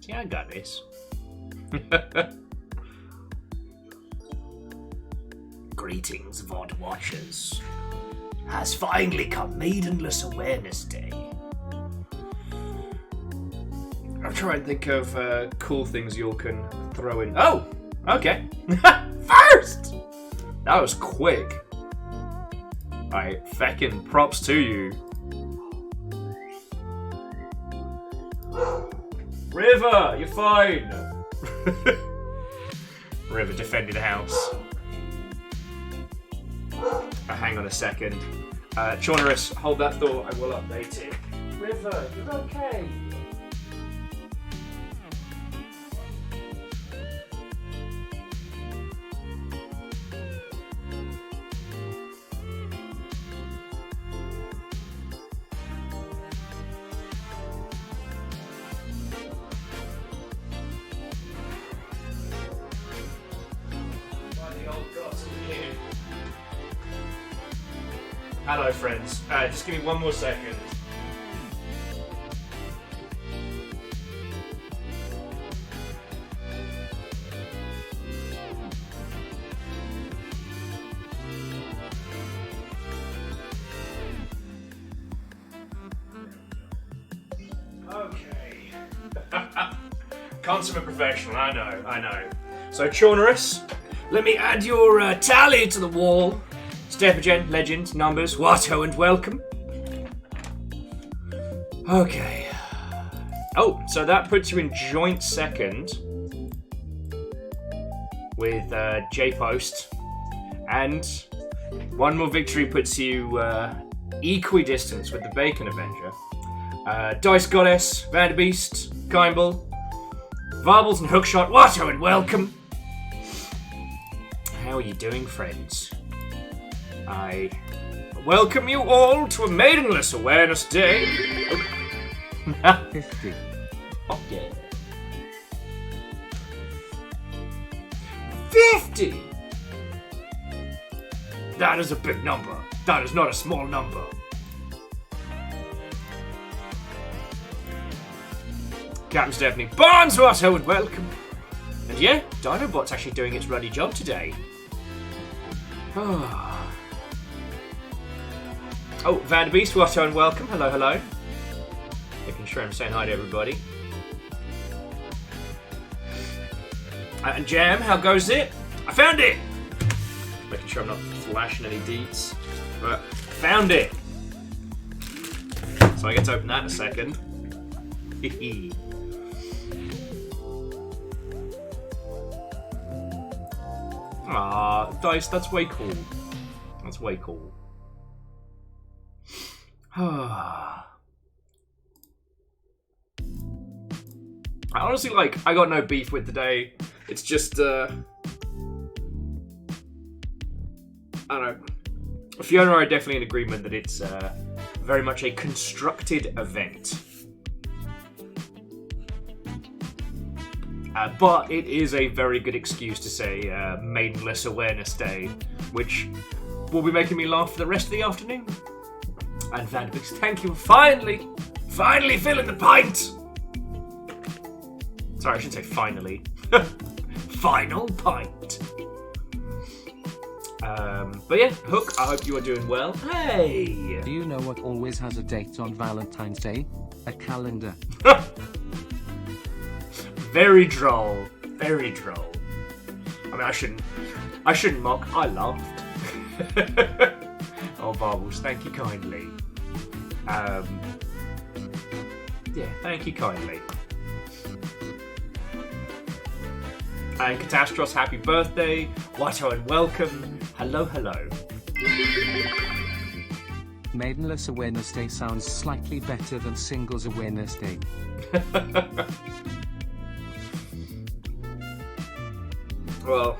Yeah, I got this. Greetings, VOD watchers. Has finally come Maidnless Awareness Day. I'll try and think of cool things you all can throw in. Oh! Okay. First! That was quick. Alright, feckin' props to you. River, you're fine! River defended the house. Hang on a second. Chaunerus, hold that thought, I will update it. River, you're okay. Hello, friends. Just give me one more second. Okay. Consummate professional, I know. So, Chaunerus, let me add your tally to the wall. Stepagen, legend, numbers, Watto, and welcome. Okay. Oh, so that puts you in joint second with J-Post. And one more victory puts you equidistant with the Bacon Avenger. Dice Goddess, Vanderbeest, Kimble, Varbles and Hookshot, Watto, and welcome. How are you doing, friends? I welcome you all to a Maidnless Awareness Day. 50. Oh, yeah. 50! That is a big number. That is not a small number. Captain Stephanie Barnes, Watto, and welcome. And yeah, Dinobot's actually doing its ruddy job today. Oh, Vanderbeest, Watto, and welcome. Hello. Making sure I'm saying hi to everybody. And Jam, how goes it? I found it! Making sure I'm not flashing any deets. But, found it! So I get to open that in a second. Ah, Dice, that's way cool. That's way cool. I honestly, I got no beef with today. It's just, I don't know. Fiona and I are definitely in agreement that it's very much a constructed event. But it is a very good excuse to say Maidnless Awareness Day, which will be making me laugh for the rest of the afternoon. And Vanderbeest, thank you for finally filling the pint! Sorry, I shouldn't say finally. Final pint. But yeah, Hook, I hope you are doing well. Hey! Do you know what always has a date on Valentine's Day? A calendar. Very droll. Very droll. I mean, I shouldn't mock. I laughed. Oh, Varbles, thank you kindly. Yeah, thank you kindly. And Catastros, happy birthday. Watto, and welcome. Hello. Maidnless Awareness Day sounds slightly better than Singles Awareness Day. Well,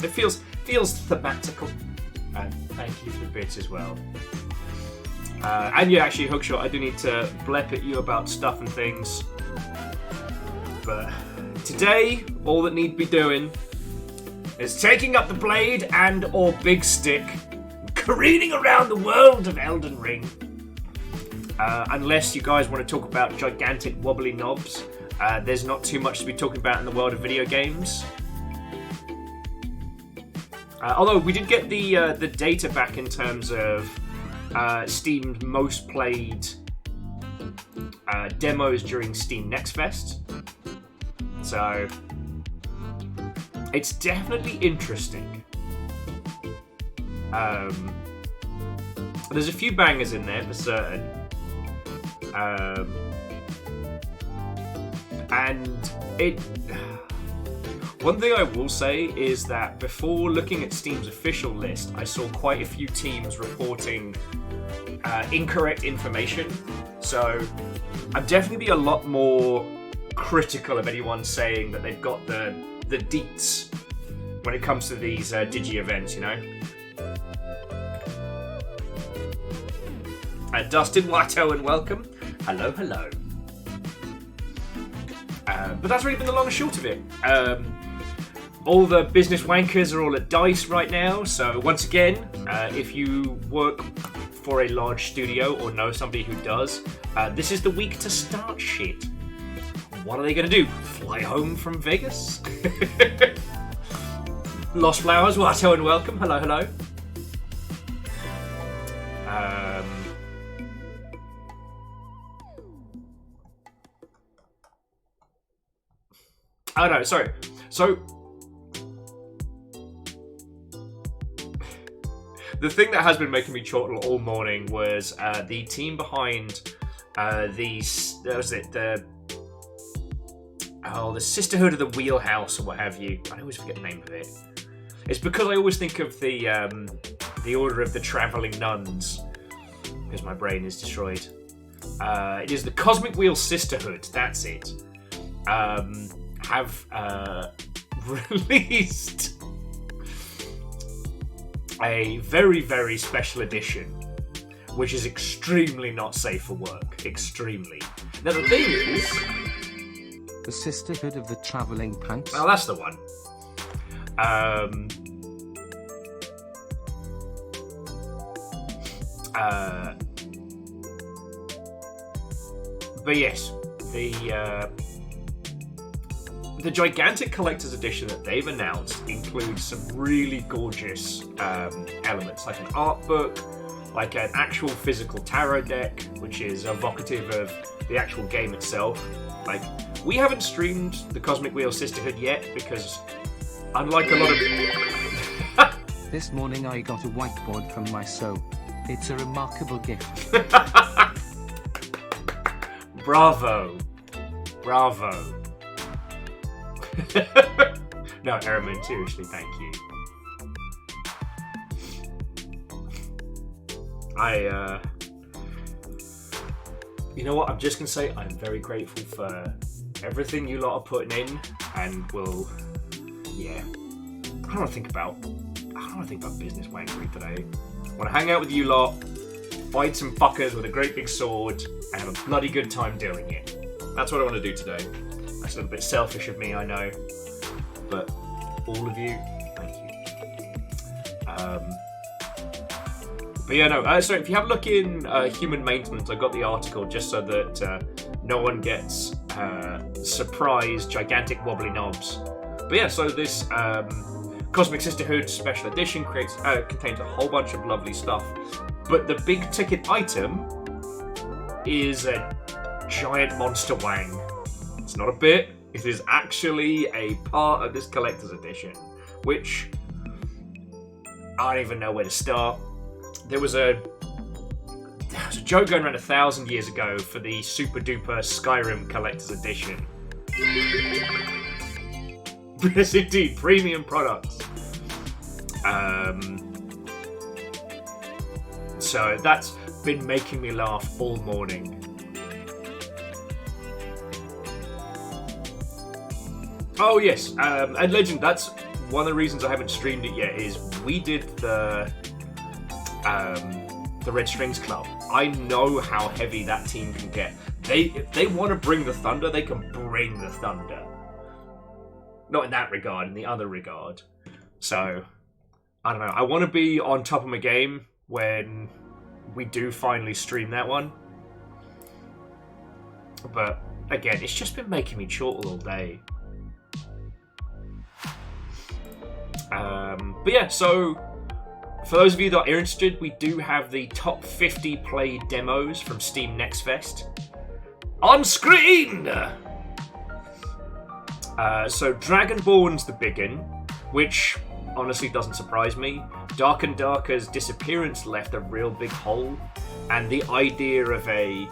it feels thematical. And thank you for the bits as well. And yeah, actually, Hookshot, I do need to blep at you about stuff and things. But today, all that need be doing is taking up the blade and or big stick, careening around the world of Elden Ring. Unless you guys want to talk about gigantic wobbly knobs, there's not too much to be talking about in the world of video games. Although we did get the data back in terms of Steam's most played demos during Steam Next Fest. So it's definitely interesting. There's a few bangers in there for certain. And one thing I will say is that before looking at Steam's official list, I saw quite a few teams reporting incorrect information. So I'm definitely be a lot more critical of anyone saying that they've got the deets when it comes to these Digi events, you know? Dustin Watto and welcome. Hello, hello. But that's really been the long and short of it. All the business wankers are all at DICE right now, so once again, if you work for a large studio or know somebody who does, this is the week to start shit. What are they going to do? Fly home from Vegas? Lost Flowers, Watto and welcome. Hello, hello. Oh no, sorry. So, the thing that has been making me chortle all morning was the team behind the Sisterhood of the Wheelhouse or what have you. I always forget the name of it. It's because I always think of the Order of the Traveling Nuns, because my brain is destroyed. It is the Cosmic Wheel Sisterhood. That's it. Have released a very, very special edition, which is extremely not safe for work. Extremely. Now the thing is, the Sisterhood of the Travelling Pants. well, that's the one. But yes, the gigantic collector's edition that they've announced includes some really gorgeous elements, like an art book, like an actual physical tarot deck, which is evocative of the actual game itself. Like, we haven't streamed the Cosmic Wheel Sisterhood yet because, unlike a lot of... This morning I got a whiteboard from my soul. It's a remarkable gift. Bravo. Bravo. No, Ehrman, seriously, thank you. You know what, I'm just going to say I'm very grateful for everything you lot are putting in, and yeah. I don't want to think about business wankery today. I want to hang out with you lot, fight some fuckers with a great big sword, and have a bloody good time doing it. That's what I want to do today. That's a little bit selfish of me, I know. But all of you, thank you. But yeah, no. So if you have a look in human maintenance, I got the article just so that no one gets surprised gigantic wobbly knobs. But yeah, so this Cosmic Sisterhood Special Edition contains a whole bunch of lovely stuff. But the big ticket item is a giant monster wang. It's not a bit. It is actually a part of this collector's edition, which I don't even know where to start. There was a joke going around 1,000 years ago for the super duper Skyrim collector's edition. Yes, indeed, premium products. So that's been making me laugh all morning. Oh yes, and Legend, that's one of the reasons I haven't streamed it yet, is we did the Red Strings Club. I know how heavy that team can get. If they want to bring the thunder, they can bring the thunder. Not in that regard, in the other regard. So, I don't know. I want to be on top of my game when we do finally stream that one. But again, it's just been making me chortle all day. But yeah, so for those of you that are interested, we do have the top 50 played demos from Steam Next Fest on screen. So Dragonborn's the big one, which honestly doesn't surprise me. Dark and Darker's disappearance left a real big hole, and the idea of I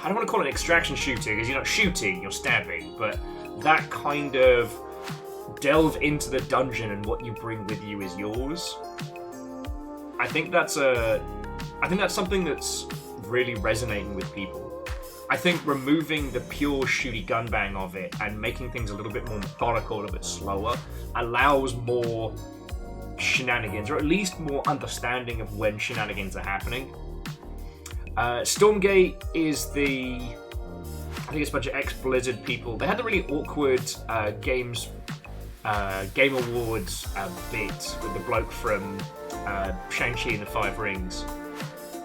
don't want to call it an extraction shooter because you're not shooting, you're stabbing, but that kind of delve into the dungeon and what you bring with you is yours. I think that's something that's really resonating with people. I think removing the pure shooty gun bang of it and making things a little bit more methodical, a little bit slower, allows more shenanigans, or at least more understanding of when shenanigans are happening. Stormgate is I think it's a bunch of ex-Blizzard people. They had the really awkward Game Awards bit with the bloke from Shang-Chi and the Five Rings.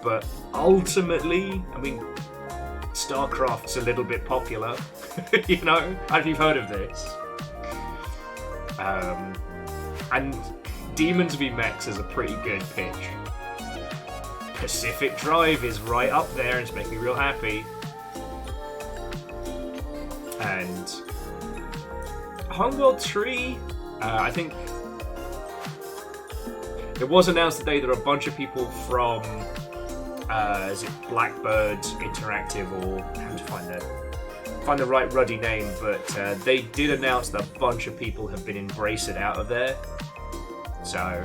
But ultimately, I mean, StarCraft's a little bit popular, you know? I don't know if you've heard of this. And Demons v Mechs is a pretty good pitch. Pacific Drive is right up there and it's making me real happy. And Homeworld 3, I think it was announced today that a bunch of people from is it Blackbird Interactive, or I have to find the right ruddy name, but they did announce that a bunch of people have been embraced out of there. So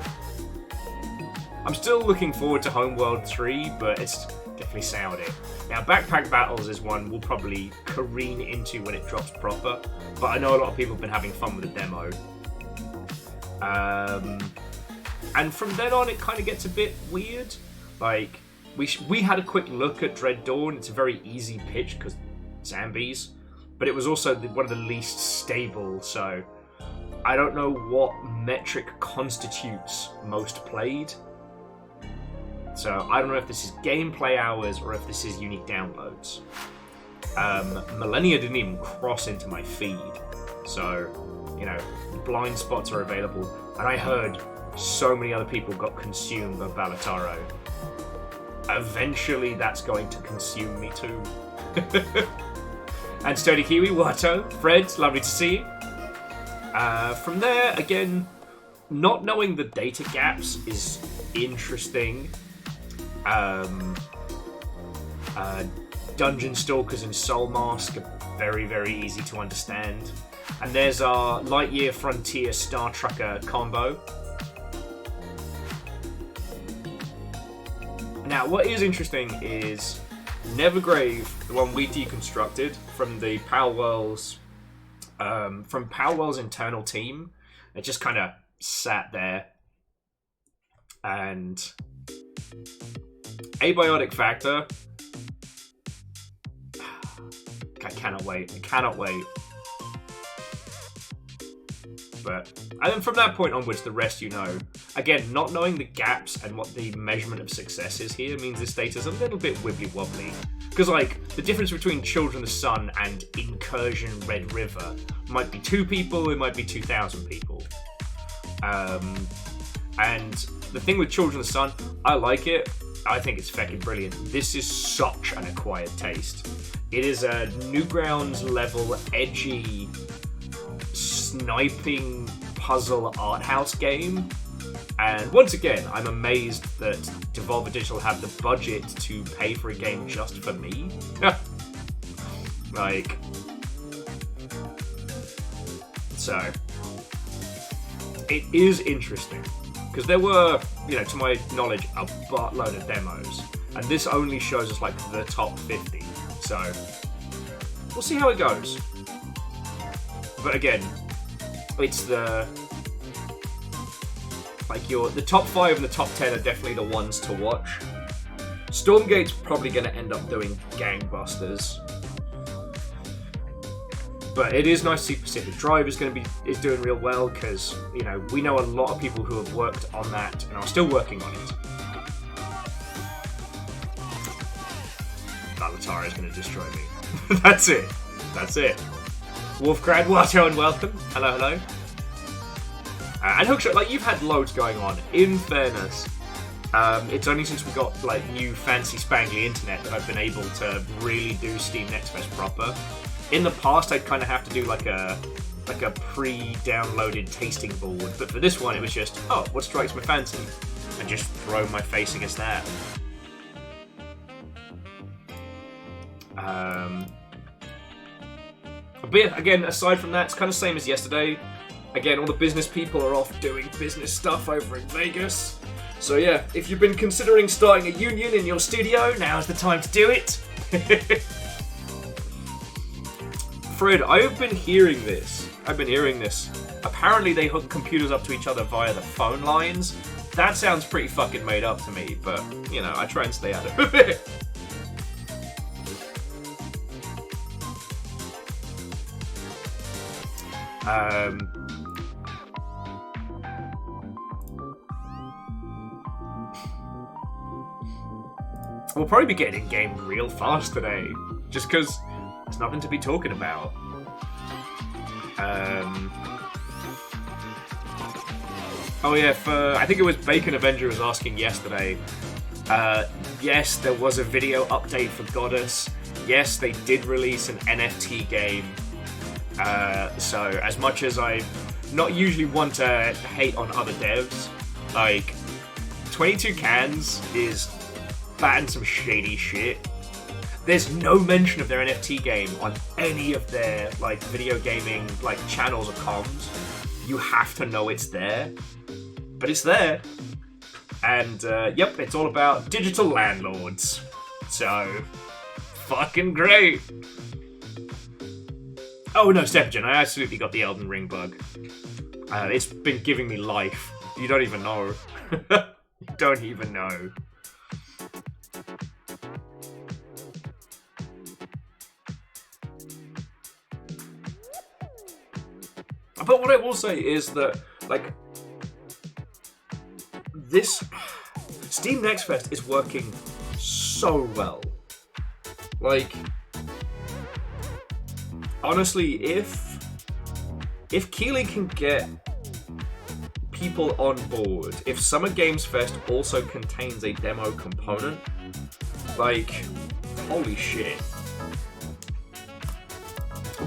I'm still looking forward to Homeworld 3, but it's definitely soured it. Now, Backpack Battles is one we'll probably careen into when it drops proper, but I know a lot of people have been having fun with the demo. And from then on, it kind of gets a bit weird. Like, we had a quick look at Dread Dawn. It's a very easy pitch because zombies, but it was also one of the least stable, so I don't know what metric constitutes most played. So I don't know if this is gameplay hours or if this is unique downloads. Millennia didn't even cross into my feed, so, you know, blind spots are available, and I heard so many other people got consumed by Balataro. Eventually that's going to consume me too. And Sturdy Kiwi, Watto, Fred, lovely to see you. From there, again, not knowing the data gaps is interesting. Dungeon Stalkers and Soul Mask are very, very easy to understand. And there's our Lightyear Frontier Star Trucker combo. Now, what is interesting is Nevergrave, the one we deconstructed from the Palworld's internal team. It just kind of sat there, and Abiotic Factor. I cannot wait. But, and then from that point onwards, the rest you know. Again, not knowing the gaps and what the measurement of success is here means this data's a little bit wibbly-wobbly. Because, like, the difference between Children of the Sun and Incursion Red River might be 2 people, it might be 2,000 people. And the thing with Children of the Sun, I like it. I think it's fucking brilliant. This is such an acquired taste. It is a Newgrounds level, edgy, sniping puzzle art house game, and once again I'm amazed that Devolver Digital have the budget to pay for a game just for me. Like, so it is interesting because there were, you know, to my knowledge, a buttload of demos, and this only shows us like the top 50, so we'll see how it goes. But again, it's the top 5 and the top 10 are definitely the ones to watch. Stormgate's probably going to end up doing gangbusters, but it is nice to see Pacific Drive is doing real well, because, you know, we know a lot of people who have worked on that and are still working on it. Tara's gonna destroy me. That's it. That's it. Wolfgrad, Watto, and welcome. Hello, hello. And Hookshot, like, you've had loads going on. In fairness, it's only since we got, like, new fancy spangly internet that I've been able to really do Steam Next Fest proper. In the past, I'd kind of have to do, like a pre-downloaded tasting board, but for this one, it was just, oh, what strikes my fancy? And just throw my face against that. But yeah, again, aside from that, it's kind of same as yesterday. Again, all the business people are off doing business stuff over in Vegas. So yeah, if you've been considering starting a union in your studio, now's the time to do it. Fred, I've been hearing this. Apparently they hook computers up to each other via the phone lines. That sounds pretty fucking made up to me, but, you know, I try and stay out of it. We'll probably be getting in game real fast today, just because there's nothing to be talking about. Oh yeah, I think it was Bacon Avenger was asking yesterday. Yes, there was a video update for Goddess. Yes, they did release an NFT game. So as much as I not usually want to hate on other devs, like 22 Cans is batting some shady shit. There's no mention of their NFT game on any of their like video gaming like channels or comms. You have to know it's there, but it's there. And yep, it's all about digital landlords. So fucking great. Oh no, Stepgen, I absolutely got the Elden Ring bug. It's been giving me life. You don't even know. You don't even know. But what I will say is that, like, this Steam Next Fest is working so well. Like, honestly, if Keighley can get people on board, if Summer Games Fest also contains a demo component, like, holy shit.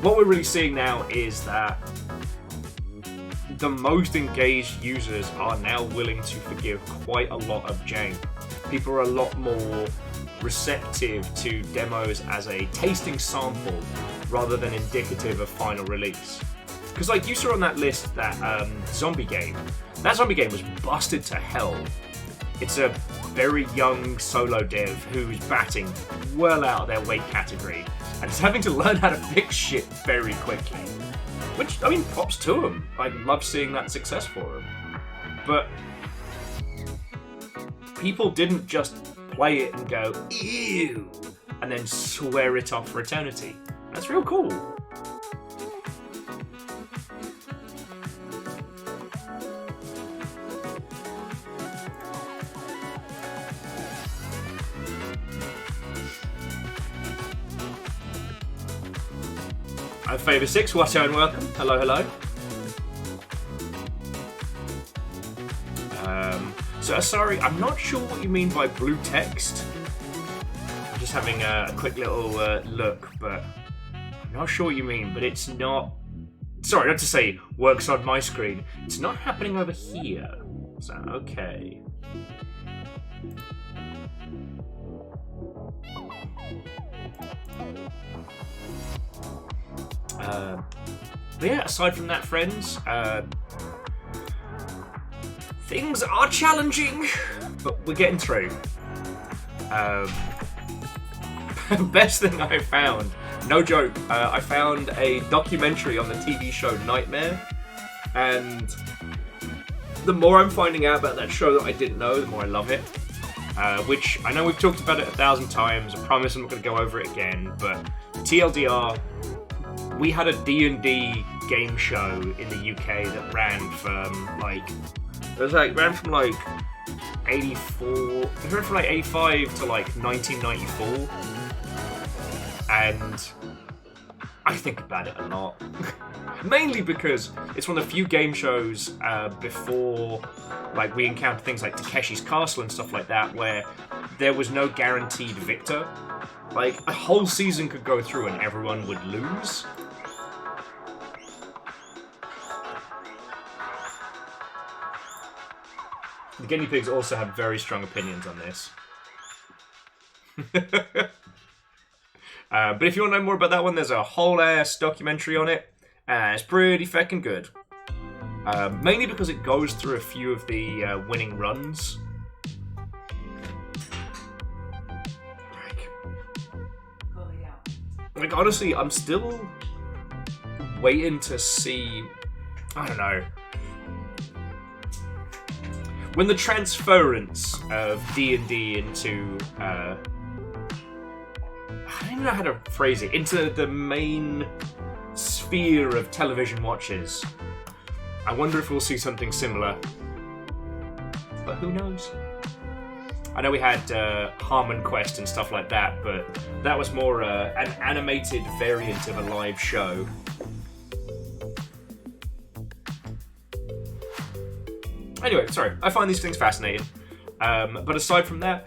What we're really seeing now is that the most engaged users are now willing to forgive quite a lot of jank. People are a lot more receptive to demos as a tasting sample rather than indicative of final release. Because like you saw on that list, that zombie game. That zombie game was busted to hell. It's a very young solo dev who's batting well out of their weight category and is having to learn how to fix shit very quickly. Which, I mean, props to him. I love seeing that success for him. But people didn't just play it and go, ew, and then swear it off for eternity. That's real cool. I'm Favour 6, Watto and welcome. Hello, hello. So Asari, I'm not sure what you mean by blue text. I'm just having a quick little look, but I'm not sure what you mean, but it's not... Sorry, not to say works on my screen. It's not happening over here. So, okay. But yeah, aside from that, friends, things are challenging, but we're getting through. Best thing I found, no joke, I found a documentary on the TV show Nightmare, and the more I'm finding out about that show that I didn't know, the more I love it. Which, I know we've talked about it 1,000 times, I promise I'm not going to go over it again, but TLDR, we had a D&D game show in the UK that ran from like 85 to like 1994. and I think about it a lot. Mainly because it's one of the few game shows before, like, we encountered things like Takeshi's Castle and stuff like that, where there was no guaranteed victor. Like, a whole season could go through and everyone would lose. The guinea pigs also have very strong opinions on this. But if you want to know more about that one, there's a whole ass documentary on it. It's pretty feckin' good. Mainly because it goes through a few of the winning runs. Like, honestly, I'm still waiting to see... I don't know. When the transference of D&D into... I don't even know how to phrase it. Into the main sphere of television watchers. I wonder if we'll see something similar. But who knows? I know we had Harmon Quest and stuff like that, but that was more an animated variant of a live show. Anyway, sorry, I find these things fascinating. But aside from that,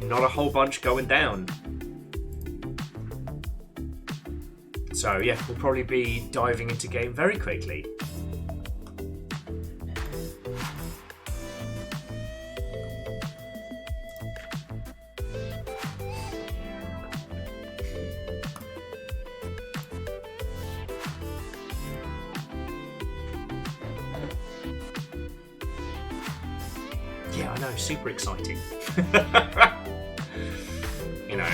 not a whole bunch going down. So yeah, we'll probably be diving into game very quickly. Yeah, I know, super exciting. You know,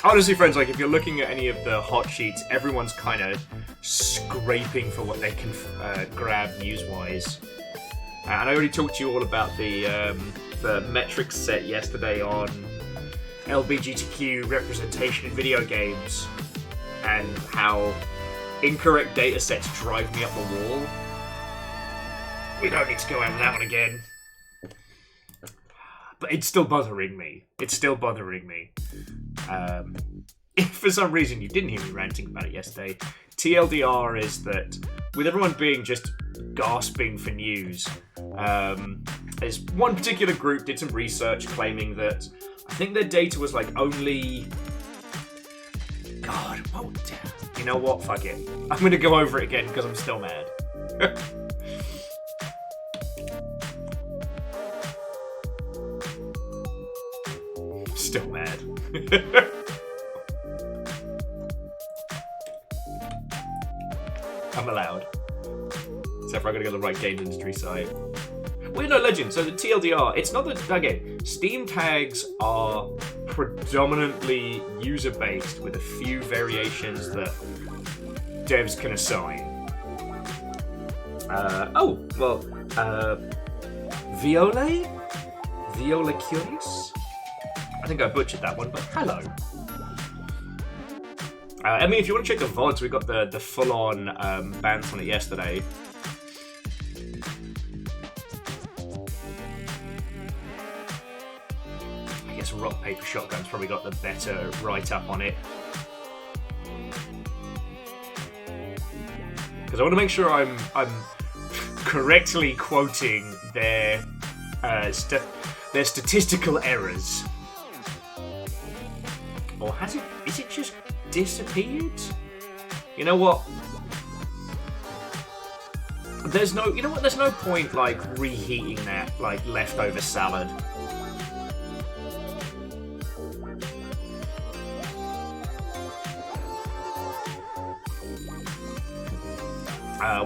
honestly, friends, like, if you're looking at any of the hot sheets, everyone's kind of scraping for what they can grab news-wise. And I already talked to you all about the metrics set yesterday on LGBTQ representation in video games and how incorrect data sets drive me up the wall. We don't need to go over that one again. But it's still bothering me. It's still bothering me. If for some reason you didn't hear me ranting about it yesterday, TLDR is that with everyone being just gasping for news, there's one particular group did some research claiming that I think their data was like only... God, what? You know what? Fuck it. I'm going to go over it again because I'm still mad. Still mad. I'm allowed. Except for I gotta go to the right games industry site. Well, no, legend. So the TLDR, it's not that, okay, Steam tags are predominantly user-based with a few variations that devs can assign. Viola Curious? I think I butchered that one, but hello. I mean, if you want to check the VODs, we got the full-on bans on it yesterday. I guess Rock Paper Shotgun's probably got the better write-up on it. Because I want to make sure I'm correctly quoting their statistical errors. Or has it? Is it just disappeared? You know what? There's no. You know what? There's no point like reheating that like leftover salad.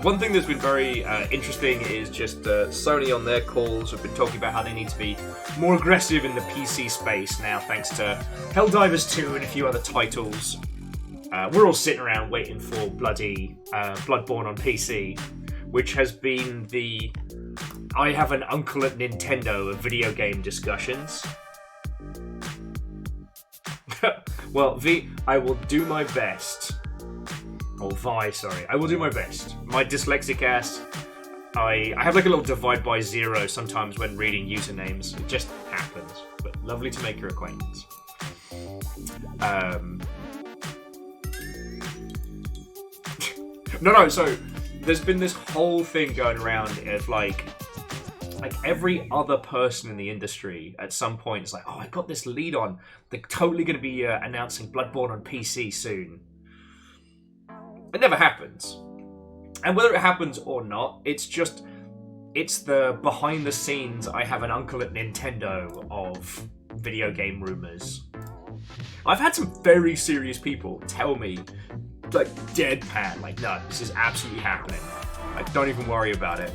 One thing that's been very interesting is just Sony on their calls have been talking about how they need to be more aggressive in the PC space now, thanks to Helldivers 2 and a few other titles. We're all sitting around waiting for bloody Bloodborne on PC, which has been the I have an uncle at Nintendo of video game discussions. Well, I will do my best. Or Vi, sorry. I will do my best. My dyslexic ass, I have like a little divide by zero sometimes when reading usernames. It just happens. But lovely to make your acquaintance. No. So there's been this whole thing going around of like every other person in the industry at some point is like, oh, I got this lead on. They're totally going to be announcing Bloodborne on PC soon. It never happens. And whether it happens or not, it's the behind the scenes, I have an uncle at Nintendo of video game rumors. I've had some very serious people tell me, like, deadpan, like, no, this is absolutely happening. Like, don't even worry about it.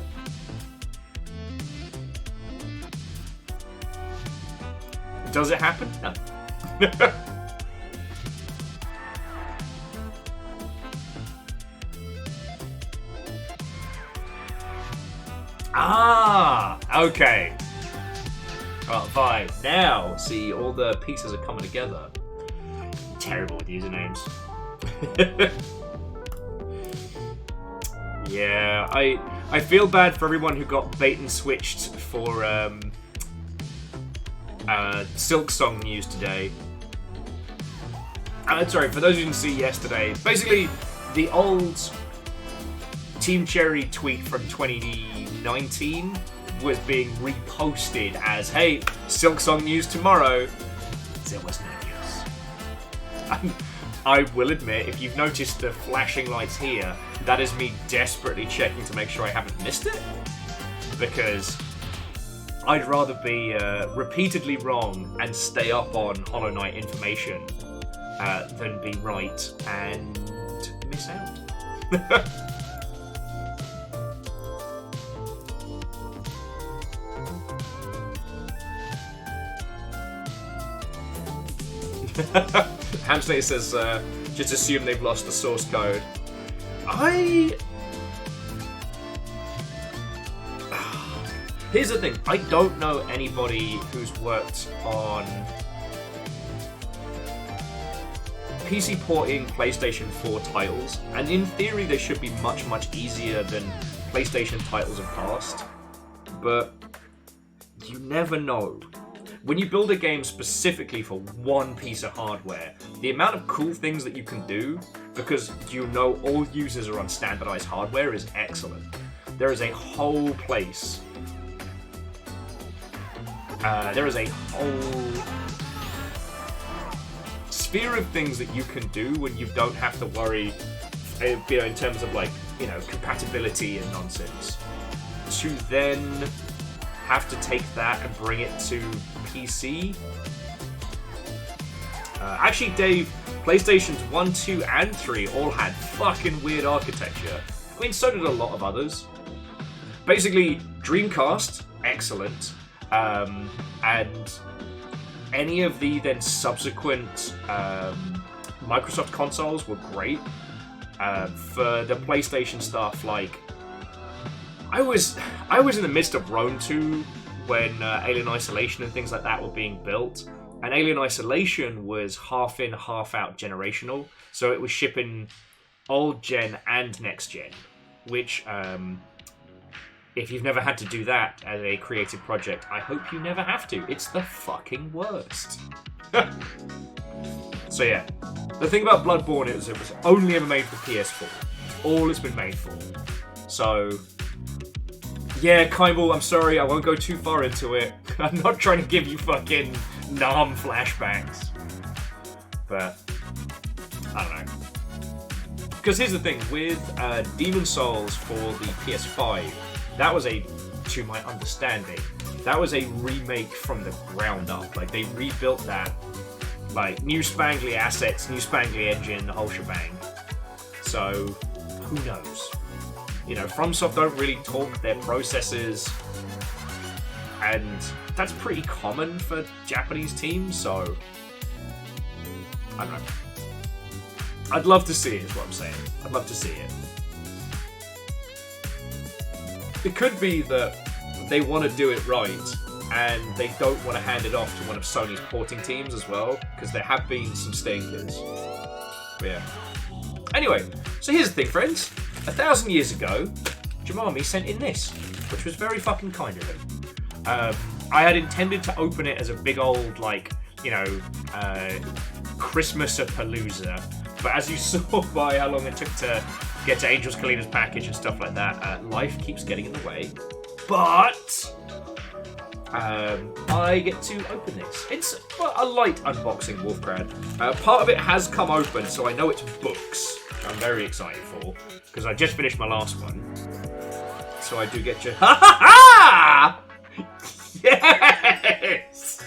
Does it happen? No. Okay. Well, fine. Now, see, all the pieces are coming together. I'm terrible with usernames. Yeah, I feel bad for everyone who got bait and switched for Silksong news today. Sorry, for those who didn't see yesterday, basically the old Team Cherry tweet from 2019 was being reposted as, hey, Silksong news tomorrow. There was no news. I will admit, if you've noticed the flashing lights here, that is me desperately checking to make sure I haven't missed it. Because I'd rather be repeatedly wrong and stay up on Hollow Knight information than be right and miss out. Hamslater says, just assume they've lost the source code. Here's the thing, I don't know anybody who's worked on PC porting PlayStation 4 titles, and in theory they should be much, much easier than PlayStation titles of past, but you never know. When you build a game specifically for one piece of hardware, the amount of cool things that you can do, because you know all users are on standardized hardware, is excellent. There is a whole place. There is a whole sphere of things that you can do when you don't have to worry, in terms of compatibility and nonsense. To then have to take that and bring it to PC. Actually, Dave, PlayStations 1, 2, and 3 all had fucking weird architecture. I mean, so did a lot of others. Basically, Dreamcast, excellent. And any of the then subsequent Microsoft consoles were great. For the PlayStation stuff, I was in the midst of Rome 2 when Alien Isolation and things like that were being built, and Alien Isolation was half in, half out generational, so it was shipping old gen and next gen, which if you've never had to do that as a creative project, I hope you never have to. It's the fucking worst. So yeah, the thing about Bloodborne is it was only ever made for PS4. All it's been made for. So yeah, Kaimball, I'm sorry, I won't go too far into it. I'm not trying to give you fucking Nam flashbacks. But I don't know. Because here's the thing, with Demon's Souls for the PS5, that was to my understanding, that was a remake from the ground up. They rebuilt that, new spangly assets, new spangly engine, the whole shebang. So, who knows? FromSoft don't really talk their processes, and that's pretty common for Japanese teams, so I don't know. I'd love to see it, is what I'm saying. I'd love to see it. It could be that they want to do it right, and they don't want to hand it off to one of Sony's porting teams as well, because there have been some stinkers. But yeah. Anyway, so here's the thing, friends. 1,000 years ago, Jamami sent in this, which was very fucking kind of him. I had intended to open it as a big old, Christmas-a-palooza, but as you saw by how long it took to get to Angel's Kalina's package and stuff like that. Life keeps getting in the way. But I get to open this. It's a light unboxing, Wolfgrad. Part of it has come open, so I know it's books, which I'm very excited for, because I just finished my last one. So I do get to... Ha ha ha! Yes!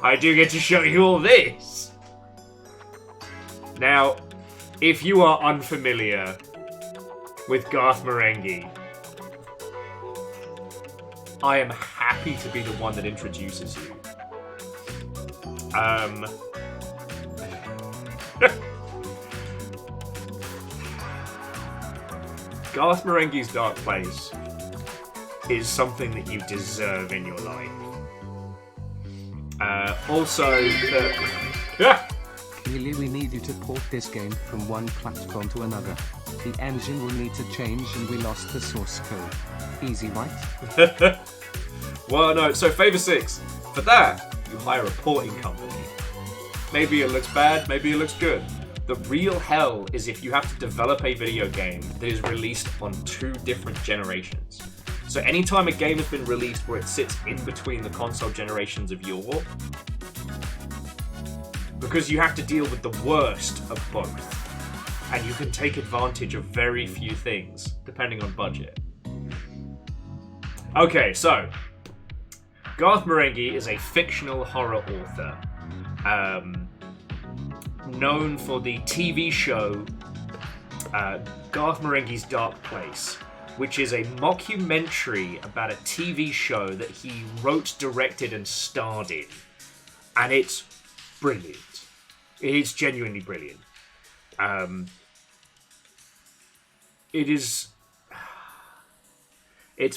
I do get to show you all this. Now, if you are unfamiliar with Garth Marenghi, I am happy to be the one that introduces you. Garth Marenghi's Dark Place is something that you deserve in your life. Clearly we need you to port this game from one platform to another. The engine will need to change and we lost the source code. Easy, right? Well, no, so Favor 6. For that, you hire a porting company. Maybe it looks bad, maybe it looks good. The real hell is if you have to develop a video game that is released on 2 different generations. So anytime a game has been released where it sits in between the console generations of your, because you have to deal with the worst of both, and you can take advantage of very few things, depending on budget. Okay, so, Garth Marenghi is a fictional horror author, known for the TV show Garth Marenghi's Dark Place, which is a mockumentary about a TV show that he wrote, directed, and starred in. And it's brilliant. It's genuinely brilliant. It's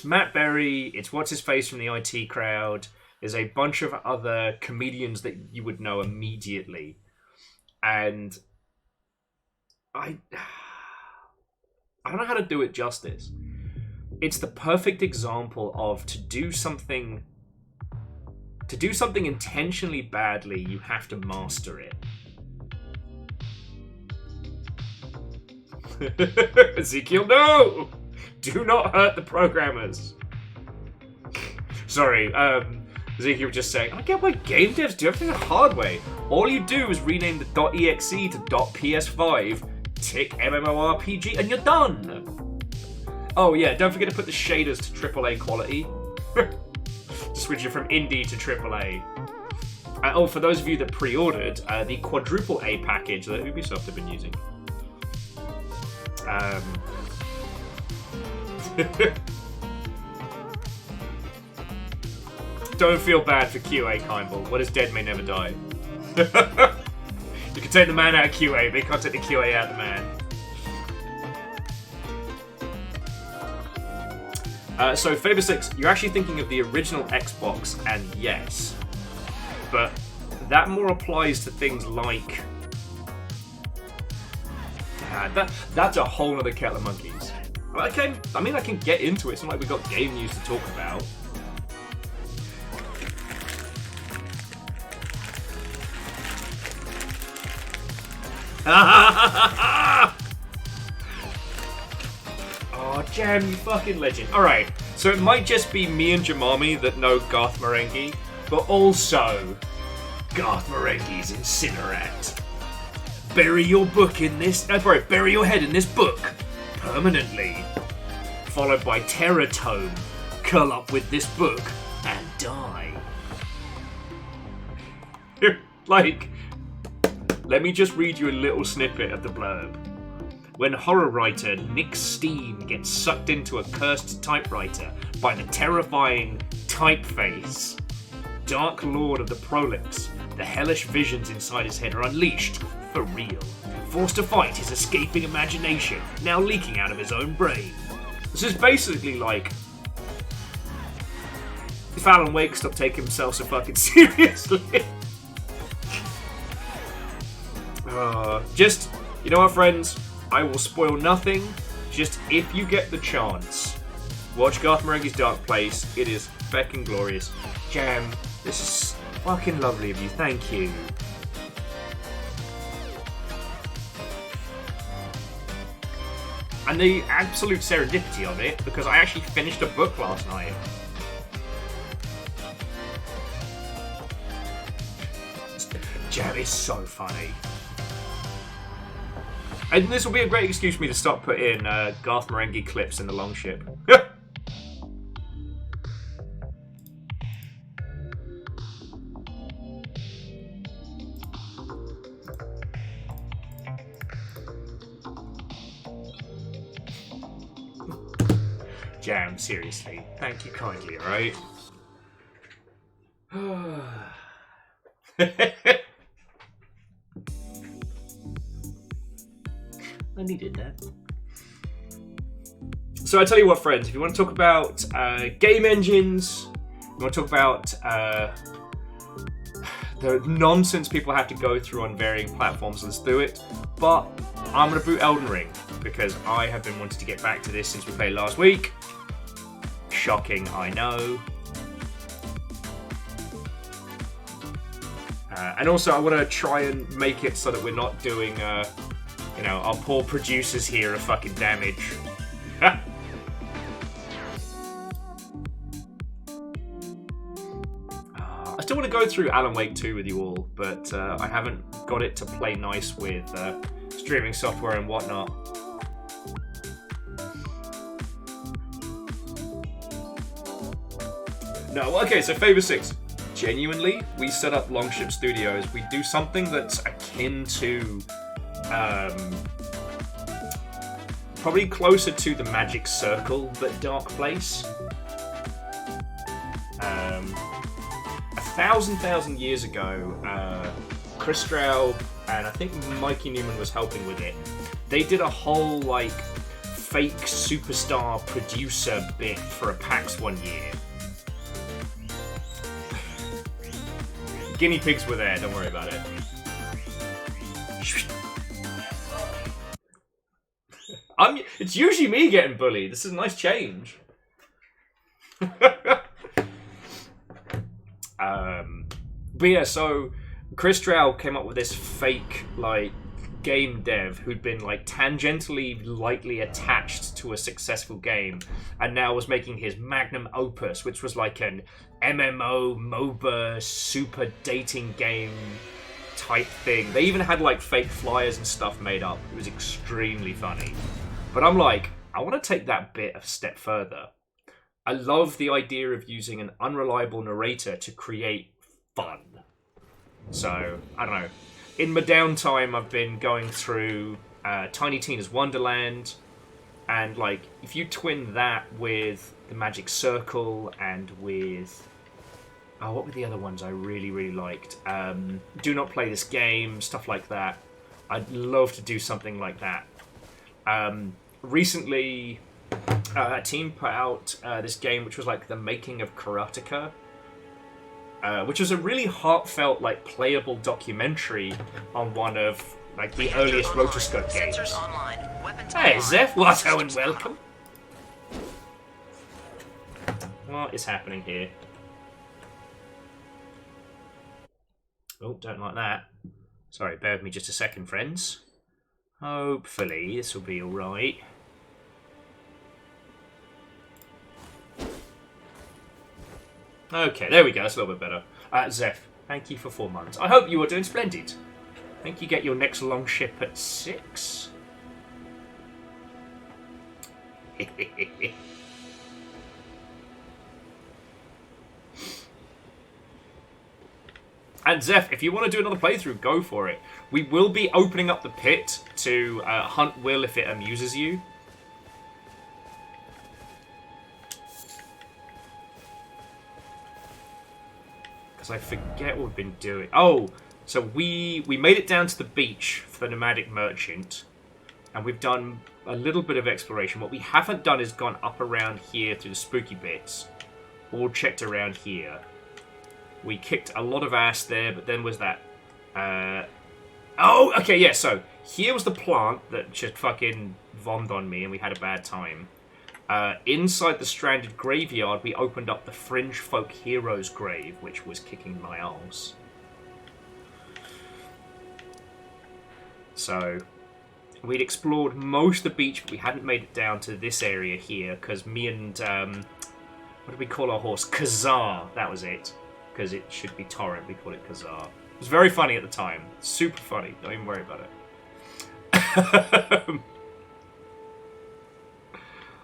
Matt Berry, it's What's-His-Face from the IT Crowd, there's a bunch of other comedians that you would know immediately. And I don't know how to do it justice. It's the perfect example of to do something intentionally badly, you have to master it. Ezekiel, no! Do not hurt the programmers. Sorry, Ezekiel was just saying, I get why game devs do everything the hard way. All you do is rename the .exe to .ps5, tick MMORPG, and you're done. Oh yeah, don't forget to put the shaders to AAA quality. To switch it from indie to AAA. Oh, for those of you that pre-ordered, the quadruple A package that Ubisoft have been using. Don't feel bad for QA, Kimball. What is dead may never die. You can take the man out of QA, but you can't take the QA out of the man. So, Favor 6, you're actually thinking of the original Xbox, and yes. But that more applies to things like... that's a whole other kettle of monkeys. I can get into it. It's not like we've got game news to talk about. Oh, Jam, you fucking legend. Alright, so it might just be me and Jamami that know Garth Marenghi, but also Garth Marenghi's Incinerat. Bury your head in this book permanently. Followed by Terratome. Curl up with this book and die. Let me just read you a little snippet of the blurb. When horror writer Nick Steen gets sucked into a cursed typewriter by the terrifying Typeface, Dark Lord of the Prolix, the hellish visions inside his head are unleashed, for real. Forced to fight his escaping imagination, now leaking out of his own brain. This is basically like... if Alan Wake stopped taking himself so fucking seriously. You know what, friends? I will spoil nothing. Just if you get the chance, watch Garth Marenghi's Dark Place. It is feckin' glorious. Jam, this is fucking lovely of you. Thank you. And the absolute serendipity of it, because I actually finished a book last night. Jam is so funny. And this will be a great excuse for me to stop putting Garth Marenghi clips in the Longship. Jam, seriously. Thank you kindly, alright? I needed that. So I tell you what, friends, if you want to talk about game engines, you want to talk about the nonsense people have to go through on varying platforms, let's do it. But I'm going to boot Elden Ring, because I have been wanting to get back to this since we played last week. Shocking, I know. And also, I want to try and make it so that we're not doing, you know, our poor producers here are fucking damage. I still want to go through Alan Wake 2 with you all, but I haven't got it to play nice with streaming software and whatnot. No, okay, so Favor 6. Genuinely, we set up Longship Studios. We do something that's akin to, probably closer to the Magic Circle, but Dark Place. 1,000 years ago, Chris Straub and I think Mikey Newman was helping with it. They did a whole, like, fake superstar producer bit for a PAX one year. Guinea pigs were there, don't worry about it. It's usually me getting bullied. This is a nice change. But yeah, so Chris Stroud came up with this fake, like, game dev who'd been, like, tangentially lightly attached to a successful game, and now was making his magnum opus, which was like an MMO, MOBA, super dating game type thing. They even had, like, fake flyers and stuff made up. It was extremely funny. But I'm like, I want to take that bit a step further. I love the idea of using an unreliable narrator to create fun. So, I don't know. In my downtime, I've been going through Tiny Tina's Wonderland, and, like, if you twin that with the Magic Circle and with... Oh, what were the other ones I really, really liked? Do Not Play This Game, stuff like that. I'd love to do something like that. Recently, a team put out this game which was like the making of Karateka, which was a really heartfelt, like, playable documentary on one of, like, the earliest rotoscope games. Hey, Zeph, what and welcome. What is happening here? Oh, don't like that. Sorry, bear with me just a second, friends. Hopefully this will be alright. Okay, there we go. That's a little bit better. Zeph, thank you for 4 months. I hope you are doing splendid. I think you get your next long ship at 6. And Zeph, if you want to do another playthrough, go for it. We will be opening up the pit to hunt Will if it amuses you. Because I forget what we've been doing. Oh, so we made it down to the beach for the Nomadic Merchant. And we've done a little bit of exploration. What we haven't done is gone up around here through the spooky bits. All checked around here. We kicked a lot of ass there, but then was that... Oh, okay, yeah, so here was the plant that just fucking vommed on me and we had a bad time. Inside the stranded graveyard, we opened up the Fringe Folk Heroes grave, which was kicking my arse. So, we'd explored most of the beach, but we hadn't made it down to this area here because me and what did we call our horse? Kazar. That was it. Because it should be Torrent. We call it Kazar. It was very funny at the time. Super funny. Don't even worry about it.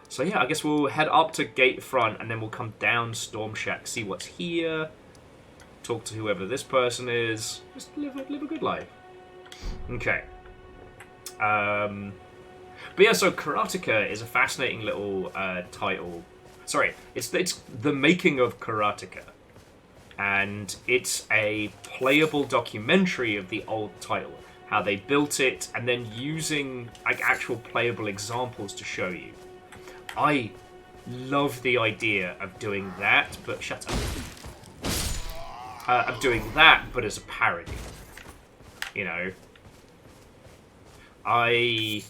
So yeah, I guess we'll head up to Gate Front and then we'll come down Storm Shack, see what's here, talk to whoever this person is, just live a good life. Okay. But yeah, so Karateka is a fascinating little title. Sorry, it's The Making of Karateka. And it's a playable documentary of the old title. How they built it, and then using like actual playable examples to show you. I love the idea of doing that, but shut up. Of doing that, but as a parody. You know? Alright,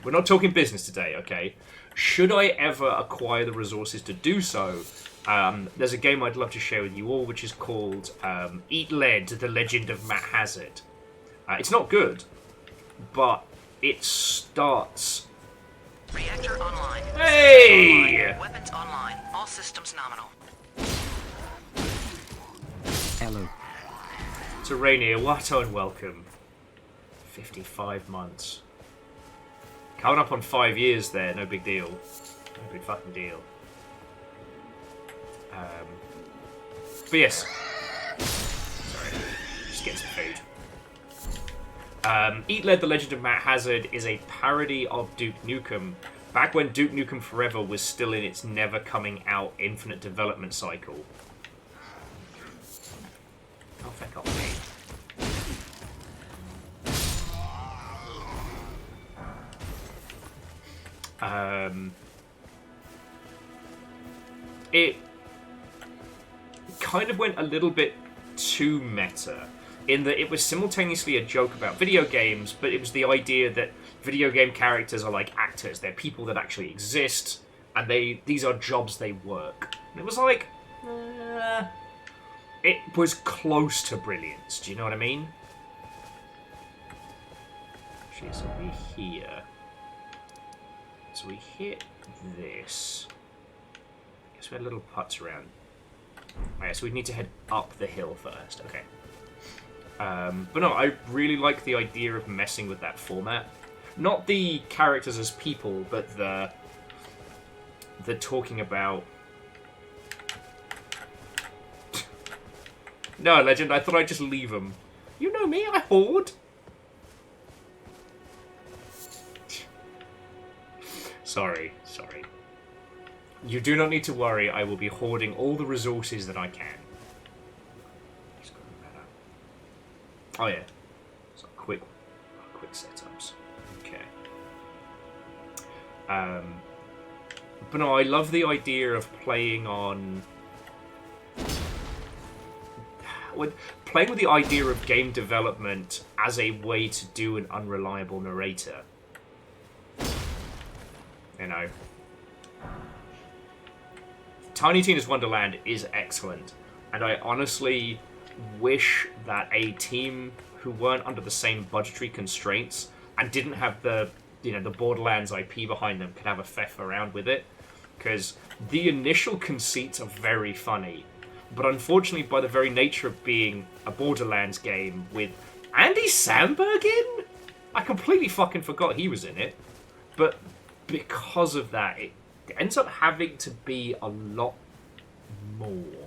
we're not talking business today, okay? Should I ever acquire the resources to do so, there's a game I'd love to share with you all, which is called Eat Lead, The Legend of Matt Hazard. It's not good, but it starts... Reactor online. Hey! Online. Weapons online. All systems nominal. Hello. To Rainier, Watto and welcome. 55 months. Coming up on 5 years there, no big deal. No big fucking deal. But yes. Sorry. Just getting some food. Eat Lead, The Legend of Matt Hazard is a parody of Duke Nukem, back when Duke Nukem Forever was still in its never coming out infinite development cycle. Oh, fuck off me. It kind of went a little bit too meta, in that it was simultaneously a joke about video games, but it was the idea that video game characters are like actors. They're people that actually exist, and these are jobs they work. And it was like... it was close to brilliance, do you know what I mean? Actually, so we here... So we hit this. Guess we had little putts around. Okay, so we need to head up the hill first. Okay. But no, I really like the idea of messing with that format. Not the characters as people, but the talking about... No, Legend, I thought I'd just leave them. You know me, I hoard. Sorry. You do not need to worry, I will be hoarding all the resources that I can. Oh yeah. So quick setups. Okay. But no, I love the idea of playing with the idea of game development as a way to do an unreliable narrator. You know. Tiny Tina's Wonderland is excellent, and I honestly wish that a team who weren't under the same budgetary constraints and didn't have the Borderlands IP behind them could have a feff around with it, because the initial conceits are very funny, but unfortunately, by the very nature of being a Borderlands game with Andy Samberg in, I completely fucking forgot he was in it, but because of that, it ends up having to be a lot more.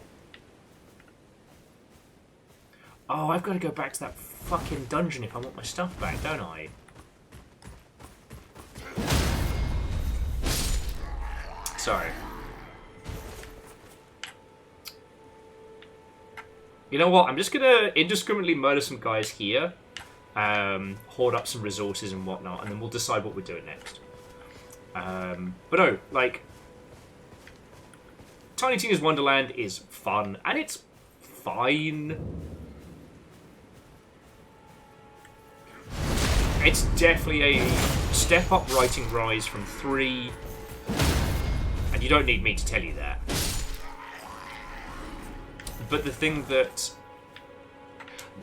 Oh, I've got to go back to that fucking dungeon if I want my stuff back, don't I? Sorry. You know what? I'm just gonna indiscriminately murder some guys here, hoard up some resources and whatnot, and then we'll decide what we're doing next. But no, like, Tiny Tina's Wonderland is fun, and it's fine. It's definitely a step-up writing rise from 3, and you don't need me to tell you that. But the thing that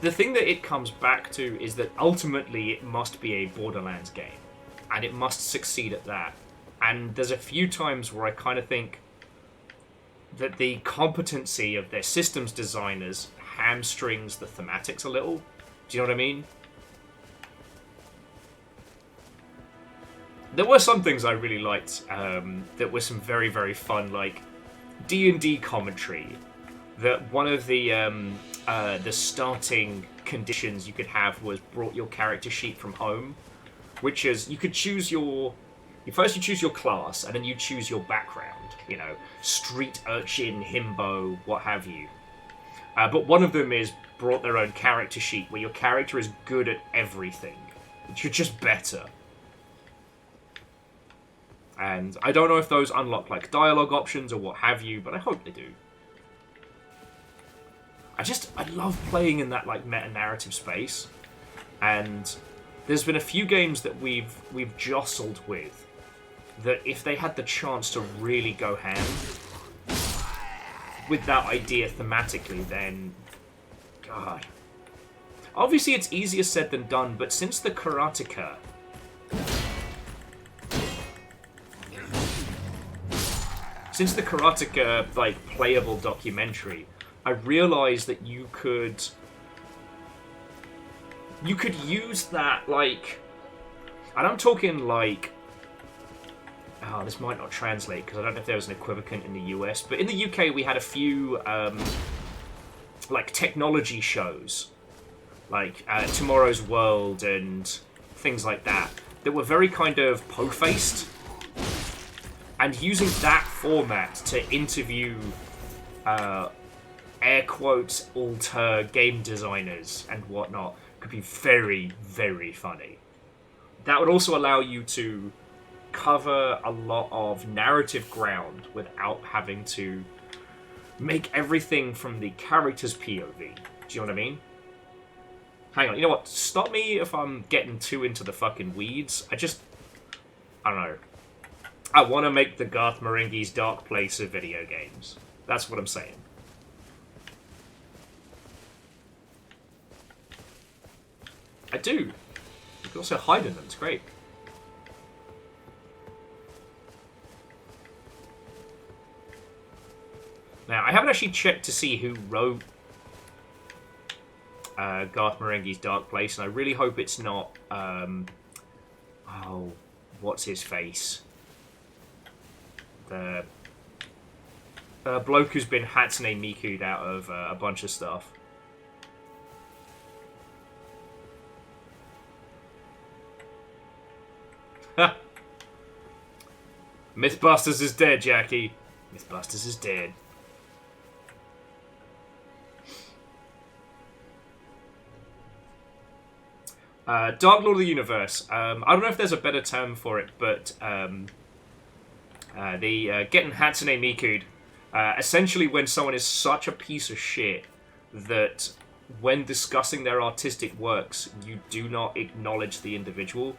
the thing that it comes back to is that ultimately it must be a Borderlands game, and it must succeed at that. And there's a few times where I kind of think that the competency of their systems designers hamstrings the thematics a little. Do you know what I mean? There were some things I really liked that were some very, very fun, like D&D commentary. That one of the starting conditions you could have was brought your character sheet from home, which is you could choose your... First you choose your class, and then you choose your background. You know, street urchin, himbo, what have you. But one of them is brought their own character sheet, where your character is good at everything. You're just better. And I don't know if those unlock like dialogue options or what have you, but I hope they do. I love playing in that like meta-narrative space. And there's been a few games that we've jostled with that if they had the chance to really go ham with that idea thematically, then God. Obviously it's easier said than done, but since the Karateka like playable documentary, I realized that you could use that, like, and I'm talking like, oh, this might not translate because I don't know if there was an equivalent in the US, but in the UK we had a few like technology shows, like Tomorrow's World and things like that were very kind of po-faced. And using that format to interview, air quotes, alter game designers and whatnot could be very, very funny. That would also allow you to cover a lot of narrative ground without having to make everything from the character's POV. Do you know what I mean? Hang on, you know what? Stop me if I'm getting too into the fucking weeds. I don't know. I want to make the Garth Marenghi's Dark Place of video games. That's what I'm saying. I do. You can also hide in them. It's great. Now, I haven't actually checked to see who wrote Garth Marenghi's Dark Place, and I really hope it's not... oh, what's his face? The bloke who's been Hatsune Miku'd out of a bunch of stuff. Ha! Mythbusters is dead, Jackie. Mythbusters is dead. Dark Lord of the Universe. I don't know if there's a better term for it, but getting Hatsune Miku'd, essentially when someone is such a piece of shit that when discussing their artistic works, you do not acknowledge the individual.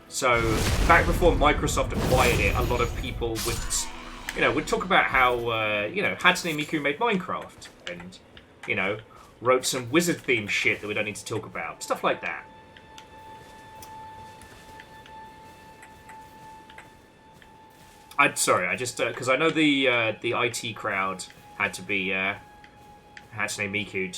So back before Microsoft acquired it, a lot of people would talk about how Hatsune Miku made Minecraft and wrote some wizard themed shit that we don't need to talk about, stuff like that. Because I know the IT crowd had to be Hatsune Miku'd.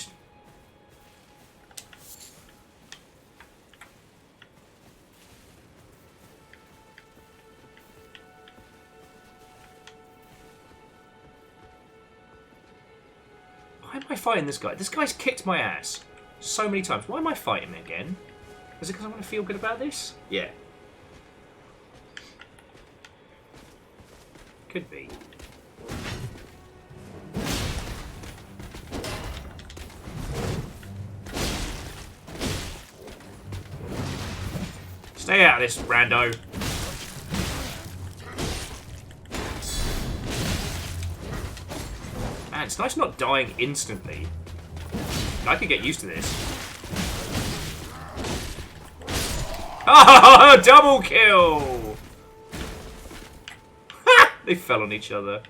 Why am I fighting this guy? This guy's kicked my ass so many times. Why am I fighting him again? Is it because I want to feel good about this? Yeah. Could be. Stay out of this, rando. Man, it's nice not dying instantly. I could get used to this. Oh, double kill! They fell on each other.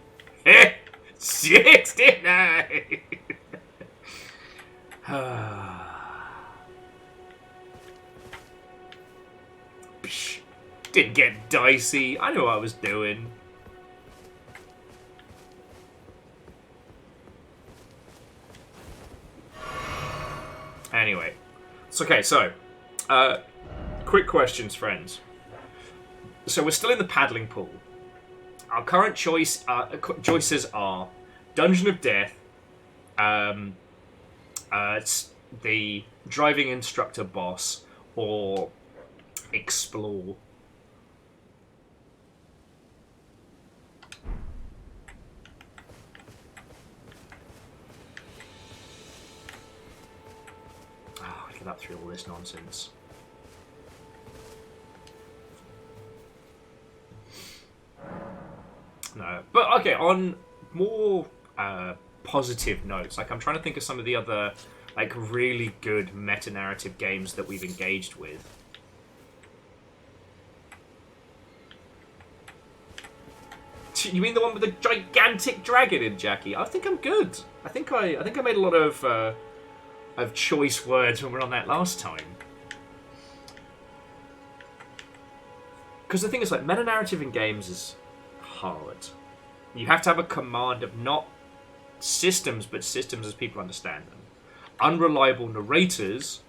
6, didn't I? Psh, didn't get dicey. I knew what I was doing. Anyway. It's okay, so. Quick questions, friends. So we're still in the paddling pool. Our current choices are Dungeon of Death, it's the driving instructor boss, or explore. Oh, get up through all this nonsense. No, but okay. On more positive notes, like I'm trying to think of some of the other like really good meta-narrative games that we've engaged with. You mean the one with the gigantic dragon in, Jackie? I think I'm good. I think I made a lot of choice words when we were on that last time. Because the thing is, like, meta-narrative in games is hard. You have to have a command of not systems, but systems as people understand them. Unreliable narrators.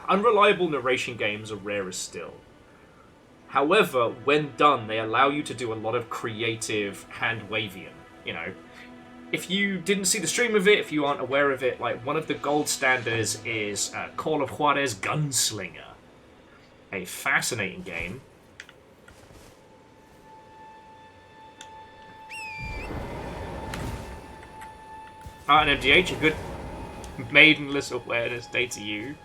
Unreliable narration games are rarer still. However, when done, they allow you to do a lot of creative hand-wavian. You know, if you didn't see the stream of it, if you aren't aware of it, like one of the gold standards is Call of Juarez Gunslinger. A fascinating game. And MDH, a good Maidnless awareness day to you.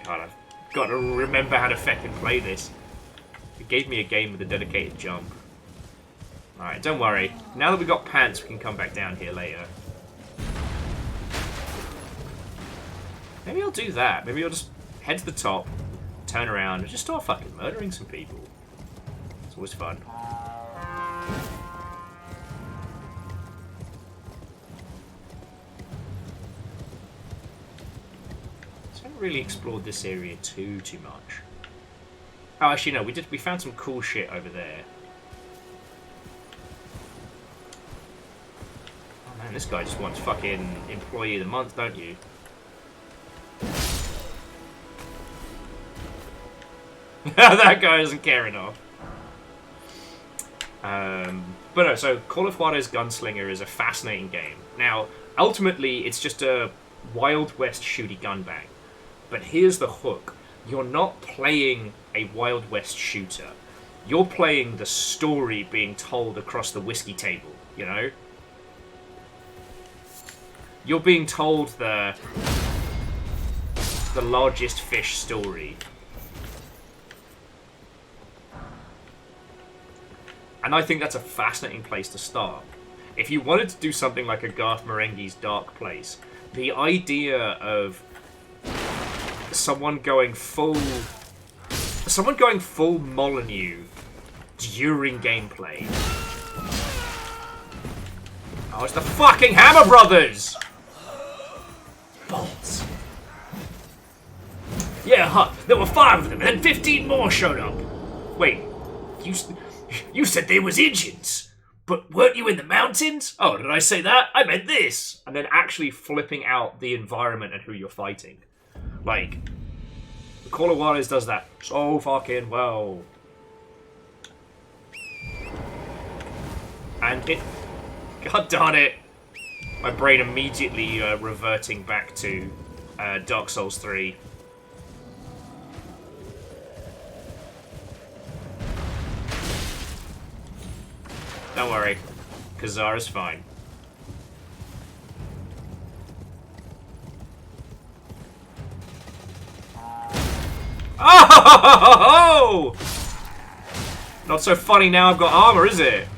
God, I've got to remember how to fucking play this. It gave me a game with a dedicated jump. Alright, don't worry. Now that we've got pants, we can come back down here later. Maybe I'll do that. Maybe I'll just head to the top, turn around, and just start fucking murdering some people. It's always fun. So I haven't really explored this area too much. Oh, actually no, we found some cool shit over there. Oh man, this guy just wants fucking employee of the month, don't you? That guy doesn't care enough. But no, so Call of Juarez Gunslinger is a fascinating game. Now, ultimately, it's just a Wild West shooty gun bang. But here's the hook. You're not playing a Wild West shooter. You're playing the story being told across the whiskey table, you know? You're being told the largest fish story. And I think that's a fascinating place to start. If you wanted to do something like a Garth Marenghi's Dark Place, the idea of someone going full Molyneux during gameplay. Oh, it's the fucking Hammer Brothers! Bolts. Yeah, huh, there were 5 of them, and then 15 more showed up. Wait, you said they was Indians, but weren't you in the mountains? Oh, did I say that? I meant this. And then actually flipping out the environment and who you're fighting. Like, the Call of Juarez does that so fucking well. And it... God darn it. My brain immediately reverting back to Dark Souls 3. Don't worry. Kazara's fine. Oh! Not so funny now I've got armor, is it?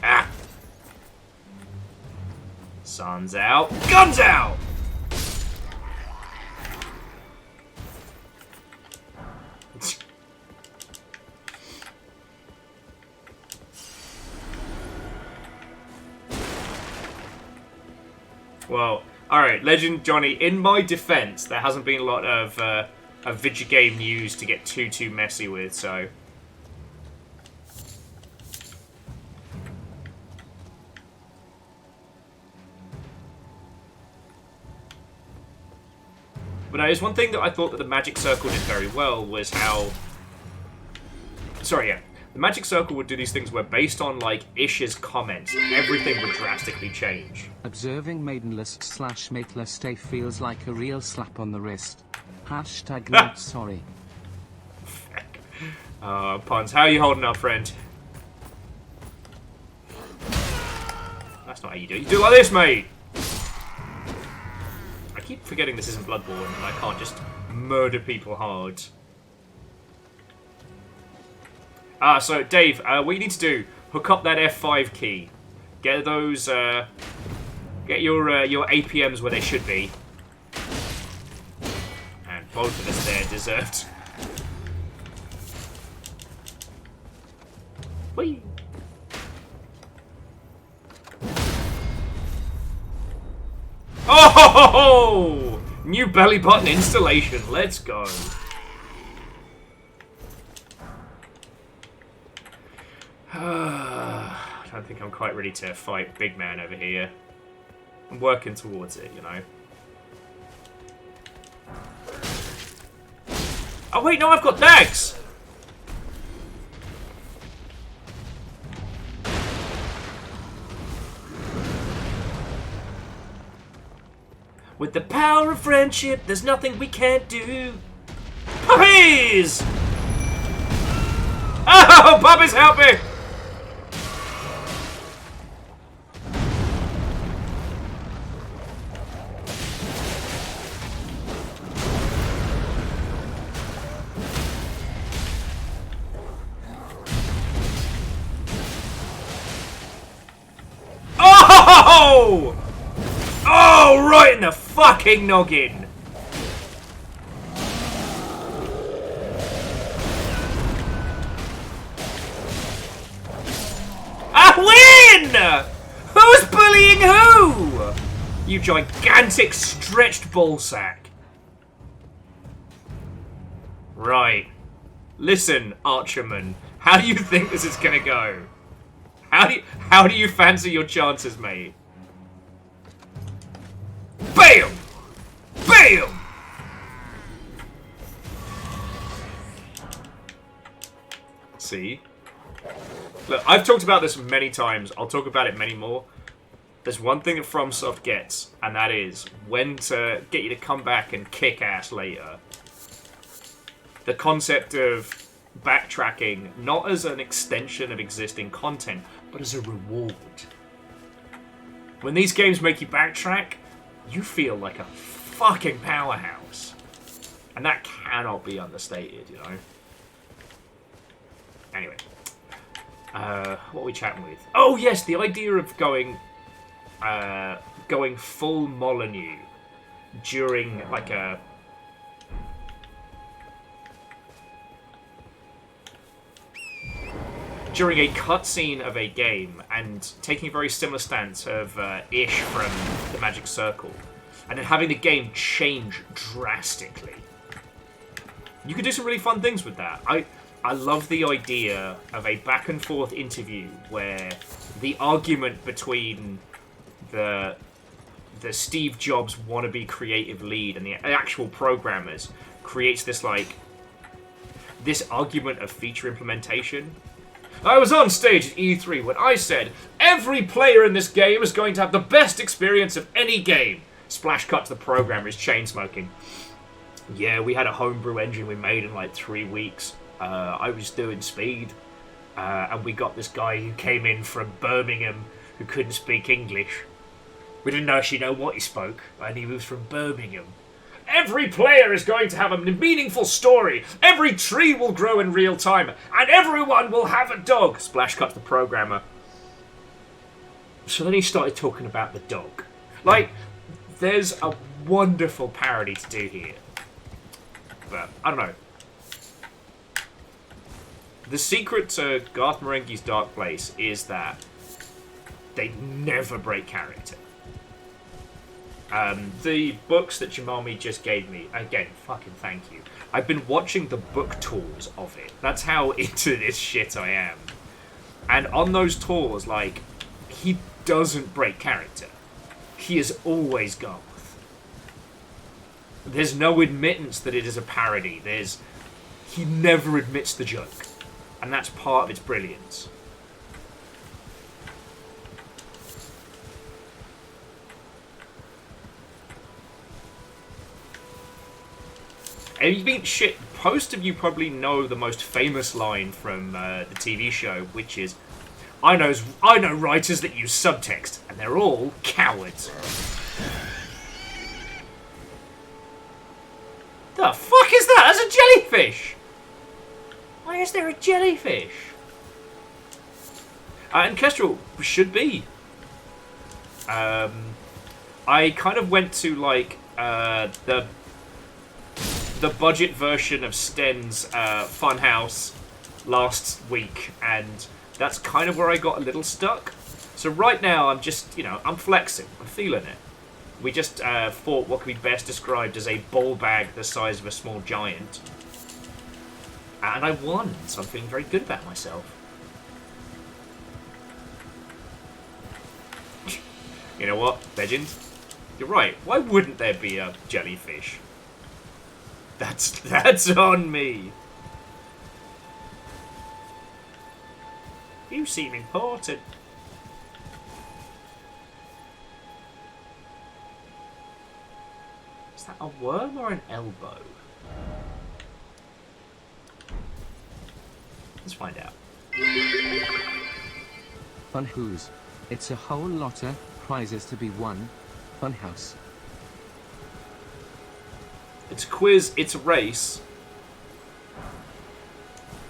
Ah! Sun's out. Guns out! Well, alright, Legend Johnny, in my defense, there hasn't been a lot of video game news to get too messy with, so... But there's one thing that I thought that the Magic Circle did very well was how... Sorry, yeah. The Magic Circle would do these things where, based on, like, Ish's comments, everything would drastically change. Observing Maidnless/Mateless Day feels like a real slap on the wrist. Hashtag not sorry. Puns, how are you holding up, friend? That's not how you do it. You do it like this, mate! I keep forgetting this isn't Bloodborne and I can't just murder people hard. So Dave, what you need to do, hook up that F5 key. Get those, get your APMs where they should be. And both of us there deserved. Whee! Oh ho ho ho! New belly button installation, let's go. I don't think I'm quite ready to fight Big Man over here. I'm working towards it, you know. Oh wait, no, I've got dags! With the power of friendship, there's nothing we can't do. Puppies! Oh, puppies, help me! Oh! Oh, right in the fucking noggin! I win! Who's bullying who? You gigantic stretched ballsack. Right. Listen, Archerman, how do you think this is gonna go? How do you fancy your chances, mate? Bam! Bam! See? Look, I've talked about this many times. I'll talk about it many more. There's one thing that FromSoft gets, and that is when to get you to come back and kick ass later. The concept of backtracking, not as an extension of existing content, but as a reward. When these games make you backtrack, you feel like a fucking powerhouse. And that cannot be understated, you know? Anyway. What are we chatting with? Oh yes, the idea of going full Molyneux during like a cutscene of a game and taking a very similar stance of Ish from the Magic Circle and then having the game change drastically. You could do some really fun things with that. I love the idea of a back and forth interview where the argument between the Steve Jobs wannabe creative lead and the actual programmers creates this argument of feature implementation. I was on stage at E3 when I said every player in this game is going to have the best experience of any game. Splash cut to the programmers chain smoking. Yeah, we had a homebrew engine we made in like 3 weeks. I was doing speed, and we got this guy who came in from Birmingham who couldn't speak English. We didn't actually know what he spoke, and he was from Birmingham. Every player is going to have a meaningful story. Every tree will grow in real time, and everyone will have a dog. Splash cut to the programmer. So then he started talking about the dog. Like, there's a wonderful parody to do here. But, I don't know. The secret to Garth Marenghi's Dark Place is that they never break character. The books that Jamami just gave me, again, fucking thank you. I've been watching the book tours of it. That's how into this shit I am. And on those tours, like, he doesn't break character. He is always goth. There's no admittance that it is a parody. He never admits the joke. And that's part of its brilliance. And you mean shit, most of you probably know the most famous line from the TV show, which is, I know writers that use subtext, and they're all cowards. The fuck is that? That's a jellyfish! Why is there a jellyfish? And Kestrel should be. I kind of went to, like, the budget version of Sten's Funhouse last week, and that's kind of where I got a little stuck. So right now I'm just, I'm flexing. I'm feeling it. We just fought what could be best described as a ball bag the size of a small giant. And I won, so I'm feeling very good about myself. You know what, Legend? You're right. Why wouldn't there be a jellyfish? That's on me. You seem important. Is that a worm or an elbow? Let's find out. Fun who's. It's a whole lotta prizes to be won. Funhouse. It's a quiz, it's a race.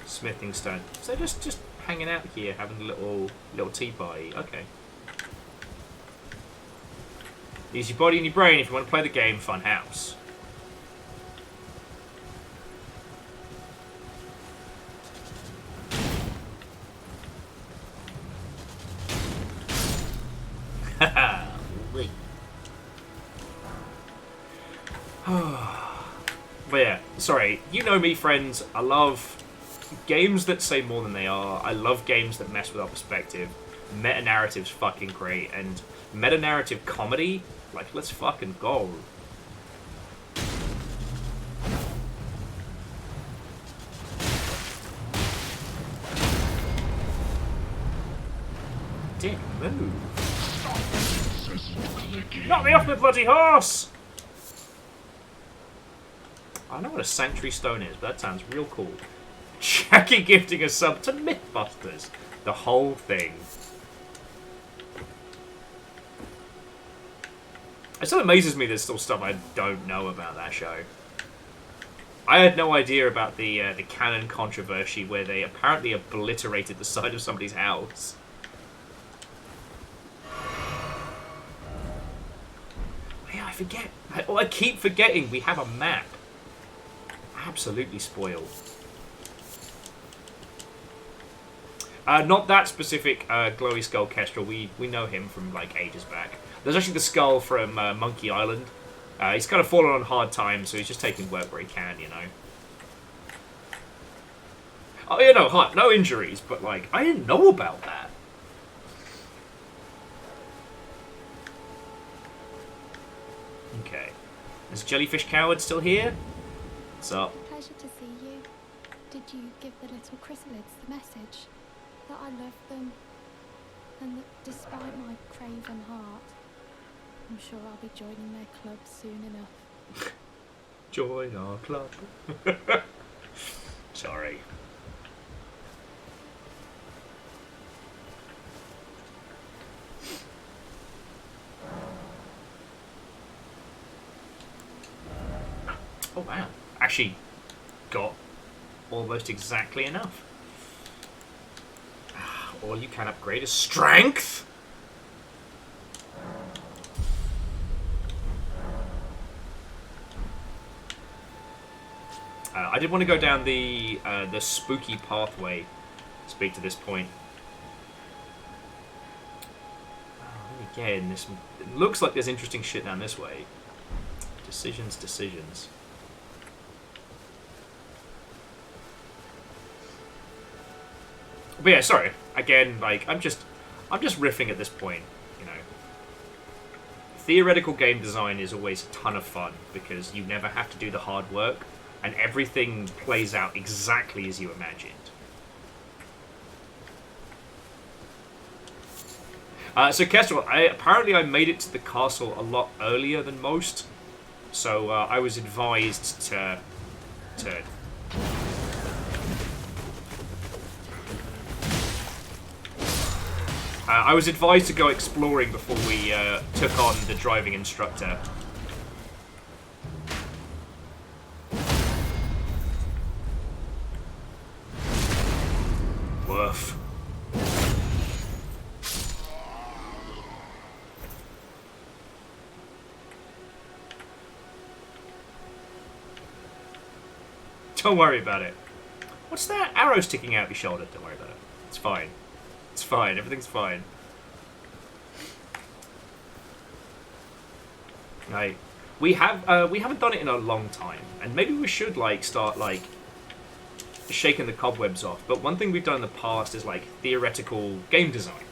Smithing stone. So just hanging out here, having a little tea party. Okay. Use your body and your brain if you want to play the game Fun House. Haha. But yeah, sorry. You know me, friends. I love games that say more than they are. I love games that mess with our perspective. Meta-narrative's fucking great. And meta-narrative comedy, like, let's fucking go. Dick, move. Knock me off my bloody horse! I know what a sanctuary stone is, but that sounds real cool. Jackie gifting a sub to Mythbusters. The whole thing. It still amazes me there's still stuff I don't know about that show. I had no idea about the canon controversy where they apparently obliterated the side of somebody's house. Yeah, I forget. I keep forgetting we have a map. Absolutely spoiled. Not that specific glowy skull Kestrel. We know him from like ages back. There's actually the skull from Monkey Island. He's kind of fallen on hard times, so he's just taking work where he can, you know. Oh, yeah, no injuries, but like I didn't know about that. Okay, is Jellyfish Coward still here? What's up? Pleasure to see you. Did you give the little chrysalids the message that I love them, and that despite my craven heart, I'm sure I'll be joining their club soon enough. Join our club. Sorry. Oh wow. Actually got almost exactly enough. All you can upgrade is strength. I did want to go down the spooky pathway. Speak to this point. Oh, let me again, this it looks like there's interesting shit down this way. Decisions. But yeah, sorry. Again, like I'm just riffing at this point, you know. Theoretical game design is always a ton of fun because you never have to do the hard work and everything plays out exactly as you imagined. So Kestrel, apparently I made it to the castle a lot earlier than most, so I was advised to I was advised to go exploring before we took on the driving instructor. Woof. Don't worry about it. What's that arrow sticking out your shoulder? Don't worry about it. It's fine. It's fine. Everything's fine. Right. We haven't done it in a long time, and maybe we should like start like shaking the cobwebs off. But one thing we've done in the past is like theoretical game design,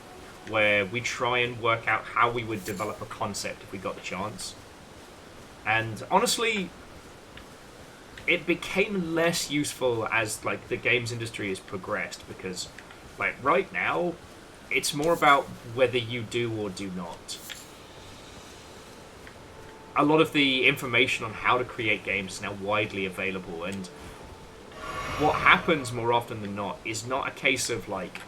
where we try and work out how we would develop a concept if we got the chance. And honestly, it became less useful as like the games industry has progressed because like right now it's more about whether you do or do not. A lot of the information on how to create games is now widely available, and what happens more often than not is not a case of like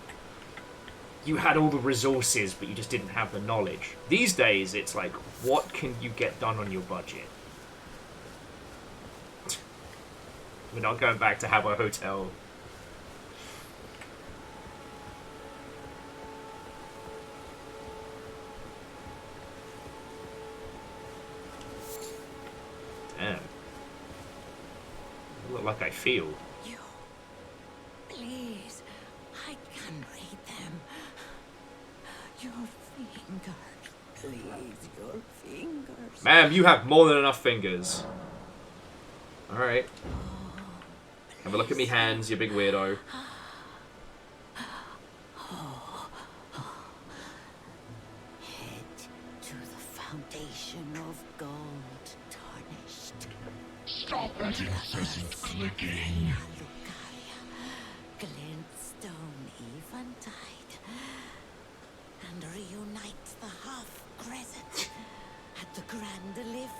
you had all the resources but you just didn't have the knowledge. These days it's like, what can you get done on your budget? We're not going back to Habbo Hotel. Damn. I look like I feel. You, please, I can read them. Your fingers, please, your fingers. Ma'am, you have more than enough fingers. Alright. Have a look at me hands, you big weirdo. Head to the foundation of gold tarnished. Stop that incessant clicking. Glintstone eventide. And reunite the half crescent at the grand lift.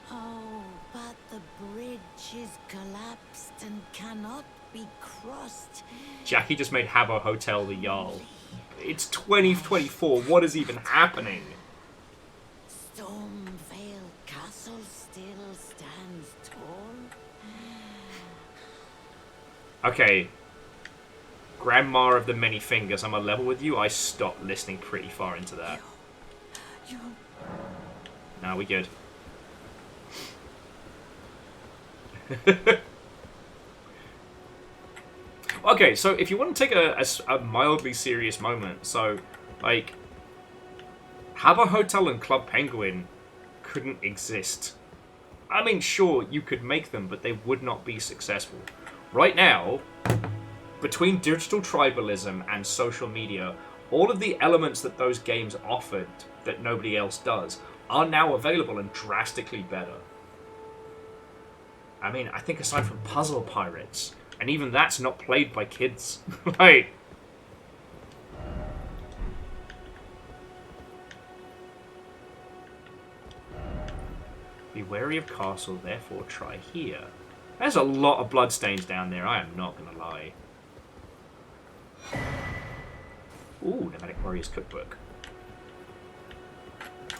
Oh, but the bridge is collapsed and cannot be crossed. Jackie just made Habbo Hotel the Jarl. It's 2024, what is even happening? Stormvale Castle still stands tall. Okay. Grandma of the Many Fingers, I'm on level with you. I stopped listening pretty far into that. You Nah, we good. Okay, so if you want to take a mildly serious moment, so, like, Habbo Hotel and Club Penguin couldn't exist. I mean, sure, you could make them, but they would not be successful. Right now, between digital tribalism and social media, all of the elements that those games offered that nobody else does are now available and drastically better. I mean, I think aside from Puzzle Pirates, and even that's not played by kids. Like, be wary of castle, therefore try here. There's a lot of bloodstains down there, I am not gonna lie. Ooh, Nomadic Warriors Cookbook.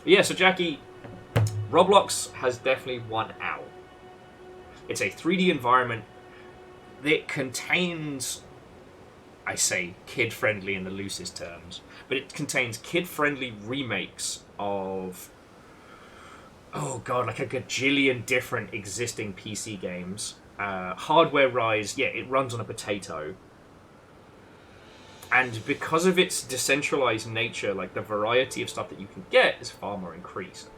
Yeah, so Jackie, Roblox has definitely won out. It's a 3D environment that contains, I say kid-friendly in the loosest terms, but it contains kid-friendly remakes of, oh god, like a gajillion different existing PC games. Hardware-wise, yeah, it runs on a potato. And because of its decentralized nature, like the variety of stuff that you can get is far more increased.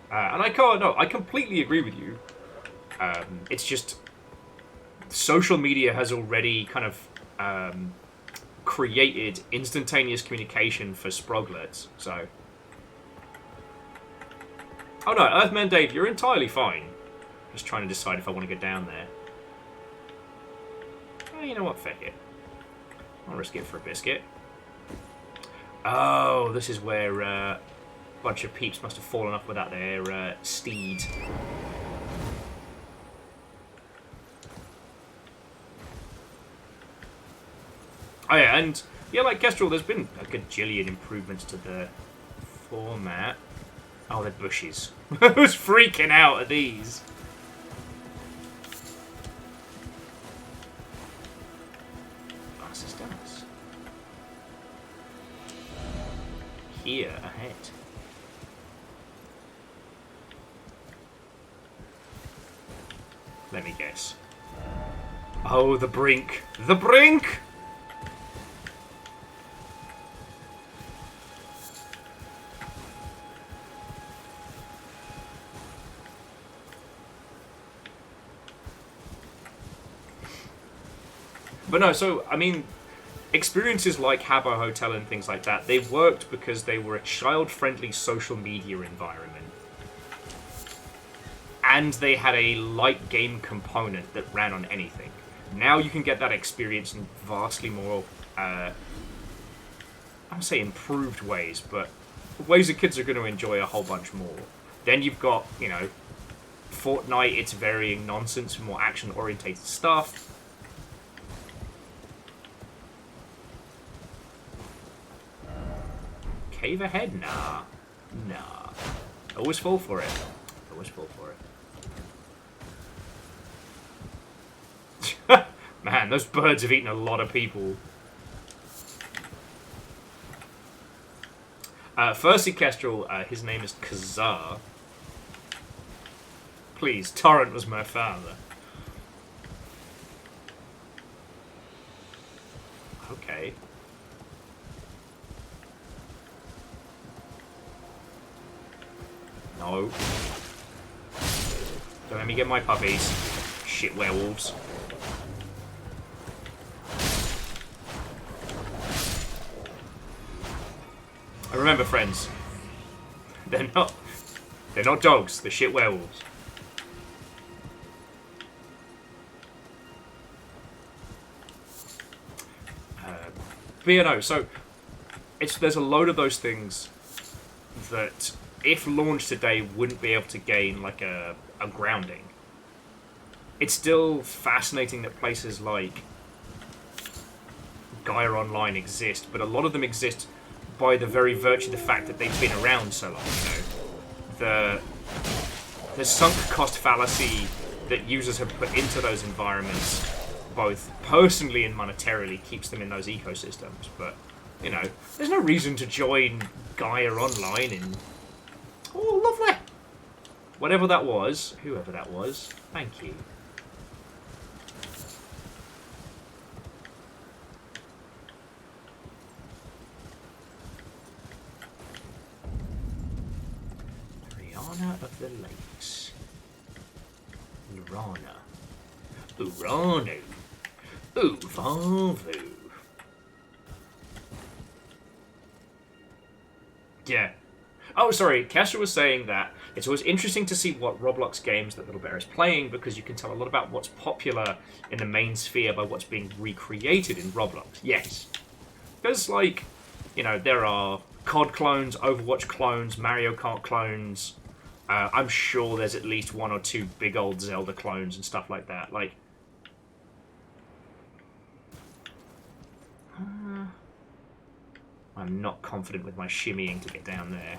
And I completely agree with you. It's just social media has already kind of created instantaneous communication for sproglets. So, oh no, Earthman Dave, you're entirely fine. Just trying to decide if I want to go down there. Oh, you know what? Feck it. I'll risk it for a biscuit. Oh, this is where a bunch of peeps must have fallen off without their steed. Oh yeah, and yeah, like Kestrel, there's been a gajillion improvements to the format. Oh, they're bushes. I was freaking out at these. Here ahead. Let me guess. Oh, the brink! The brink! But no, so, I mean, experiences like Habbo Hotel and things like that, they worked because they were a child-friendly social media environment. And they had a light game component that ran on anything. Now you can get that experience in vastly more, I don't say improved ways, but ways that kids are going to enjoy a whole bunch more. Then you've got, you know, Fortnite, its varying nonsense, more action-orientated stuff. Cave ahead? Nah. Nah. Always fall for it. Always fall for it. Man, those birds have eaten a lot of people. Firstly, Kestrel, his name is Kazar. Please, Torrent was my father. Okay. No. Don't let me get my puppies. Shit werewolves. And remember, friends, they're not dogs, they're shit werewolves. But yeah, no, so there's a load of those things that, if launched today, wouldn't be able to gain like a grounding. It's still fascinating that places like Gaia Online exist, but a lot of them exist by the very virtue of the fact that they've been around so long. You know, the sunk cost fallacy that users have put into those environments, both personally and monetarily, keeps them in those ecosystems. But you know, there's no reason to join Gaia Online in. Oh, lovely! Whatever that was, whoever that was, thank you. Rihanna of the Lakes. Urana. Uranu. Uvavu. Yeah. Oh, sorry, Castor was saying that it's always interesting to see what Roblox games that Little Bear is playing, because you can tell a lot about what's popular in the main sphere by what's being recreated in Roblox. Yes. Because, like, you know, there are COD clones, Overwatch clones, Mario Kart clones. I'm sure there's at least one or two big old Zelda clones and stuff like that. Like, I'm not confident with my shimmying to get down there.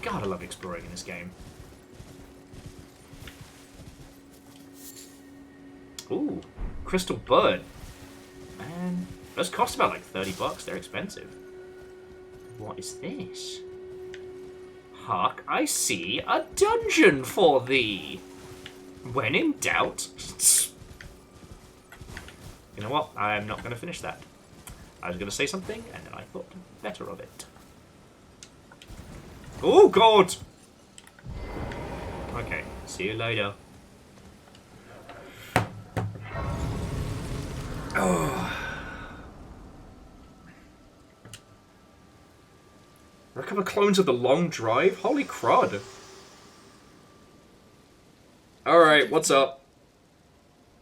God, I love exploring in this game. Ooh, crystal bud. Man, those cost about like $30. They're expensive. What is this? Hark, I see a dungeon for thee. When in doubt... You know what? I'm not going to finish that. I was going to say something, and then I thought better of it. Oh, God! Okay, see you later. Oh. There are a couple of clones of the long drive? Holy crud. Alright, what's up?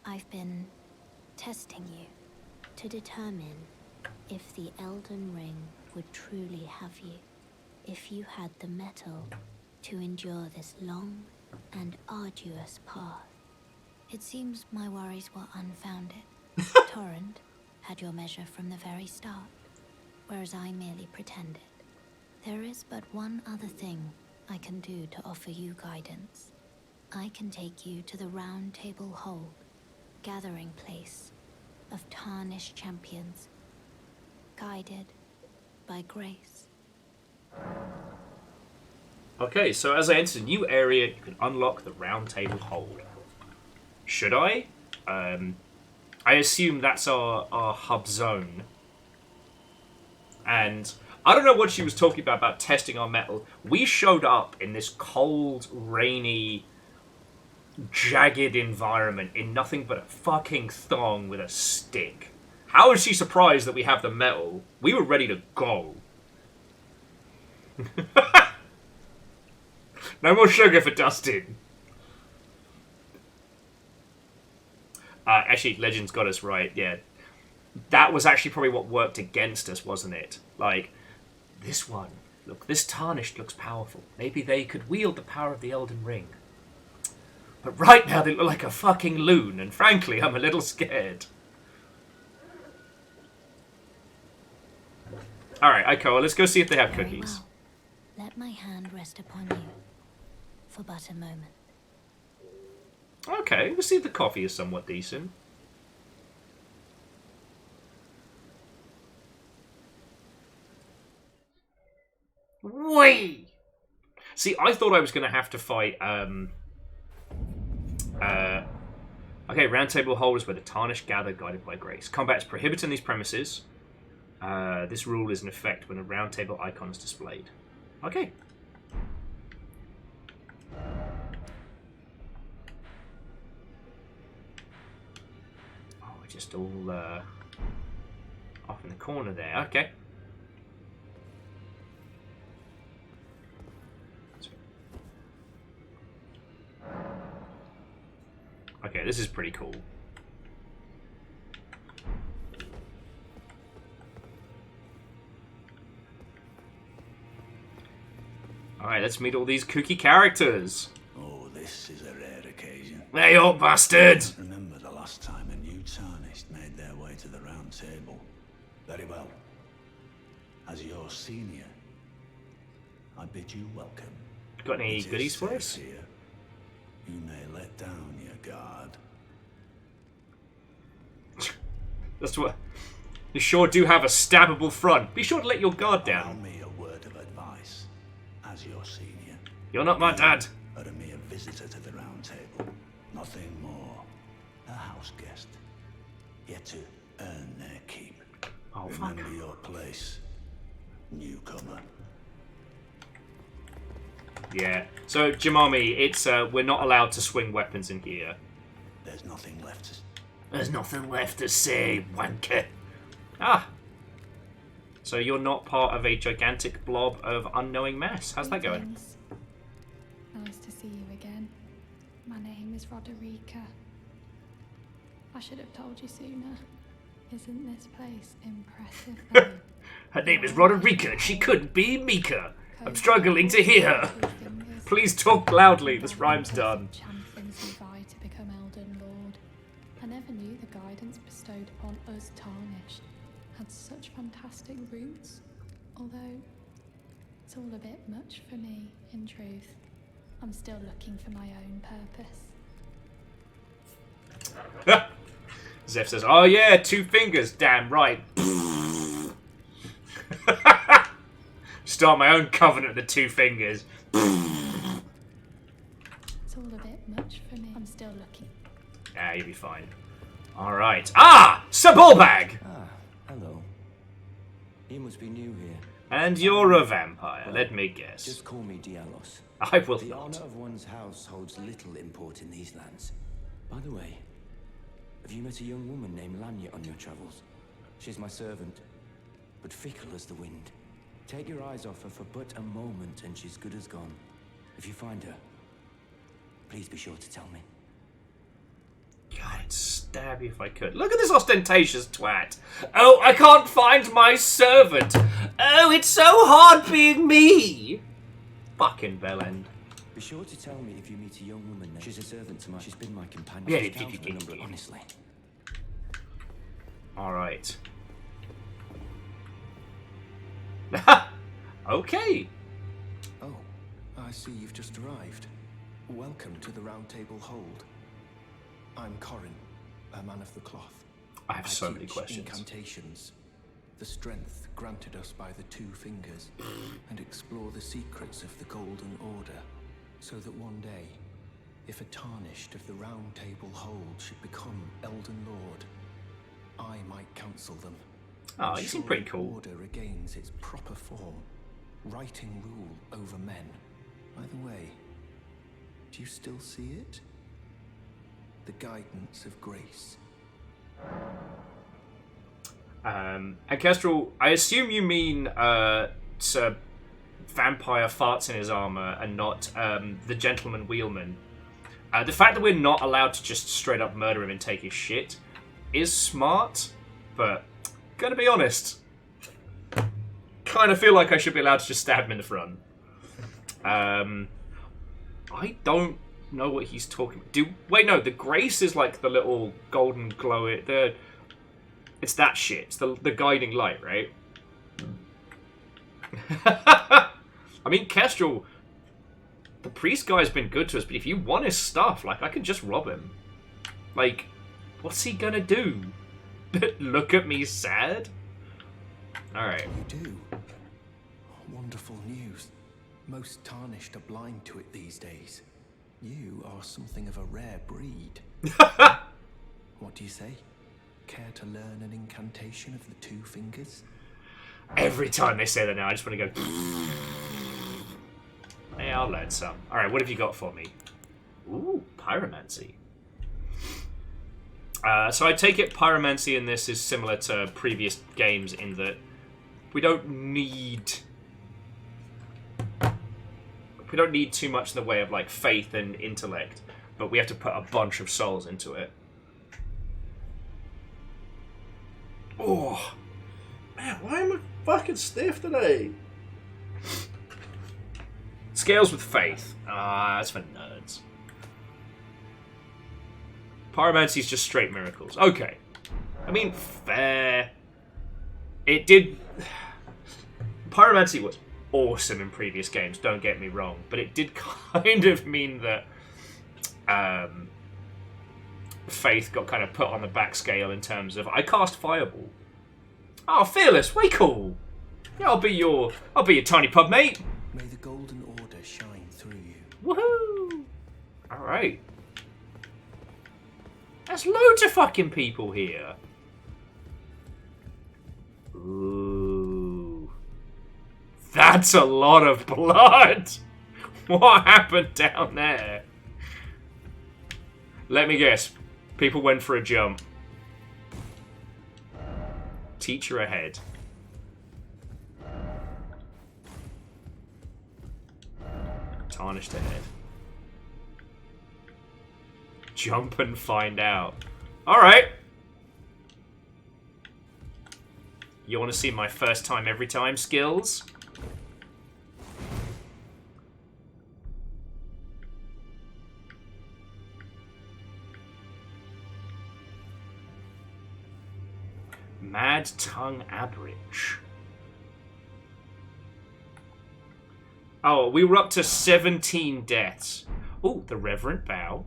I've been testing you to determine if the Elden Ring would truly have you. If you had the mettle to endure this long and arduous path. It seems my worries were unfounded. Torrent had your measure from the very start, whereas I merely pretended. There is but one other thing I can do to offer you guidance. I can take you to the Round Table Hold, gathering place of tarnished champions, guided by grace. Okay, so as I enter a new area, you can unlock the Round Table Hold. Should I? I assume that's our hub zone. And I don't know what she was talking about testing our metal. We showed up in this cold, rainy, jagged environment in nothing but a fucking thong with a stick. How is she surprised that we have the metal? We were ready to go. No more sugar for Dustin. Actually, Legends got us right, yeah. That was actually probably what worked against us, wasn't it? Like, this one. Look, this tarnished looks powerful. Maybe they could wield the power of the Elden Ring. But right now they look like a fucking loon, and frankly, I'm a little scared. Alright, okay, well, let's go see if they have Very cookies. well. Let my hand rest upon you for but a moment. Okay, we'll see if the coffee is somewhat decent. Whee! See, I thought I was going to have to fight, okay, Round Table Hold is where the tarnished gather, guided by grace. Combat is prohibited in these premises. This rule is in effect when a round table icon is displayed. Okay. Oh, we're just all off in the corner there. Okay. Okay, this is pretty cool. Alright, let's meet all these kooky characters. Oh, this is a rare occasion. Hey, old bastard! Remember the last time a new tarnished made their way to the round table? Very well. As your senior, I bid you welcome. Got any It is goodies for safe us? here. You may let down your guard. That's what. You sure do have a stabbable front. Be sure to let your guard Allow down. me a word of advice. As your senior, You're not my dad. are a mere visitor to the round table. Nothing more. A house guest. Yet to earn their keep. Oh, fuck. Remember your place. Newcomer. Yeah. So, Jamami, it's we're not allowed to swing weapons in here. There's nothing left to... There's nothing left to say, wanker. Ah. So you're not part of a gigantic blob of unknowing mass. How's that going? Greetings. Nice to see you again. My name is Roderica. I should have told you sooner. Isn't this place impressive though? Her name is Roderica and she couldn't be meeker. I'm struggling to hear her. Please talk loudly. This rhyme's done. Champions who vie to become Elden Lord. I never knew the guidance bestowed upon us tarnished had such fantastic roots. Although it's all a bit much for me, in truth. I'm still looking for my own purpose. Zeph says, "Oh yeah, 2 fingers. Damn right." Start my own covenant with the two fingers. It's all a bit much for me. I'm still looking. Ah, you'll be fine. Alright. Ah! Sabulbag! Ah, hello. You must be new here. And you're a vampire, let me guess. Just call me Dialos. I will The not. honor of one's house holds little import in these lands. By the way, have you met a young woman named Lanya on your travels? She's my servant, but fickle as the wind. Take your eyes off her for but a moment and she's good as gone. If you find her, please be sure to tell me. God, I'd stab you if I could. Look at this ostentatious twat. Oh, I can't find my servant. Oh, it's so hard being me. Fucking bellend. Be sure to tell me if you meet a young woman. She's a servant to mine. She's been my companion. Yeah, She's counted a number, honestly. Alright. Okay. Oh, I see you've just arrived. Welcome to the Round Table Hold. I'm Corin, a man of the cloth. I have so many teach questions. Incantations, the strength granted us by the two fingers, and explore the secrets of the Golden Order, so that one day, if a tarnished of the Round Table Hold should become Elden Lord, I might counsel them. Oh, you seem pretty Ensure cool. the Order regains its proper form, righting rule over men. By the way, do you still see it? The guidance of grace. And Kestrel, I assume you mean Sir Vampire farts in his armor and not the Gentleman Wheelman. The fact that we're not allowed to just straight up murder him and take his shit is smart, but gonna be honest, kind of feel like I should be allowed to just stab him in the front. I don't know what he's talking about. Wait, no, the grace is like the little golden glow. It's that shit. It's the guiding light, right? I mean, Kestrel, the priest guy's been good to us, but if you want his stuff, like, I can just rob him. Like, what's he gonna do? Look at me sad? Alright. You do. Wonderful news. Most tarnished are blind to it these days. You are something of a rare breed. What do you say? Care to learn an incantation of the two fingers? Every time they say that now, I just want to go... Yeah, I'll learn some. Alright, what have you got for me? Ooh, pyromancy. So I take it pyromancy in this is similar to previous games in that we don't need too much in the way of like faith and intellect, but we have to put a bunch of souls into it. Oh man, why am I fucking stiff today? Scales with faith. That's for nerds. Pyromancy is just straight miracles. Okay. I mean, fair. It did... Pyromancy was awesome in previous games, don't get me wrong, but it did kind of mean that faith got kind of put on the back scale in terms of, I cast Fireball. Oh, Fearless, way cool. Yeah, I'll be your tiny pub mate. May the Golden Order shine through you. Woohoo! Alright. There's loads of fucking people here. Ooh. That's a lot of blood! What happened down there? Let me guess. People went for a jump. Teacher ahead. Tarnished ahead. Jump and find out. Alright. You want to see my first time every time skills? Mad Tongue Average. Oh, we were up to 17 deaths. Oh, the Reverent Bow.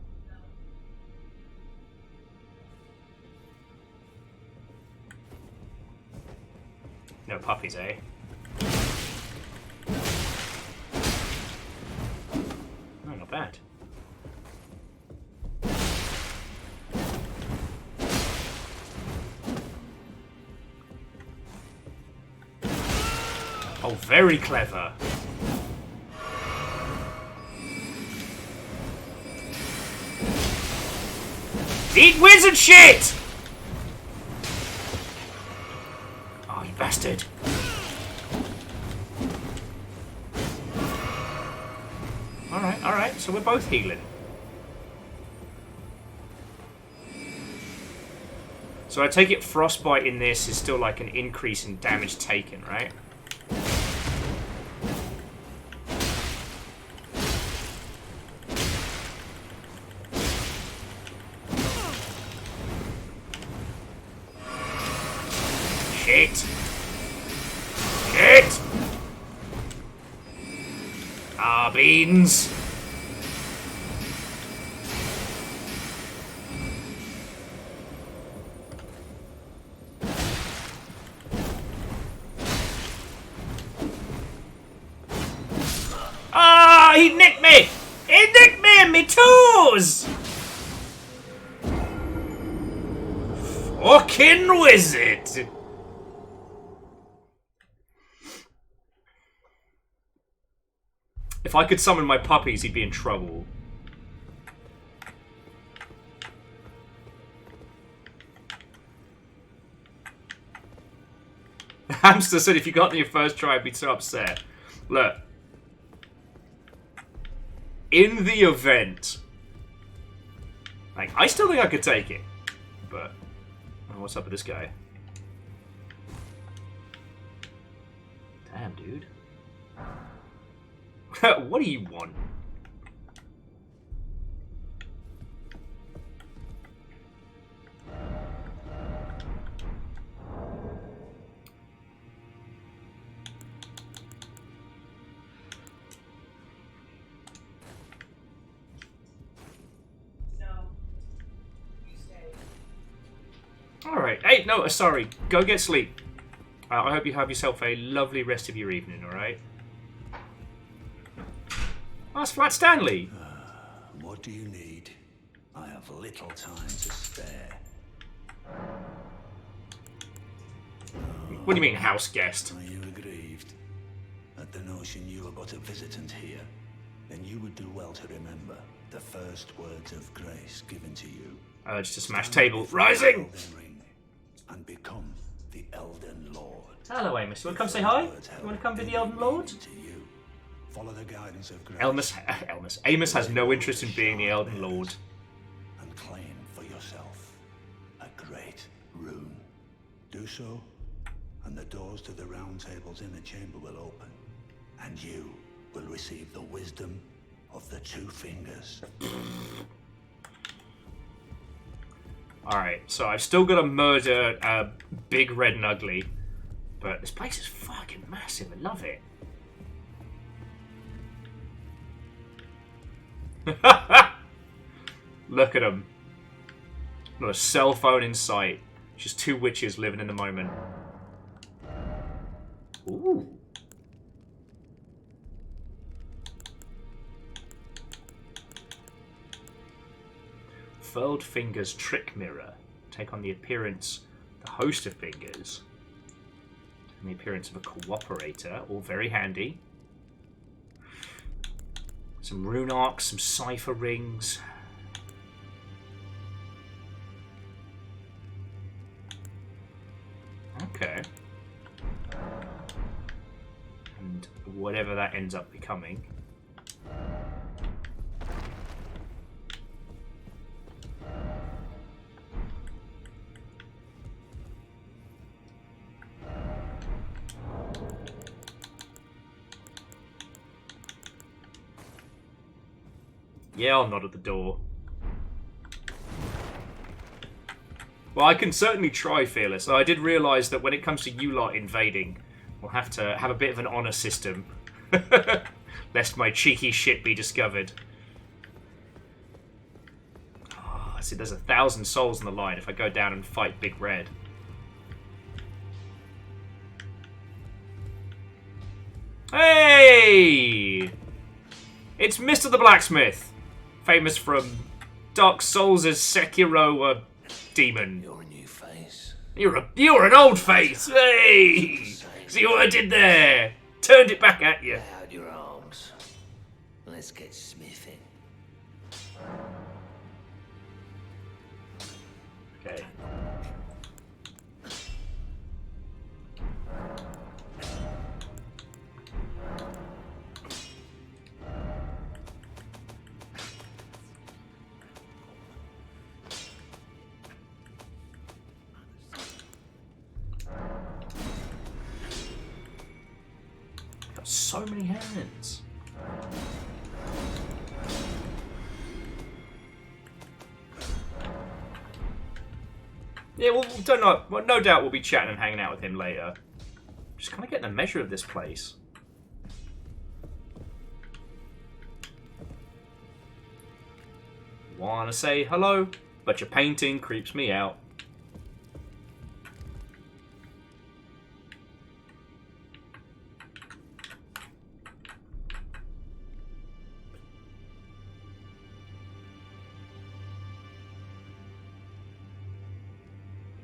No puppies, eh? bad. Oh, very clever. Eat wizard shit! Oh, you bastard. Alright, so we're both healing. So I take it frostbite in this is still like an increase in damage taken, right? Shit! Shit! Ah, beans! Ah, he nicked me! He nicked me in me toes! Fucking wizard! If I could summon my puppies, he'd be in trouble. Hamster said if you got in your first try, I'd be so upset. Look. In the event... Like, I still think I could take it. But... Oh, what's up with this guy? Damn, dude. What do you want? Alright. Hey, no, sorry. Go get sleep. I hope you have yourself a lovely rest of your evening, alright? That's Flat Stanley. What do you need? I have little time to spare. What do you mean, house guest? Are you aggrieved at the notion you are but a visitant here? Then you would do well to remember the first words of grace given to you. Urge to smash table. Rising! And become the Elden Lord. Hello, Amos. You want to come say hi? You want to come be the Elden Lord? Follow the guidance of grace. Amos has no interest in being the Elden Lord. And claim for yourself a great rune. Do so, and the doors to the round table's inner chamber will open, and you will receive the wisdom of the two fingers. Alright, so I've still got to murder Big Red and Ugly, but this place is fucking massive. I love it. Look at them. Not a cell phone in sight. Just two witches living in the moment. Ooh. Furled Fingers Trick Mirror. Take on the appearance of the host of fingers. And the appearance of a cooperator. All very handy. Some rune arcs, some cipher rings. Okay. And whatever that ends up becoming. Yeah, I'll nod at the door. Well, I can certainly try, Fearless. I did realise that when it comes to you lot invading, we'll have to have a bit of an honour system. Lest my cheeky shit be discovered. Oh, see, there's 1,000 souls on the line if I go down and fight Big Red. Hey! It's Mr. the Blacksmith, famous from Dark Souls' Sekiro demon. You're a new face. You're an old face. Hey, see what I did there? Turned it back at you. Lay out your arms. Let's get smithing. Okay. Got so many hands. Yeah, well, don't know. Well, no doubt we'll be chatting and hanging out with him later. Just kind of getting a measure of this place. Wanna say hello, but your painting creeps me out.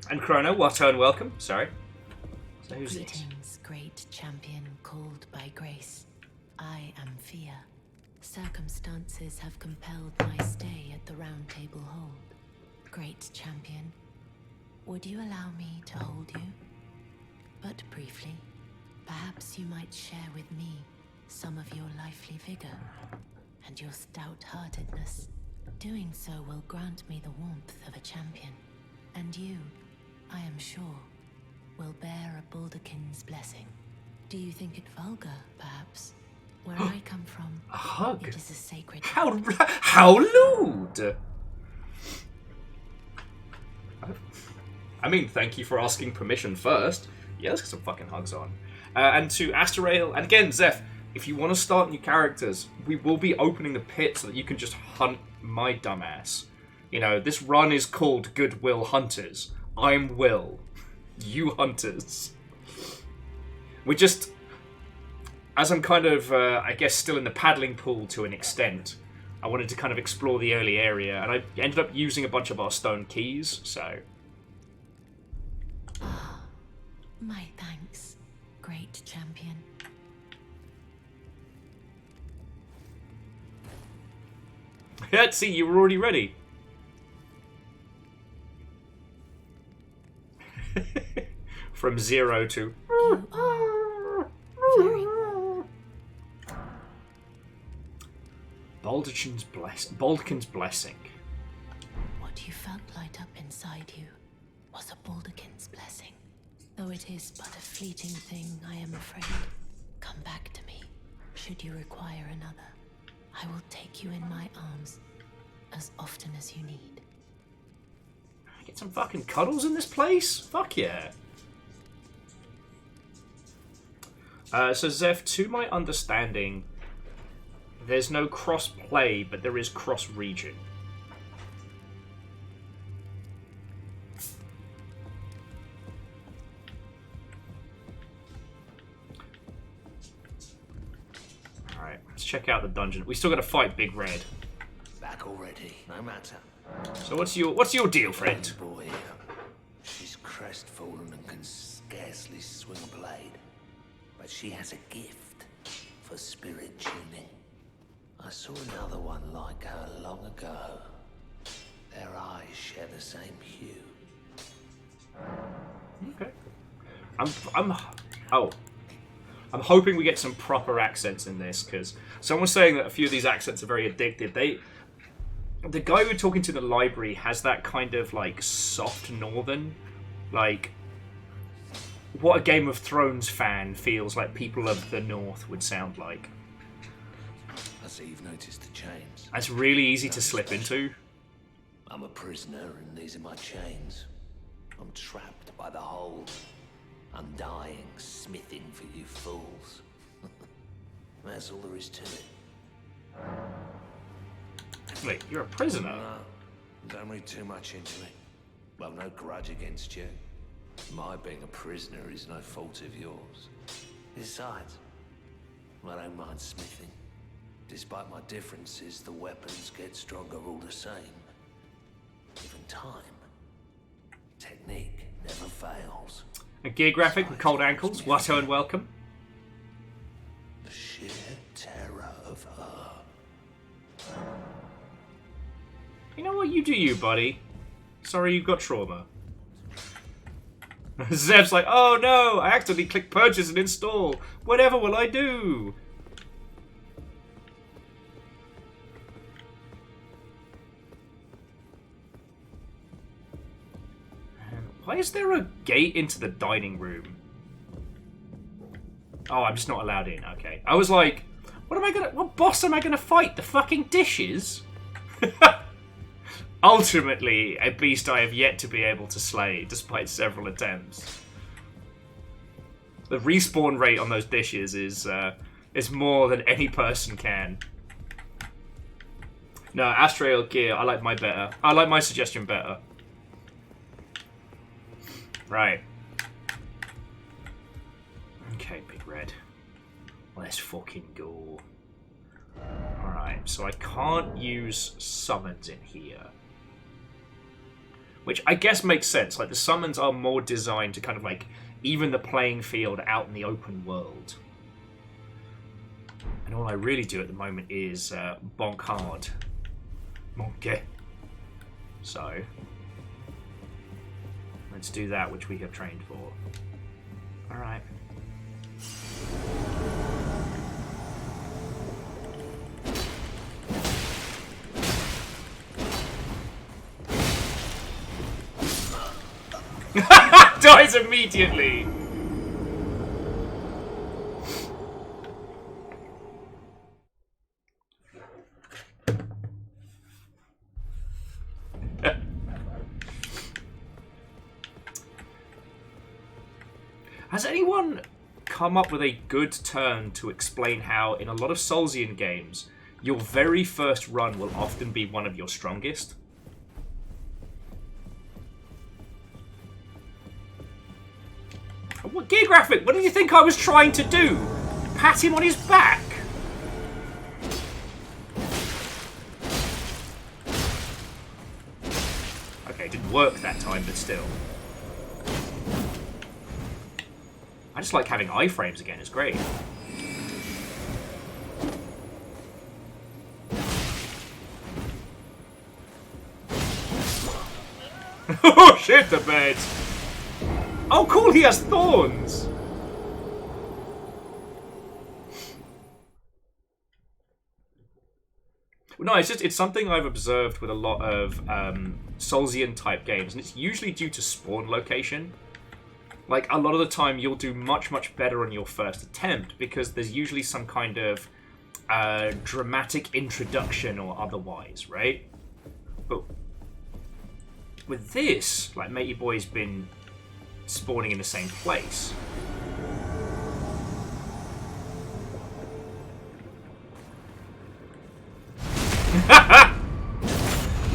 And Chrono, what and welcome. Sorry. So who's this? Greetings, great champion called by grace. I am Fia. Circumstances have compelled my stay at the Round Table Hold. Great champion, would you allow me to hold you? But briefly, perhaps you might share with me some of your lively vigor and your stout-heartedness. Doing so will grant me the warmth of a champion, and you, I am sure, will bear a Baldakin's blessing. Do you think it vulgar, perhaps? Where I come from, a hug? It is a sacred... How lewd! I mean, thank you for asking permission first. Yeah, let's get some fucking hugs on. And to Asterail, and again, Zeph, if you want to start new characters, we will be opening the pit so that you can just hunt my dumbass. You know, this run is called Goodwill Hunters. I'm Will. You hunters. We're just... As I'm kind of, I guess, still in the paddling pool to an extent, I wanted to kind of explore the early area, and I ended up using a bunch of our stone keys, so... Ah, my thanks, great champion. Let's see, you were already ready. From 0 to... You are very warm. Baldakin's blessing. What you felt light up inside you was a Baldakin's blessing. Though it is but a fleeting thing, I am afraid. Come back to me, should you require another. I will take you in my arms as often as you need. Get some fucking cuddles in this place? Fuck yeah. So Zeph, to my understanding, there's no cross-play, but there is cross-region. Alright, let's check out the dungeon. We still gotta fight Big Red. Back already, no matter. So what's your deal, friend? Boy, she's crestfallen and can scarcely swing a blade. But she has a gift for spirit tuning. I saw another one like her long ago. Their eyes share the same hue. Okay. I'm hoping we get some proper accents in this, because someone was saying that a few of these accents are very addictive. The guy we were talking to in the library has that kind of like soft northern, like what a Game of Thrones fan feels like people of the North would sound like. I see you've noticed the chains. It's really easy to slip into. I'm a prisoner and these are my chains. I'm trapped by the hold. I'm dying, smithing for you fools. That's all there is to it. Wait, you're a prisoner? No, don't read too much into it. Well, no grudge against you. My being a prisoner is no fault of yours. Besides, I don't mind smithing. Despite my differences, the weapons get stronger all the same. Given time, technique never fails. A gear graphic with cold ankles. Watto and welcome. The sheer terror of her. You know what? You do you, buddy. Sorry you've got trauma. Zev's like, oh no, I accidentally clicked purchase and install. Whatever will I do? Why is there a gate into the dining room? Oh, I'm just not allowed in. Okay. I was like, what boss am I gonna fight? The fucking dishes? Ultimately, a beast I have yet to be able to slay, despite several attempts. The respawn rate on those dishes is more than any person can. No, Astral Gear, I like my better. I like my suggestion better. Right. Okay, Big Red. Let's fucking go. Alright, so I can't use summons in here. Which I guess makes sense. Like, the summons are more designed to kind of, like, even the playing field out in the open world. And all I really do at the moment is bonk hard. Monkey. So, let's do that which we have trained for. Alright. Dies immediately! Has anyone come up with a good turn to explain how, in a lot of Soulsian games, your very first run will often be one of your strongest? What gear graphic? What did you think I was trying to do? Pat him on his back? Okay, it didn't work that time, but still. I just like having iframes again, it's great. Oh shit, the bed! Oh cool, he has thorns! No, it's something I've observed with a lot of Soulsian type games, and it's usually due to spawn location. Like, a lot of the time you'll do much, much better on your first attempt, because there's usually some kind of dramatic introduction or otherwise, right? But with this, like, Matey Boy's been spawning in the same place.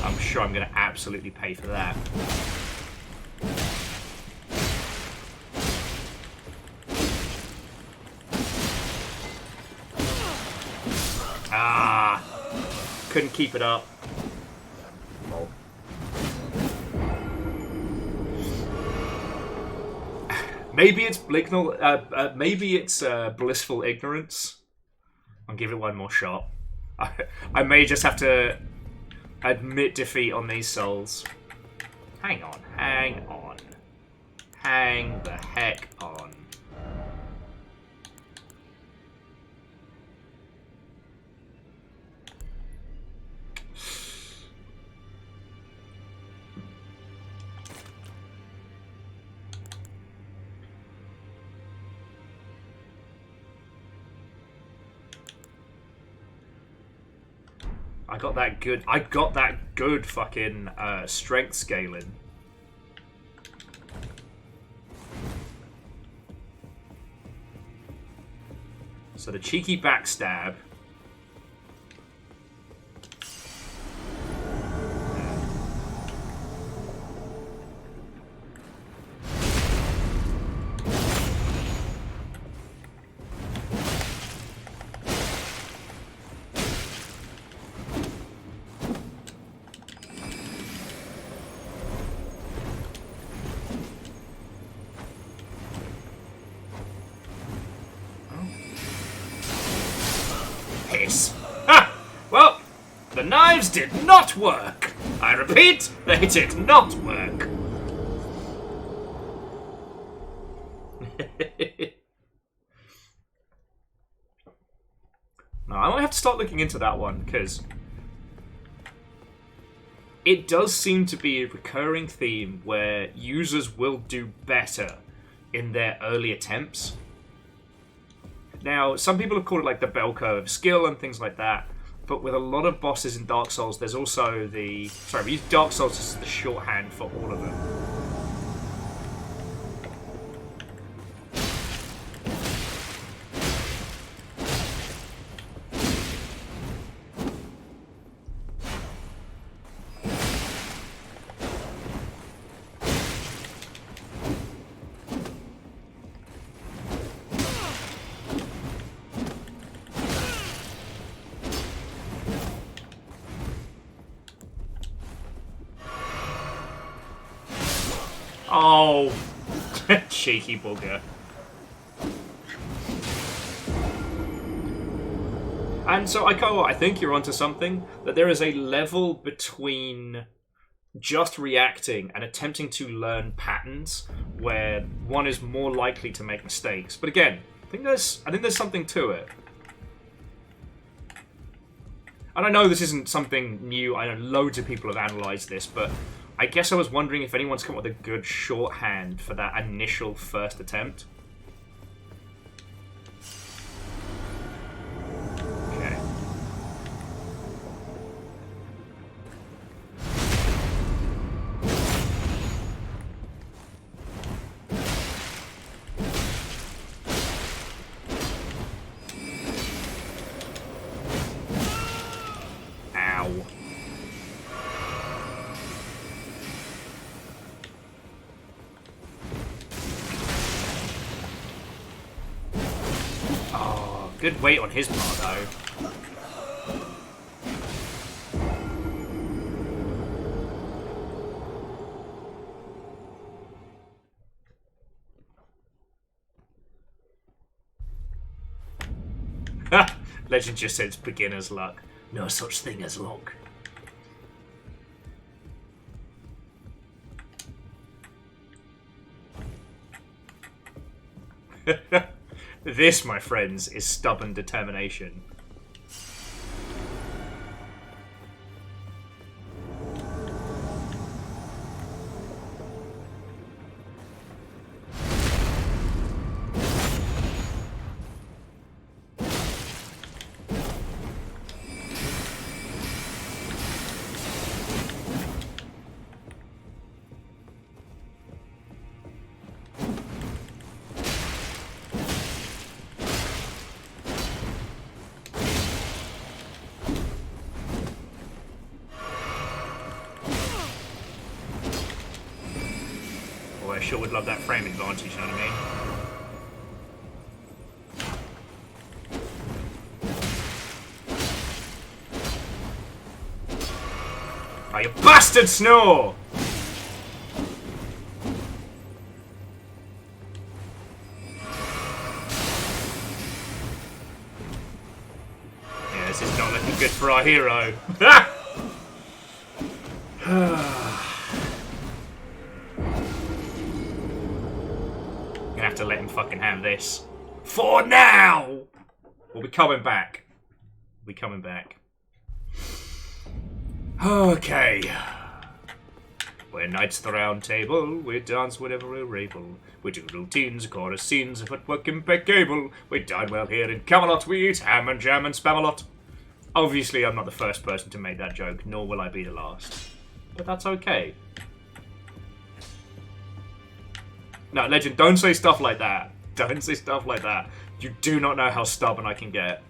I'm sure I'm going to absolutely pay for that. Ah! Couldn't keep it up. Oh. Maybe it's blissful ignorance. I'll give it one more shot. I may just have to admit defeat on these souls. Hang on, hang on. Hang the heck on. I got that good fucking strength scaling. So the cheeky backstab. piss. Ha! Well, the knives did not work. I repeat, they did not work. No, I might have to start looking into that one, because it does seem to be a recurring theme where users will do better in their early attempts. Now, some people have called it like the bell curve of skill and things like that, but with a lot of bosses in Dark Souls, there's also the... Sorry, we use Dark Souls as the shorthand for all of them. Oh, cheeky bugger. And so, I think you're onto something, that there is a level between just reacting and attempting to learn patterns where one is more likely to make mistakes. But again, I think there's something to it. And I know this isn't something new, I know loads of people have analysed this, but I guess I was wondering if anyone's come up with a good shorthand for that initial first attempt. Okay. Ow. Good weight on his part, though. Ha! Legend just says beginner's luck. No such thing as luck. This, my friends, is stubborn determination. I sure would love that frame advantage, you know what I mean? Oh, you bastard snore! Yeah, this is not looking good for our hero. To let him fucking have this. For now! We'll be coming back. We'll be coming back. Okay. We're knights of the round table. We dance whenever we're able. We do routines, chorus scenes, footwork impeccable. We dine well here in Camelot. We eat ham and jam and spam a lot. Obviously, I'm not the first person to make that joke, nor will I be the last. But that's okay. No, Legend, don't say stuff like that. Don't say stuff like that. You do not know how stubborn I can get.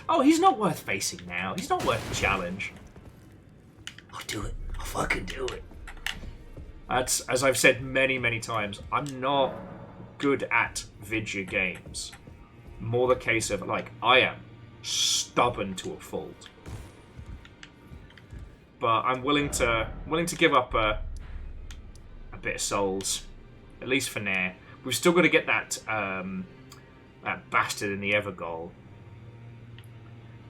Oh, he's not worth facing now. He's not worth the challenge. I'll do it. I'll fucking do it. That's, as I've said many, many times, I'm not good at video games. More the case of, like, I am stubborn to a fault. But I'm willing to give up a bit of souls. At least for now. We've still got to get that that bastard in the Evergoal.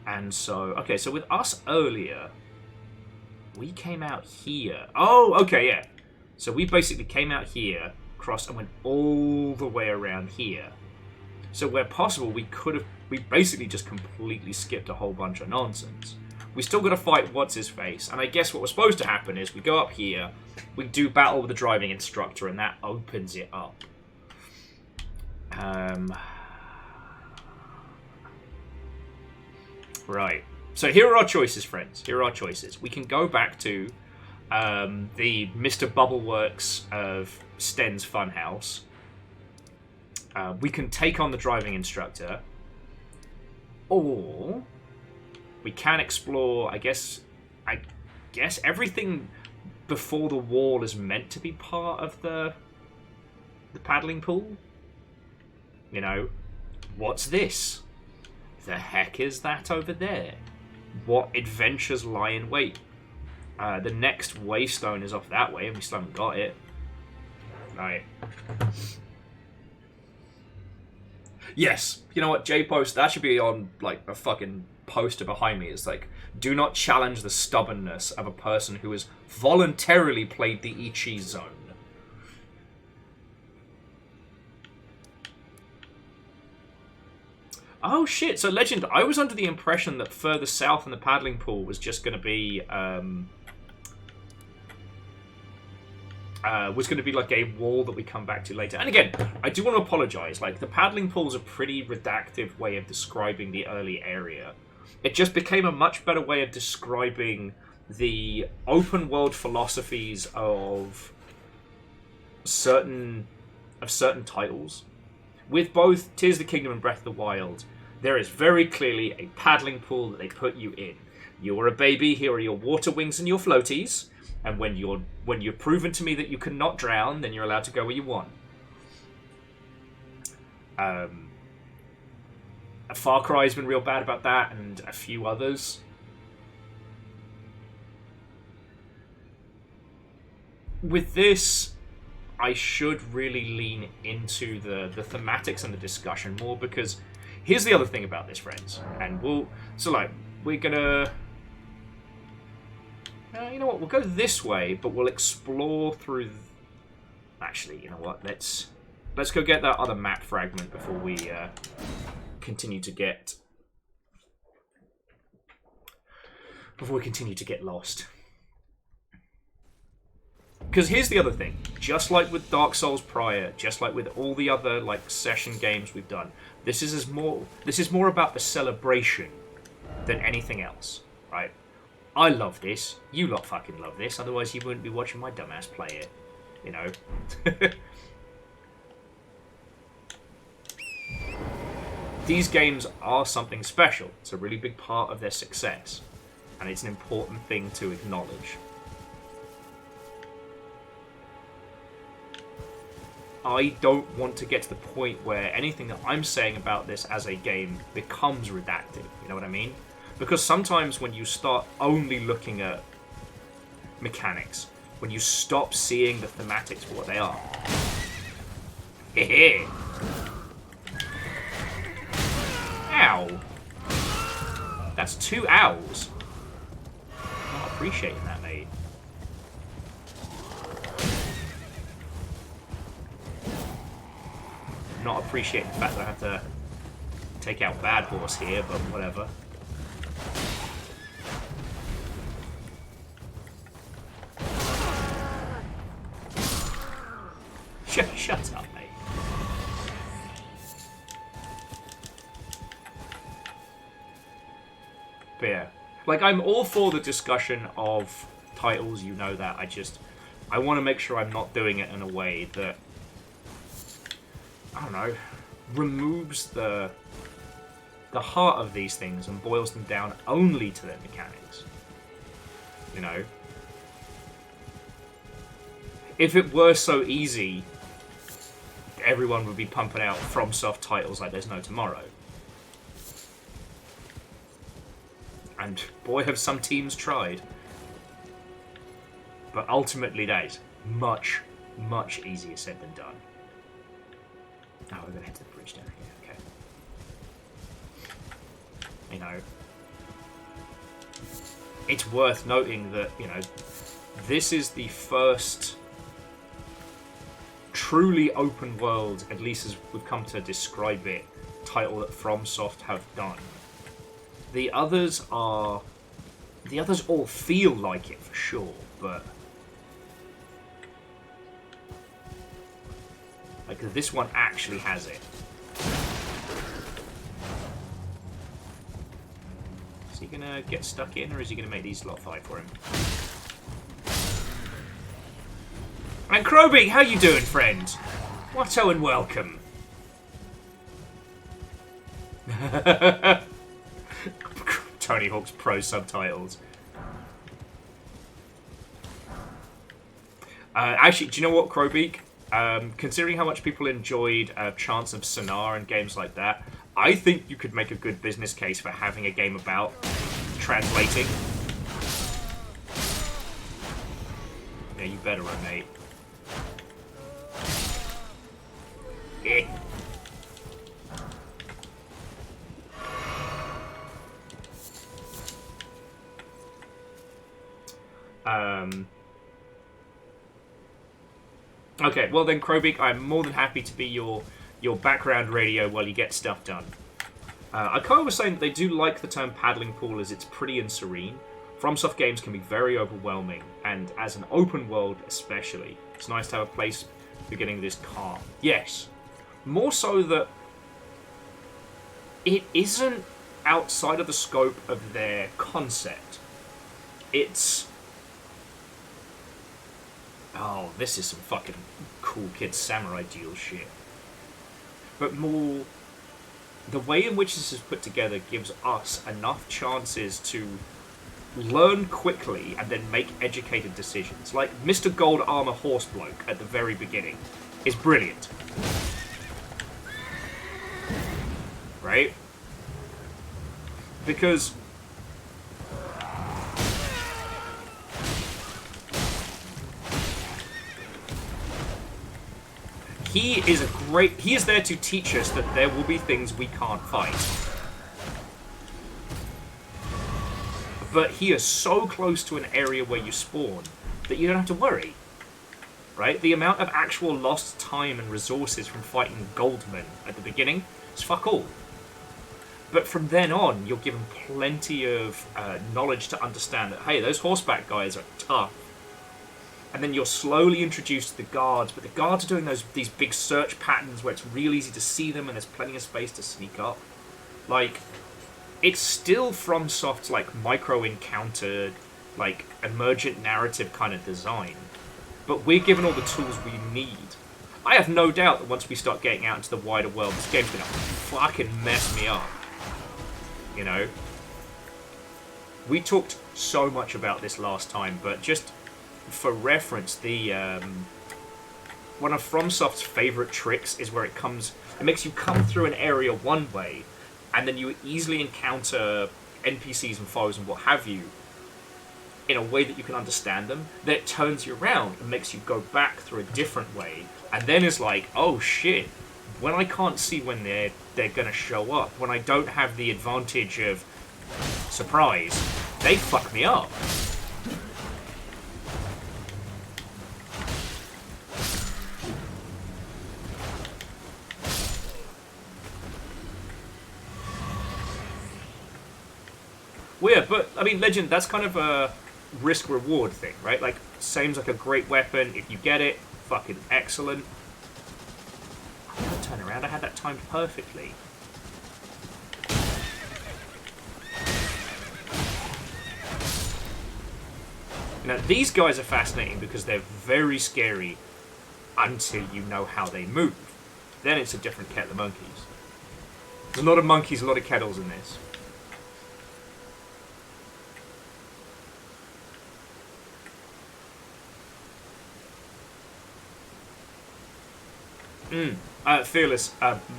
And so, okay, so with us earlier, we came out here. Oh, okay, yeah. So we basically came out here, crossed, and went all the way around here. So where possible, we basically just completely skipped a whole bunch of nonsense. We still got to fight what's-his-face, and I guess what was supposed to happen is we go up here, we do battle with the driving instructor, and that opens it up. Right. So here are our choices, friends. Here are our choices. We can go back to the Mr. Bubbleworks of Sten's Funhouse. We can take on the driving instructor. Or we can explore, I guess everything before the wall is meant to be part of the paddling pool. You know, what's this? The heck is that over there? What adventures lie in wait? The next waystone is off that way, and we still haven't got it. Right. Yes, you know what, J-Post, that should be on, like, a fucking poster behind me. It's like, do not challenge the stubbornness of a person who has voluntarily played the Ichi zone. Oh shit, so Legend, I was under the impression that further south in the paddling pool was just going to be, like a wall that we come back to later. And again, I do want to apologise, like, the paddling pool is a pretty reductive way of describing the early area. It just became a much better way of describing the open world philosophies of certain titles. With both Tears of the Kingdom and Breath of the Wild, there is very clearly a paddling pool that they put you in. You are a baby, here are your water wings and your floaties, and when you're proven to me that you cannot drown, then you're allowed to go where you want. Far Cry's been real bad about that, and a few others. With this, I should really lean into the thematics and the discussion more, because here's the other thing about this, friends. And we're gonna... you know what, we'll go this way, but we'll explore through... Actually, you know what, let's go get that other map fragment before we continue to get lost. Because here's the other thing. Just like with Dark Souls prior, just like with all the other like session games we've done, this is more about the celebration than anything else, right? I love this. You lot fucking love this. Otherwise, you wouldn't be watching my dumbass play it. You know. These games are something special. It's a really big part of their success, and it's an important thing to acknowledge. I don't want to get to the point where anything that I'm saying about this as a game becomes redacted. You know what I mean? Because sometimes when you start only looking at mechanics, when you stop seeing the thematics for what they are. Hehe. Ow. That's 2 owls. Not appreciating that, mate. Not appreciating the fact that I have to take out Bad Horse here, but whatever. Shut up, mate. But yeah, like, I'm all for the discussion of titles, you know that. I want to make sure I'm not doing it in a way that, I don't know, removes the heart of these things and boils them down only to their mechanics. You know? If it were so easy, everyone would be pumping out FromSoft titles like there's no tomorrow. And boy, have some teams tried. But ultimately, that is much, much easier said than done. Oh, we're going to head to the bridge down here, okay. You know, it's worth noting that, you know, this is the first truly open world, at least as we've come to describe it, title that FromSoft have done. The others all feel like it for sure, but like this one actually has it. Is he gonna get stuck in, or is he gonna make these lot fight for him? And Crowbeak, how you doing, friend? Watto and welcome. Tony Hawk's Pro subtitles. Actually, do you know what, Crowbeak? Considering how much people enjoyed Chants of Sonar and games like that, I think you could make a good business case for having a game about translating. Yeah, you better run, mate. Eh. Okay, well then, Crowbeak, I'm more than happy to be your background radio while you get stuff done. Akawa was saying that they do like the term paddling pool as it's pretty and serene. FromSoft games can be very overwhelming, and as an open world especially, it's nice to have a place for getting this calm. Yes, more so that it isn't outside of the scope of their concept. It's... oh, this is some fucking cool kid samurai duel shit. But more... the way in which this is put together gives us enough chances to learn quickly and then make educated decisions. Like Mr. Gold Armor Horse Bloke at the very beginning is brilliant. Right? Because he is there to teach us that there will be things we can't fight. But he is so close to an area where you spawn that you don't have to worry. Right? The amount of actual lost time and resources from fighting Goldman at the beginning is fuck all. But from then on, you're given plenty of knowledge to understand that, hey, those horseback guys are tough. And then you're slowly introduced to the guards, but the guards are doing these big search patterns where it's real easy to see them and there's plenty of space to sneak up. Like, it's still FromSoft's like micro-encounter, like emergent narrative kind of design. But we're given all the tools we need. I have no doubt that once we start getting out into the wider world, this game's gonna fucking mess me up. You know? We talked so much about this last time, but just for reference, the one of FromSoft's favourite tricks is where it makes you come through an area one way, and then you easily encounter NPCs and foes and what have you in a way that you can understand them. Then it turns you around and makes you go back through a different way, and then it's like, oh shit, when I can't see when they're gonna show up, when I don't have the advantage of surprise, they fuck me up. Weird, but I mean, Legend, that's kind of a risk-reward thing, right? Like, seems like a great weapon. If you get it, fucking excellent. I'm gonna turn around. I had that timed perfectly. Now, these guys are fascinating because they're very scary until you know how they move. Then it's a different kettle of monkeys. There's a lot of monkeys, a lot of kettles in this. Fearless,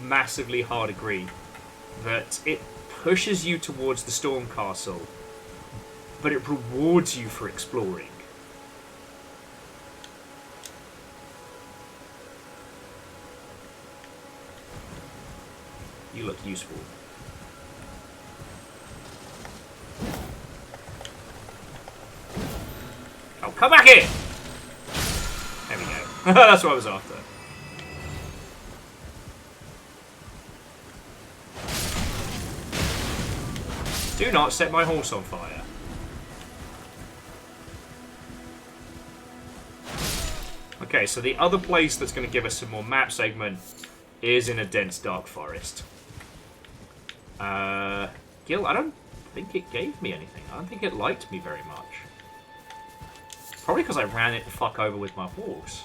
massively hard agree that it pushes you towards the Storm Castle, but it rewards you for exploring. You look useful. Come back here! There we go. That's what I was after. Do not set my horse on fire. Okay, so the other place that's going to give us some more map segment is in a dense dark forest. Gil, I don't think it gave me anything. I don't think it liked me very much. Probably because I ran it the fuck over with my horse.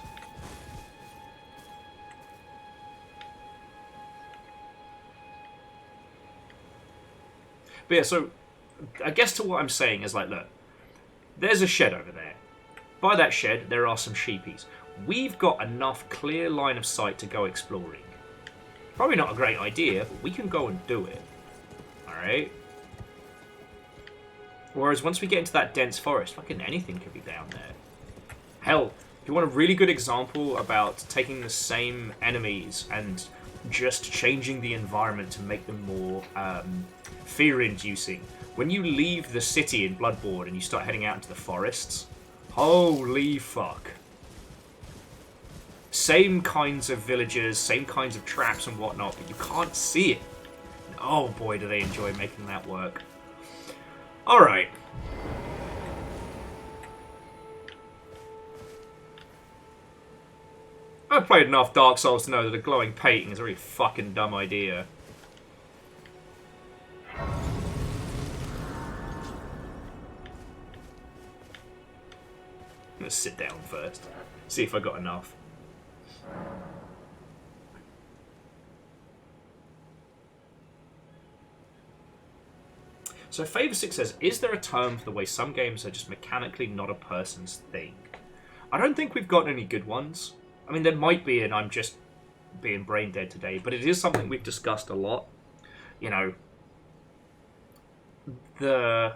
But yeah, so I guess to what I'm saying is like, look, there's a shed over there. By that shed, there are some sheepies. We've got enough clear line of sight to go exploring. Probably not a great idea, but we can go and do it. Alright? Whereas once we get into that dense forest, fucking anything could be down there. Hell, if you want a really good example about taking the same enemies and just changing the environment to make them more fear-inducing. When you leave the city in Bloodborne and you start heading out into the forests, holy fuck. Same kinds of villagers, same kinds of traps and whatnot, but you can't see it. And oh boy, do they enjoy making that work. Alright. I've played enough Dark Souls to know that a glowing painting is a really fucking dumb idea. I'm gonna sit down first. See if I got enough. So Favor6 says, is there a term for the way some games are just mechanically not a person's thing? I don't think we've got any good ones. I mean, there might be, and I'm just being brain dead today, but it is something we've discussed a lot. You know, the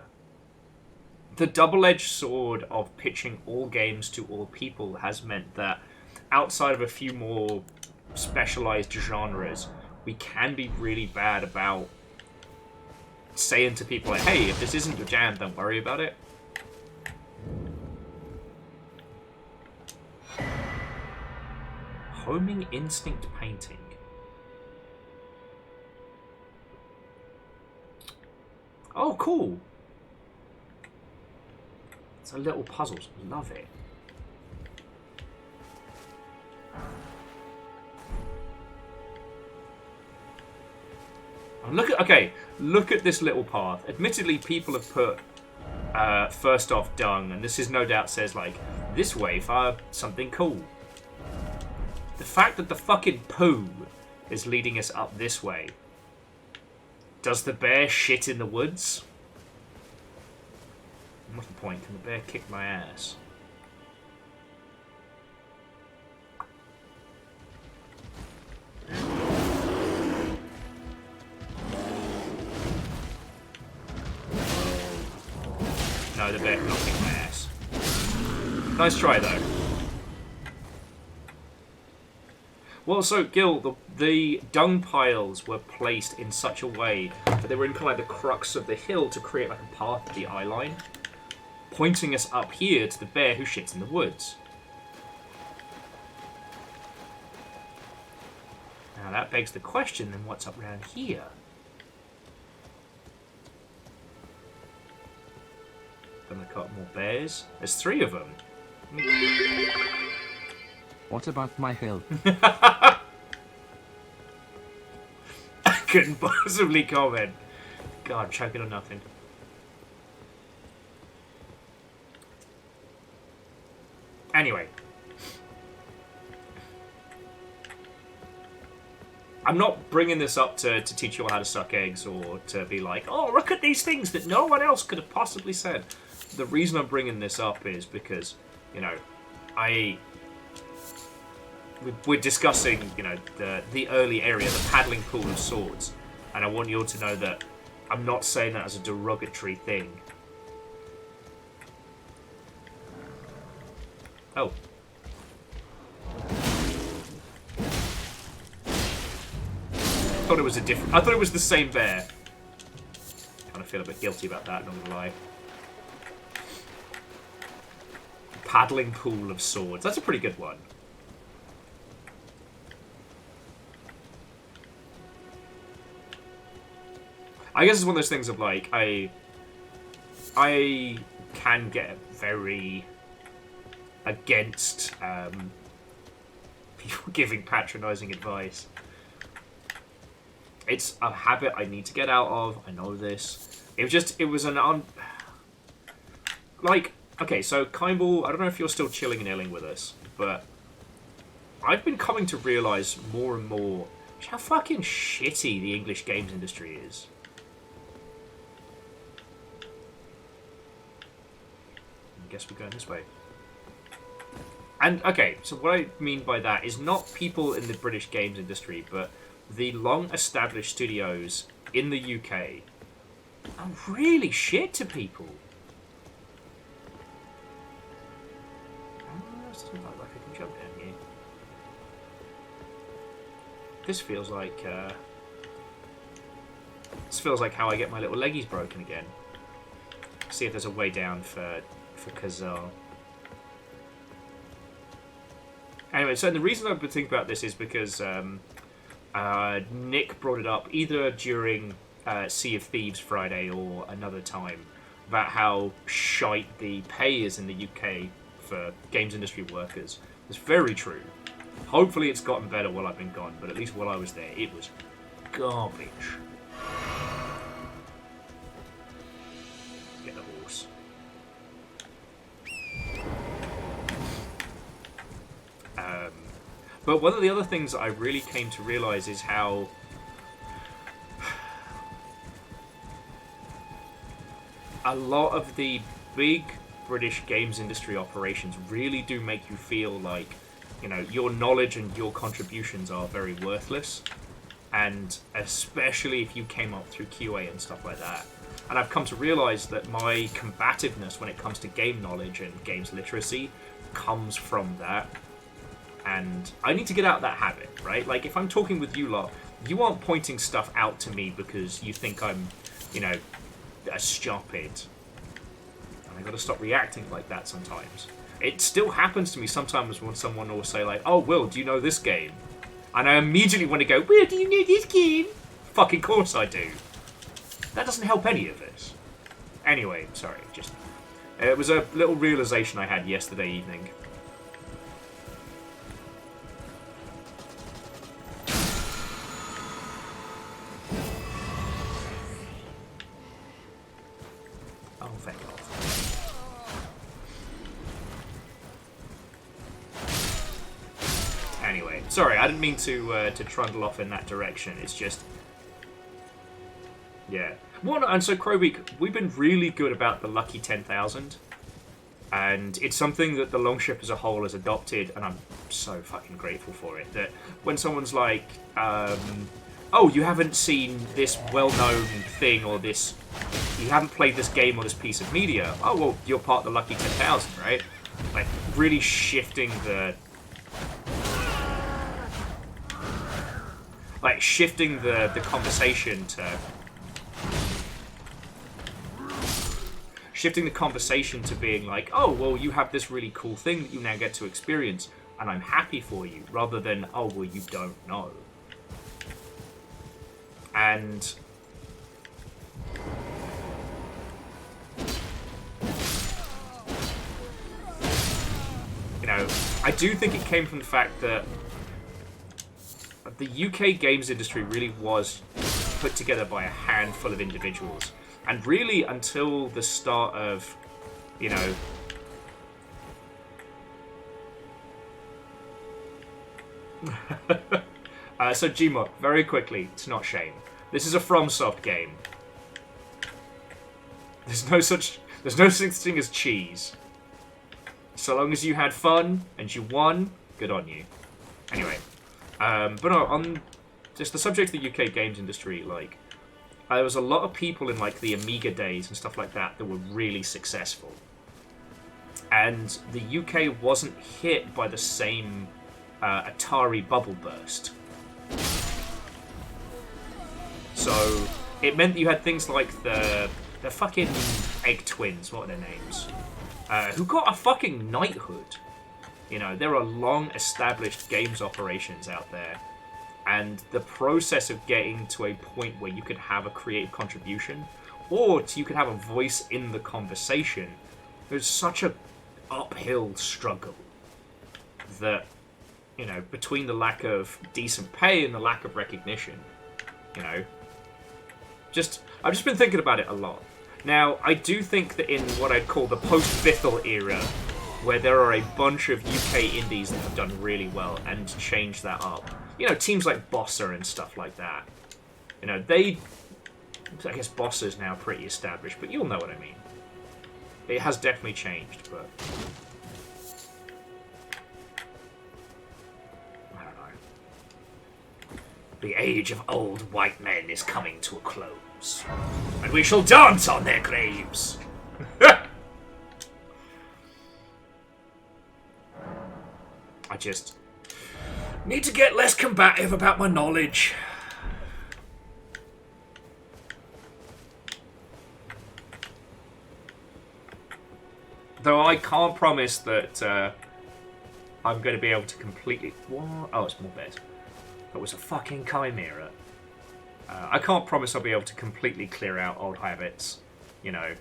double-edged sword of pitching all games to all people has meant that outside of a few more specialized genres, we can be really bad about saying to people like, hey, if this isn't your jam, don't worry about it. Homing instinct painting. Oh, cool. It's a little puzzle. Love it. Look at this little path. Admittedly, people have put first off dung, and this is no doubt says like this way for something cool. The fact that the fucking poo is leading us up this way. Does the bear shit in the woods? What's the point? Can the bear kick my ass? No, the bear cannot kick my ass. Nice try, though. Well, so, Gil, the dung piles were placed in such a way that they were in kind of like the crux of the hill to create like a path to the eye line, pointing us up here to the bear who shits in the woods. Now that begs the question, then what's up around here? Gonna cut more bears? There's 3 of them. What about my hill? I couldn't possibly comment. God, choking on nothing. Anyway. I'm not bringing this up to teach you all how to suck eggs or to be like, oh, look at these things that no one else could have possibly said. The reason I'm bringing this up is because, you know, we're discussing, you know, the early area, the paddling pool of swords, and I want you all to know that I'm not saying that as a derogatory thing. Oh. I thought it was the same bear. Kind of feel a bit guilty about that, not gonna lie. paddling pool of swords. That's a pretty good one. I guess it's one of those things of like I can get very against people giving patronizing advice. It's a habit I need to get out of. I know this. It was an like, okay, so Kimball, I don't know if you're still chilling and illing with us, but I've been coming to realise more and more how fucking shitty the English games industry is. I guess we're going this way. And, okay, so what I mean by that is not people in the British games industry, but the long-established studios in the UK are really shit to people. Doesn't look like I can jump down here. This feels like how I get my little leggies broken again. See if there's a way down for Kazal. Anyway, so the reason I've been thinking about this is because Nick brought it up either during Sea of Thieves Friday or another time about how shite the pay is in the UK for games industry workers. It's very true. Hopefully it's gotten better while I've been gone, but at least while I was there, it was garbage. Get the horse. But one of the other things that I really came to realise is how a lot of the big British games industry operations really do make you feel like, you know, your knowledge and your contributions are very worthless, and especially if you came up through QA and stuff like that. And I've come to realise that my combativeness when it comes to game knowledge and games literacy comes from that. And I need to get out of that habit, right? Like, if I'm talking with you lot, you aren't pointing stuff out to me because you think I'm, you know, stupid. And I gotta stop reacting like that sometimes. It still happens to me sometimes when someone will say like, oh, Will, do you know this game? And I immediately want to go, Will, do you know this game? Fucking course I do. That doesn't help any of this. Anyway, sorry, just... it was a little realization I had yesterday evening. Oh, thank God. Anyway, sorry, I didn't mean to trundle off in that direction. It's just... yeah. Well, and so Crowbeak, we've been really good about the Lucky 10,000. And it's something that the Longship as a whole has adopted, and I'm so fucking grateful for it. That when someone's like, oh, you haven't seen this well-known thing, or this... you haven't played this game or this piece of media. Oh, well, you're part of the Lucky 10,000, right? Like, really shifting the... like, shifting the conversation to... shifting the conversation to being like, oh, well, you have this really cool thing that you now get to experience, and I'm happy for you, rather than, oh, well, you don't know. And... you know, I do think it came from the fact that the UK games industry really was put together by a handful of individuals. And really, until the start of, you know... so Gmod, very quickly, it's not shame. This is a FromSoft game. There's no such thing as cheese. So long as you had fun and you won, good on you. Anyway, but no, on just the subject of the UK games industry, like, there was a lot of people in like the Amiga days and stuff like that that were really successful. And the UK wasn't hit by the same Atari bubble burst. So it meant that you had things like the They're fucking egg twins. What are their names? Who got a fucking knighthood. You know, there are long-established games operations out there. And the process of getting to a point where you could have a creative contribution, or you could have a voice in the conversation, there's such a uphill struggle that, you know, between the lack of decent pay and the lack of recognition, you know, I've just been thinking about it a lot. Now, I do think that in what I'd call the post-Bithell era, where there are a bunch of UK indies that have done really well and changed that up. You know, teams like Bossa and stuff like that. You know, I guess Bossa's now pretty established, but you'll know what I mean. It has definitely changed, but I don't know. The age of old white men is coming to a close, and we shall dance on their graves. I just need to get less combative about my knowledge. Though I can't promise that I'm going to be able to completely... What? Oh, it's more bed. That was a fucking chimera. I can't promise I'll be able to completely clear out old habits. You know.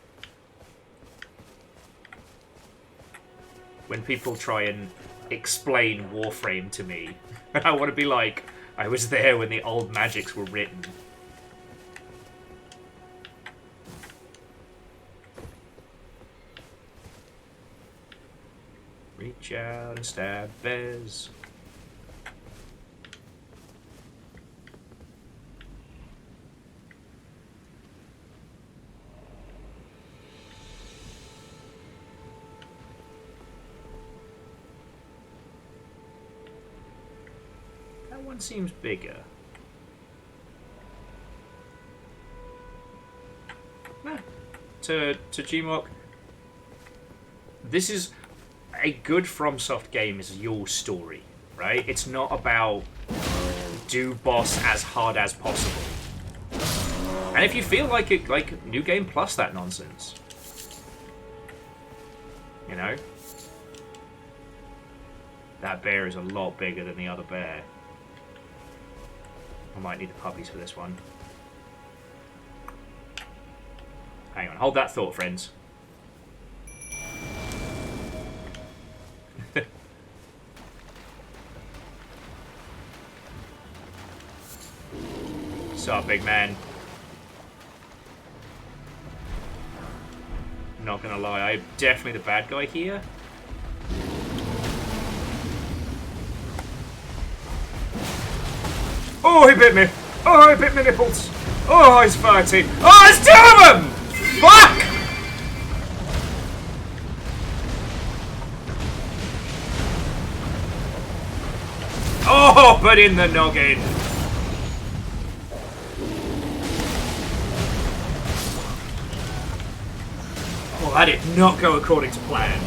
When people try and explain Warframe to me, I want to be like, I was there when the old magics were written. Reach out and stab bears. That one seems bigger. Nah. To Gmok, this is a good FromSoft game is your story, right? It's not about do boss as hard as possible. And if you feel like it, like New Game Plus that nonsense, you know, that bear is a lot bigger than the other bear. I might need the puppies for this one. Hang on, hold that thought, friends. What's up, big man? Not gonna lie, I'm definitely the bad guy here. Oh, he bit me! Oh, he bit my nipples! Oh, he's fighting! Oh, there's two of them! Fuck! Oh, but in the noggin! Well, that did not go according to plan.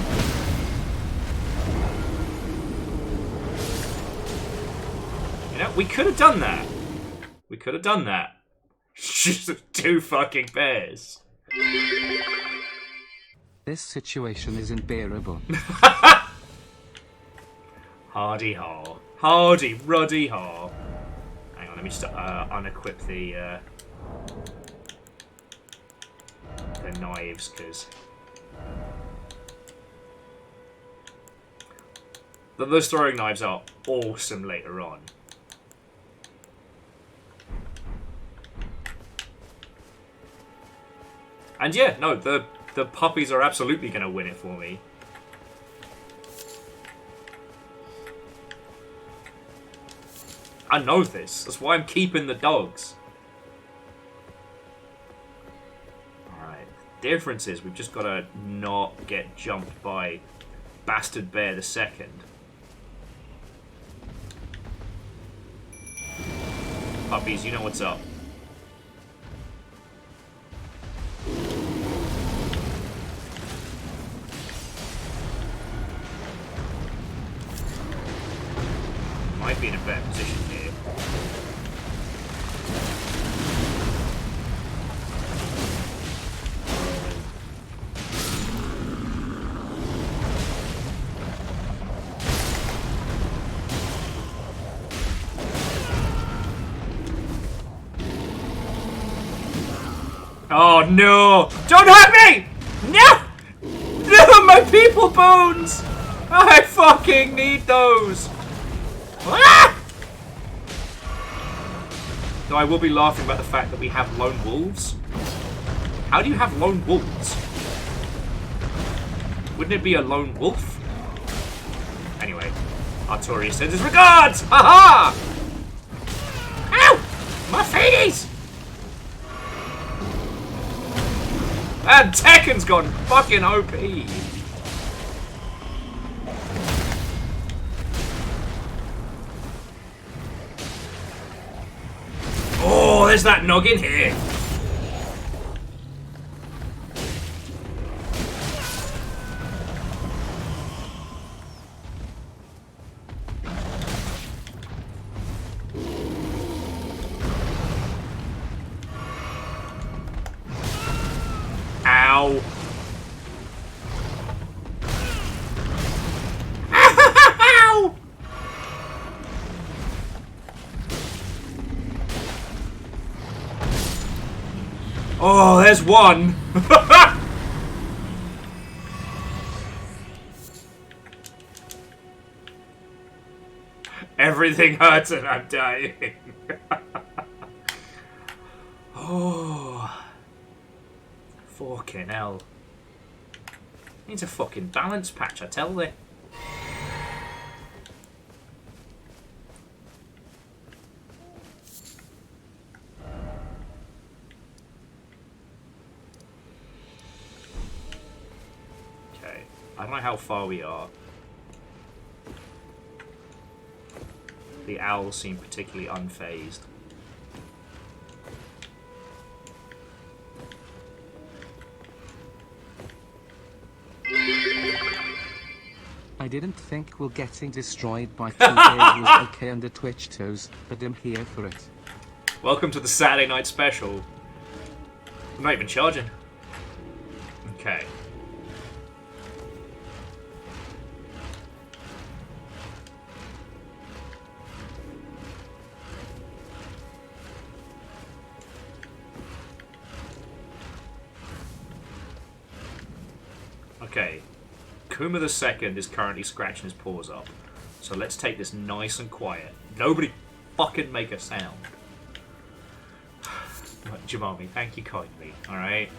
You know, we could have done that. We could have done that. Just two fucking bears. This situation is unbearable. Hardy haw. Hardy ruddy haw. Hang on, let me just unequip the knives, because those throwing knives are awesome later on. And yeah, no, the puppies are absolutely going to win it for me. I know this. That's why I'm keeping the dogs. Alright. Difference is we've just got to not get jumped by Bastard Bear the Second. Puppies, you know what's up. Might be in a better position here. Oh no! Don't hurt me! No! No, my people bones! I fucking need those! Ah! Though I will be laughing about the fact that we have lone wolves. How do you have lone wolves? Wouldn't it be a lone wolf? Anyway, Arturius sends his regards! Ha ha! Ow! My feeties! And Tekken's gone fucking OP. Oh, there's that noggin here. Ow. Ow! Oh, there's one. Everything hurts and I'm dying. Oh. Fucking hell. Needs a fucking balance patch, I tell thee. Okay. I don't know how far we are. The owls seem particularly unfazed. I didn't think we'll getting destroyed by 2 days was okay under Twitch toes, but I'm here for it. Welcome to the Saturday night special. I'm not even charging. Okay. Okay. Kuma the Second is currently scratching his paws up. So let's take this nice and quiet. Nobody fucking make a sound. Jamami, thank you kindly, alright?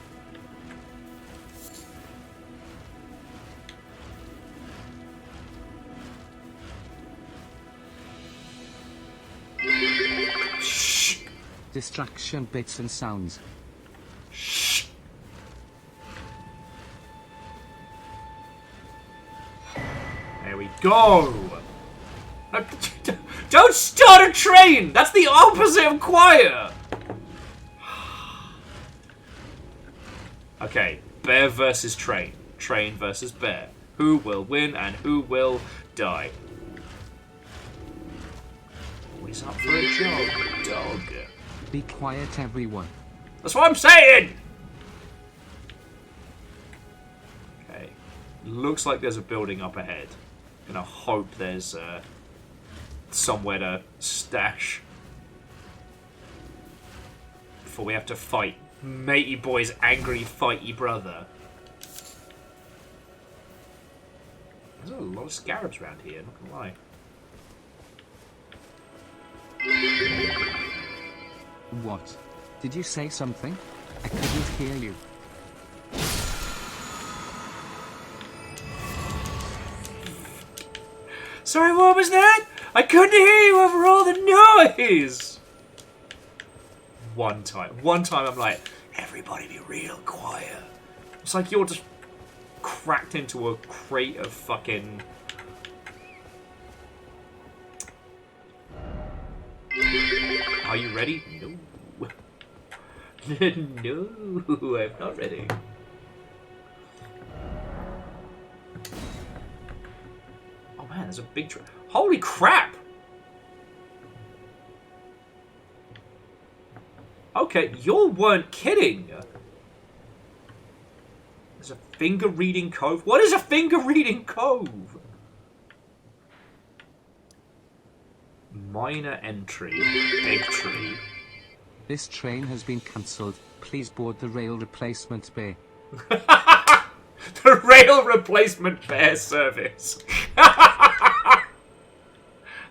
Shh! Distraction bits and sounds. Shh! There we go! Don't start a train! That's the opposite of quiet! Okay, bear versus train. Train versus bear. Who will win and who will die? Always up for a jog, dog. Be quiet, everyone. That's what I'm saying! Okay. Looks like there's a building up ahead. Gonna hope there's somewhere to stash before we have to fight Matey Boy's angry fighty brother. There's a lot of scarabs around here, not gonna lie. What? Did you say something? I couldn't hear you. Sorry, what was that? I couldn't hear you over all the noise! One time I'm like, everybody be real quiet. It's like you're just cracked into a crate of fucking... Are you ready? No. No, I'm not ready. Oh man, there's a big tree. Holy crap! Okay, you weren't kidding. There's a finger reading cove. What is a finger reading cove? Minor entry. Big tree. This train has been cancelled. Please board the rail replacement bay. The rail replacement bear service.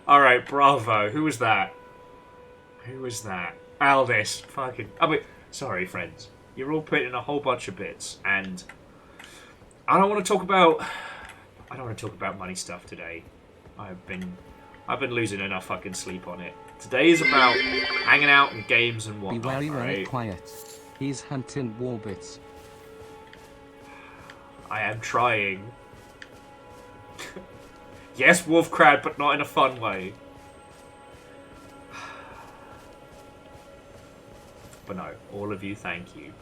Alright, bravo. Who was that? Who was that? Aldis. Fucking... I mean, sorry, friends. You're all putting in a whole bunch of bits, and... I don't want to talk about money stuff today. I've been losing enough fucking sleep on it. Today is about hanging out and games and whatnot. Be very, very right? quiet. He's hunting warbits. I am trying. Yes, wolf crowd, but not in a fun way. But no, all of you, thank you.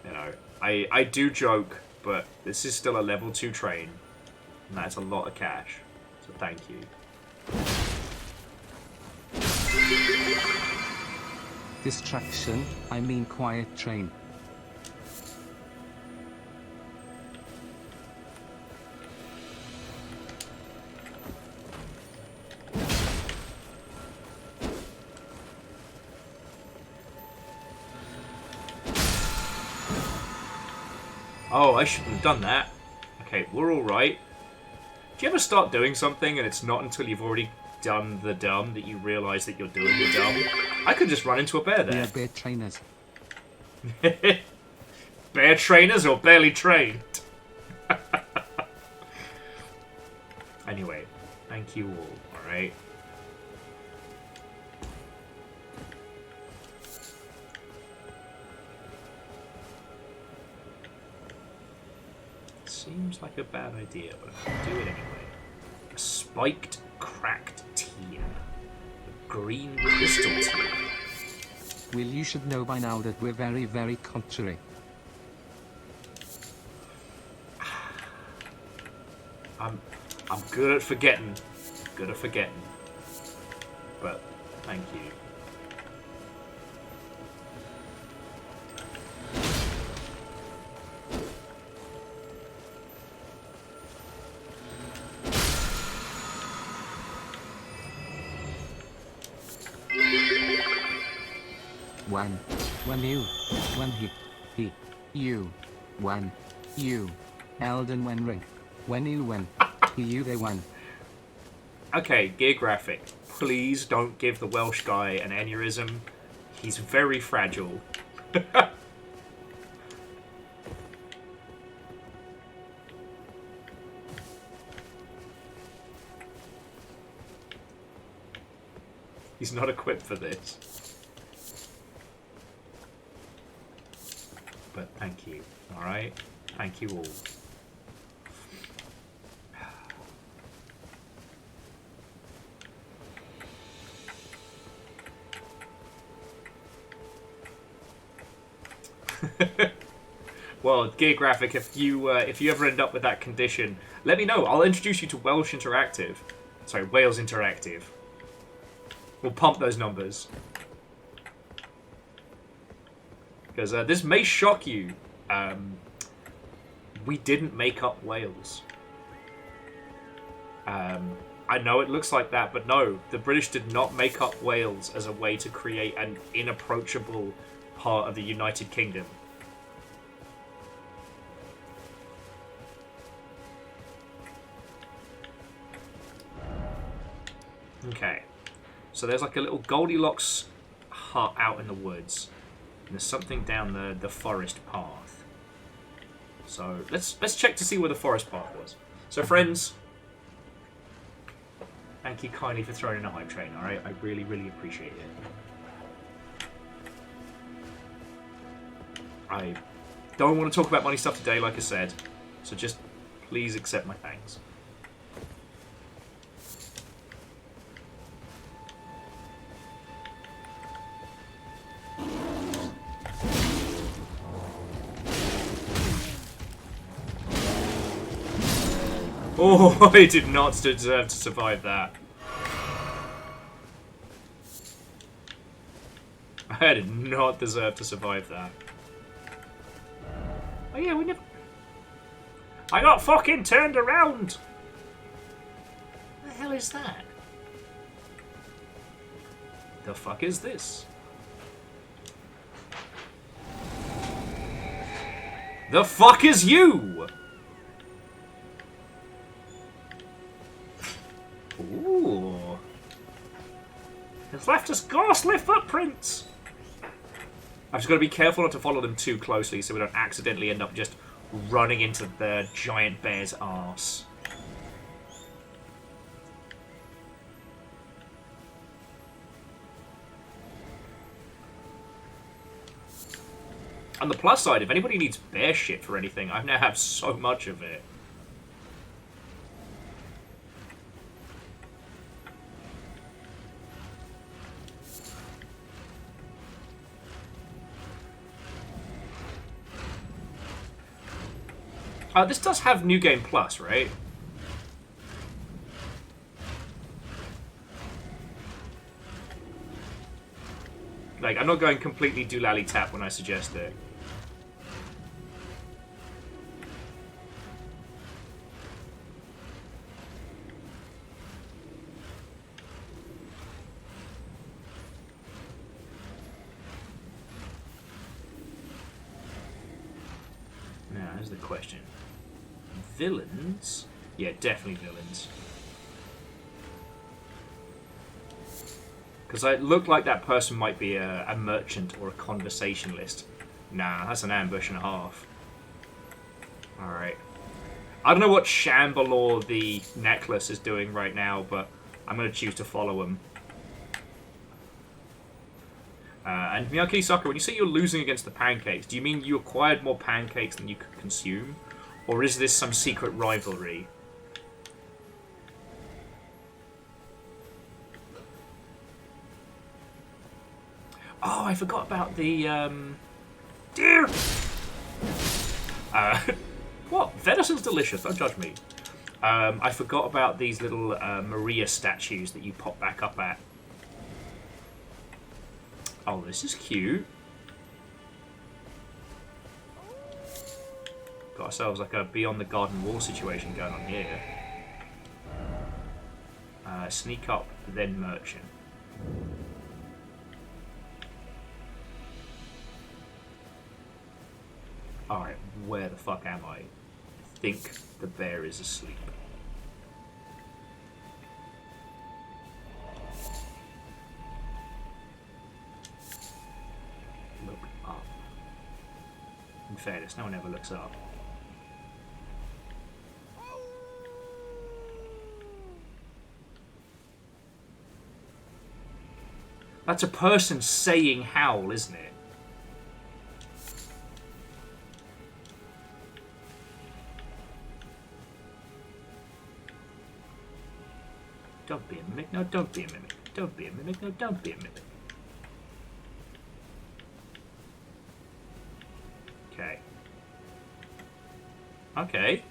You know, I do joke, but this is still a level 2 train, and that's a lot of cash. So thank you. Distraction, I mean quiet train. Oh, I shouldn't have done that. Okay, we're alright. Do you ever start doing something and it's not until you've already done the dumb that you realise that you're doing the dumb? I could just run into a bear We there. are bear trainers. Bear trainers or barely trained? Anyway, thank you all, alright? Seems like a bad idea, but I'm gonna do it anyway. A spiked, cracked tear. A green crystal tear. Will, you should know by now that we're very, very contrary. I'm good at forgetting. Good at forgetting. But thank you. When he, you, when, you, Elden Ring, when you win, he, you, they won. Okay, gear graphic. Please don't give the Welsh guy an aneurysm. He's very fragile. He's not equipped for this. But thank you, alright? Thank you all. Well, Gear Graphic, if you ever end up with that condition, let me know. I'll introduce you to Welsh Interactive. Sorry, Wales Interactive. We'll pump those numbers. Because this may shock you. We didn't make up Wales. I know it looks like that, but no. The British did not make up Wales as a way to create an inapproachable part of the United Kingdom. Okay. So there's like a little Goldilocks hut out in the woods. And there's something down the forest path. So let's check to see where the forest path was. So friends, thank you kindly for throwing in a hype train, alright? I really, really appreciate it. I don't want to talk about money stuff today, like I said. So just please accept my thanks. Oh, I did not deserve to survive that. I did not deserve to survive that. Oh yeah, we never... I got fucking turned around! What the hell is that? The fuck is this? The fuck is you? Ooh. It's left us ghastly footprints. I've just got to be careful not to follow them too closely so we don't accidentally end up just running into the giant bear's arse. On the plus side, if anybody needs bear shit for anything, I now have so much of it. This does have New Game Plus, right? Like, I'm not going completely doolally tap when I suggest it. Now, here's the question. Villains? Yeah, definitely villains. Because it looked like that person might be a merchant or a conversationalist. Nah, that's an ambush and a half. Alright. I don't know what Shambalor the necklace is doing right now, but I'm going to choose to follow him. And Miyaki Soccer, when you say you're losing against the pancakes, do you mean you acquired more pancakes than you could consume? Or is this some secret rivalry? Oh, I forgot about the, deer! What? Venison's delicious, don't judge me. I forgot about these little Maria statues that you pop back up at. Oh, this is cute. Got ourselves like a Beyond the Garden Wall situation going on here. Sneak up, then merchant. Alright, where the fuck am I? I think the bear is asleep. Look up. In fairness, no one ever looks up. That's a person saying howl, isn't it? Don't be a mimic. No, don't be a mimic. Don't be a mimic. No, don't be a mimic. Okay. Okay.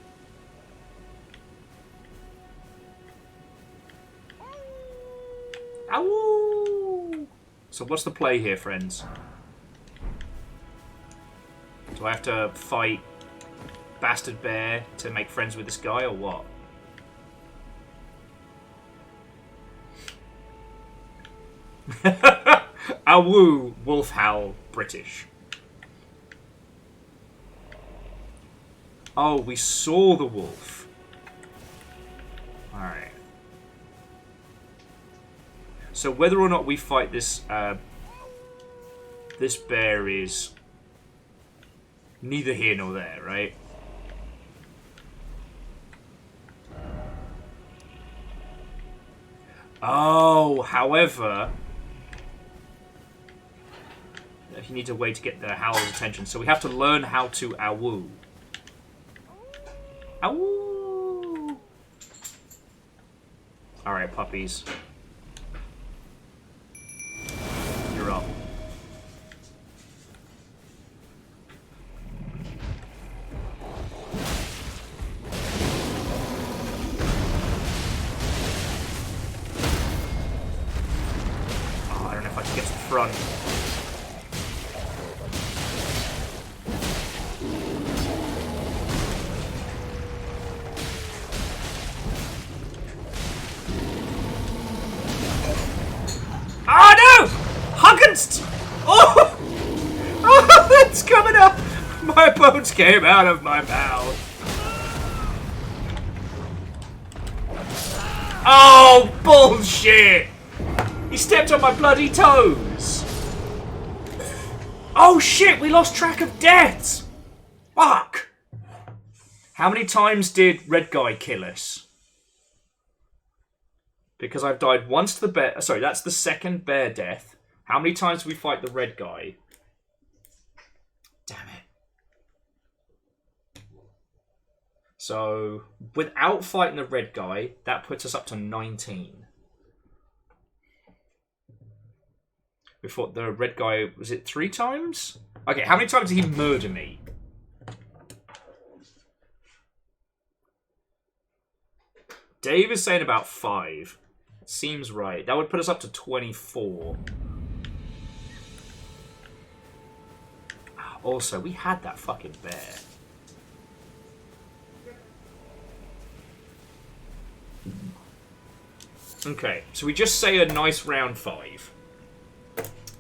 Ow! So what's the play here, friends? Do I have to fight Bastard Bear to make friends with this guy, or what? Awoo, wolf howl, British. Oh, we saw the wolf. Alright. So whether or not we fight this this bear is neither here nor there, right? Oh, however, he needs a way to get the howl's attention, so we have to learn how to awoo. Awoo! Alright, puppies. You're up. Oh, I don't know if I can get to the front. Oh no! Huggins! Oh! Oh, that's coming up! My opponent bones came out of my mouth. Oh, bullshit! He stepped on my bloody toes. Oh shit, we lost track of deaths. Fuck. How many times did Red Guy kill us? Because I've died once to the bear. Sorry, that's the second bear death. How many times did we fight the Red Guy? Damn it. So, without fighting the Red Guy, that puts us up to 19. We fought the Red Guy, was it 3 times? Okay, how many times did he murder me? Dave is saying about 5. Seems right. That would put us up to 24. Also, we had that fucking bear. Okay, so we just say a nice round 5.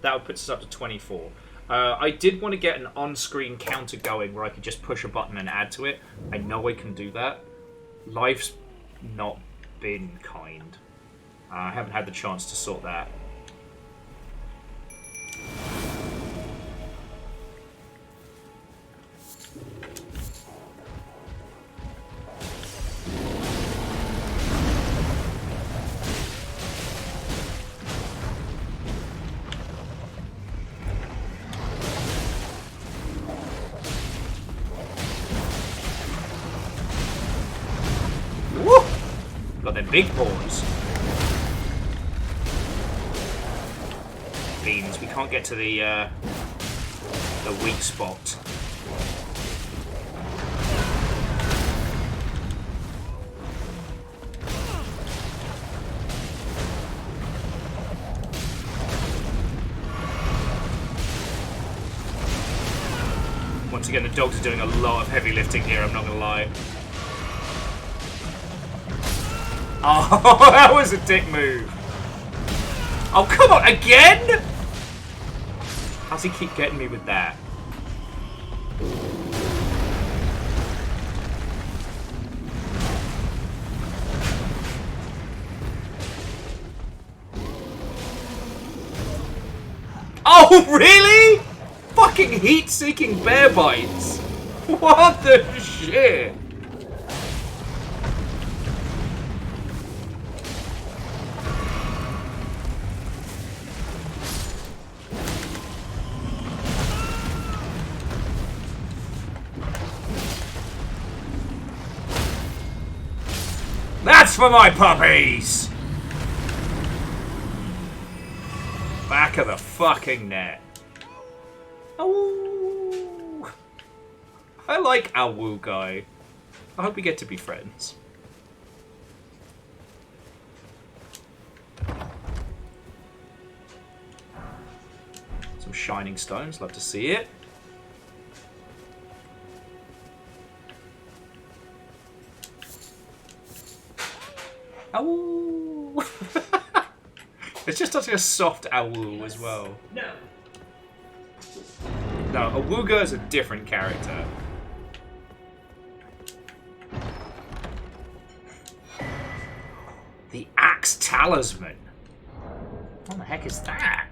That would put us up to 24. I did want to get an on-screen counter going where I could just push a button and add to it. I know I can do that. Life's not been kind. I haven't had the chance to sort that. Woo! Got them big paws. Beans, we can't get to the weak spot. Once again, the dogs are doing a lot of heavy lifting here, I'm not gonna lie. Oh, that was a dick move. Oh, come on, again? How's he keep getting me with that? Oh, really? Fucking heat-seeking bear bites. What the shit? That's for my puppies! Back of the fucking net. Ow. I like our woo guy. I hope we get to be friends. Some shining stones, love to see it. Ow! It's just such a soft ow as well. No. No, a Wooga is a different character. The Axe Talisman. What the heck is that?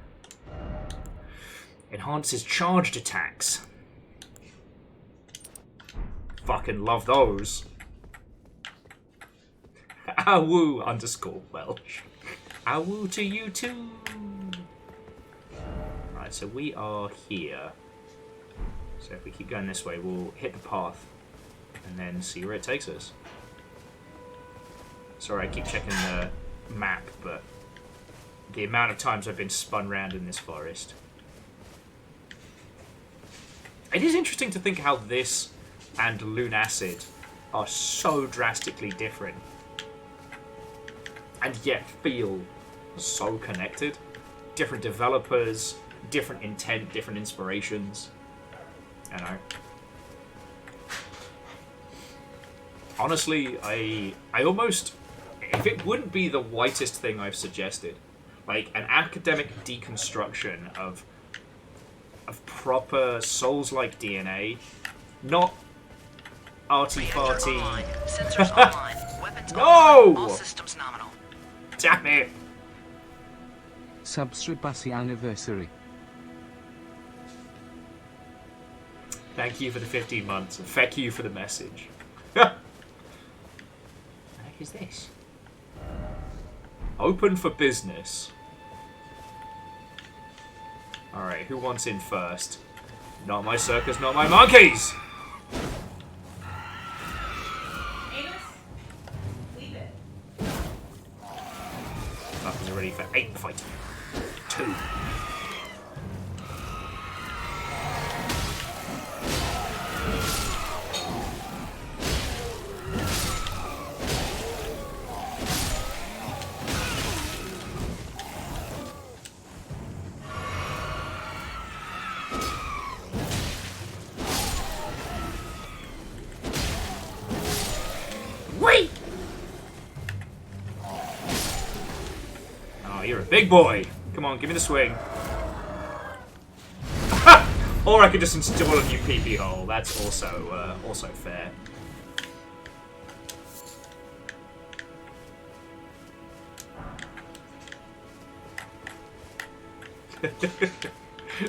Enhances charged attacks. Fucking love those. Awoo _ Welsh. Awoo to you too. Right, so we are here. So if we keep going this way, we'll hit the path and then see where it takes us. Sorry, I keep checking the map, but the amount of times I've been spun round in this forest. It is interesting to think how this and Lunacid are so drastically different. And yet feel so connected. Different developers, different intent, different inspirations. You know. Honestly, I almost... If it wouldn't be the whitest thing I've suggested, like an academic deconstruction of proper Souls-like DNA Not arty Reactor farty. online. Sensors online. Weapons No! online. All systems nominal. Damn it! Subscribasi anniversary. Thank you for the 15 months, and feck you for the message. What the heck is this? Open for business. Alright, who wants in first? Not my circus, not my monkeys! Buffers are ready for 8 fighting. 2. Wait! Oh, you're a big boy. Come on, give me the swing. Or I could just install a new PP hole. That's also fair.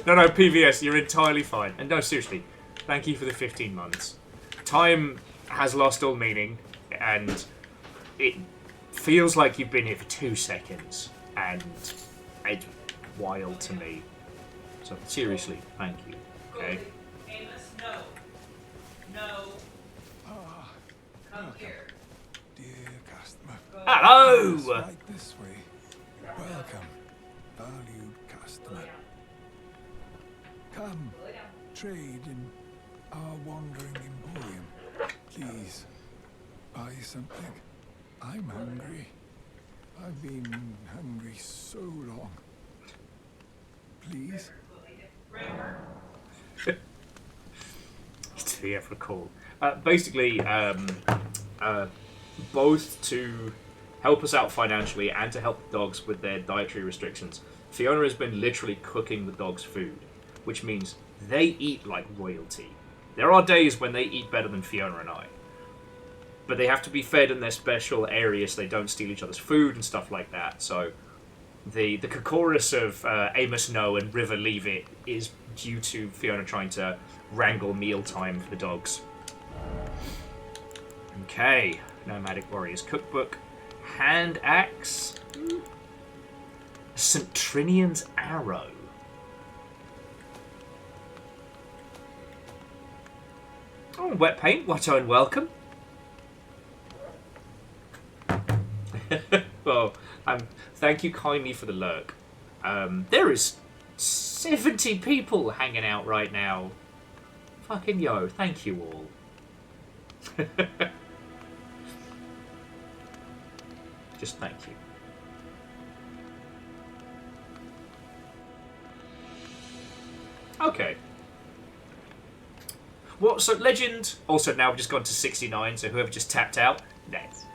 No, PVS, you're entirely fine. And no, seriously, thank you for the 15 months. Time has lost all meaning, and it feels like you've been here for 2 seconds, and it's wild to me. So, seriously, thank you. Okay? Amos, no. No. Come here. Dear customer. Hello! Right this way. Welcome, valued customer. Come, trade in our wandering emporium. Please, buy something. I'm hungry. I've been hungry so long. Please? It's the ever call. Basically, both to help us out financially and to help the dogs with their dietary restrictions, Fiona has been literally cooking the dogs food, which means they eat like royalty. There are days when they eat better than Fiona and I, but they have to be fed in their special areas so they don't steal each other's food and stuff like that. So the chorus of Amos no and River leave it is due to Fiona trying to wrangle mealtime for the dogs. Okay, Nomadic Warriors Cookbook, Hand Axe, Centrinian's Arrow. Oh, wet paint, what and welcome. Well, thank you kindly for the lurk. There is 70 people hanging out right now. Fucking yo, thank you all. Just thank you. Okay. Well, so Legend, also now we've just gone to 69, so whoever just tapped out, nice.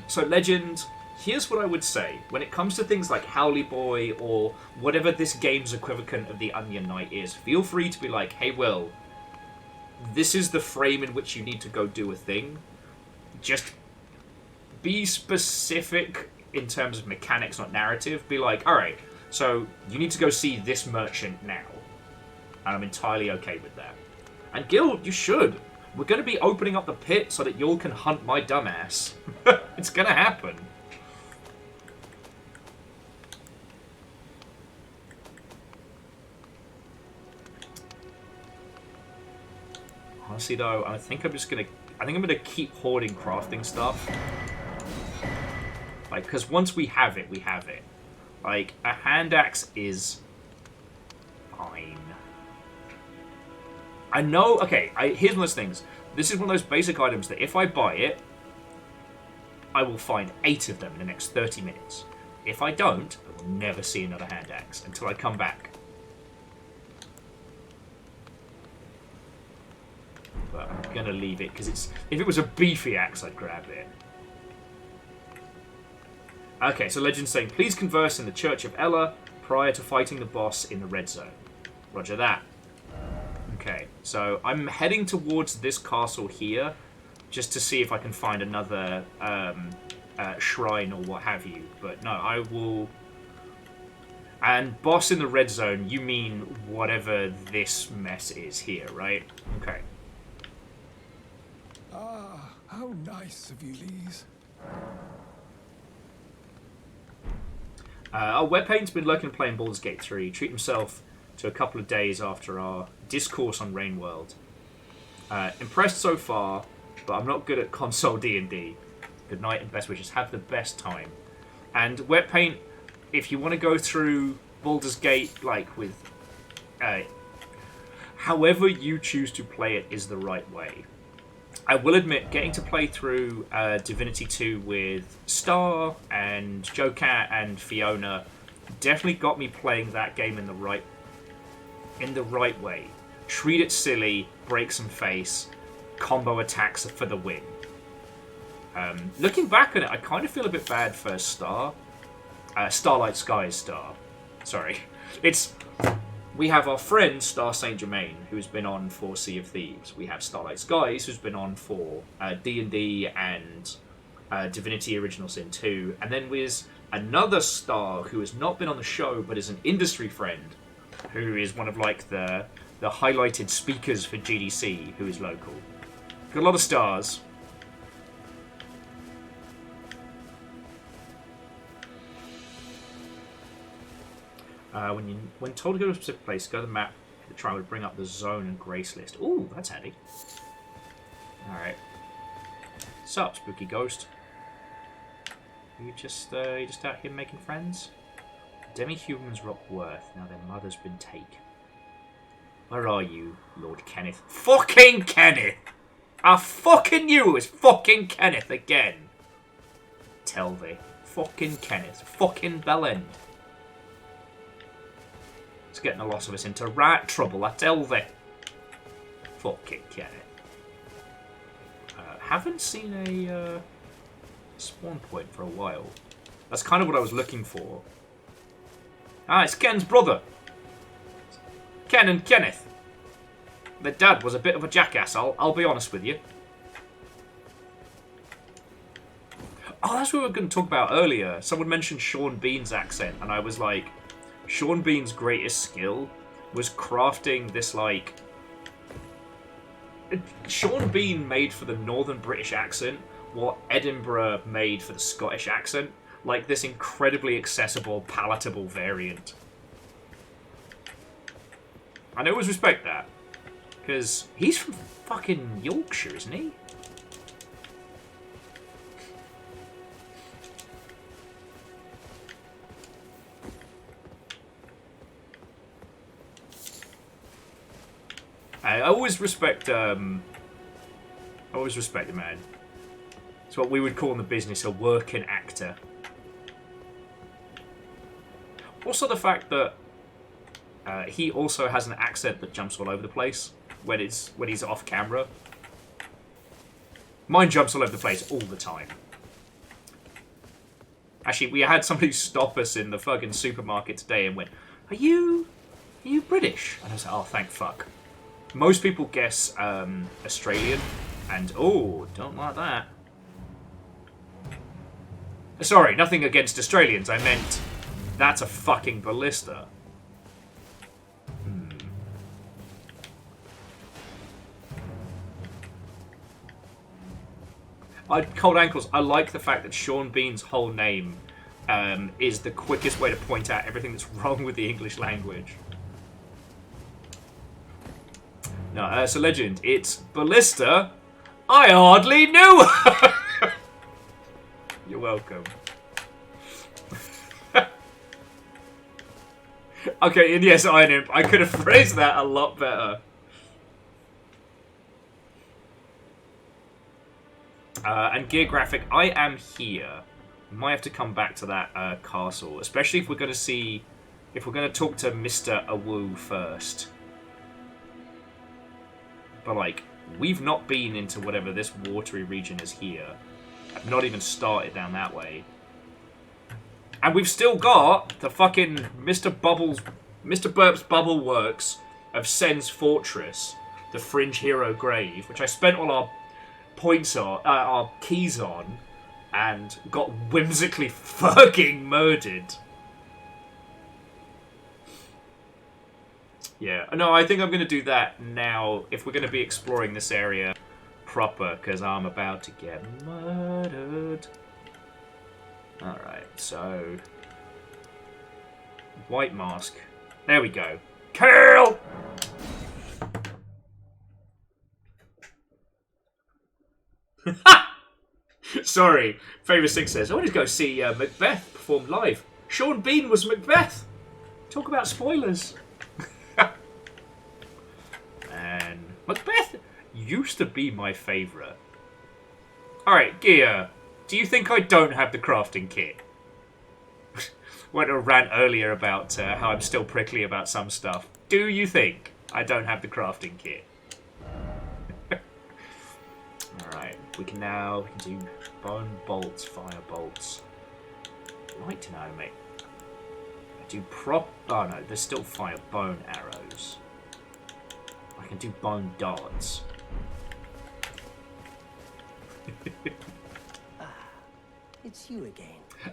So Legend, here's what I would say. When it comes to things like Howley Boy or whatever this game's equivalent of the Onion Knight is, feel free to be like, hey Will, this is the frame in which you need to go do a thing. Just be specific in terms of mechanics, not narrative. Be like, alright, so you need to go see this merchant now. And I'm entirely okay with that. And Guild, you should. We're going to be opening up the pit so that y'all can hunt my dumbass. It's going to happen. Honestly, though, I think I'm gonna keep hoarding crafting stuff. Like, because once we have it, we have it. Like, a hand axe is fine. I know, okay, here's one of those things. This is one of those basic items that if I buy it, I will find 8 of them in the next 30 minutes. If I don't, I will never see another hand axe until I come back. But I'm gonna leave it, because if it was a beefy axe, I'd grab it. Okay, so Legend's saying, please converse in the Church of Ella prior to fighting the boss in the red zone. Roger that. Okay, so I'm heading towards this castle here, just to see if I can find another shrine or what have you. But no, I will... And boss in the red zone, you mean whatever this mess is here, right? Okay. Ah, how nice of you, Lise. Our Webpaint's been lurking playing Baldur's Gate 3. Treat himself to a couple of days after our discourse on Rainworld. Impressed so far, but I'm not good at console D&D. Good night and best wishes. Have the best time. And Webpaint, if you want to go through Baldur's Gate, like with... however you choose to play it is the right way. I will admit, getting to play through Divinity 2 with Star and Jocat and Fiona definitely got me playing that game in the right way. Treat it silly, break some face, combo attacks for the win. Looking back on it, I kind of feel a bit bad for Star. Starlight Skies Star. Sorry. We have our friend Star Saint Germain, who's been on for Sea of Thieves. We have Starlight Skies, who's been on for D&D and Divinity Original Sin 2. And then there's another Star who has not been on the show, but is an industry friend, who is one of like the highlighted speakers for GDC, who is local. Got a lot of stars. When told to go to a specific place, go to the map, hit the triangle to bring up the zone and grace list. Ooh, that's handy. Alright. Sup, spooky ghost? You just out here making friends? Demi-humans rock worth, now their mother's been taken. Where are you, Lord Kenneth? Fucking Kenneth! I fucking knew it was fucking Kenneth again! Tell thee. Fucking Kenneth. Fucking Bellend. It's getting the loss of us into right trouble, I tell thee. Fucking Kenneth. Haven't seen a spawn point for a while. That's kind of what I was looking for. Ah, it's Ken's brother. Ken and Kenneth. Their dad was a bit of a jackass, I'll be honest with you. Oh, that's what we were going to talk about earlier. Someone mentioned Sean Bean's accent, and I was like, Sean Bean's greatest skill was crafting this, like... Sean Bean made for the Northern British accent what Edinburgh made for the Scottish accent. Like, this incredibly accessible, palatable variant. And I always respect that. Because he's from fucking Yorkshire, isn't he? I always respect the man. It's what we would call in the business a working actor. Also the fact that he also has an accent that jumps all over the place when he's off camera. Mine jumps all over the place all the time. Actually, we had somebody stop us in the fucking supermarket today and went, Are you British? And I was like, oh, thank fuck. Most people guess Australian, and oh, don't like that. Sorry, nothing against Australians. I meant that's a fucking ballista. Cold ankles. I like the fact that Sean Bean's whole name is the quickest way to point out everything that's wrong with the English language. No, it's a legend. It's Ballista. I hardly knew her. You're welcome. Okay, and yes, I know. I could have phrased that a lot better. And gear graphic, I am here. Might have to come back to that castle, especially if we're going to see, if we're going to talk to Mr. Awu first. But like, we've not been into whatever this watery region is here. I've not even started down that way. And we've still got the fucking Mr. Burp's Bubble Works of Sen's Fortress, the Fringe Hero Grave, which I spent all our points on, our keys on, and got whimsically fucking murdered. Yeah, no, I think I'm going to do that now if we're going to be exploring this area proper, because I'm about to get murdered. Alright, so... White mask. There we go. Kill! Sorry, Favour 6 says, I want to go see Macbeth perform live. Sean Bean was Macbeth. Talk about spoilers. And Macbeth used to be my favourite. Alright, Gia, do you think I don't have the crafting kit? Went on a rant earlier about how I'm still prickly about some stuff. Do you think I don't have the crafting kit? Alright, we can do bone bolts, fire bolts. I'd like to know, mate. I do oh no, there's still fire bone arrows. I can do bone darts. It's you again.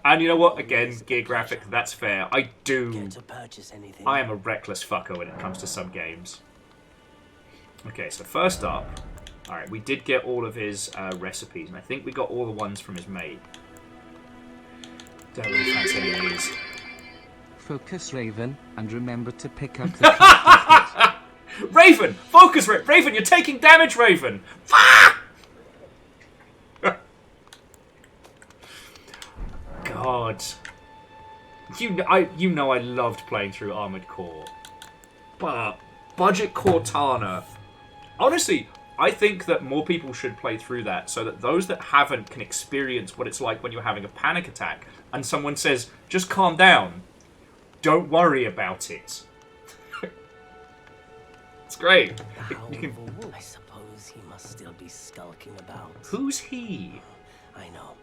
And you know what? Again, Gear Graphic, that's fair. I Care to purchase anything? am a reckless fucker when it comes to some games. Okay, so first up, alright, we did get all of his recipes, and I think we got all the ones from his mate. Don't really fancy any of these. Focus, Raven, and remember to pick up the Raven! Focus, Raven! You're taking damage, Raven! Fuck! God. You know I loved playing through Armored Core. But Budget Cortana. Honestly, I think that more people should play through that so that those that haven't can experience what it's like when you're having a panic attack and someone says, just calm down. Don't worry about it. It's great. I suppose he must still be skulking about. Who's he? I know.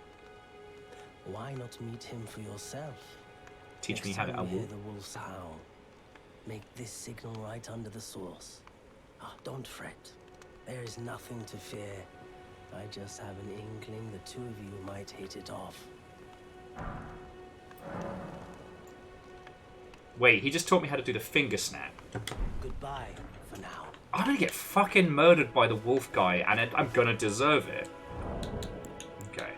Why not meet him for yourself? Teach me how to hear owl. the wolves howl. Make this signal right under the source. Ah, don't fret. There is nothing to fear. I just have an inkling the two of you might hit it off. Wait, he just taught me how to do the finger snap. Goodbye for now. I'm gonna get fucking murdered by the wolf guy, and I'm gonna deserve it. Okay.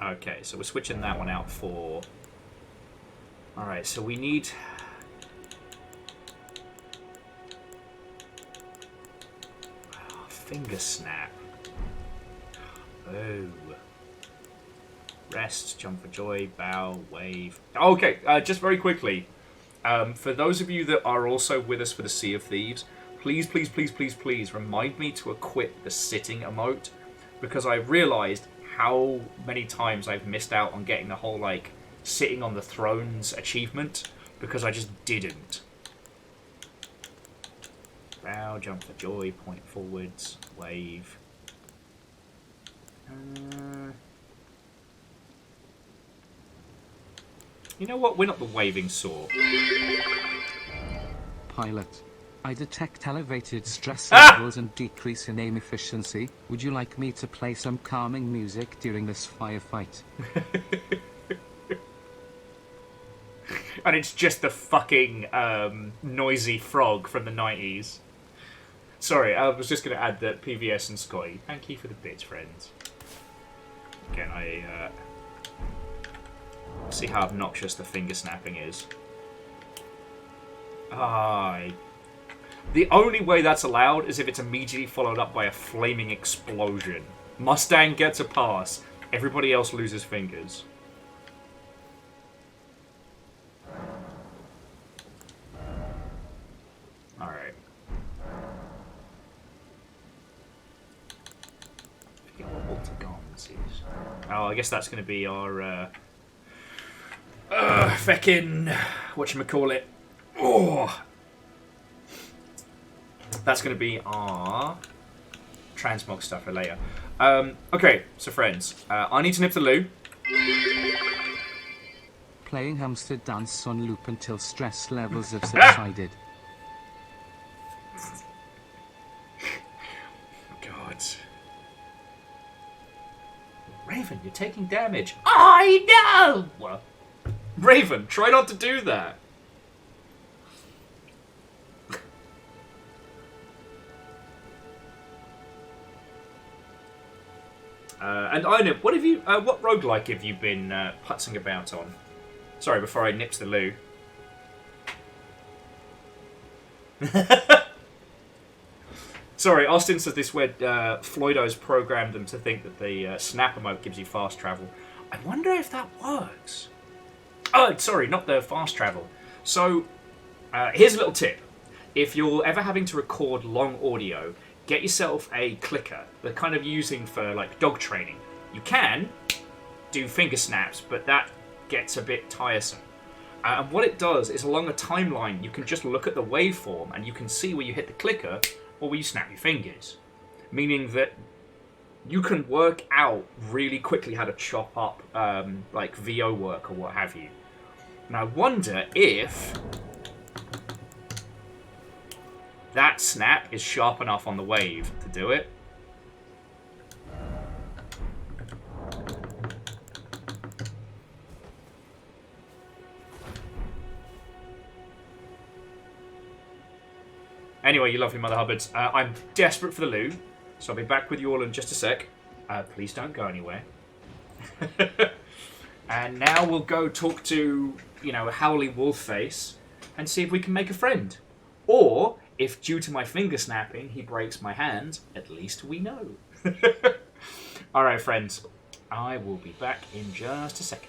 Okay, so we're switching that one out for... Alright, so we need... Finger snap. Oh. Rest, jump for joy, bow, wave. Okay, just very quickly. For those of you that are also with us for the Sea of Thieves, please, please, please, please, please remind me to equip the sitting emote, because I realised how many times I've missed out on getting the whole, like, sitting on the thrones achievement, because I just didn't. Bow, jump for joy, point forwards, wave. You know what? We're not the waving saw. Pilot. I detect elevated stress levels and decrease in aim efficiency. Would you like me to play some calming music during this firefight? And it's just the fucking noisy frog from the 90s. Sorry, I was just going to add that PVS and Scotty, thank you for the bits, friends. Again, I see how obnoxious the finger snapping is. The only way that's allowed is if it's immediately followed up by a flaming explosion. Mustang gets a pass. Everybody else loses fingers. Alright. Forget what Walter Garments is. Oh, I guess that's going to be our... feckin'... whatchamacallit. Oh! That's going to be our transmog stuff for later. Okay, so friends, I need to nip to the loo. Playing hamster dance on loop until stress levels have subsided. God. Raven, you're taking damage. I know! Raven, try not to do that. And Inib, what roguelike have you been putzing about on? Sorry, before I nip to the loo. Sorry, Austin says this where Floydo's programmed them to think that the snapper mode gives you fast travel. I wonder if that works. Oh, sorry, not the fast travel. So, here's a little tip. If you're ever having to record long audio, get yourself a clicker. They're kind of using for like dog training. You can do finger snaps, but that gets a bit tiresome. And what it does is along a timeline, you can just look at the waveform and you can see where you hit the clicker or where you snap your fingers. Meaning that you can work out really quickly how to chop up like VO work or what have you. And I wonder if that snap is sharp enough on the wave to do it. Anyway, you lovely Mother Hubbards, I'm desperate for the loo, so I'll be back with you all in just a sec. Please don't go anywhere. And now we'll go talk to, Howly Wolfface and see if we can make a friend. Or, if due to my finger snapping he breaks my hand, at least we know. Alright, friends. I will be back in just a second.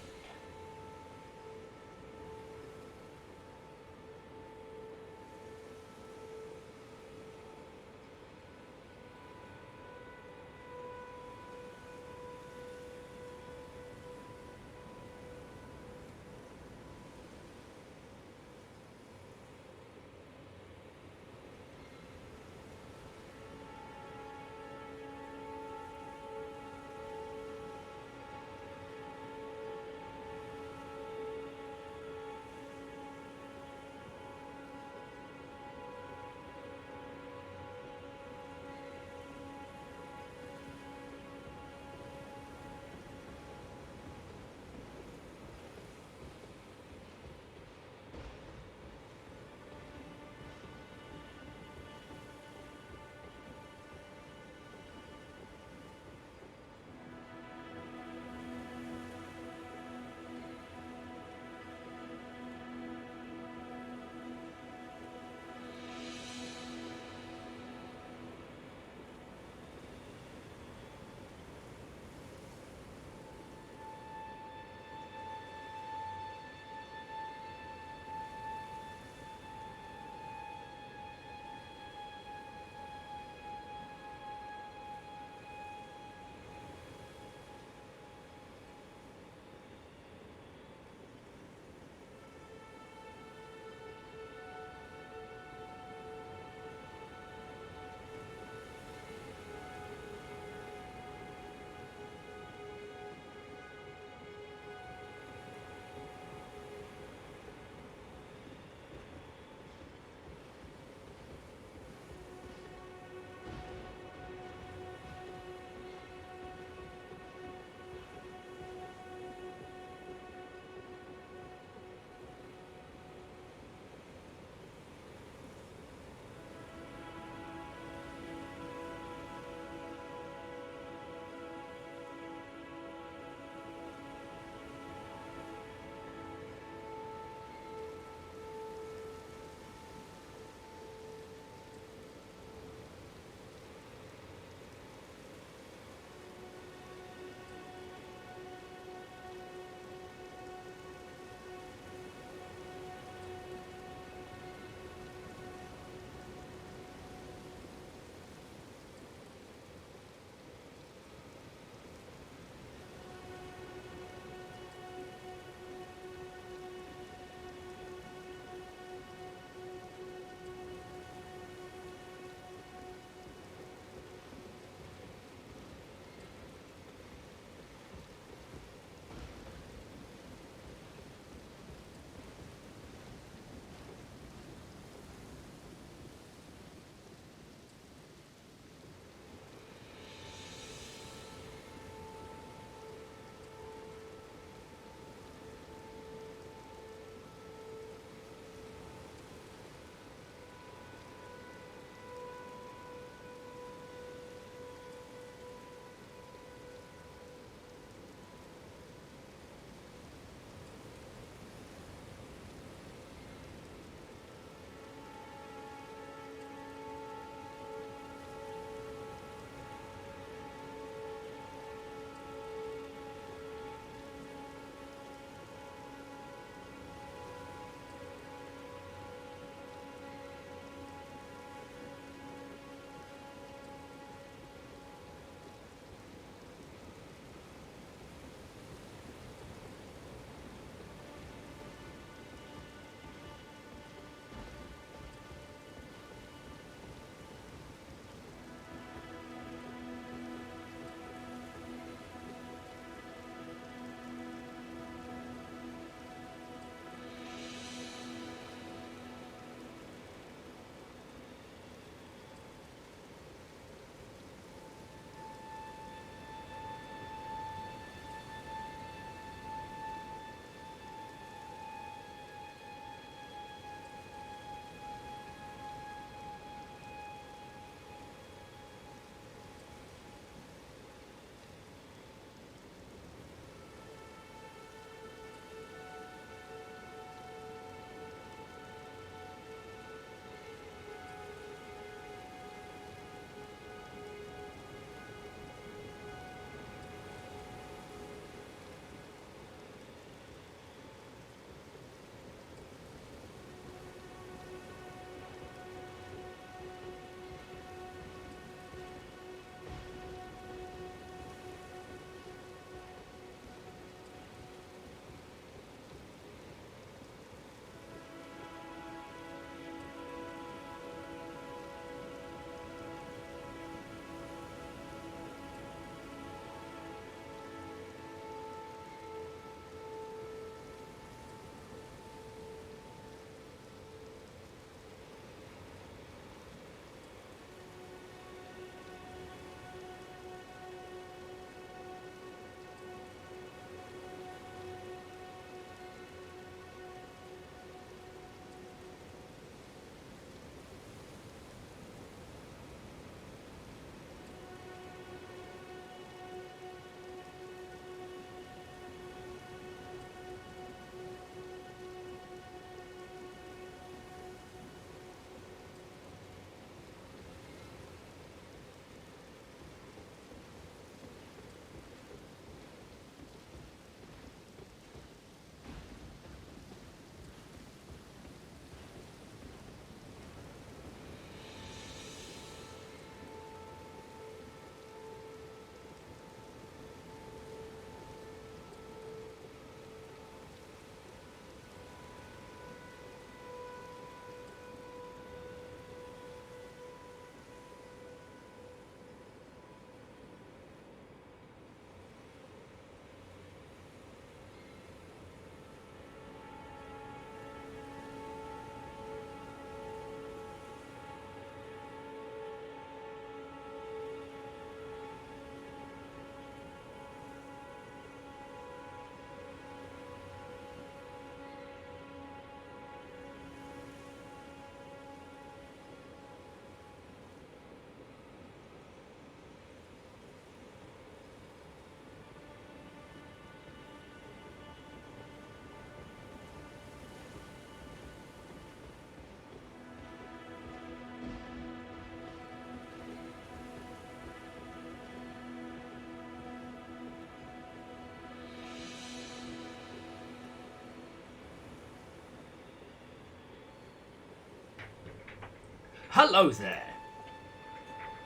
Hello there.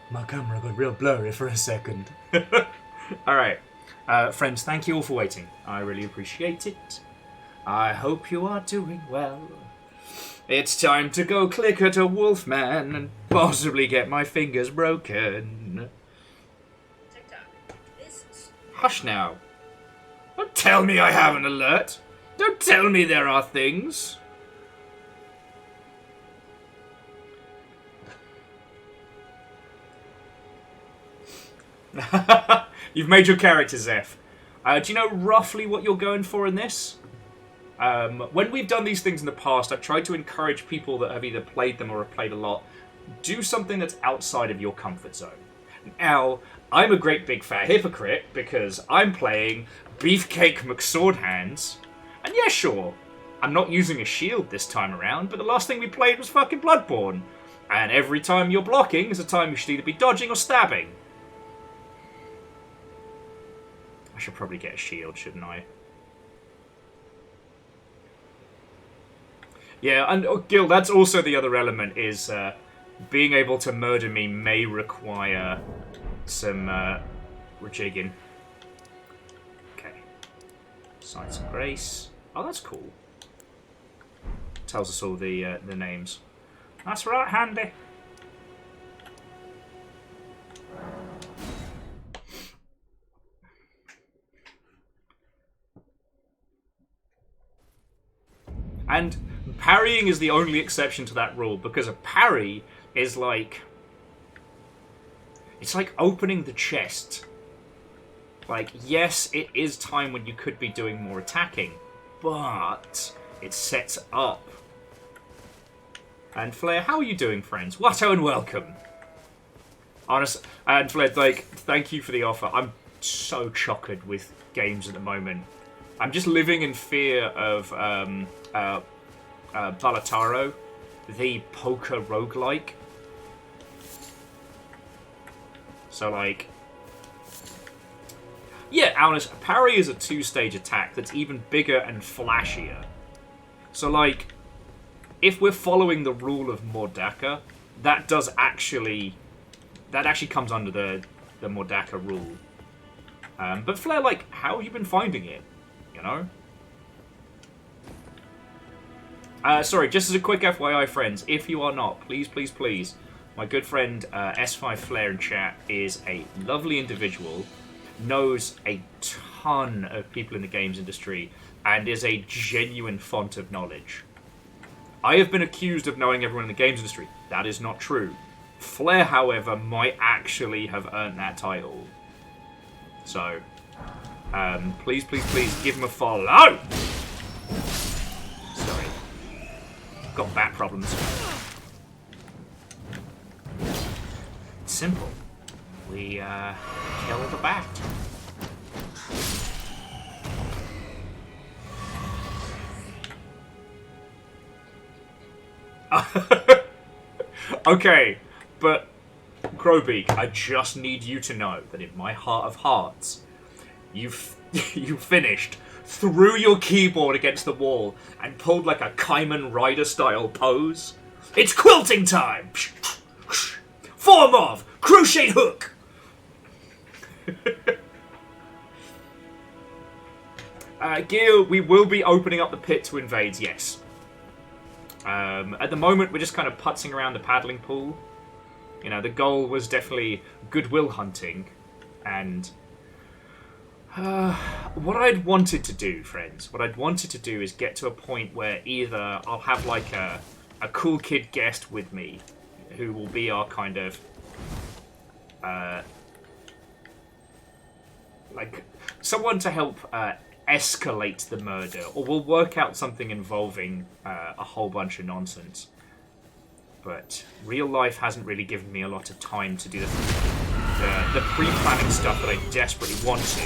My camera got real blurry for a second. Alright. Friends, thank you all for waiting. I really appreciate it. I hope you are doing well. It's time to go click at a wolfman and possibly get my fingers broken. Hush now. Don't tell me I have an alert. Don't tell me there are things. You've made your character, Zeph. Do you know roughly what you're going for in this? When we've done these things in the past, I've tried to encourage people that have either played them or have played a lot, do something that's outside of your comfort zone. Now, I'm a great big fat hypocrite because I'm playing Beefcake McSwordhands, and yeah, sure, I'm not using a shield this time around, but the last thing we played was fucking Bloodborne, and every time you're blocking is a time you should either be dodging or stabbing. I should probably get a shield, shouldn't I? Yeah, and Gil, that's also the other element, is being able to murder me may require some rejigging. Okay. Sights of Grace. Oh, that's cool. Tells us all the names. That's right, handy. And parrying is the only exception to that rule, because a parry is like... It's like opening the chest. Like, yes, it is time when you could be doing more attacking, but it sets up. And Flair, how are you doing, friends? Watto and welcome. Honest, and Flair, like, thank you for the offer. I'm so chocked with games at the moment. I'm just living in fear of Balataro, the poker roguelike. So, like... Yeah, Alnus, parry is a two-stage attack that's even bigger and flashier. So, like, if we're following the rule of Mordaka, that does actually... That actually comes under the Mordaka rule. But Flair, like, how have you been finding it? You know? Sorry, just as a quick FYI, friends, if you are not, please, please, please, my good friend S5 Flair in chat is a lovely individual, knows a ton of people in the games industry, and is a genuine font of knowledge. I have been accused of knowing everyone in the games industry. That is not true. Flair, however, might actually have earned that title. So, please, please, please, give him a follow! Sorry. Got bat problems. It's simple. We, kill the bat. Okay, but Crowbeak, I just need you to know that in my heart of hearts, you finished, threw your keyboard against the wall, and pulled like a Cayman Rider style pose. It's quilting time! Form of crochet hook! Gil, we will be opening up the pit to invades, yes. At the moment, we're just kind of putzing around the paddling pool. You know, the goal was definitely goodwill hunting. And what I'd wanted to do, friends, what I'd wanted to do is get to a point where either I'll have like a cool kid guest with me, who will be our kind of like someone to help escalate the murder, or we'll work out something involving a whole bunch of nonsense. But real life hasn't really given me a lot of time to do the pre-planning stuff that I desperately want to.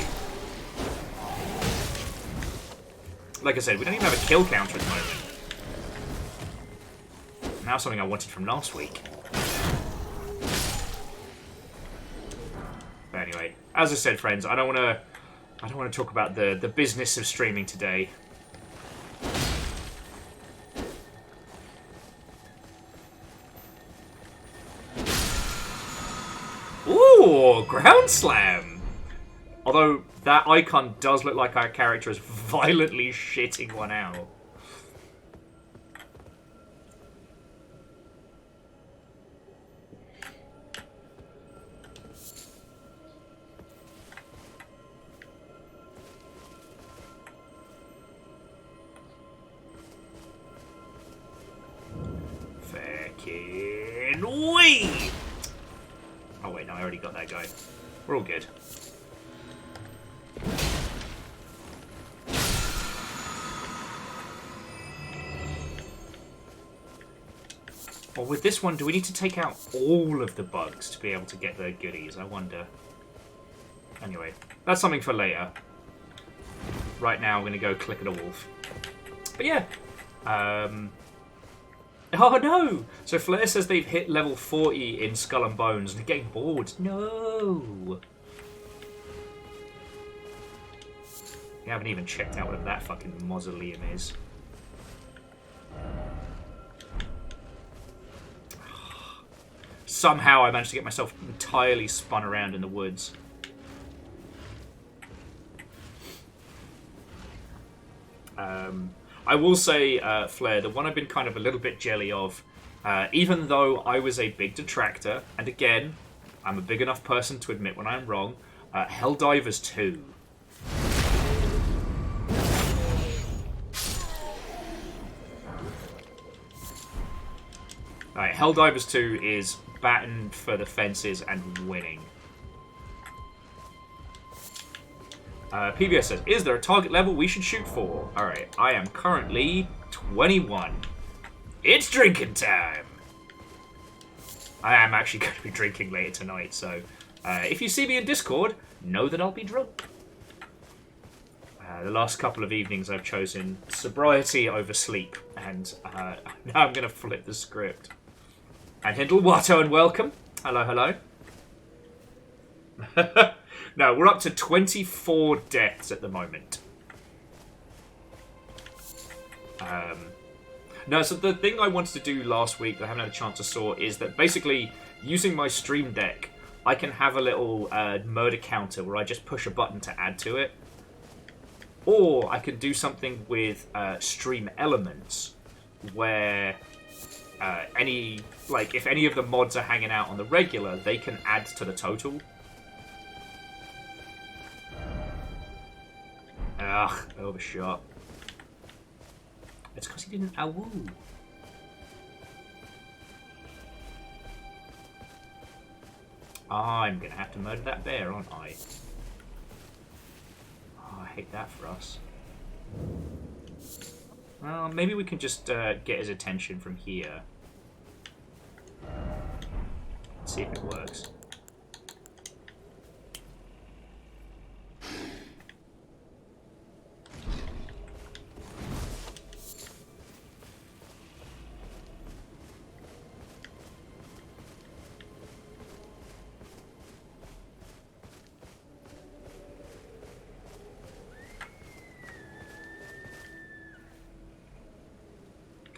Like I said, we don't even have a kill counter at the moment. Now something I wanted from last week. But anyway, as I said, friends, I don't want to talk about the business of streaming today. Ooh, ground slam. Although that icon does look like our character is violently shitting one out. Fucking wee! Oh wait, no, I already got that guy. We're all good. Well, with this one, do we need to take out all of the bugs to be able to get the goodies? I wonder. Anyway, that's something for later. Right now, I'm going to go click at a wolf. But yeah. Oh no! So Flair says they've hit level 40 in Skull and Bones and they're getting bored. No! We haven't even checked out whatever that fucking mausoleum is. Somehow I managed to get myself entirely spun around in the woods. I will say, Flair, the one I've been kind of a little bit jelly of, even though I was a big detractor, and again, I'm a big enough person to admit when I'm wrong, Helldivers 2. Right, Helldivers 2 is batting for the fences and winning. PBS says, is there a target level we should shoot for? Alright, I am currently 21. It's drinking time! I am actually going to be drinking later tonight, so if you see me in Discord, know that I'll be drunk. The last couple of evenings I've chosen sobriety over sleep, and now I'm going to flip the script. And Hindle Watto and welcome. Hello, hello. No, we're up to 24 deaths at the moment. No, so the thing I wanted to do last week that I haven't had a chance to sort is that basically, using my Stream Deck, I can have a little murder counter where I just push a button to add to it. Or I can do something with Stream Elements, where if any of the mods are hanging out on the regular, they can add to the total. Ugh, overshot. It's because he didn't awoo. I'm gonna have to murder that bear, aren't I? Oh, I hate that for us. Well, maybe we can just get his attention from here. Let's see if it works.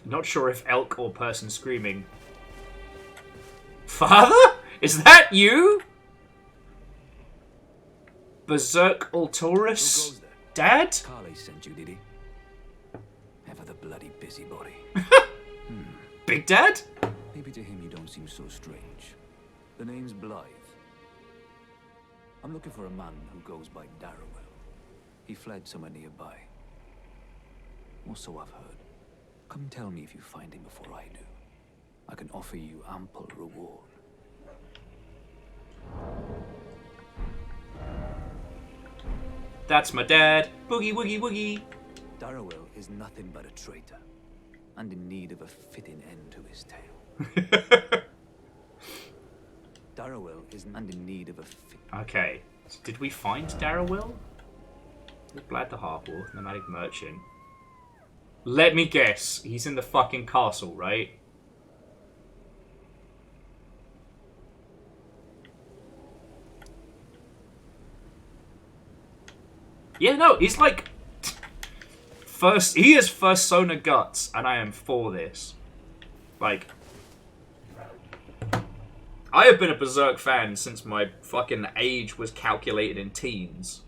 Not sure if elk or person screaming. Father? Is that you? Berserk Altaurus? Dad? Carly sent you, did he? Ever the bloody busybody. Big Dad? Maybe to him you don't seem so strange. The name's Blythe. I'm looking for a man who goes by Darrowell. He fled somewhere nearby. Or so I've heard. Come tell me if you find him before I do. I can offer you ample reward. That's my dad. Boogie woogie woogie. Darrowell is nothing but a traitor, and in need of a fitting end to his tale. Darrowell is in need of a Okay, so did we find Darrowell? Glad the Harpwolf, Nomadic Merchant. Let me guess, he's in the fucking castle, right? Yeah, no, he's like... He is first Sona Guts, and I am for this. Like... I have been a Berserk fan since my fucking age was calculated in teens.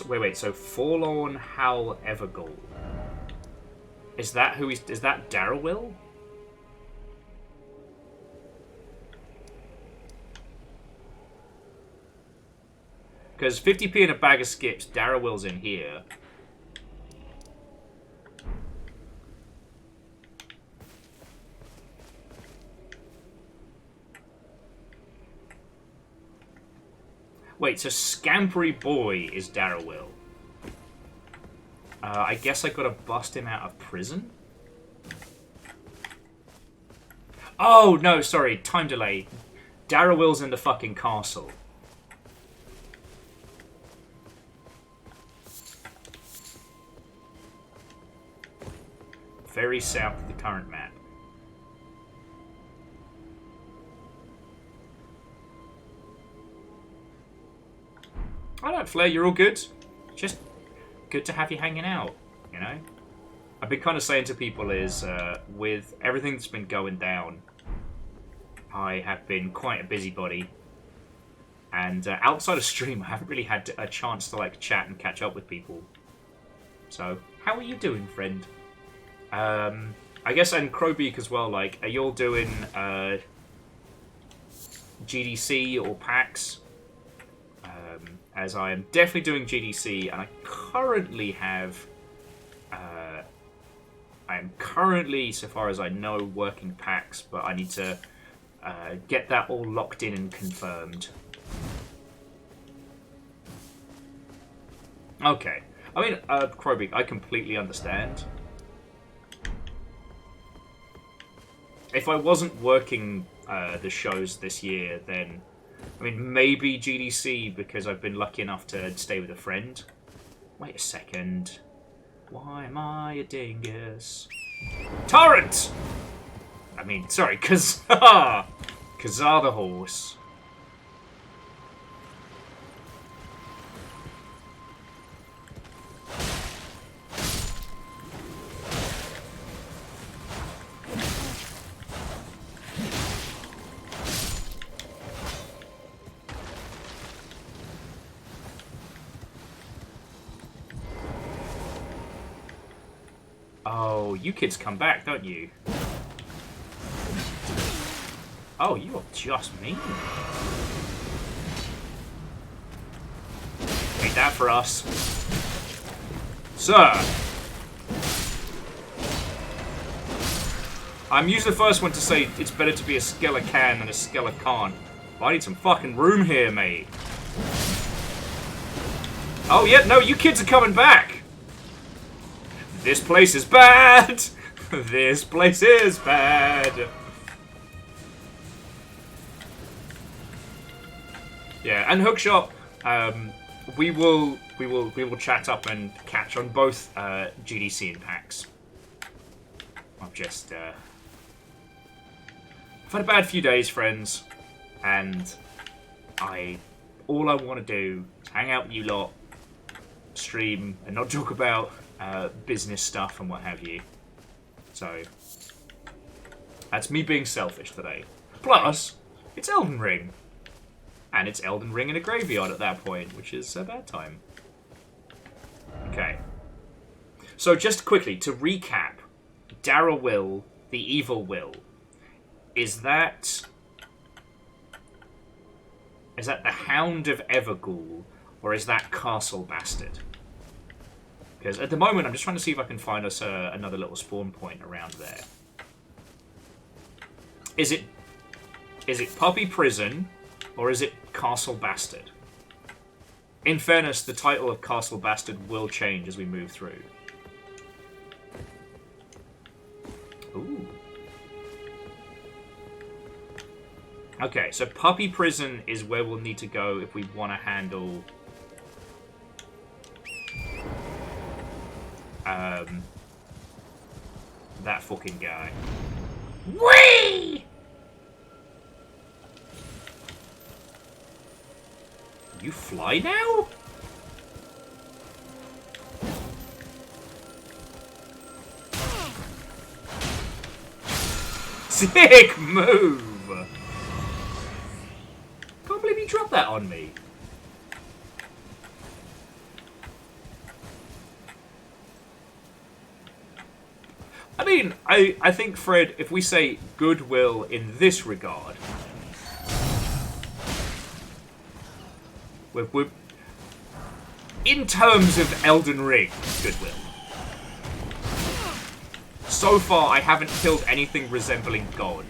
Wait, so Forlorn Howl Evergall. Is that who he's... Is that Darrowil? Because 50p and a bag of skips, Darrowil's in here. Wait, so Scampery Boy is Darrowil. I guess I gotta bust him out of prison? Oh, no, sorry, time delay. Darrowil's in the fucking castle. Very south of the current map. Alright, Flair, you're all good. Just good to have you hanging out, you know? I've been kind of saying to people is, with everything that's been going down, I have been quite a busybody. And outside of stream, I haven't really had a chance to, like, chat and catch up with people. So, how are you doing, friend? I guess, and Crowbeak as well, like, are you all doing, GDC or PAX? As I am definitely doing GDC, and I currently have, I am currently, so far as I know, working PAX, but I need to get that all locked in and confirmed. Okay. I mean, Crowbeak, I completely understand. If I wasn't working the shows this year, then... I mean, maybe GDC, because I've been lucky enough to stay with a friend. Wait a second. Why am I a dingus? Torrent! I mean, sorry, Kazar! Kazar the horse. Oh, you kids come back, don't you? Oh, you are just mean. Ain't that for us. Sir! I'm usually the first one to say it's better to be a Skelecan than a Skelecan. But I need some fucking room here, mate. Oh, yeah, no, you kids are coming back! This place is bad! This place is bad! Yeah, and Hookshot, we will chat up and catch on both GDC and PAX. I've just I've had a bad few days, friends, and all I want to do is hang out with you lot, stream, and not talk about business stuff and what have you. So that's me being selfish today. Plus, it's Elden Ring. And it's Elden Ring in a graveyard at that point, which is a bad time. Okay. So just quickly, to recap, Darrowil, the evil will, is that the Hound of Evergall, or is that Castle Bastard? Because at the moment, I'm just trying to see if I can find us another little spawn point around there. Is it Puppy Prison, or is it Castle Bastard? In fairness, the title of Castle Bastard will change as we move through. Ooh. Okay, so Puppy Prison is where we'll need to go if we want to handle... that fucking guy. Whee! You fly now? Sick move! Can't believe you dropped that on me. I mean, I think, Fred, if we say goodwill in this regard, we're in terms of Elden Ring, goodwill. So far, I haven't killed anything resembling God.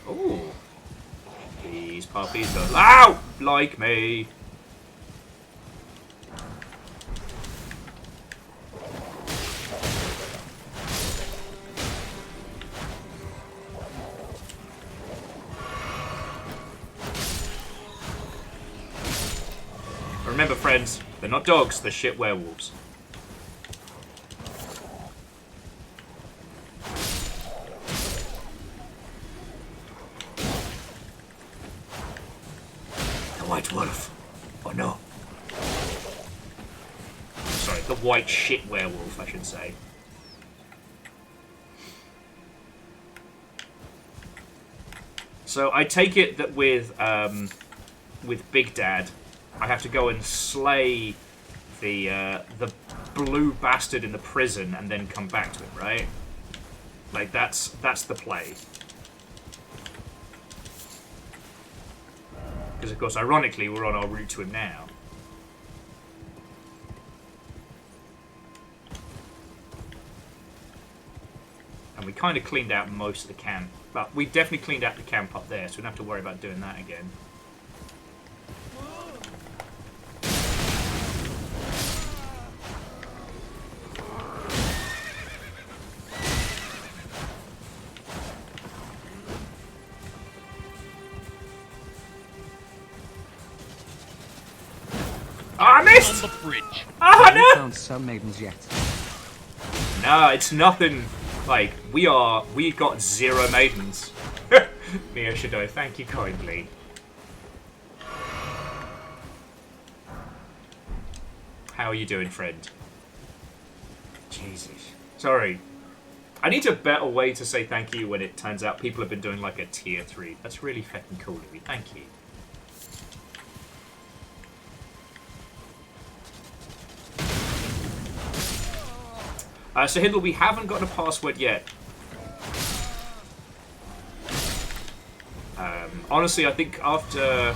Ooh. These puppies don't like me. Remember, friends, they're not dogs, they're shit werewolves. The white wolf. Oh no. Sorry, the white shit werewolf, I should say. So I take it that with Big Dad, I have to go and slay the blue bastard in the prison and then come back to him, right? Like that's the play. Because of course, ironically, we're on our route to him now. And we kind of cleaned out most of the camp. But we definitely cleaned out the camp up there, so we don't have to worry about doing that again. I missed! On the bridge. Oh no! Found some maidens yet? No, it's nothing. Like we got 0 maidens. Mia Shadow, thank you kindly. How are you doing, friend? Jesus. Sorry. I need a better way to say thank you when it turns out people have been doing like a tier 3. That's really fucking cool of you. Thank you. So Hindle, we haven't got a password yet. Honestly, I think after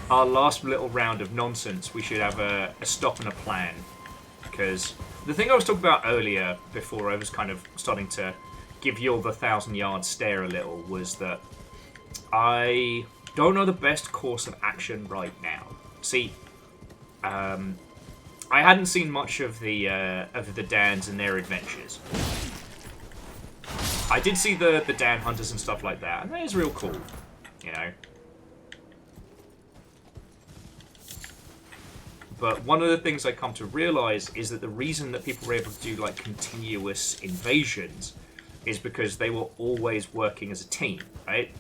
our last little round of nonsense, we should have a stop and a plan. Because the thing I was talking about earlier, before I was kind of starting to give you all the 1,000-yard stare a little, was that I don't know the best course of action right now. See, I hadn't seen much of the Dans and their adventures. I did see the Dan Hunters and stuff like that, and that is real cool, you know. But one of the things I come to realise is that the reason that people were able to do like continuous invasions is because they were always working as a team, right?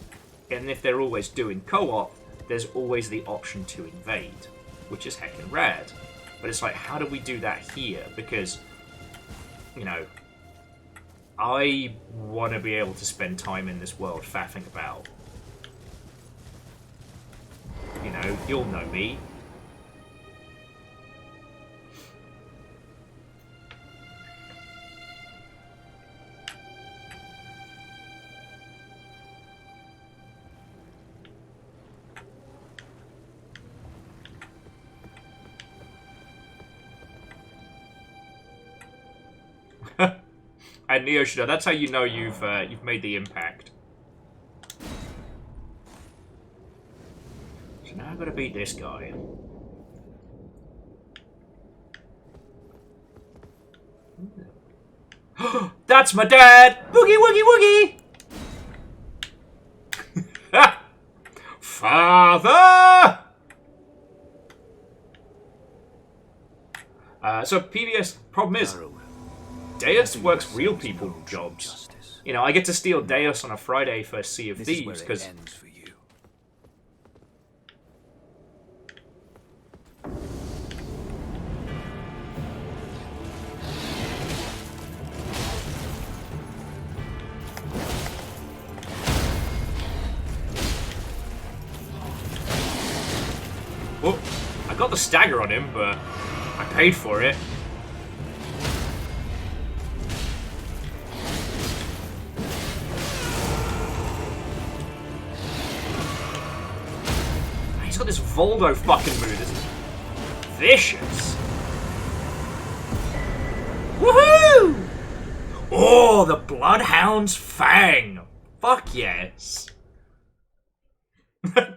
And if they're always doing co-op, there's always the option to invade, which is heckin' rad. But it's like, how do we do that here? Because, you know, I want to be able to spend time in this world faffing about. You know, you'll know me. And Neoshida, that's how you know you've made the impact. So now I've got to beat this guy. That's my dad! Boogie woogie woogie! Father! So PBS, problem is, Deus works real people jobs. You know, I get to steal Deus on a Friday for Sea of Thieves, because... the stagger on him, but I paid for it. He's got this Voldo fucking move that's vicious. Woohoo! Oh, the Bloodhound's Fang. Fuck yes.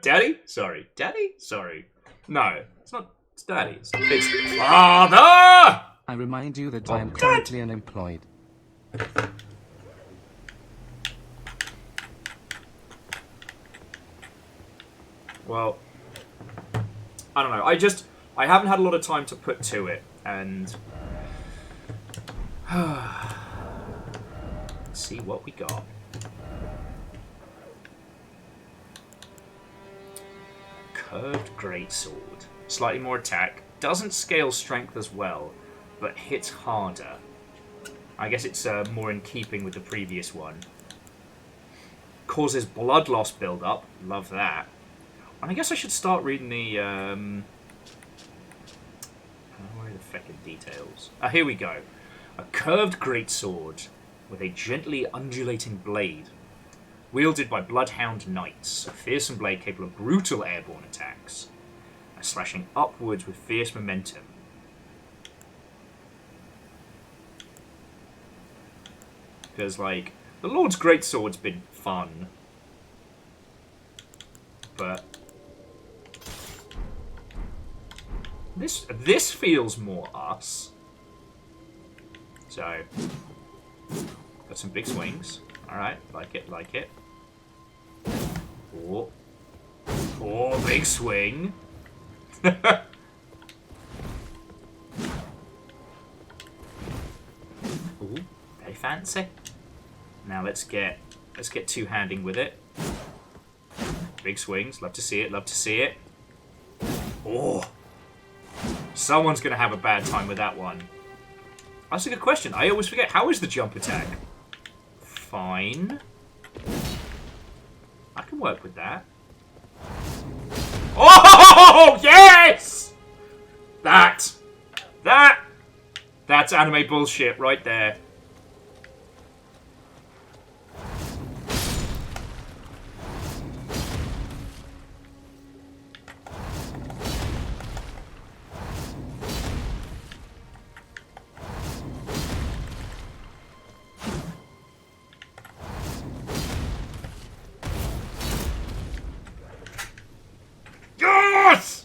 Daddy? Sorry. Daddy? Sorry. No, it's not. It's Daddy. It's Father! I remind you that I am currently unemployed. Well, I don't know. I haven't had a lot of time to put to it, and let's see what we got. Curved greatsword, slightly more attack, doesn't scale strength as well, but hits harder. I guess it's more in keeping with the previous one. Causes blood loss build up. Love that. And I guess I should start reading the where are the fucking details? Here we go. A curved greatsword with a gently undulating blade, wielded by bloodhound knights. A fearsome blade capable of brutal airborne attacks, slashing upwards with fierce momentum. Because, like, the Lord's greatsword's been fun, but this feels more us. So, got some big swings. All right, like it, like it. Oh, big swing. Ooh, very fancy. Now let's get two-handing with it. Big swings. Love to see it. Love to see it. Oh, someone's gonna have a bad time with that one. That's a good question. I always forget. How is the jump attack? Fine. I can work with that. Oh, yes! That's anime bullshit right there.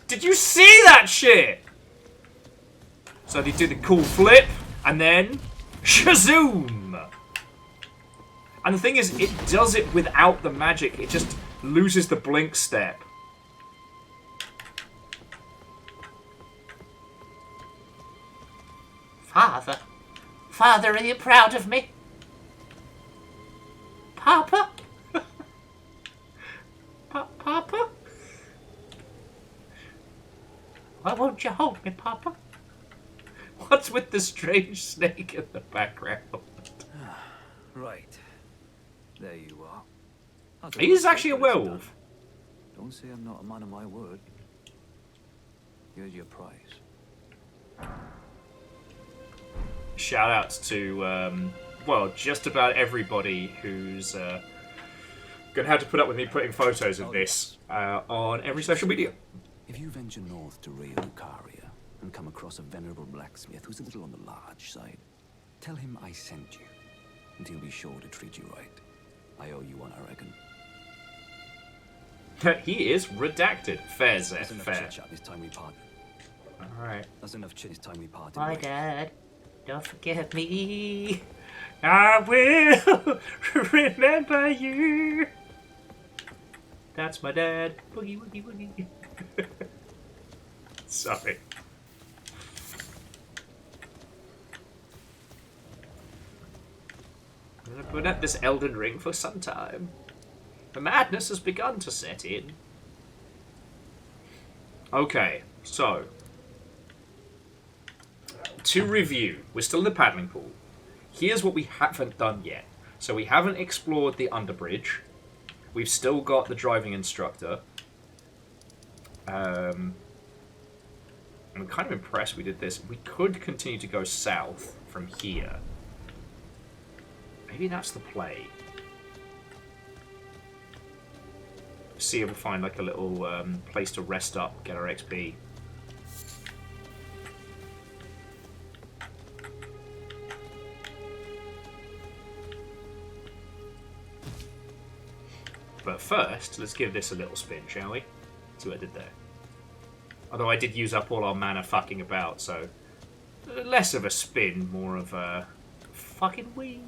Did you see that shit? So they do the cool flip, and then shazoom! And the thing is, it does it without the magic. It just loses the blink step. Father? Father, are you proud of me? Papa? Papa? Why won't you hold me, Papa? What's with the strange snake in the background? Right. There you are. He's actually a werewolf. Don't say I'm not a man of my word. Here's your prize. Shout outs to, well, just about everybody who's gonna have to put up with me putting photos of this on every social media. If you venture north to Ray Lucaria and come across a venerable blacksmith who's a little on the large side, tell him I sent you, and he'll be sure to treat you right. I owe you one, I reckon. He is redacted. Fair, Zeth, That's enough fair. chit-chat this time we part. Alright. That's enough chit this time we part. My dad, don't forget me. I will remember you. That's my dad. Boogie, woogie, woogie. Sorry. I've been at this Elden Ring for some time. The madness has begun to set in. Okay, so to review, we're still in the paddling pool. Here's what we haven't done yet. So we haven't explored the underbridge. We've still got the driving instructor. I'm kind of impressed we did this. We could continue to go south from here. Maybe that's the play. See if we find like a little place to rest up, get our XP. But first, let's give this a little spin, shall we? See what I did there. Although I did use up all our mana fucking about, so less of a spin, more of a fucking wee.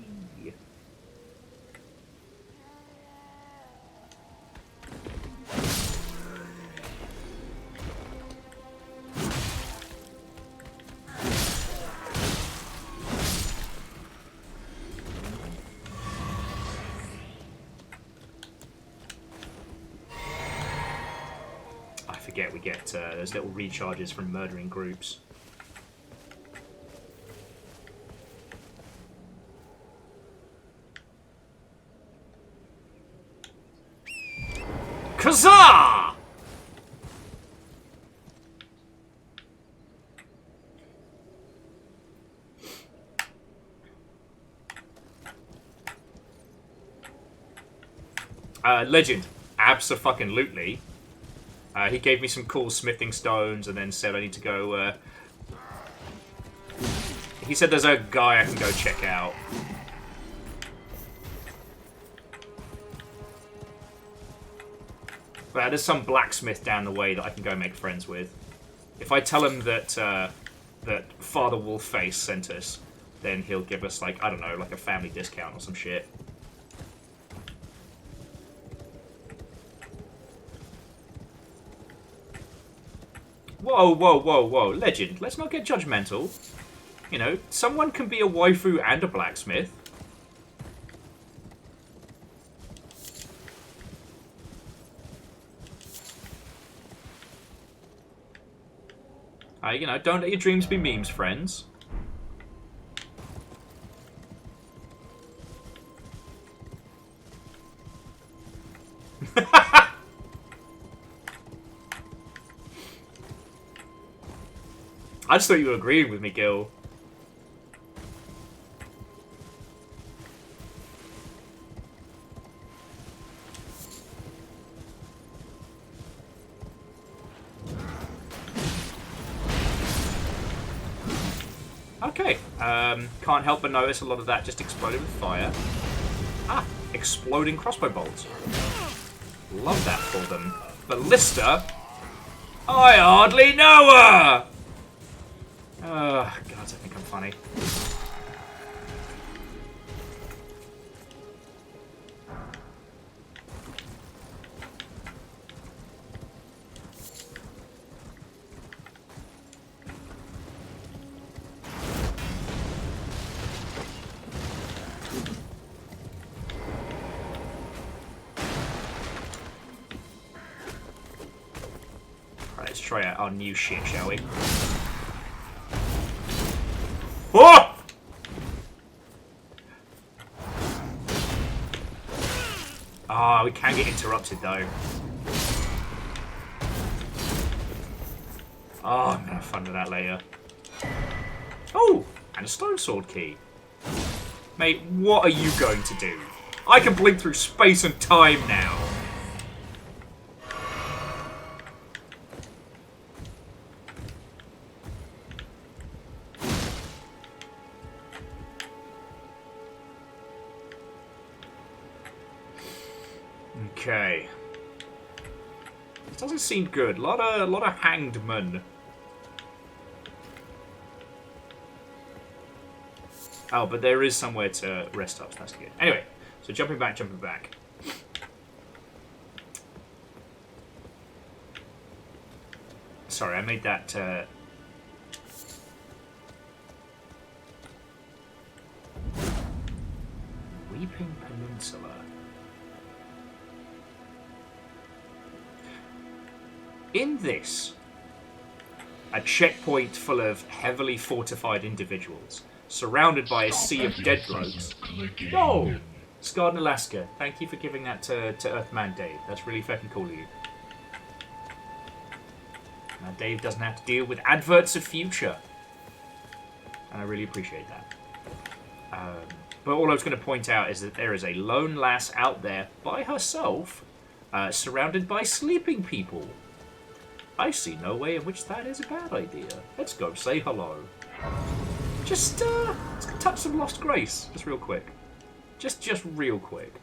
We get those little recharges from murdering groups. Kazaa! Legend. Abso-fucking-lutely. He gave me some cool smithing stones and then said I need to go... He said there's a guy I can go check out. But there's some blacksmith down the way that I can go make friends with. If I tell him that that Father Wolfface sent us, then he'll give us, like, I don't know, like a family discount or some shit. Whoa, whoa, whoa, whoa. Legend, let's not get judgmental. You know, someone can be a waifu and a blacksmith. You know, don't let your dreams be memes, friends. I just thought you were agreeing with me, Gil. Okay, can't help but notice a lot of that just exploded with fire. Ah, exploding crossbow bolts. Love that for them. Ballista? I hardly know her! God, I think I'm funny. Right, let's try out our new shit, shall we? Oh! Ah, we can get interrupted though. Oh, I'm gonna have fun with that later. Oh, and a stone sword key. Mate, what are you going to do? I can blink through space and time now. Okay. This doesn't seem good. A lot of hanged men. Oh, but there is somewhere to rest up, so that's good. Anyway, so jumping back. Sorry, I made that... Weeping Peninsula. In this, a checkpoint full of heavily fortified individuals, surrounded by a sea of dead blokes. Oh! Scarred in Alaska. Thank you for giving that to Earthman Dave. That's really fucking cool of you. Now Dave doesn't have to deal with adverts of Future. And I really appreciate that. But all I was going to point out is that there is a lone lass out there by herself, surrounded by sleeping people. I see no way in which that is a bad idea. Let's go say hello. Just, let's go touch some lost grace, just real quick. Just real quick.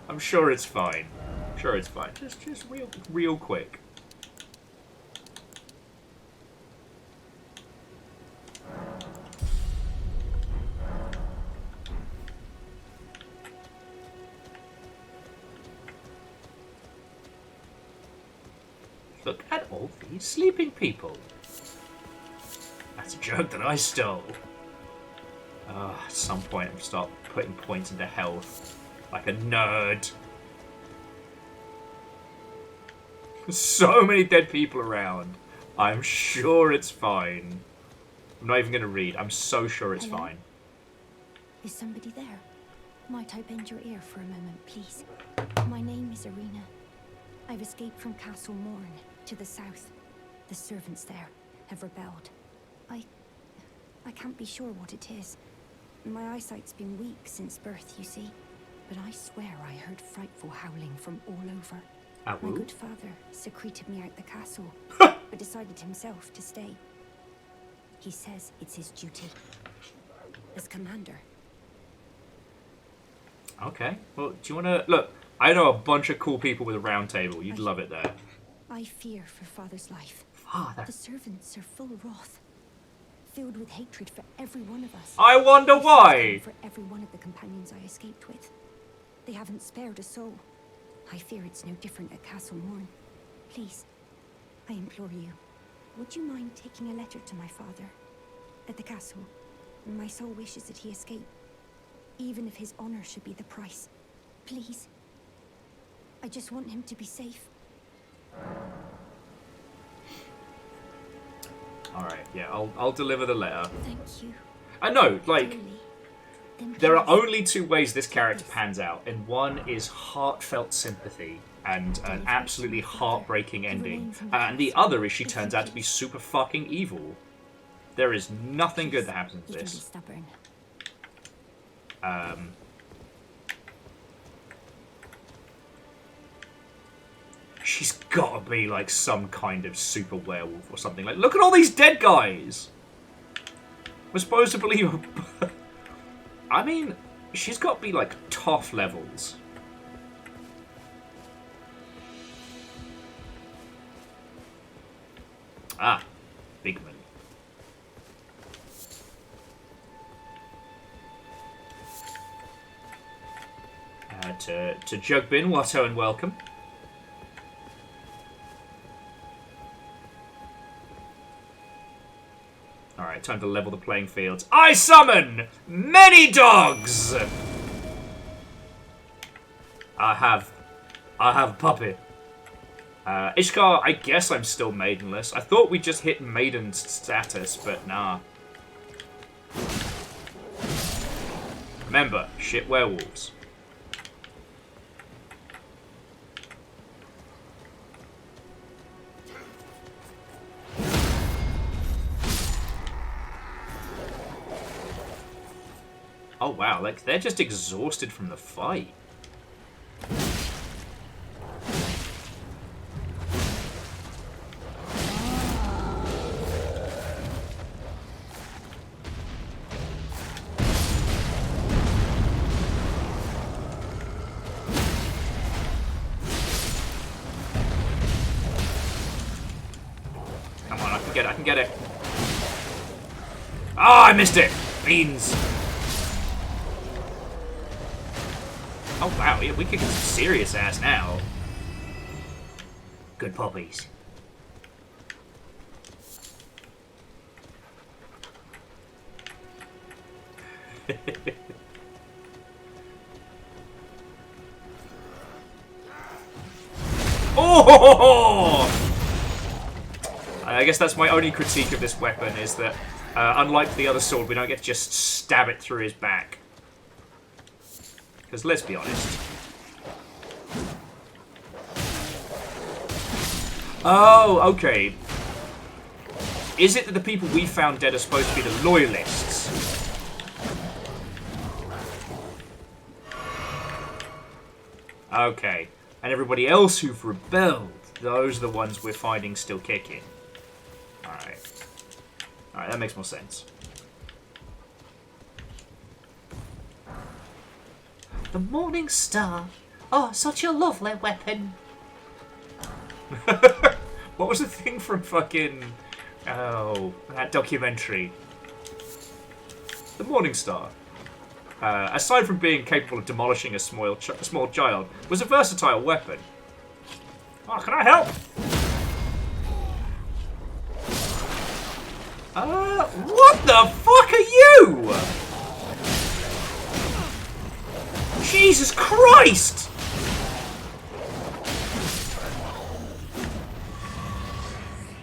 I'm sure it's fine. Sure it's fine. Just real quick. Look at all these sleeping people. That's a joke that I stole. At some point I'll start putting points into health. Like a nerd. So many dead people around. I'm sure it's fine. I'm not even going to read. I'm so sure it's fine. Is somebody there? Might I bend your ear for a moment, please? My name is Irina. I've escaped from Castle Morn to the south. The servants there have rebelled. I can't be sure what it is. My eyesight's been weak since birth, you see. But I swear I heard frightful howling from all over. My good father secreted me out the castle, but decided himself to stay. He says it's his duty. As commander. Okay. Well, do you want to... Look, I know a bunch of cool people with a round table. You'd love it there. I fear for father's life. Father? The servants are full of wrath. Filled with hatred for every one of us. I wonder why! For every one of the companions I escaped with. They haven't spared a soul. I fear it's no different at Castle Morn. Please, I implore you, would you mind taking a letter to my father? At the castle, my sole wish is that he escape. Even if his honor should be the price. Please. I just want him to be safe. Alright, yeah, I'll deliver the letter. Thank you. I know, like, there are only two ways this character pans out, and one is heartfelt sympathy and an absolutely heartbreaking ending, and the other is she turns out to be super fucking evil. There is nothing good that happens in this. She's gotta be like some kind of super werewolf or something. Like, look at all these dead guys! We're supposed to believe... I mean, she's got to be like tough levels. Ah, big money. To Jugbin, Watto, and welcome. Alright, time to level the playing fields. I summon many dogs! I have puppy. Ishkar, I guess I'm still maidenless. I thought we just hit maiden status, but nah. Remember, shit werewolves. Oh wow, like they're just exhausted from the fight. Come on, I can get it. Oh, I missed it! Beans! Oh wow, yeah, we kick some serious ass now. Good puppies. Oh! I guess that's my only critique of this weapon, is that unlike the other sword, we don't get to just stab it through his back. Because let's be honest. Oh, okay. Is it that the people we found dead are supposed to be the loyalists? Okay. And everybody else who've rebelled, those are the ones we're finding still kicking. Alright. Alright, that makes more sense. The Morning Star. Oh, such a lovely weapon. What was the thing from fucking... Oh, that documentary? The Morning Star. Aside from being capable of demolishing a small child, was a versatile weapon. Oh, can I help? What the fuck are you? Jesus Christ!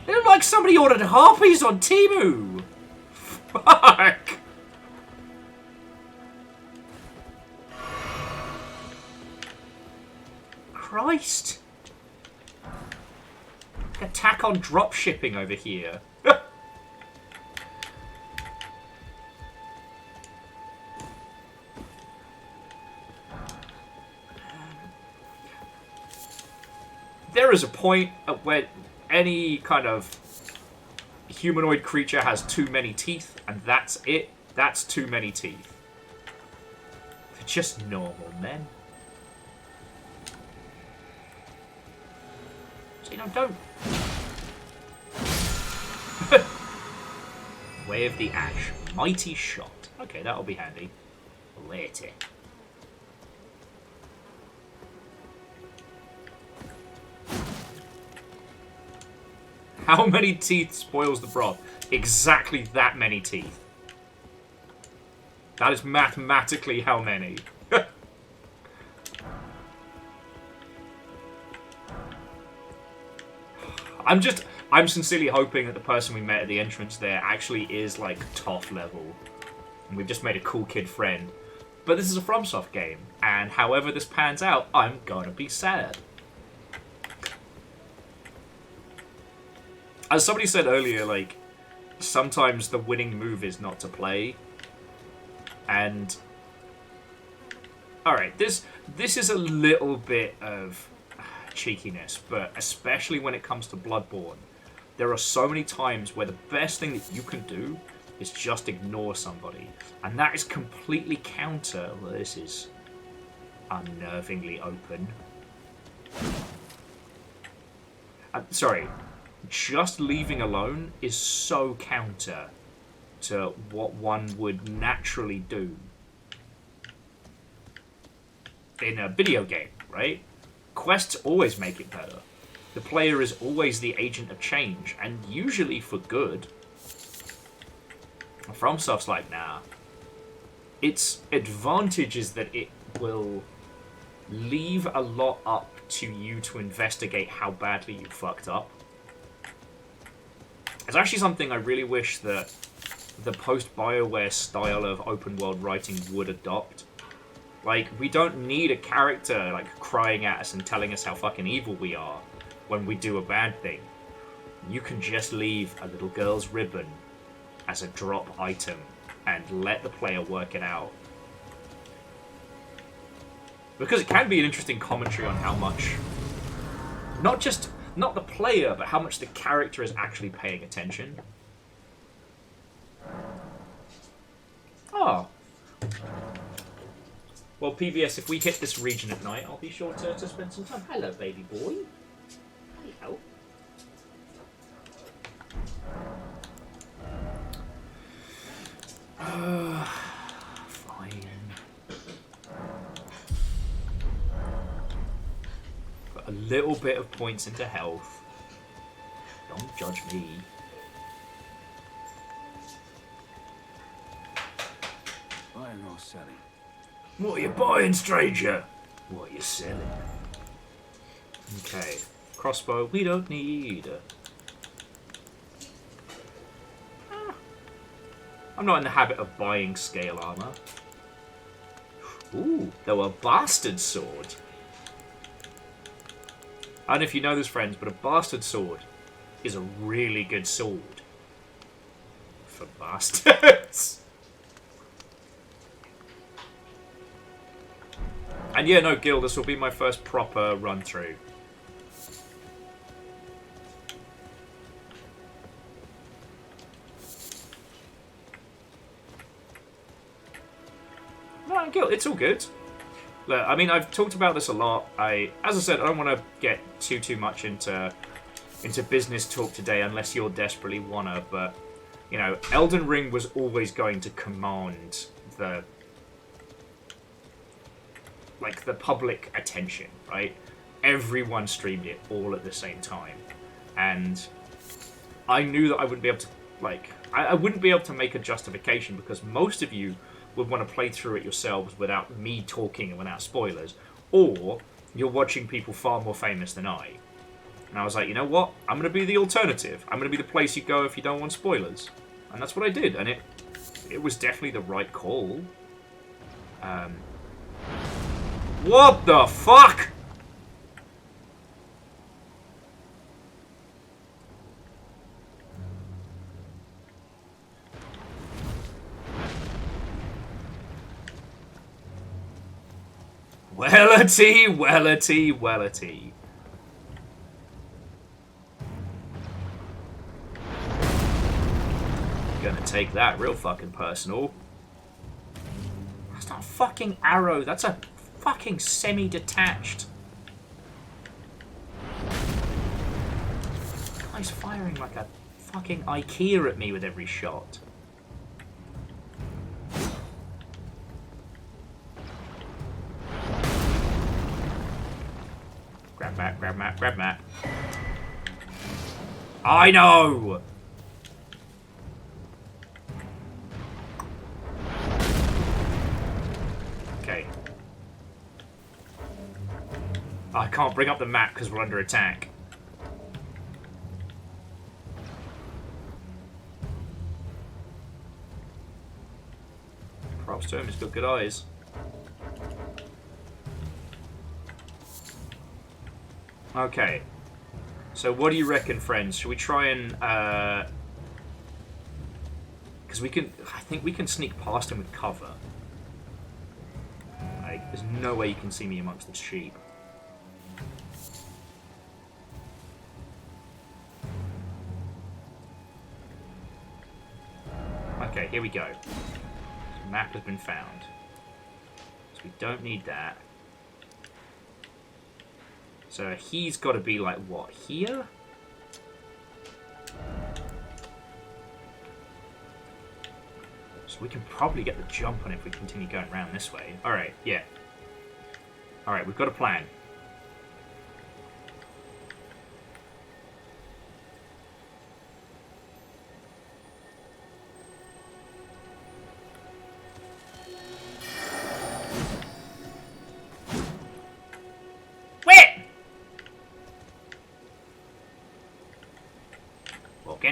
It looked like somebody ordered harpies on Temu. Fuck! Christ! Attack on drop shipping over here. There is a point at where any kind of humanoid creature has too many teeth, and that's it. That's too many teeth. They're just normal men. So, you know, don't... Way of the Ash. Mighty shot. Okay, that'll be handy. Later. How many teeth spoils the broth? Exactly that many teeth. That is mathematically how many. I'm sincerely hoping that the person we met at the entrance there actually is like top level. And we've just made a cool kid friend. But this is a FromSoft game, and however this pans out, I'm gonna be sad. As somebody said earlier, like, sometimes the winning move is not to play. And... Alright, this is a little bit of cheekiness, but especially when it comes to Bloodborne, there are so many times where the best thing that you can do is just ignore somebody. And that is completely counter... Well, this is unnervingly open. Sorry. Just leaving alone is so counter to what one would naturally do in a video game, right? Quests always make it better. The player is always the agent of change, and usually for good. FromSoft's like, nah. Its advantage is that it will leave a lot up to you to investigate how badly you fucked up. It's actually something I really wish that the post-BioWare style of open-world writing would adopt. Like, we don't need a character, like, crying at us and telling us how fucking evil we are when we do a bad thing. You can just leave a little girl's ribbon as a drop item and let the player work it out. Because it can be an interesting commentary on how much... Not the player, but how much the character is actually paying attention. Oh. Well, PBS, if we hit this region at night, I'll be sure to spend some time. Hello, baby boy. Hello. Fine. Put a little bit of points into health. Don't judge me. Buying or selling? What are you buying, stranger? What are you selling? Okay. Crossbow, we don't need. I'm not in the habit of buying scale armor. Ooh, though a bastard sword. I don't know if you know this, friends, but a bastard sword is a really good sword. For bastards. And yeah, no, Gil, this will be my first proper run-through. No, Gil, it's all good. Look, I mean, I've talked about this a lot. As I said, I don't want to get too much into business talk today, unless you're desperately wanna. But you know, Elden Ring was always going to command the public attention, right? Everyone streamed it all at the same time, and I knew that I wouldn't be able to I wouldn't be able to make a justification because most of you would want to play through it yourselves without me talking and without spoilers, or you're watching people far more famous than I. And I was like, you know what? I'm going to be the alternative. I'm going to be the place you go if you don't want spoilers. And that's what I did, and it was definitely the right call. What the fuck? Wellity, wellity, wellity. Gonna take that real fucking personal. That's not a fucking arrow, that's a fucking semi-detached. Guy's firing like a fucking IKEA at me with every shot. Grab Matt, grab Matt, grab Matt. I know! Okay. I can't bring up the map because we're under attack. Props to him, he's got good eyes. Okay. So what do you reckon, friends? Should we try and because I think we can sneak past him with cover. Like, there's no way you can see me amongst the sheep. Okay, here we go. The map has been found. So we don't need that. So he's got to be like, what, here? So we can probably get the jump on it if we continue going around this way. Alright, yeah. Alright, we've got a plan.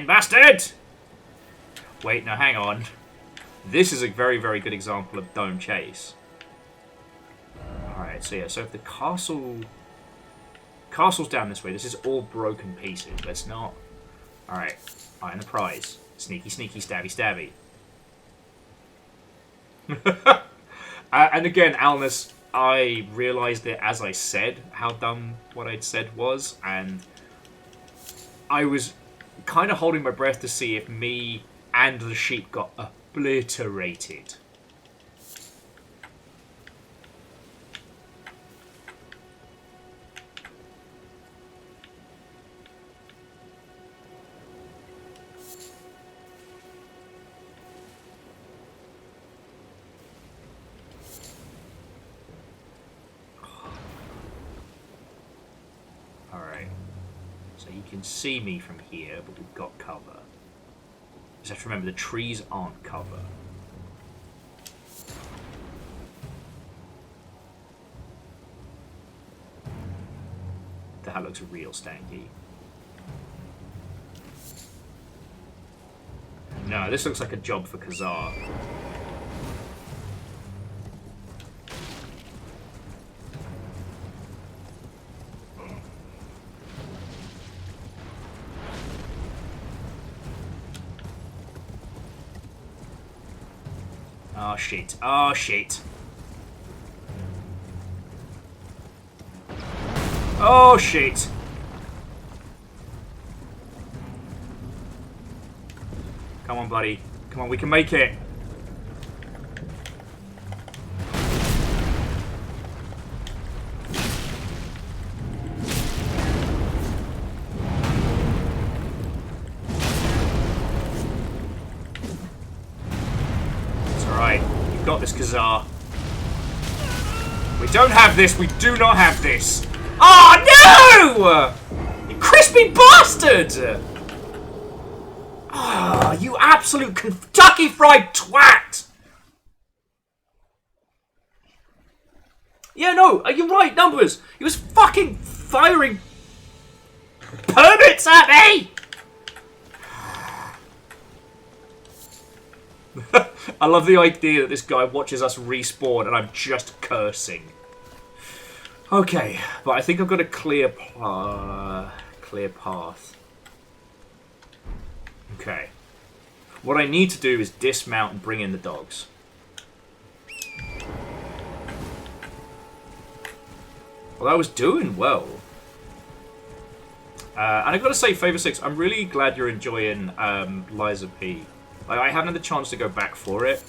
Bastard! Wait, no, hang on. This is a very, very good example of don't chase. Alright, so yeah, so if the castle's down this way, this is all broken pieces. Let's not... Alright, eye on the prize. Sneaky, sneaky, stabby, stabby. And again, Alnus, I realised it as I said how dumb what I'd said was, and I was kind of holding my breath to see if me and the sheep got obliterated. You can see me from here, but we've got cover. Just have to remember the trees aren't cover. That looks real stanky. No, this looks like a job for Kazar. Oh shit. Oh shit. Oh shit. Come on, buddy. Come on, we can make it. It's alright. You've got this, Kazar. We don't have this. We do not have this. Oh, no! You crispy bastard! Ah, you absolute Kentucky Fried Twat! Yeah, no, you're right, numbers. He was fucking firing permits at me! I love the idea that this guy watches us respawn and I'm just cursing. Okay, but I think I've got a clear path. Okay. What I need to do is dismount and bring in the dogs. Well, I was doing well. And I've got to say, Favor 6, I'm really glad you're enjoying Liza P. Like, I haven't had the chance to go back for it.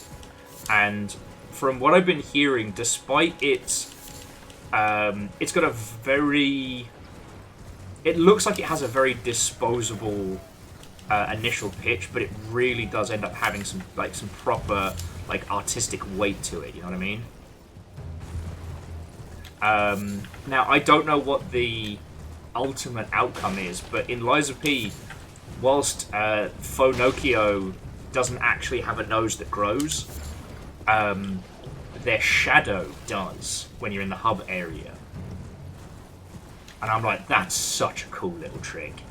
And from what I've been hearing, despite it's got a very... It looks like it has a very disposable initial pitch, but it really does end up having some proper artistic weight to it. You know what I mean? Now I don't know what the ultimate outcome is, but in Liza P, whilst Phonokio doesn't actually have a nose that grows, their shadow does when you're in the hub area, and I'm like, that's such a cool little trick.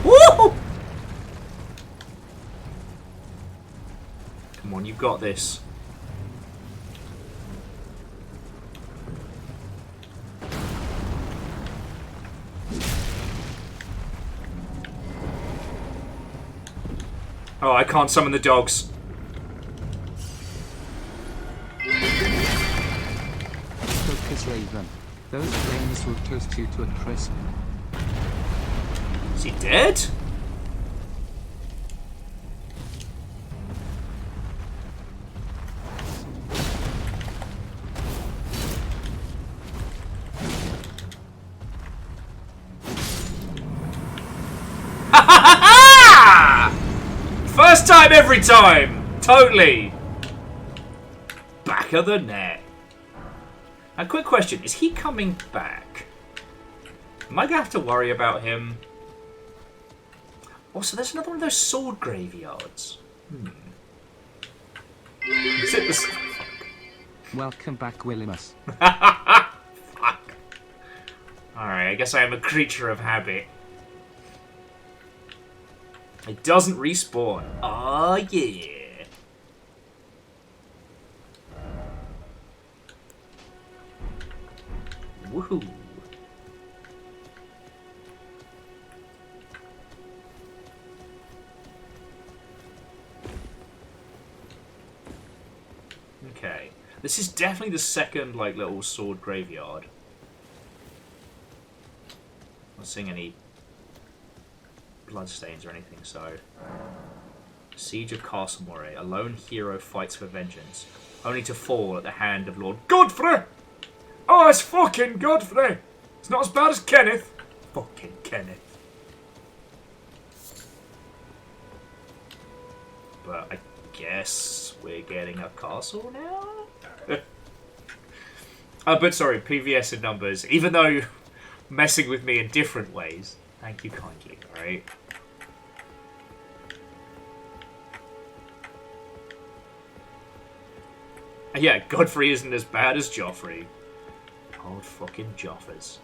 Woo! Come on, you've got this. Oh, I can't summon the dogs. Focus, Raven. Those flames will toast you to a crisp. Is he dead? First time, every time! Totally! Back of the net. A quick question, is he coming back? Am I gonna have to worry about him? Also, there's another one of those sword graveyards. Is it this? Welcome back, Willimus. Fuck. Alright, I guess I am a creature of habit. It doesn't respawn. Oh, yeah. Woohoo. Okay. This is definitely the second, little sword graveyard. I'm not seeing any bloodstains or anything, so... Siege of Castle Moray. A lone hero fights for vengeance, only to fall at the hand of Lord Godfrey! Oh, it's fucking Godfrey! It's not as bad as Kenneth. Fucking Kenneth. But I guess we're getting a castle now? But sorry, PVS in numbers. Even though messing with me in different ways. Thank you kindly, alright? And yeah, Godfrey isn't as bad as Joffrey. Old fucking Joffers.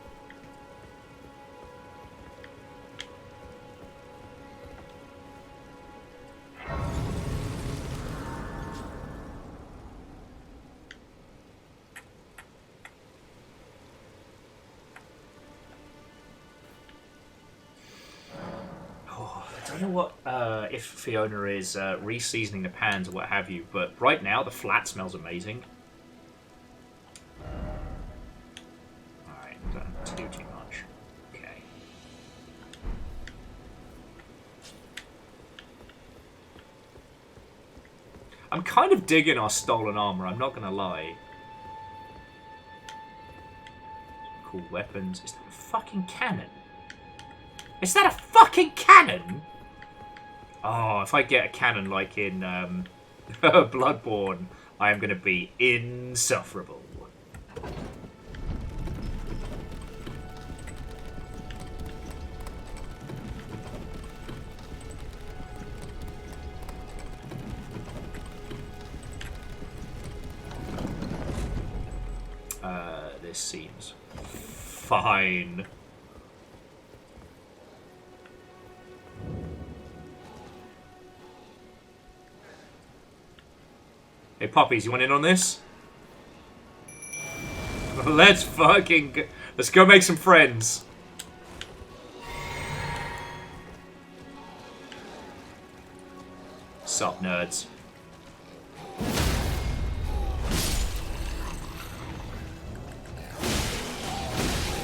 don't know what if Fiona is re-seasoning the pans or what have you, but right now the flat smells amazing. Alright, not too much. Okay. I'm kind of digging our stolen armor, I'm not gonna lie. Cool weapons. Is that a fucking cannon? Is that a fucking cannon? Oh, if I get a cannon like in Bloodborne, I am going to be insufferable. This seems fine. Hey, puppies, you want in on this? Let's go make some friends. Sup, nerds.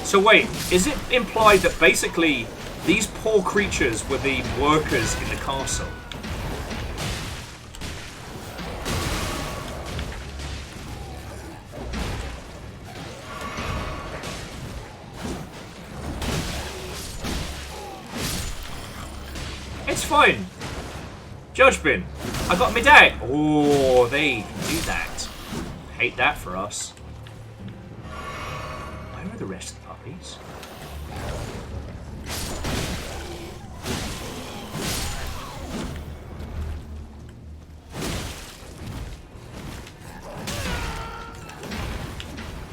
So wait, is it implied that basically these poor creatures were the workers in the castle? It's fine. Judge bin. I got me dag. Oh, they can do that. Hate that for us. Where are the rest of the puppies?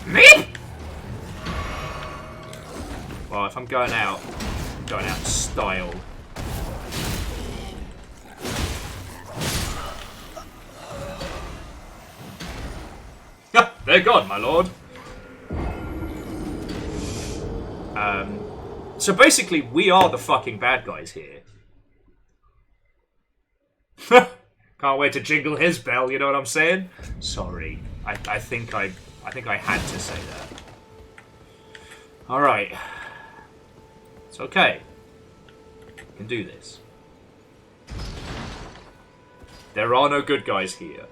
Meep! Well, if I'm going out in style. They're gone, my lord. So basically, we are the fucking bad guys here. Can't wait to jingle his bell. You know what I'm saying? Sorry, I think I had to say that. All right, it's okay. We can do this. There are no good guys here.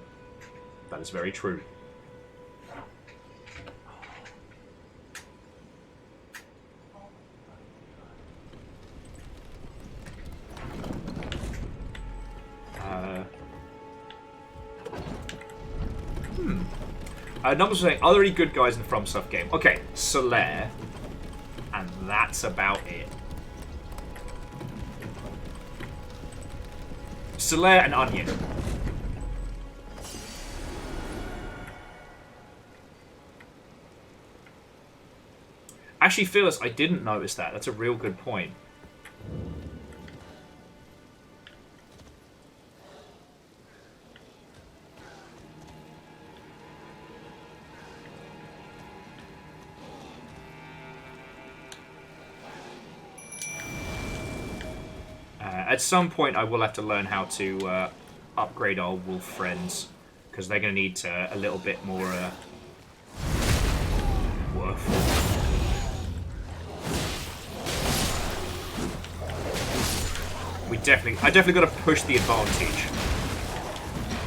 That is very true. Numbers saying, are there any good guys in the FromSoft game? Okay, Solaire. And that's about it. Solaire and Onion. Actually, Phyllis, I didn't notice that. That's a real good point. At some point, I will have to learn how to upgrade our wolf friends, because they're going to need a little bit more work. I definitely got to push the advantage.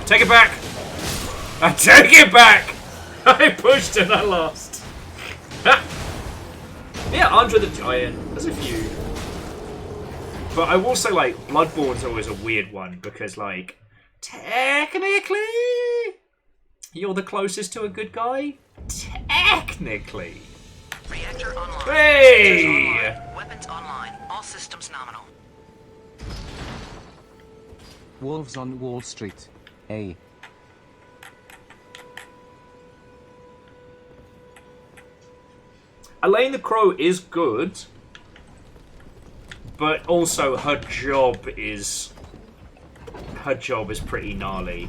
Take it back! I take it back! I pushed and I lost. Yeah, Andre the Giant. There's a few. But I will say, like, Bloodborne's always a weird one, because, like, technically, you're the closest to a good guy? Technically. Reactor online. Hey! Online. Weapons online. All systems nominal. Wolves on Wall Street. A. Elaine the Crow is good. But also, her job is pretty gnarly.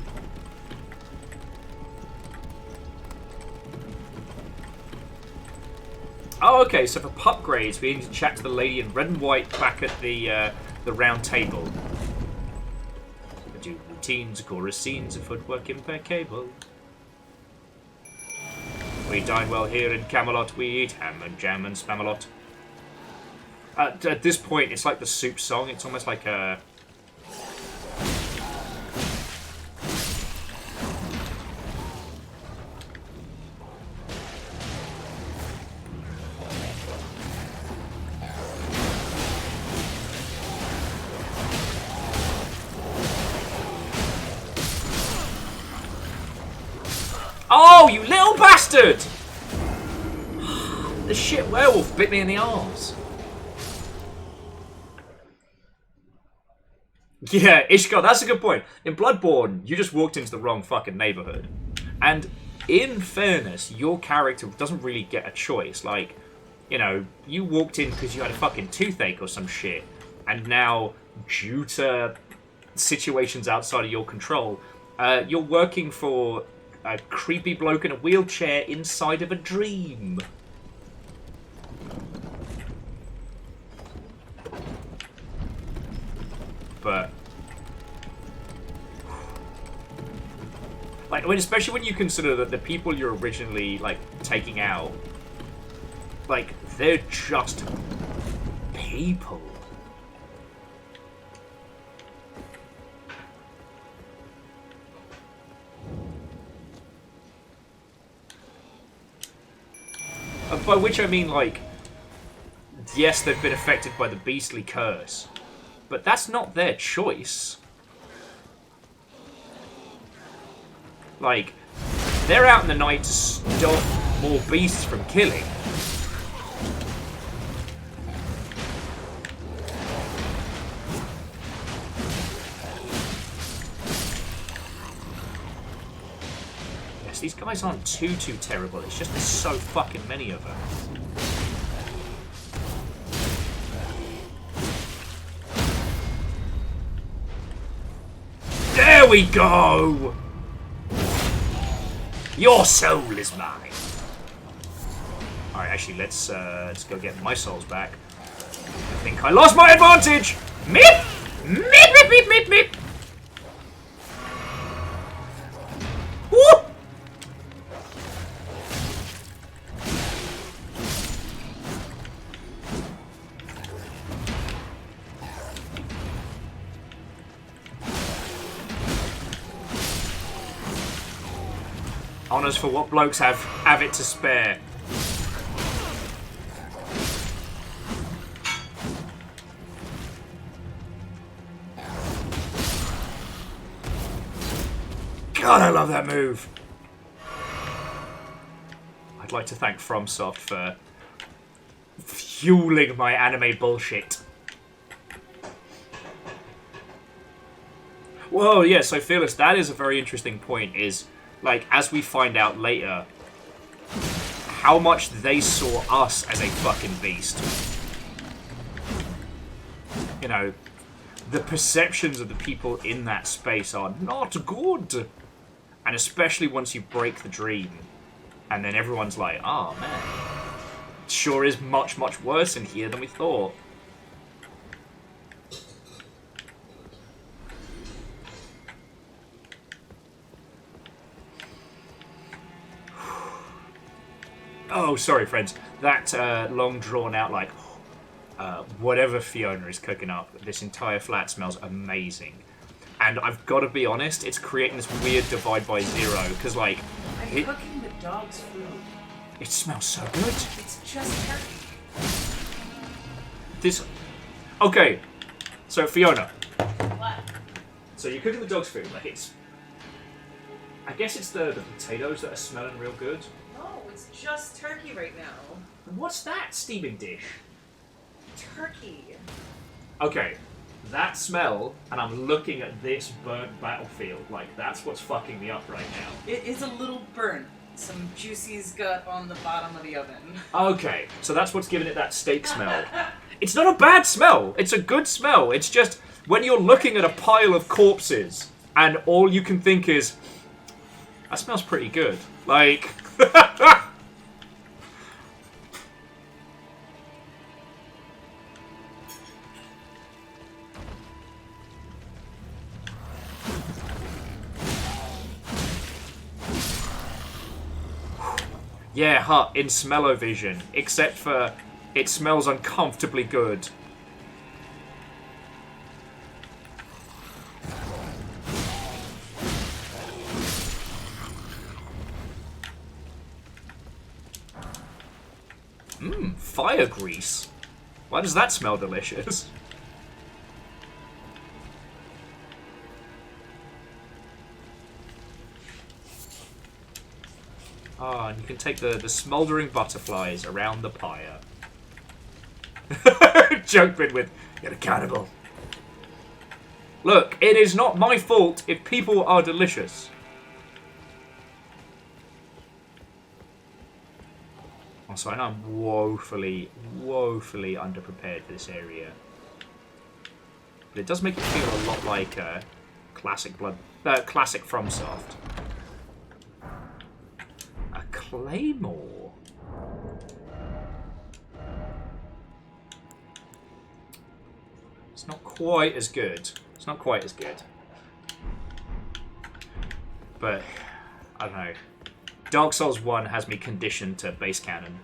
Oh, okay. So for pup grades, we need to chat to the lady in red and white back at the round table. do routines, chorus scenes, footwork impeccable. We dine well here in Camelot, we eat ham and jam and spam-a-lot. At this point, it's like the soup song, it's almost like a... Oh, you little bastard! The shit werewolf bit me in the arse. Yeah, Ishkar, that's a good point. In Bloodborne, you just walked into the wrong fucking neighborhood. And in fairness, your character doesn't really get a choice. Like, you know, you walked in because you had a fucking toothache or some shit. And now, due to situations outside of your control, you're working for a creepy bloke in a wheelchair inside of a dream. But like, I mean, especially when you consider that the people you're originally like taking out, like, they're just people. By which I mean, like, yes, they've been affected by the beastly curse, but that's not their choice. Like, they're out in the night to stop more beasts from killing. Yes, these guys aren't too terrible, it's just there's so fucking many of them. There we go! Your soul is mine. Alright, actually, let's go get my souls back. I think I lost my advantage! Meep! Meep, meep, meep, meep, meep! Woo! Honours for what blokes have it to spare. God, I love that move. I'd like to thank FromSoft for fueling my anime bullshit. Whoa, yeah, so Fearless, that is a very interesting point, is, like, as we find out later, how much they saw us as a fucking beast. You know, the perceptions of the people in that space are not good. And especially once you break the dream, and then everyone's like, oh man, it sure is much, much worse in here than we thought. Oh, sorry, friends. That long drawn out, like, whatever Fiona is cooking up, this entire flat smells amazing. And I've got to be honest, it's creating this weird divide by zero, because, like... I'm cooking the dog's food. It smells so good. It's just turkey. This... Okay, so Fiona. What? So you're cooking the dog's food, like, it's... I guess it's the potatoes that are smelling real good. No, it's just turkey right now. What's that steaming dish? Turkey. Okay, that smell, and I'm looking at this burnt battlefield, like, that's what's fucking me up right now. It is a little burnt. Some juicy's got on the bottom of the oven. Okay, so that's what's giving it that steak smell. It's not a bad smell. It's a good smell. It's just when you're looking at a pile of corpses and all you can think is, that smells pretty good. Like... Yeah, hut in smell-o-vision, except for it smells uncomfortably good. Mmm, fire grease. Why does that smell delicious? Ah, and you can take the smouldering butterflies around the pyre. Junkman with, you're a cannibal. Look, it is not my fault if people are delicious. Also, I know I'm woefully underprepared for this area. But it does make it feel a lot like classic FromSoft. A claymore. It's not quite as good. It's not quite as good. But, I don't know. Dark Souls 1 has me conditioned to base cannon.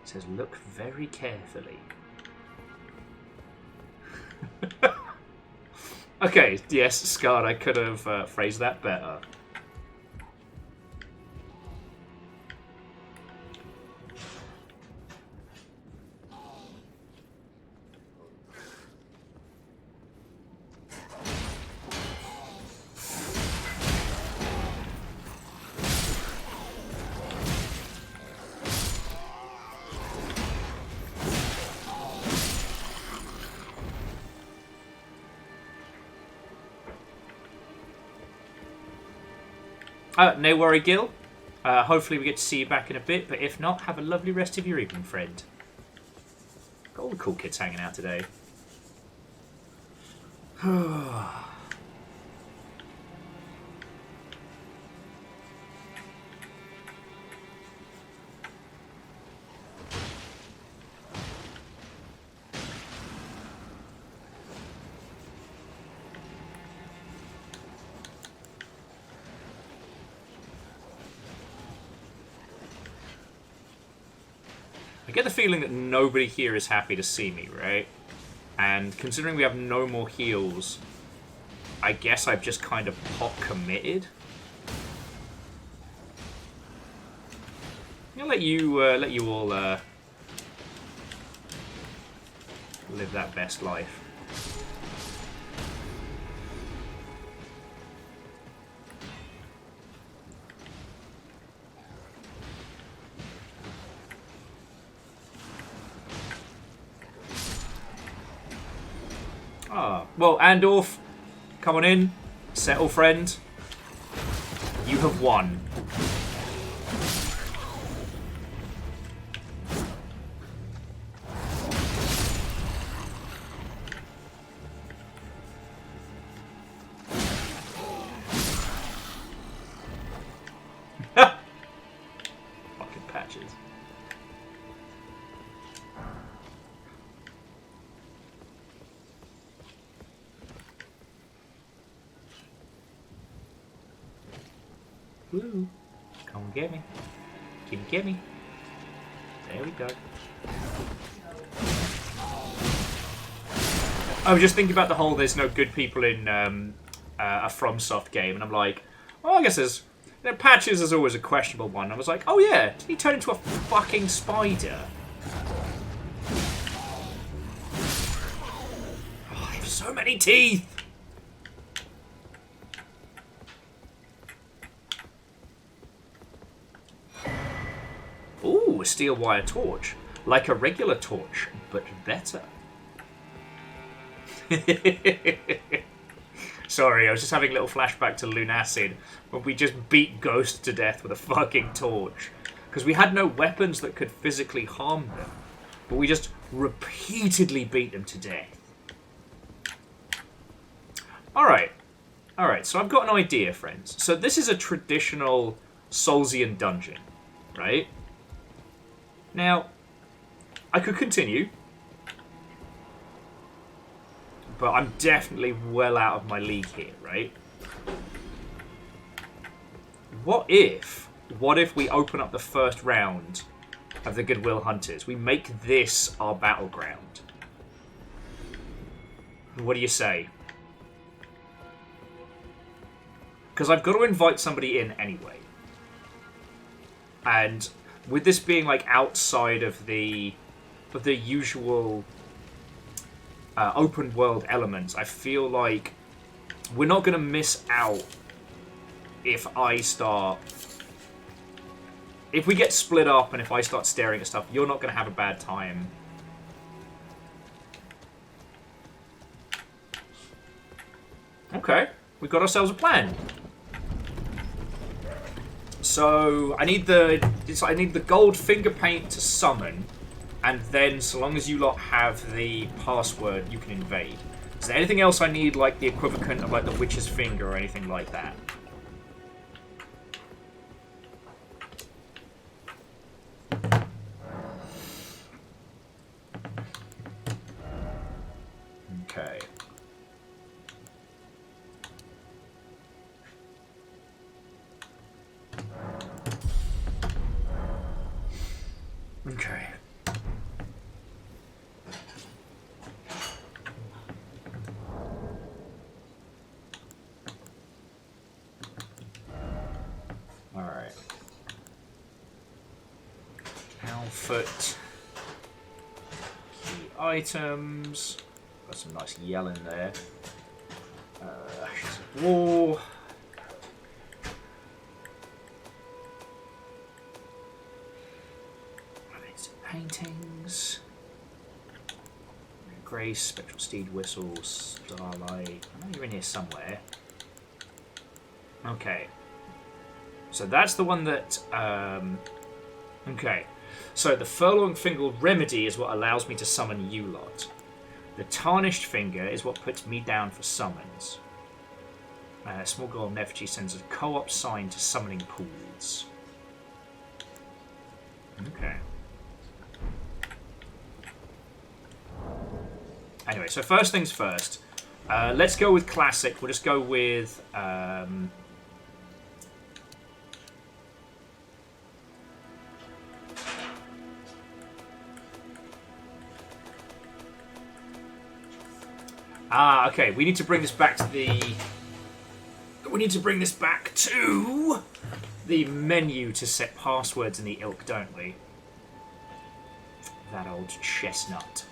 It says, look very carefully. Okay, yes, Scarred, I could have phrased that better. No worry, Gil. Hopefully we get to see you back in a bit, but if not, have a lovely rest of your evening, friend. Got all the cool kids hanging out today. I get the feeling that nobody here is happy to see me, right? And considering we have no more heals, I guess I've just kind of pot committed. I'm gonna let you all live that best life. Ah, well, Andorf, come on in. Settle, friend. You have won. Fucking patches. Woo. Come and get me. Get me. There we go. I was just thinking about the whole there's no good people in a FromSoft game, and I'm like, well, I guess there's... You know, Patches is always a questionable one. I was like, oh yeah, did he turn into a fucking spider? Oh, they have so many teeth! Ooh, a steel wire torch. Like a regular torch, but better. Sorry, I was just having a little flashback to Lunacid when we just beat Ghost to death with a fucking torch. Because we had no weapons that could physically harm them. But we just repeatedly beat them to death. Alright. Alright, so I've got an idea, friends. So this is a traditional Soulsian dungeon, right? Now, I could continue, but I'm definitely well out of my league here, right? What if we open up the first round of the Goodwill Hunters? We make this our battleground. What do you say? Because I've got to invite somebody in anyway. And with this being like outside of the usual open world elements, I feel like we're not going to miss out if we get split up and if I start staring at stuff. You're not going to have a bad time. Okay, we've got ourselves a plan. So I need the gold finger paint to summon, and then so long as you lot have the password, you can invade. Is there anything else I need, like the equivalent of like the witch's finger or anything like that? Okay. Okay. All right. Outfit. Key items. Got some nice yell in there. Ashes of War. Paintings. Grace, Spectral Steed Whistles, Starlight. I know you're in here somewhere. Okay. So that's the one that... okay. So the Furlong Finger Remedy is what allows me to summon you lot. The Tarnished Finger is what puts me down for summons. Small Golden Effigy sends a co-op sign to summoning pools. Okay. Anyway, so first things first. Let's go with classic. We'll just go with... okay. We need to bring this back to the... We need to bring this back to the menu to set passwords in the ilk, don't we? That old chestnut.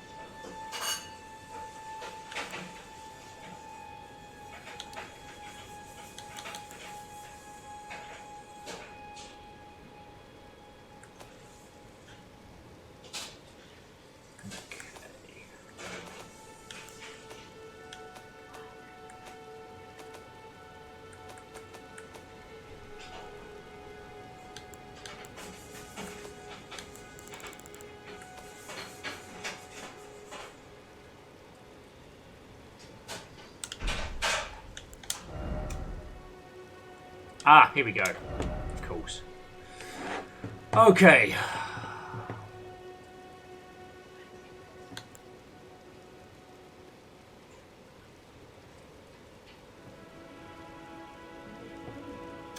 Ah, here we go. Of course. Okay.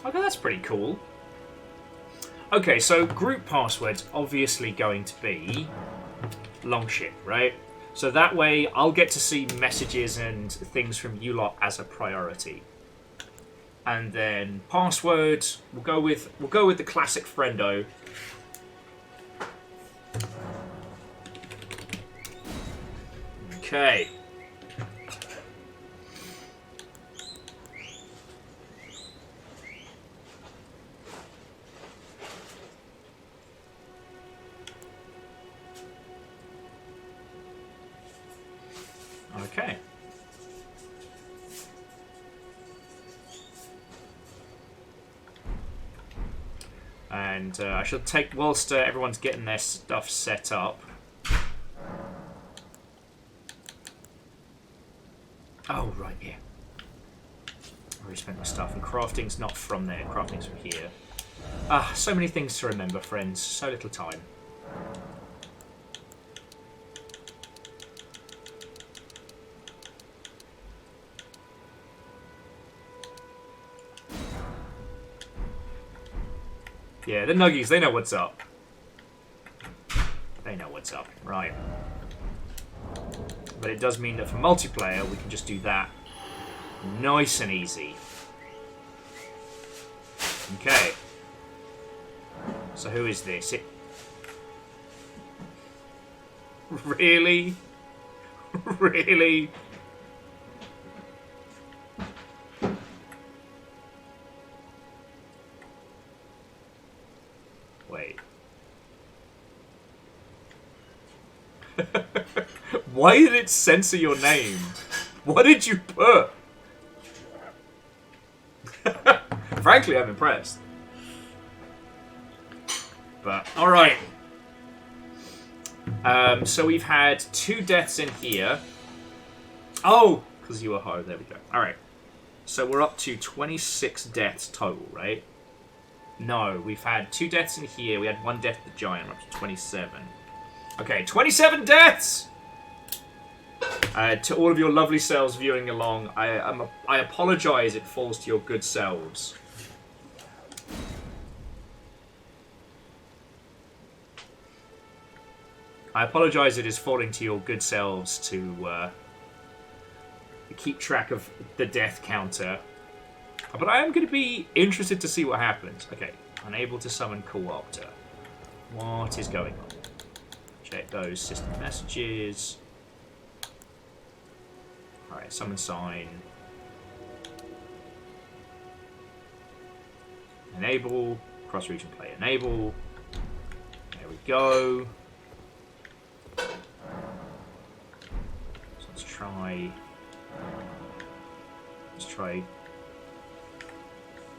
Okay, that's pretty cool. Okay, so group password's obviously going to be Longship, right? So that way I'll get to see messages and things from you lot as a priority. And then password, we'll go with the classic friendo. Okay. Okay. And I shall take, whilst everyone's getting their stuff set up. Oh, right, yeah. I already spent my stuff, and crafting's not from there, crafting's from here. Ah, so many things to remember, friends. So little time. Yeah, the Nuggies, they know what's up. They know what's up, right. But it does mean that for multiplayer, we can just do that nice and easy. Okay. So who is this? Really? Really? Wait. Why did it censor your name? What did you put? Frankly, I'm impressed. But, alright. So we've had 2 deaths in here. Oh! Because you were hard. There we go. Alright. So we're up to 26 deaths total, right? No, we've had 2 deaths in here. We had 1 death at the giant. We're up to 27. Okay, 27 deaths! To all of your lovely selves viewing along, I apologise it falls to your good selves. I apologise it is falling to your good selves to keep track of the death counter. But I am going to be interested to see what happens. Okay, unable to summon co-opter. What is going on? Check those system messages. Alright, summon sign. Enable. Cross-region play enable. There we go. So let's try...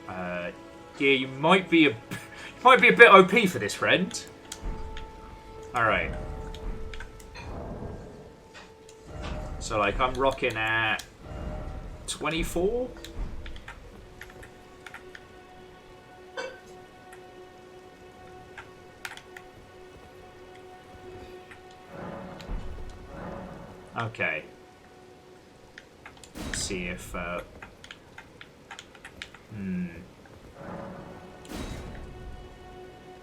yeah, you might be a bit OP for this, friend. Alright. So, like, I'm rocking at 24? Okay. Let's see if,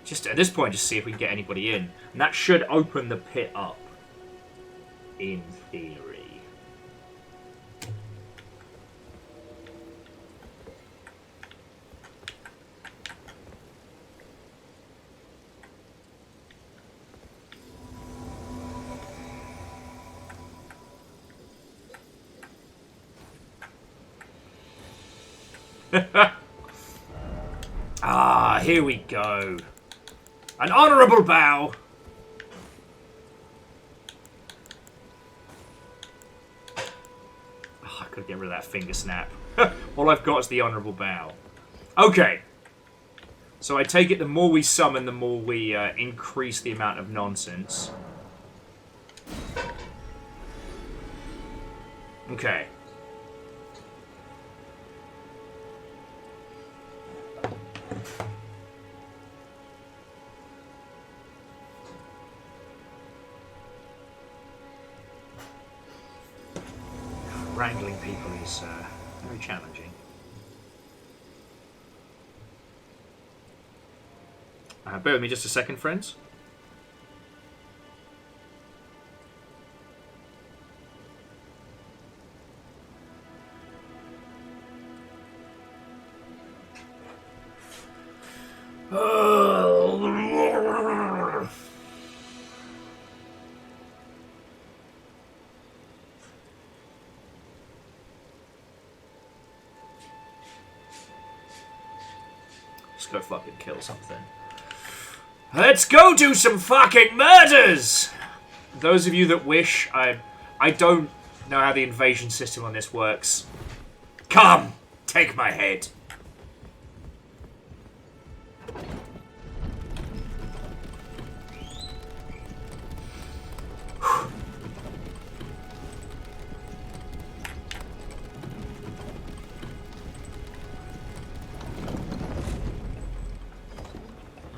just at this point, just see if we can get anybody in. And that should open the pit up. In theory. Ah, here we go. An honourable bow. Oh, I could get rid of that finger snap. All I've got is the honourable bow. Okay. So I take it the more we summon, the more we increase the amount of nonsense. Okay. Wrangling people is very challenging. Bear with me just a second, friends. Let's go fucking kill something. Let's go do some fucking murders! Those of you that wish, I don't know how the invasion system on this works. Come! Take my head.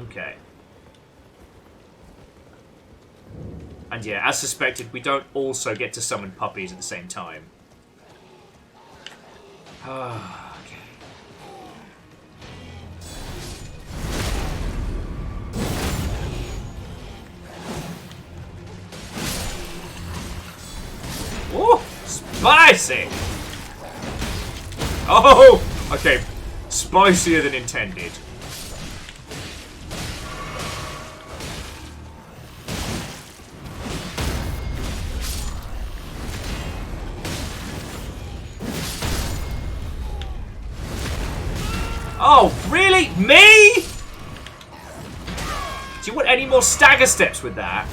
Okay. And yeah, as suspected, we don't also get to summon puppies at the same time. Okay. spicy! Oh! Okay, spicier than intended. Oh, really? Me? Do you want any more stagger steps with that?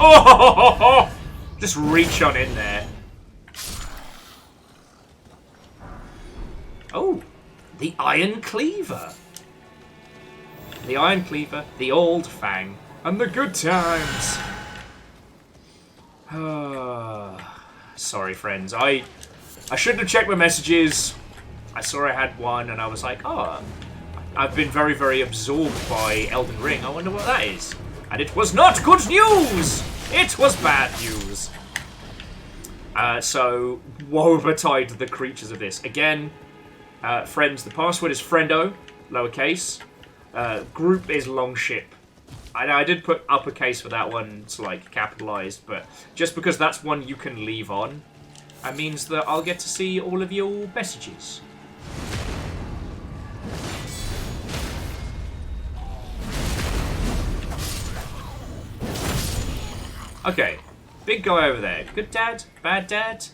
Oh! Just reach on in there. Oh, the Iron Cleaver. The Iron Cleaver, the Old Fang, and the good times. Sorry, friends. I shouldn't have checked my messages. I saw I had one, and I was like, oh, I've been very, very absorbed by Elden Ring. I wonder what that is. And it was not good news! It was bad news. So, woe betide the creatures of this. Again, friends, the password is friendo, lowercase. Group is longship. I did put uppercase for that one, it's like capitalized, but just because that's one you can leave on, that means that I'll get to see all of your messages. Okay, big guy over there. Good dad? Bad dad?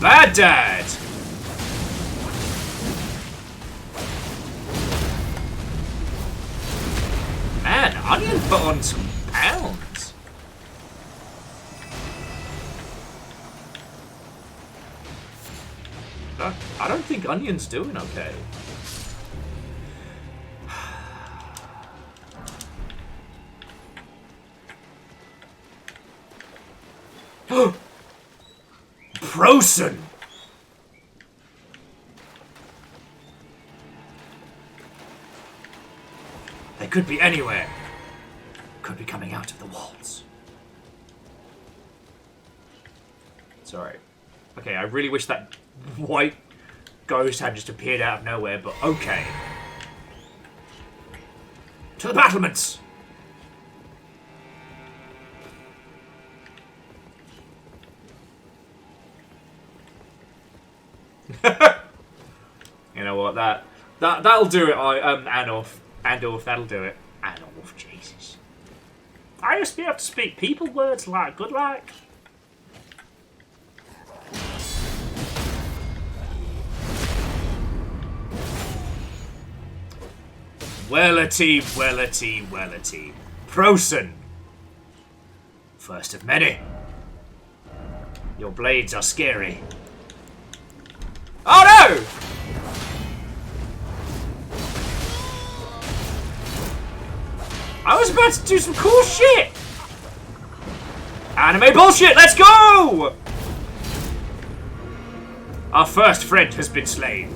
Bad dad! Man, Onion put on some pounds. I don't think Onion's doing okay. Prosen! They could be anywhere. Could be coming out of the walls. Sorry. Okay, I really wish that white ghost had just appeared out of nowhere, but okay. To the battlements! You know what? That'll do it. Andorf, that'll do it. Andorf, Jesus. I used to be able to speak people words like good like. Wellity, wellity, wellity. Prosen. First of many. Your blades are scary. Oh no! I was about to do some cool shit! Anime bullshit, let's go! Our first friend has been slain.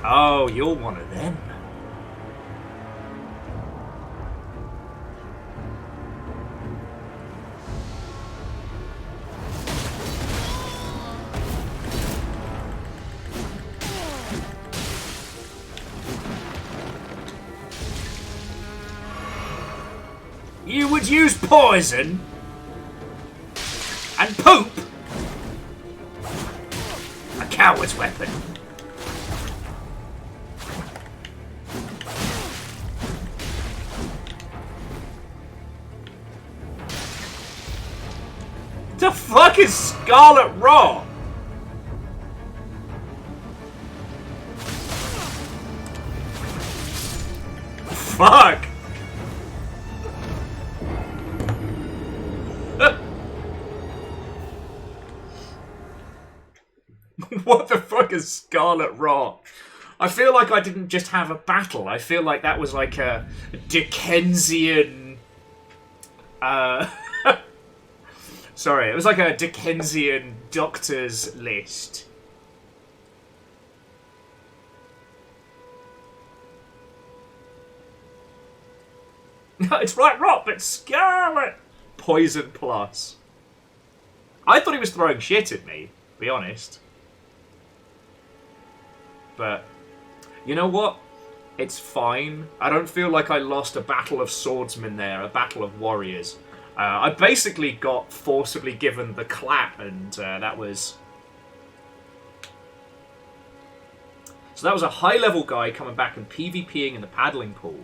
Oh, you're one of them. You would use poison and poop? A coward's weapon. The fuck is Scarlet Raw? Fuck. What the fuck is Scarlet Raw? I feel like I didn't just have a battle. I feel like that was like a Dickensian Sorry, it was like a Dickensian doctor's list. No, it's right, Rob, it's Scarlet! Poison plus. I thought he was throwing shit at me, to be honest. But, you know what? It's fine. I don't feel like I lost a battle of swordsmen there, a battle of warriors. I basically got forcibly given the clap, and that was... So that was a high-level guy coming back and PvPing in the paddling pool.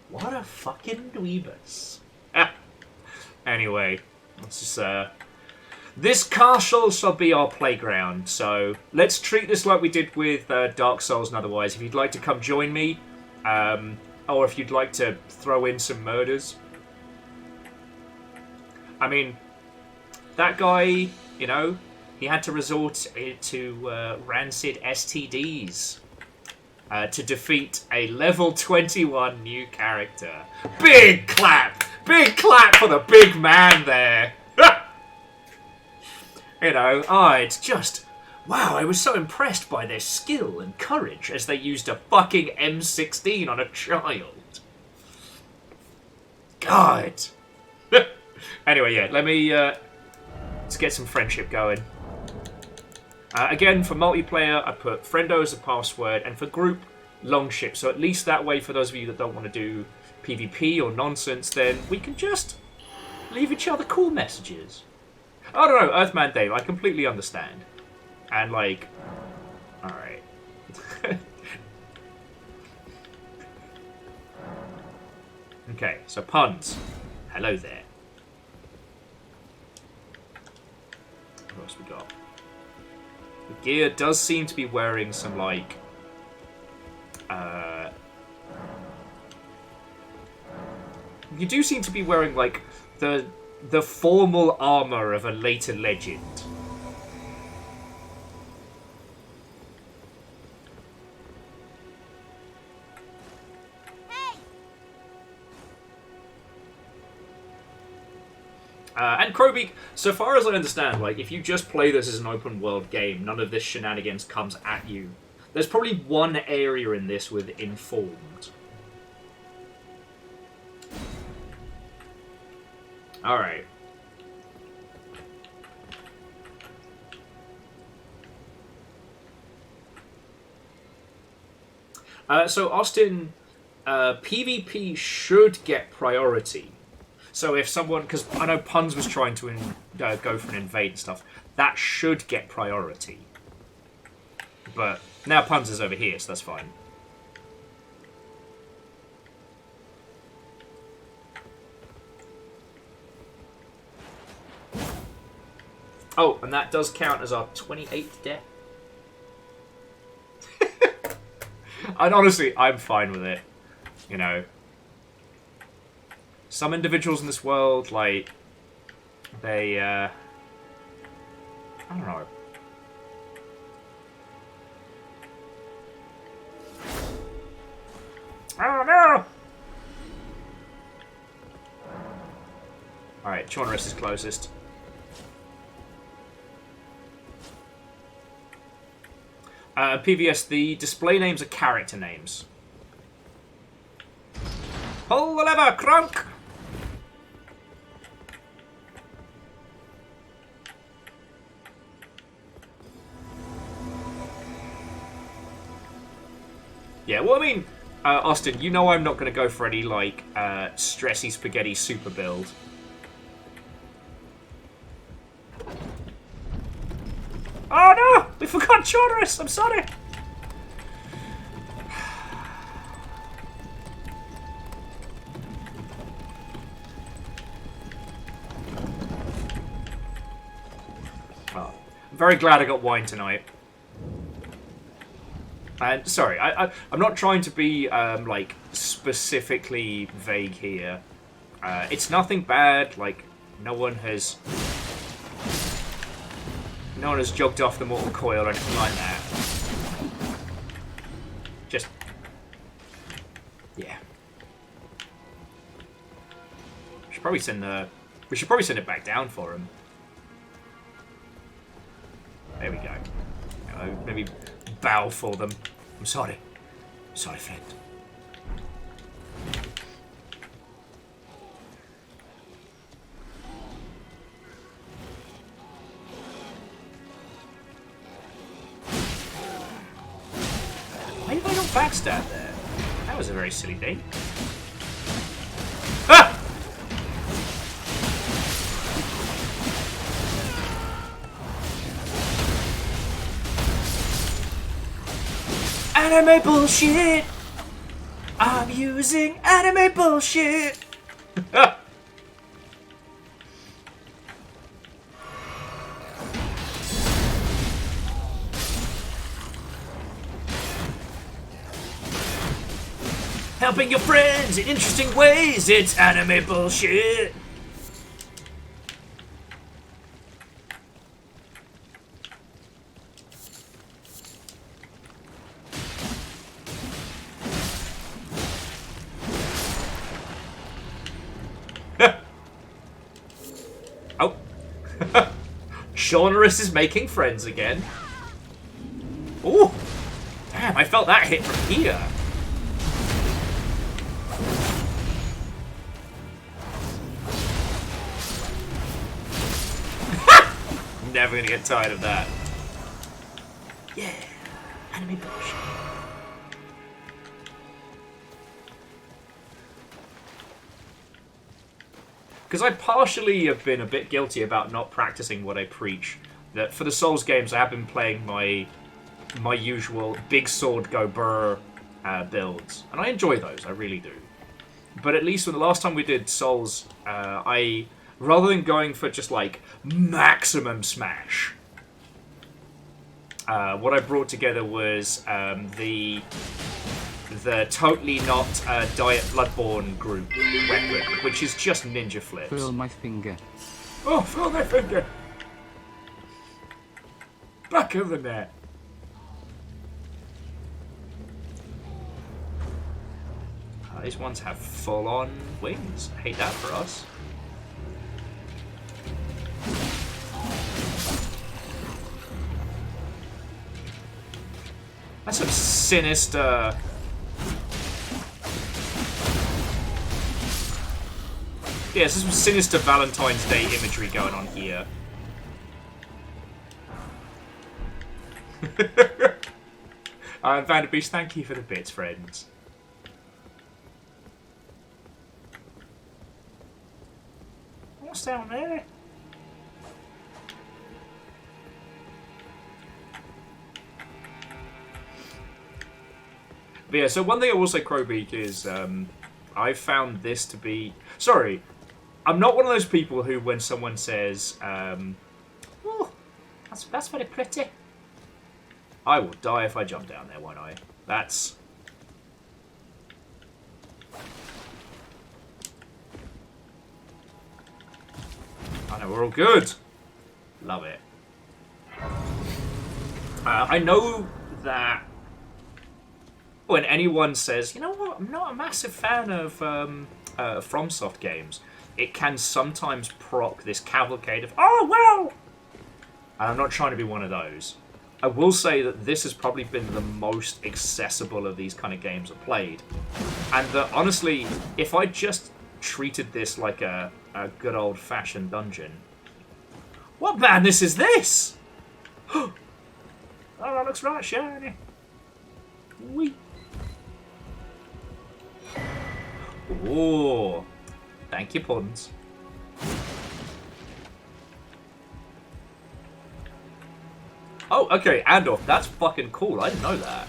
What a fucking dweebus. Anyway, let's just... This castle shall be our playground, so let's treat this like we did with Dark Souls and otherwise. If you'd like to come join me, or if you'd like to throw in some murders. I mean, that guy, you know, he had to resort to rancid STDs to defeat a level 21 new character. Big clap! Big clap for the big man there! You know, it's just... Wow, I was so impressed by their skill and courage as they used a fucking M16 on a child. God. Anyway, yeah, let's get some friendship going. Again, for multiplayer, I put friendo as a password, and for group, longship. So at least that way, for those of you that don't want to do PvP or nonsense, then we can just leave each other cool messages. I don't know, Earthman Dave, I completely understand. And, like, alright. Okay, so puns. Hello there. What else we got? The gear does seem to be wearing some, like, you do seem to be wearing, like, the formal armor of a later legend. And Crowbeak, so far as I understand, like, if you just play this as an open world game, none of this shenanigans comes at you. There's probably one area in this with Informed. Alright. So, Austin, PvP should get priority. So if someone... Because I know Puns was trying to go for an invade and stuff. That should get priority. But now Puns is over here, so that's fine. Oh, and that does count as our 28th death. And honestly, I'm fine with it. You know. Some individuals in this world, like, they, I don't know. Oh no! Alright, Chaunerus is closest. PVS, the display names are character names. Pull the lever, Crunk! Yeah, well, I mean, Austin, you know I'm not going to go for any, like, stressy spaghetti super build. Oh no! We forgot Chaunerus! I'm sorry! Oh, I'm very glad I got wine tonight. And sorry, I'm not trying to be like specifically vague here. It's nothing bad. Like no one has jogged off the mortal coil or anything like that. Just yeah. Should probably send the We should probably send it back down for him. There we go. Maybe bow for them. I'm sorry. Sorry, friend. Why did I not backstab there? That was a very silly thing. Ah! Anime bullshit! I'm using anime bullshit! Helping your friends in interesting ways, it's anime bullshit! Oh. Shaunerus is making friends again. Ooh. Damn, I felt that hit from here. Never gonna get tired of that. Yeah. Anime bullshit. Because I partially have been a bit guilty about not practicing what I preach. That for the Souls games, I have been playing my usual big sword go brr builds, and I enjoy those. I really do. But at least when the last time we did Souls, I rather than going for just like maximum smash, what I brought together was the totally not Diet Bloodborne group weapon, which is just ninja flips. Feel my finger. Oh, feel my finger! Back of the net. These ones have full-on wings. I hate that for us. That's some sinister... Yeah, there's some sinister Valentine's Day imagery going on here. Vanderbeest, thank you for the bits, friends. What's down there? But yeah, so one thing I will say, Crowbeak, is I found this to be... Sorry, I'm not one of those people who, when someone says, oh, that's very pretty, I will die if I jump down there, won't I? That's... I know, we're all good. Love it. I know that when anyone says, you know what, I'm not a massive fan of FromSoft games, it can sometimes proc this cavalcade of, oh, well! And I'm not trying to be one of those. I will say that this has probably been the most accessible of these kind of games I've played. And that, honestly, if I just treated this like a good old-fashioned dungeon... What madness is this? Oh, that looks right shiny. Wee. Ooh. Thank you, puns. Oh, okay, Andorf, that's fucking cool. I didn't know that.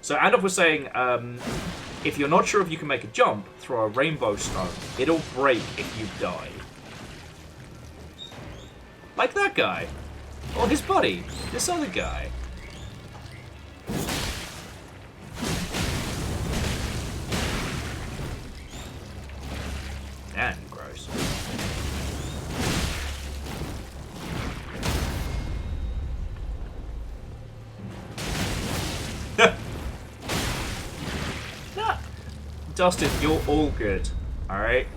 So Andorf was saying, if you're not sure if you can make a jump, throw a rainbow stone. It'll break if you die. Like that guy. Or his buddy. This other guy. And gross. Dustin, you're all good. Alright?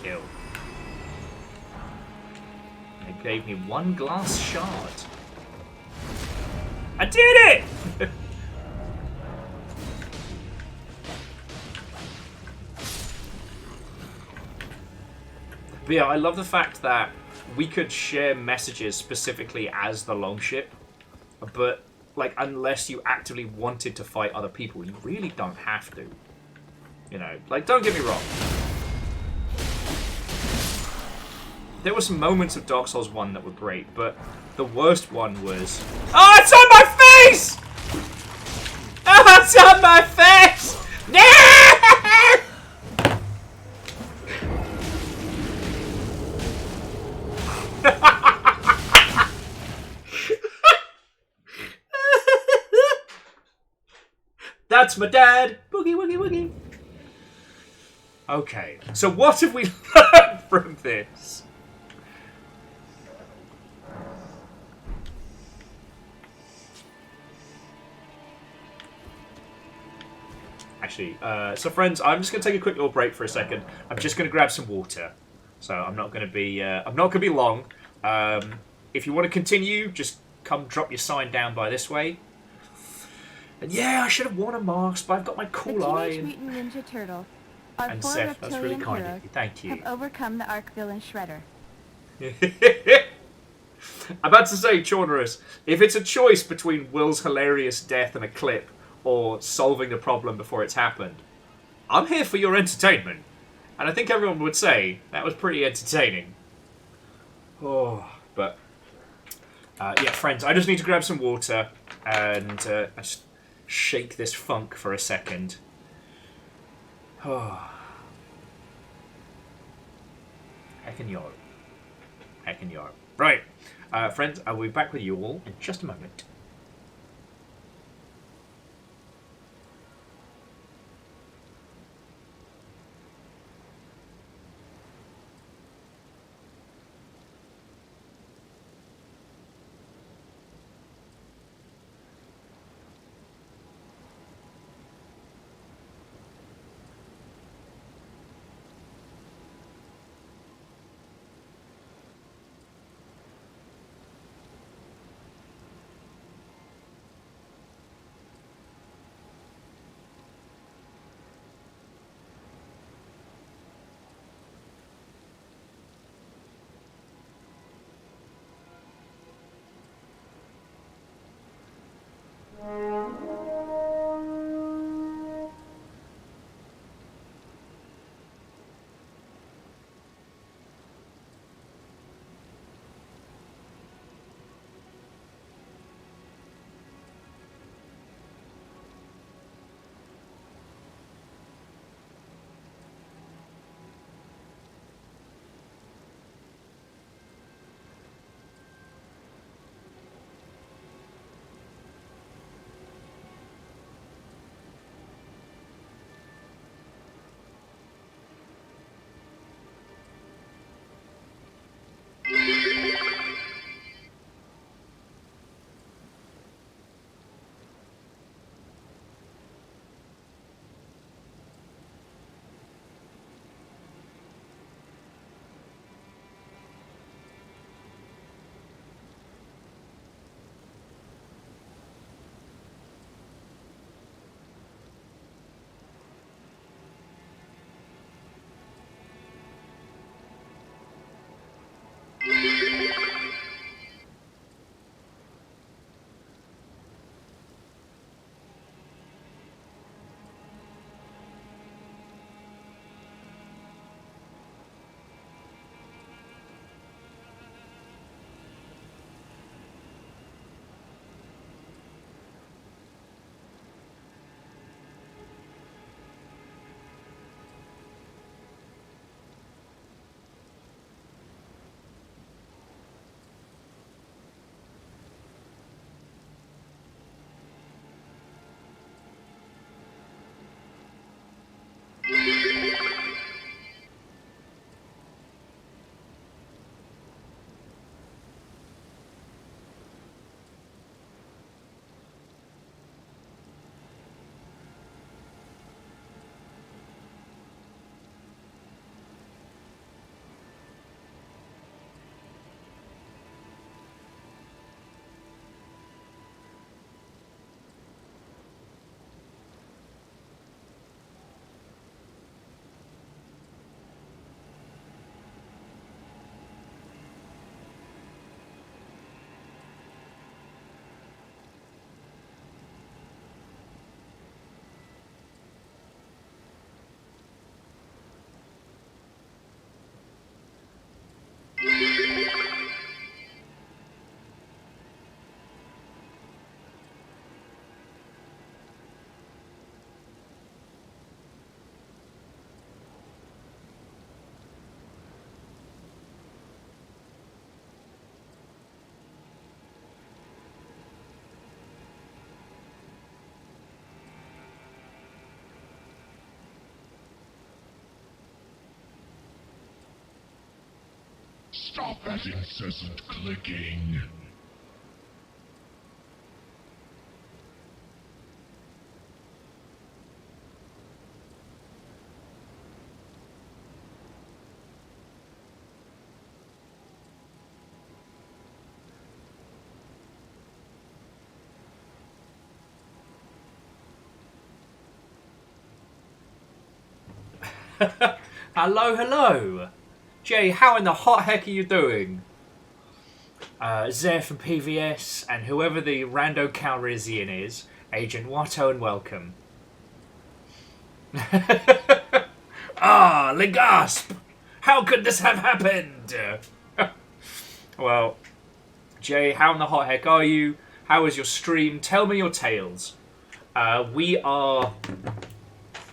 kill. It gave me 1 glass shard. I did it! But yeah, I love the fact that we could share messages specifically as the Longship, but like unless you actively wanted to fight other people, you really don't have to. You know, like don't get me wrong. There were some moments of Dark Souls 1 that were great, but the worst one was... Oh, it's on my face! Oh, it's on my face! That's my dad! Boogie, woogie, woogie. Okay, so what have we learned from this? Actually, so friends, I'm just going to take a quick little break for a second. I'm just going to grab some water. So I'm not going to be long. If you want to continue, just come drop your sign down by this way. And yeah, I should have worn a mask, but I've got my cool eye. The Teenage Mutant Ninja Turtle, our And 4 Seth, that's really reptilian kind of heroes, you. Thank you. have overcome the arch villain Shredder. I'm about to say, Chaunerus, if it's a choice between Will's hilarious death and a clip, or solving the problem before it's happened, I'm here for your entertainment. And I think everyone would say that was pretty entertaining. Oh, but... yeah, friends, I just need to grab some water, and I just shake this funk for a second. Oh. Heckin' yarp. Heckin' yarp. Right, friends, I'll be back with you all in just a moment. Stop that incessant clicking. Hello, hello. Jay, how in the hot heck are you doing? Zare from PVS, and whoever the rando Calrissian is, Agent Watto, and welcome. Legasp! How could this have happened? Well, Jay, how in the hot heck are you? How is your stream? Tell me your tales. We are...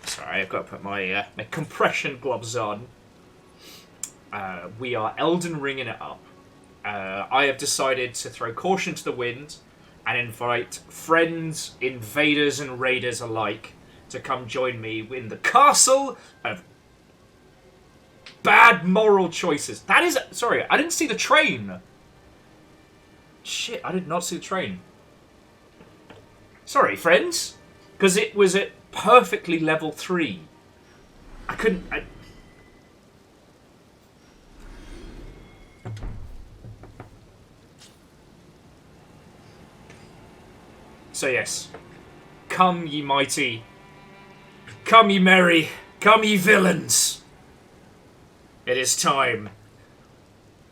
Sorry, I've got to put my compression gloves on. We are Elden Ringing it up. I have decided to throw caution to the wind and invite friends, invaders, and raiders alike to come join me in the castle of bad moral choices. That is... Sorry, I didn't see the train. Shit, I did not see the train. Sorry, friends. Because it was at perfectly level 3. I couldn't... So yes, come ye mighty, come ye merry, come ye villains. It is time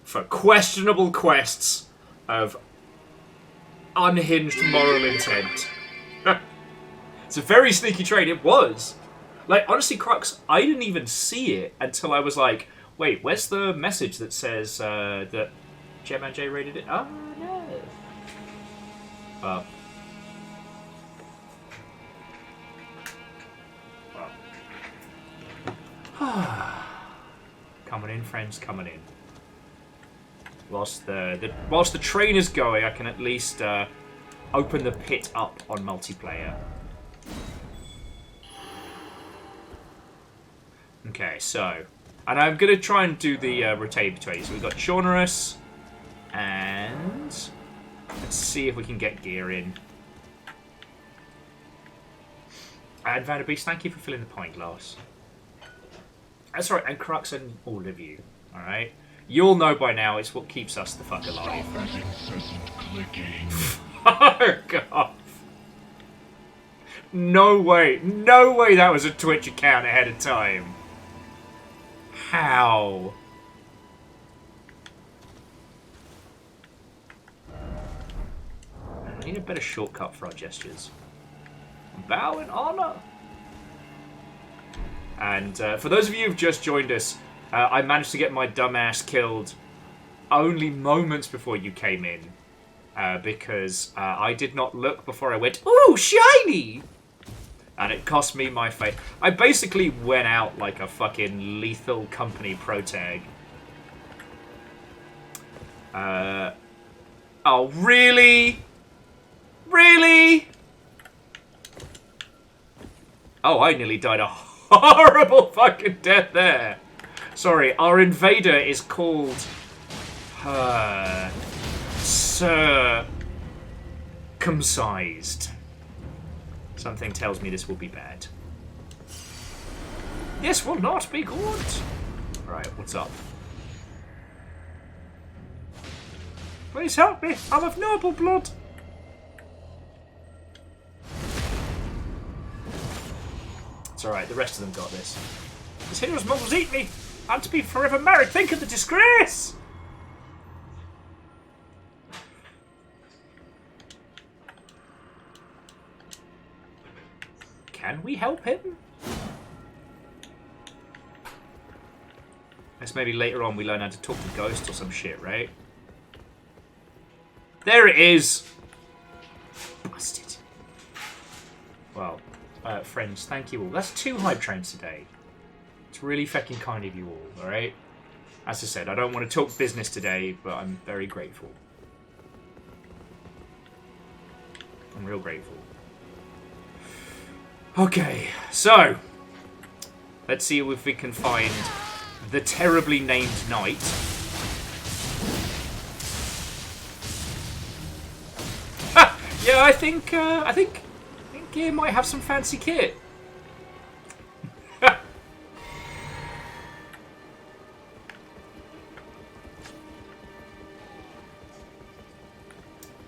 for questionable quests of unhinged moral intent. It's a very sneaky train, it was. Like, honestly, Crux, I didn't even see it until I was like, wait, where's the message that says that Gemman J rated it? Oh, no. Coming in, friends, coming in. Whilst the train is going, I can at least open the pit up on multiplayer. Okay, so... And I'm going to try and do the rotate between. So we've got Chaunerus, and... Let's see if we can get gear in. And Vanderbeast, thank you for filling the pint glass. That's right, and Crux and all of you, alright? You'll know by now it's what keeps us the fuck alive. Stop that incessant clicking. Fuck off. No way that was a Twitch account ahead of time. How? I need a better shortcut for our gestures. Bow in honor. And for those of you who've just joined us, I managed to get my dumbass killed only moments before you came in. Because I did not look before I went, ooh, shiny! And it cost me my face. I basically went out like a fucking Lethal Company protag. Oh, really? Really? Oh, I nearly died a horrible fucking death there. Sorry, our invader is called... circumcised. Something tells me this will be bad. This will not be good. Right, what's up? Please help me. I'm of noble blood. It's alright, the rest of them got this. This hero's mother's eat me. I'm to be forever married. Think of the disgrace. Can we help him? Guess maybe later on we learn how to talk to ghosts or some shit, right? There it is! Busted. Well, friends, thank you all. That's 2 hype trains today. It's really fucking kind of you all, alright? As I said, I don't want to talk business today, but I'm very grateful. I'm real grateful. Okay, so let's see if we can find the terribly named knight. Yeah, I think he might have some fancy kit.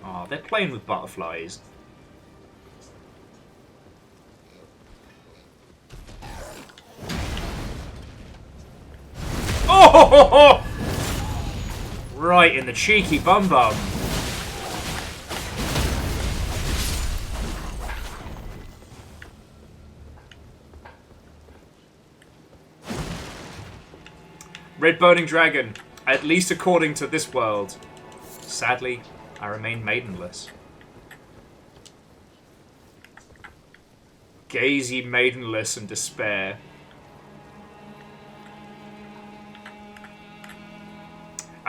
Oh, they're playing with butterflies. Oh! Right in the cheeky bum bum. Red Burning Dragon, at least according to this world. Sadly, I remain maidenless. Gazy maidenless and despair.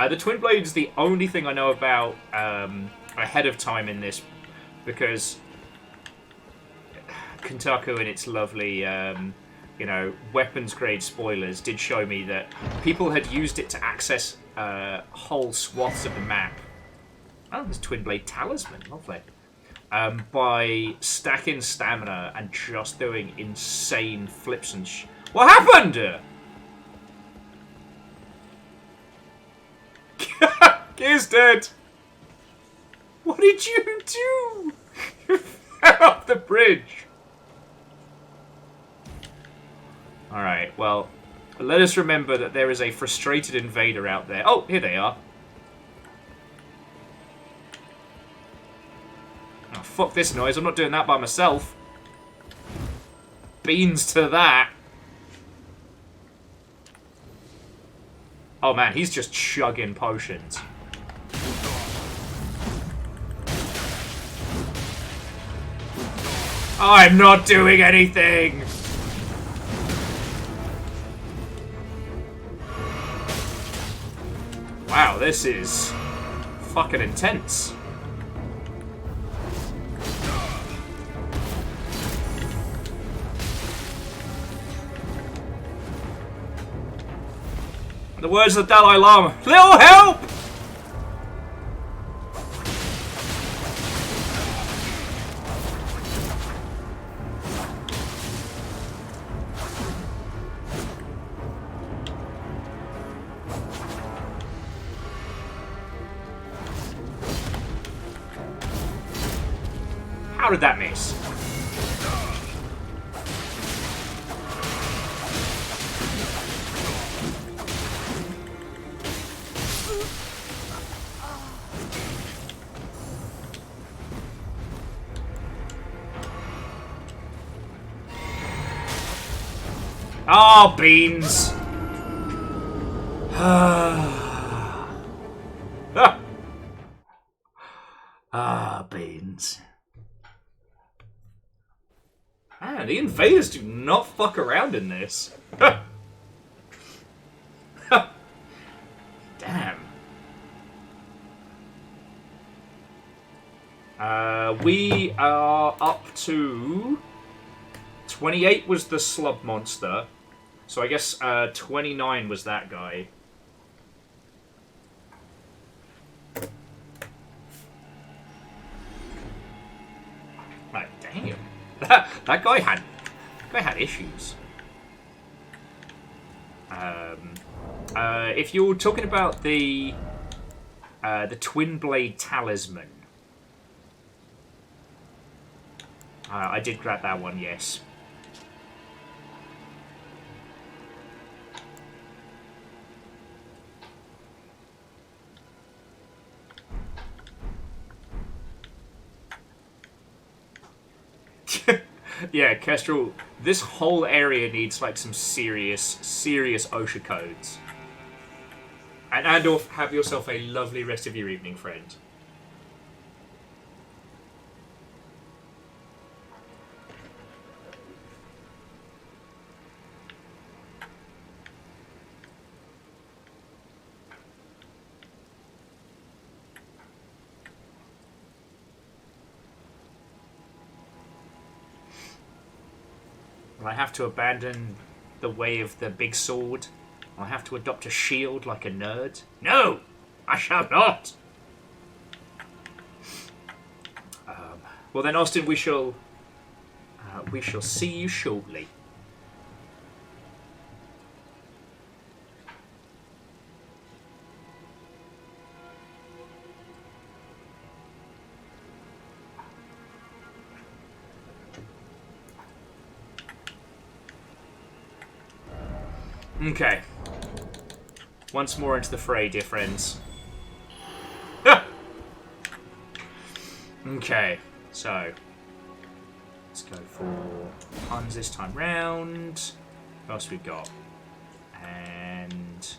The Twin Blade's the only thing I know about ahead of time in this, because Kotaku and its lovely, you know, weapons grade spoilers did show me that people had used it to access whole swaths of the map. Oh, there's Twin Blade Talisman, lovely. By stacking stamina and just doing insane flips and What happened? Gear's dead. What did you do? You fell off the bridge. Alright, well, let us remember that there is a frustrated invader out there. Oh, here they are. Oh, fuck this noise. I'm not doing that by myself. Beans to that. Oh man, he's just chugging potions. I'm not doing anything! Wow, this is fucking intense. In the words of the Dalai Lama, little help! How did that miss? Oh, beans. Beans. Man, the invaders do not fuck around in this. Damn. We are up to 28 was the slub monster. So I guess 29 was that guy. Like, damn. That guy had issues. If you're talking about the Twin Blade Talisman, I did grab that one, yes. Yeah, Kestrel, this whole area needs like some serious OSHA codes. And Andorf, have yourself a lovely rest of your evening, friend. Will I have to abandon the way of the big sword? Will I have to adopt a shield like a nerd? No! I shall not! Well then, Austin, we shall see you shortly. Okay. Once more into the fray, dear friends. Ah! Okay, so let's go for puns this time round. What else we got? And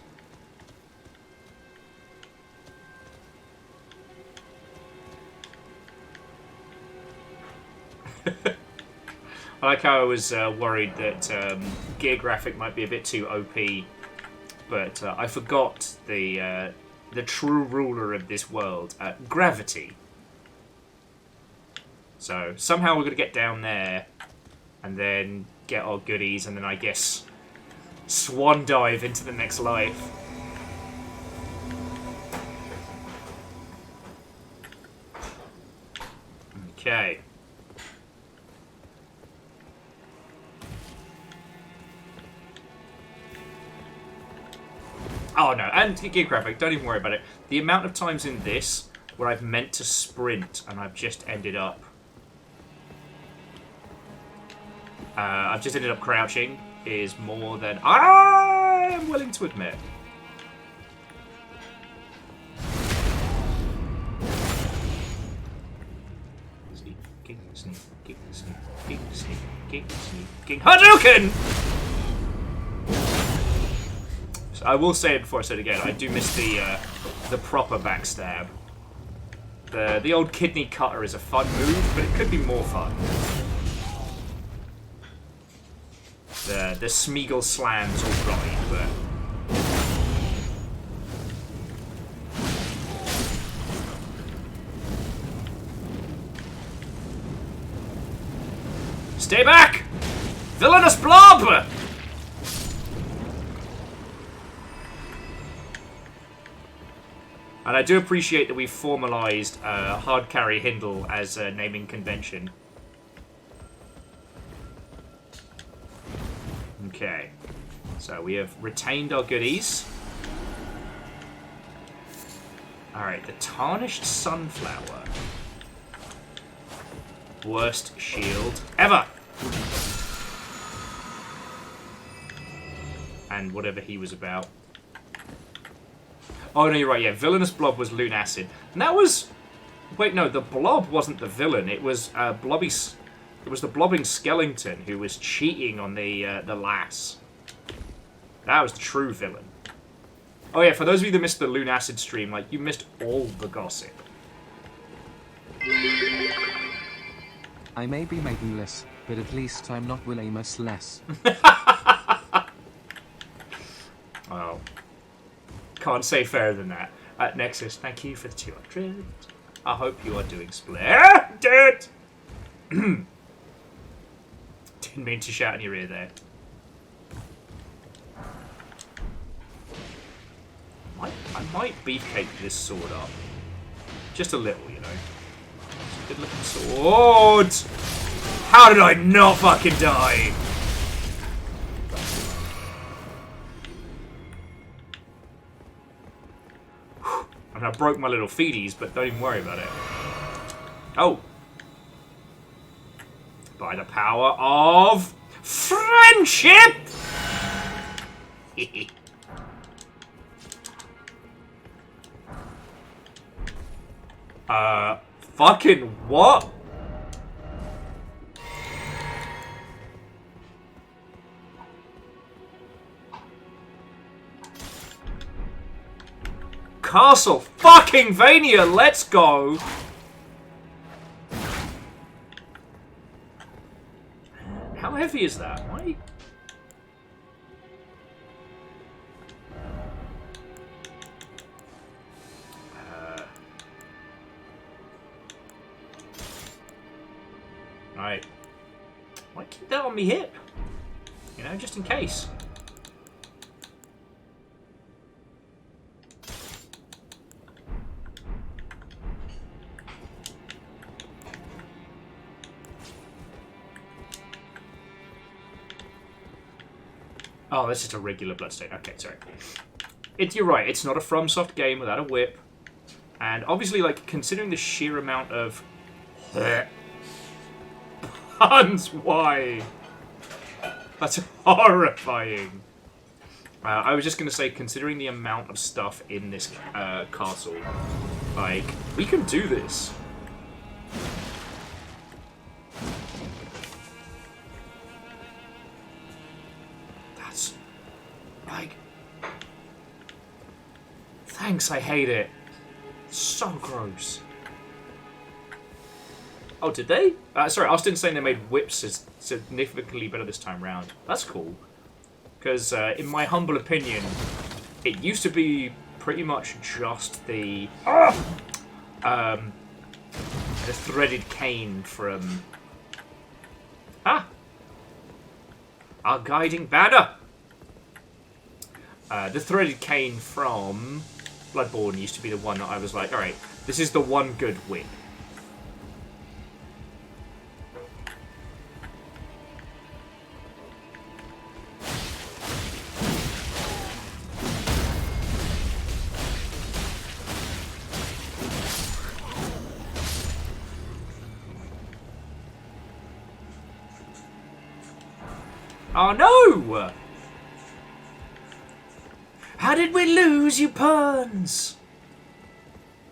I like how I was worried that gear graphic might be a bit too OP, but I forgot the true ruler of this world, gravity. So somehow we're gonna get down there, and then get our goodies, and then I guess swan dive into the next life. Okay. Oh no, and gear graphic, don't even worry about it. The amount of times in this where I've meant to sprint and I've just ended up crouching is more than I am willing to admit. Sneaking, sneaking, sneaking, sneaking, sneaking. Hadouken! So I will say it before I say it again. I do miss the proper backstab. The old kidney cutter is a fun move, but it could be more fun. The Smeagol slam's alright, but stay back! Villainous blob! And I do appreciate that we've formalised hard carry Hindle as a naming convention. Okay, so we have retained our goodies. Alright, the Tarnished Sunflower. Worst shield ever! And whatever he was about. Oh, no, you're right, yeah. Villainous Blob was Lunacid. And that was... Wait, no, the Blob wasn't the villain. It was It was the blobbing skeleton who was cheating on the lass. That was the true villain. Oh yeah, for those of you that missed the Lunacid stream, like, you missed all the gossip. I may be Maidnless, but at least I'm not Williamus-less. Well, can't say fairer than that. Nexus, thank you for the 200. I hope you are doing splendid. Didn't mean to shout in your ear there. I might beefcake this sword up. Just a little, you know. It's a good looking sword. How did I not fucking die? I mean, I broke my little feeties, but don't even worry about it. Oh. By the power of friendship! Fucking what? Castle fucking Vania, let's go! How heavy is that? Why? Right. Why keep that on me hip? You know, just in case. Oh, that's just a regular Bloodstain. Okay, sorry. You're right, it's not a FromSoft game without a whip. And obviously, like, considering the sheer amount of... puns, why? That's horrifying. I was just going to say, considering the amount of stuff in this castle, like, we can do this. That's... like... Thanks, I hate it. So gross. Oh, did they? Sorry, Austin's saying they made whips significantly better this time round. That's cool. Because, in my humble opinion, it used to be pretty much just the threaded cane from... our guiding banner! The threaded cane from Bloodborne used to be the one that I was like, alright, this is the one good whip. Oh no! How did we lose, you puns?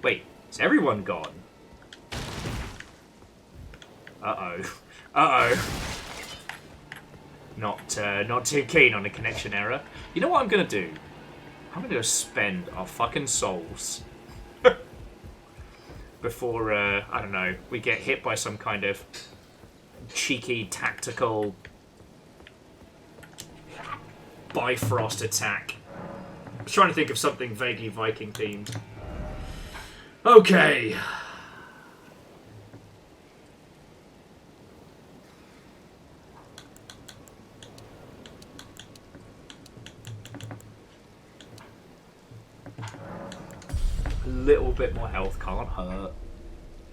Wait, is everyone gone? Uh-oh. Uh-oh. Not too keen on a connection error. You know what I'm gonna do? I'm gonna go spend our fucking souls before, I don't know, we get hit by some kind of cheeky tactical Bifrost attack. I was trying to think of something vaguely Viking themed. Okay. A little bit more health can't hurt.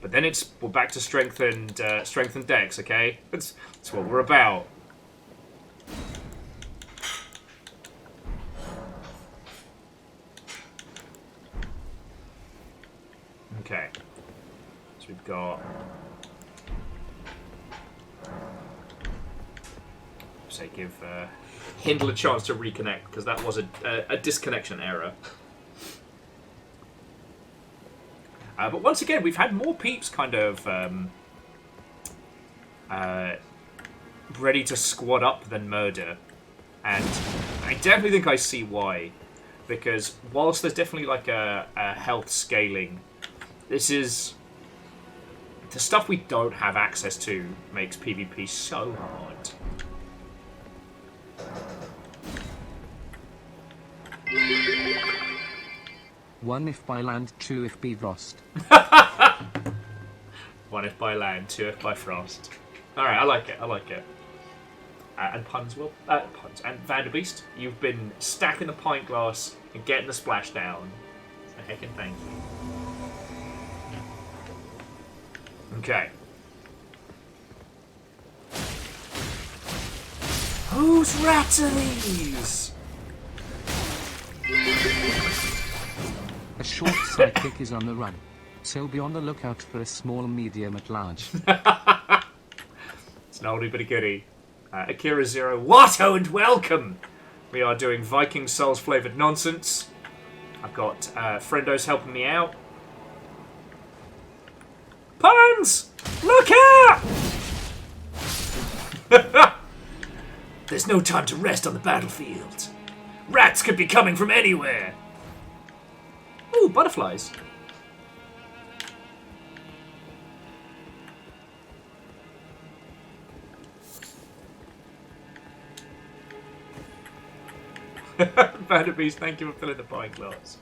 But then we're back to strength and dex, okay? That's what we're about. Okay, so we've got... Say, give Hindle a chance to reconnect, because that was a disconnection error. But once again, we've had more peeps kind of ready to squad up than murder. And I definitely think I see why. Because whilst there's definitely like a health scaling, this is... the stuff we don't have access to makes PvP so hard. One if by land, two if be frost. One if by land, two if by frost. Alright, I like it, I like it. And puns will... puns. And Vanderbeest, you've been stacking the pint glass and getting the splash down. So heckin' thank you. Okay. Whose rats are these? A short sidekick is on the run, so be on the lookout for a small medium at large. It's an oldie but a goodie. Akira Zero, what and welcome! We are doing Viking Souls flavoured nonsense. I've got friendos helping me out. Puns! Look out! There's no time to rest on the battlefield. Rats could be coming from anywhere. Ooh, butterflies. Vanderbeest, thank you for filling the pie glass.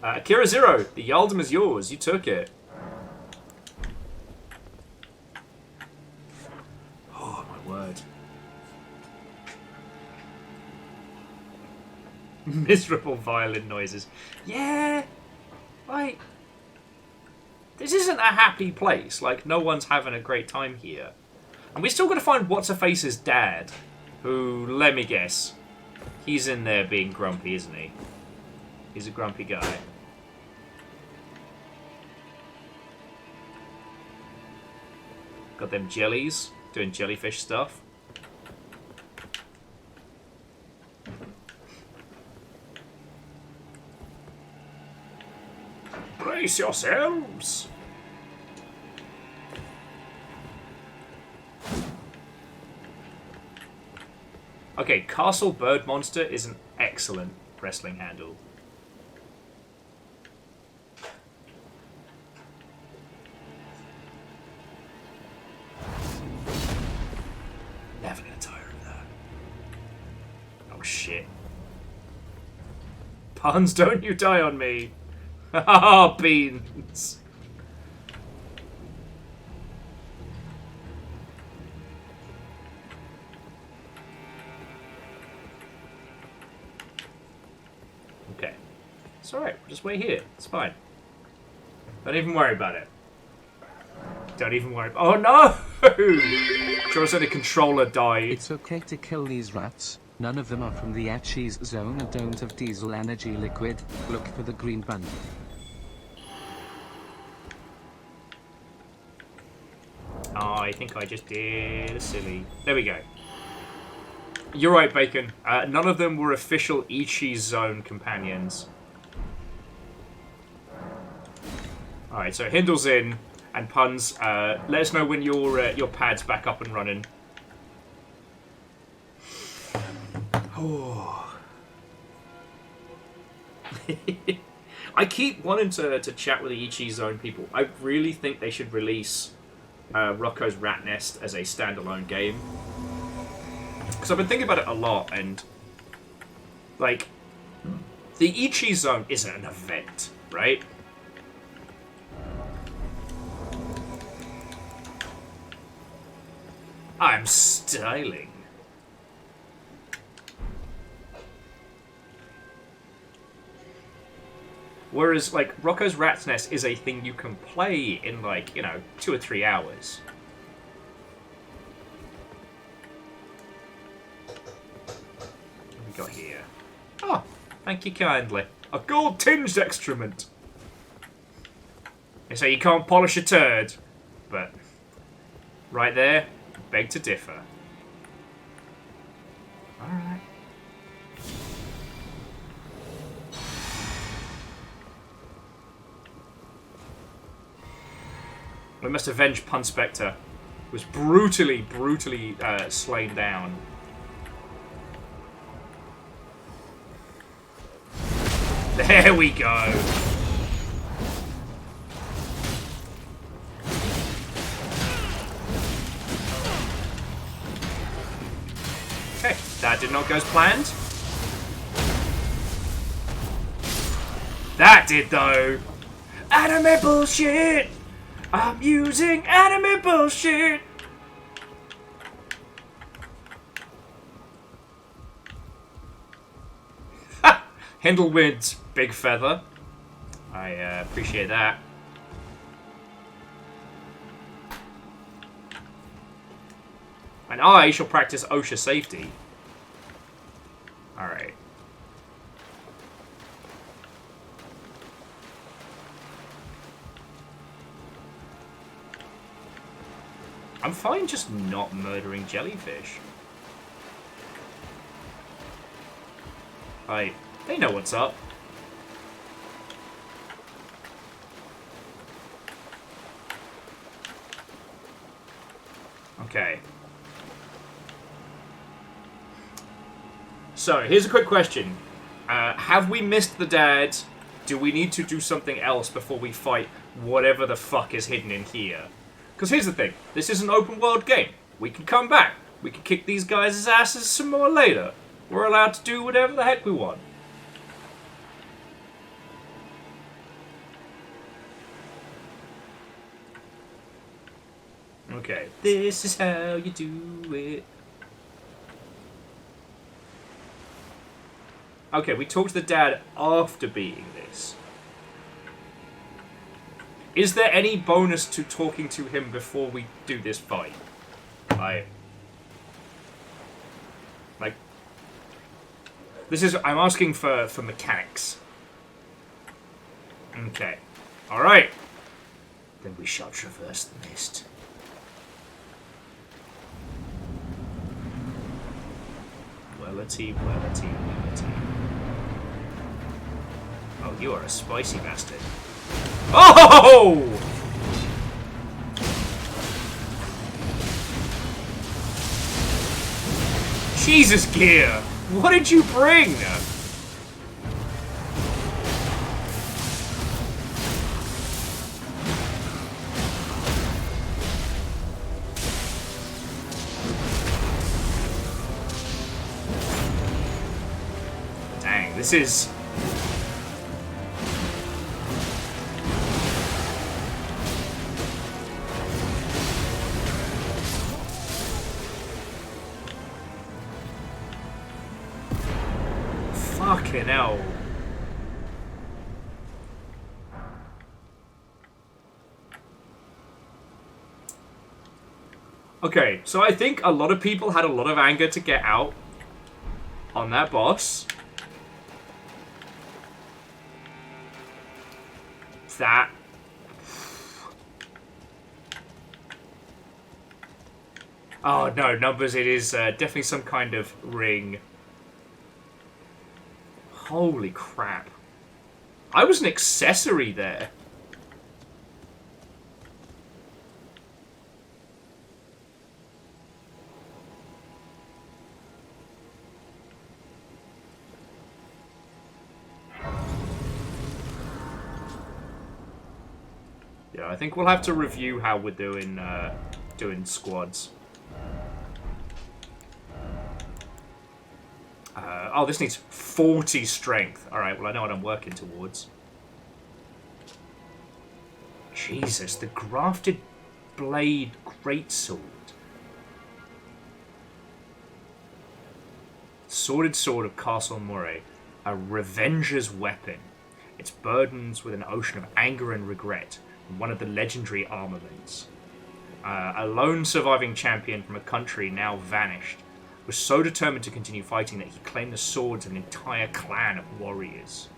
Akira Zero, the Yaldum is yours. You took it. Oh, my word. Miserable violin noises. Yeah, like, this isn't a happy place. Like, no one's having a great time here. And we still got to find What's-Her-Face's dad, who, let me guess, He's in there being grumpy, isn't he? He's a grumpy guy. Got them jellies, doing jellyfish stuff. Brace yourselves! Okay, Castle Bird Monster is an excellent wrestling handle. Never gonna tire of that. Oh shit. Puns, don't you die on me! Haha, beans! Okay. It's alright, we'll just wait here. It's fine. Don't even worry about it. Don't even worry. Oh no! Sure, so the controller died. It's okay to kill these rats. None of them are from the Atchis zone and don't have diesel energy liquid. Look for the green button. Oh, I think I just did a silly. There we go. You're right, Bacon. None of them were official Ichi Zone companions. Alright, so Hindle's in, and Puns, let us know when your pad's back up and running. Oh. I keep wanting to chat with the Ichi Zone people. I really think they should release Rocco's Rat Nest as a standalone game. Because I've been thinking about it a lot, and like, the Ichi Zone isn't an event, right? I'm styling. Whereas, like, Rocco's Rat's Nest is a thing you can play in, like, 2 or 3 hours. What have we got here? Oh, thank you kindly. A gold-tinged excrement. They say you can't polish a turd, but right there, beg to differ. Alright. We must avenge Pun Spectre, who was brutally slain down. There we go. Okay, that did not go as planned. That did, though. Anime bullshit! I'm using anime bullshit! Ha! Hindle wins. Big feather. I appreciate that. And I shall practice OSHA safety. Alright. I'm fine just not murdering jellyfish. They know what's up. Okay. So, here's a quick question. Have we missed the dad? Do we need to do something else before we fight whatever the fuck is hidden in here? Because here's the thing. This is an open world game. We can come back. We can kick these guys' asses some more later. We're allowed to do whatever the heck we want. Okay. This is how you do it. Okay, we talked to the dad after beating this. Is there any bonus to talking to him before we do this fight? Like... I'm asking for mechanics. Okay. Alright. Then we shall traverse the mist. Wellity. Oh, you are a spicy bastard. Oh! Jesus, Gear! What did you bring? Dang, this is... Fucking hell. Okay, so I think a lot of people had a lot of anger to get out on that boss. That... Oh no, numbers, it is definitely some kind of ring. Holy crap. I was an accessory there. Yeah, I think we'll have to review how we're doing squads. Oh, this needs 40 strength. Alright, well I know what I'm working towards. Jesus, the grafted blade greatsword. Sordid Sword of Castle Moray. A revenger's weapon. It's burdened with an ocean of anger and regret. One of the legendary armaments. A lone surviving champion from a country now vanished was so determined to continue fighting that he claimed the swords of an entire clan of warriors.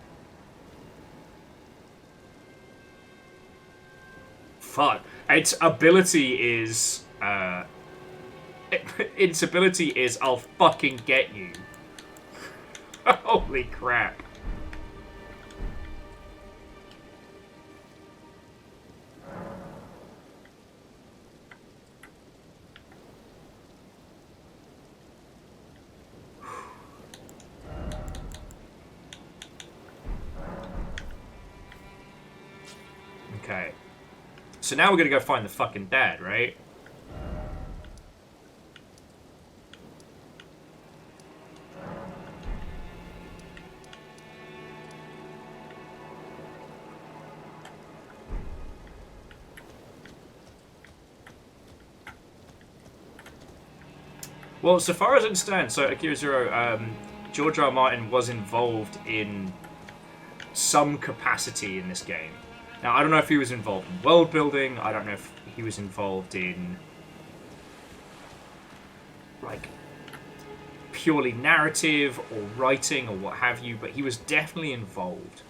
Fuck. Its ability is... its ability is, I'll fucking get you. Holy crap. Okay. So now we're gonna go find the fucking dad, right? Well, so far as I understand, so Akira Zero, George R. R. Martin was involved in some capacity in this game. Now, I don't know if he was involved in world building, I don't know if he was involved in, like, purely narrative or writing or what have you, but he was definitely involved.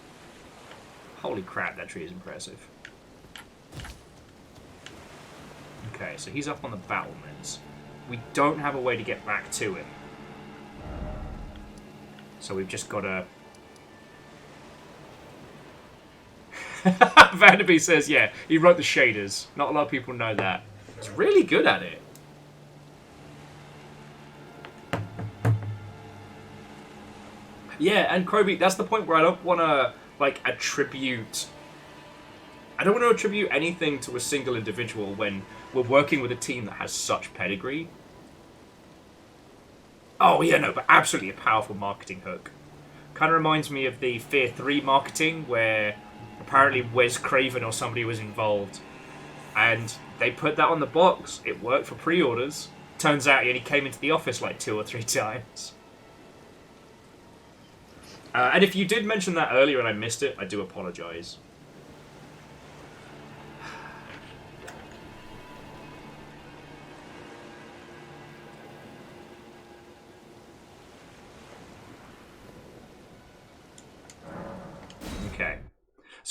Holy crap, that tree is impressive. Okay, so he's up on the battlements. We don't have a way to get back to it. So we've just got to... Vanderby says, yeah, he wrote the shaders. Not a lot of people know that. He's really good at it. Yeah, and Kroby, that's the point where I don't want to, like, attribute... I don't want to attribute anything to a single individual when we're working with a team that has such pedigree. Oh, yeah, no, but absolutely a powerful marketing hook. Kind of reminds me of the Fear 3 marketing, where apparently Wes Craven or somebody was involved. And they put that on the box. It worked for pre-orders. Turns out he only came into the office like 2 or 3 times. And if you did mention that earlier and I missed it, I do apologise.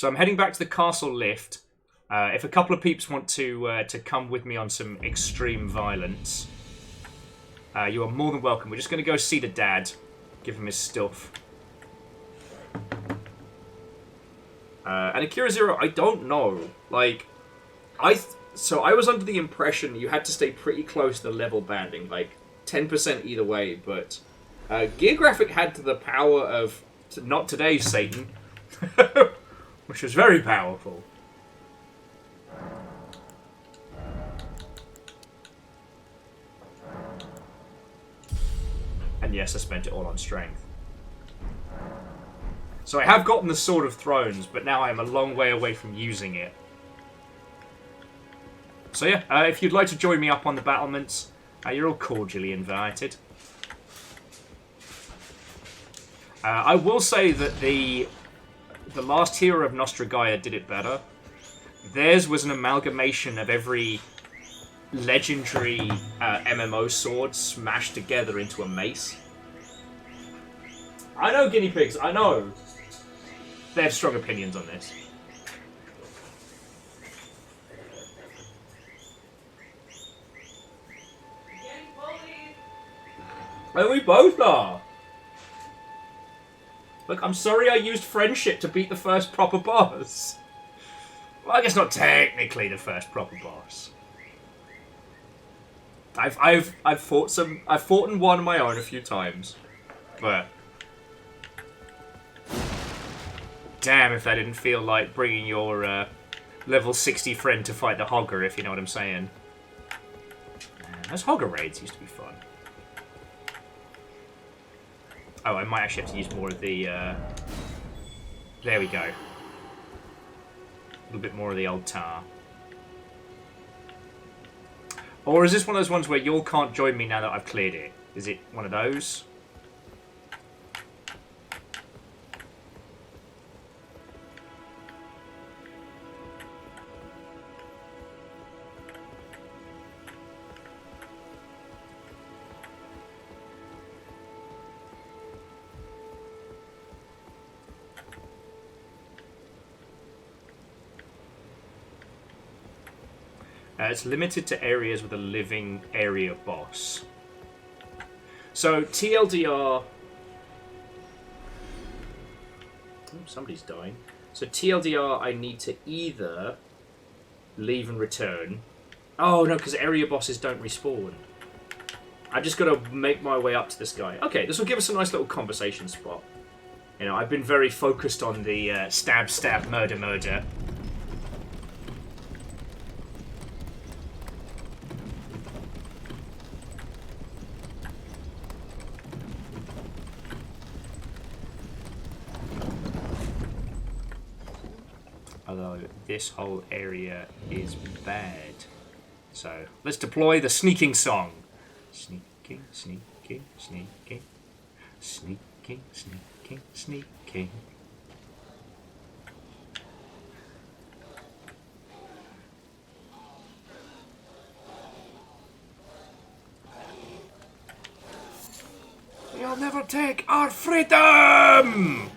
So I'm heading back to the castle lift. If a couple of peeps want to come with me on some extreme violence, you are more than welcome. We're just going to go see the dad, give him his stuff. And Akira Zero, I don't know. Like, so I was under the impression you had to stay pretty close to the level banding, like 10% either way. But Gear Graphic had the power of not today, Satan, which was very powerful. And yes, I spent it all on strength. So I have gotten the Sword of Thrones, but now I am a long way away from using it. So yeah, if you'd like to join me up on the battlements, you're all cordially invited. I will say that the last hero of Nostragaia did it better. Theirs was an amalgamation of every legendary MMO sword smashed together into a mace. I know, guinea pigs, I know. They have strong opinions on this. And we both are. Look, I'm sorry I used friendship to beat the first proper boss. Well, I guess not technically the first proper boss. I've fought and won on my own a few times, but damn if that didn't feel like bringing your level 60 friend to fight the Hogger, if you know what I'm saying. Man, those Hogger raids used to be fun. Oh, I might actually have to use more of the... there we go. A little bit more of the old tar. Or is this one of those ones where you all can't join me now that I've cleared it? Is it one of those? It's limited to areas with a living area boss. So, TLDR... Oh, somebody's dying. So, TLDR, I need to either leave and return. Oh, no, because area bosses don't respawn. I've just got to make my way up to this guy. Okay, this will give us a nice little conversation spot. You know, I've been very focused on the stab, stab, murder, murder. Although this whole area is bad. So, let's deploy the sneaking song. Sneaking, sneaking, sneaking. Sneaking, sneaking, sneaking. You'll never take our freedom!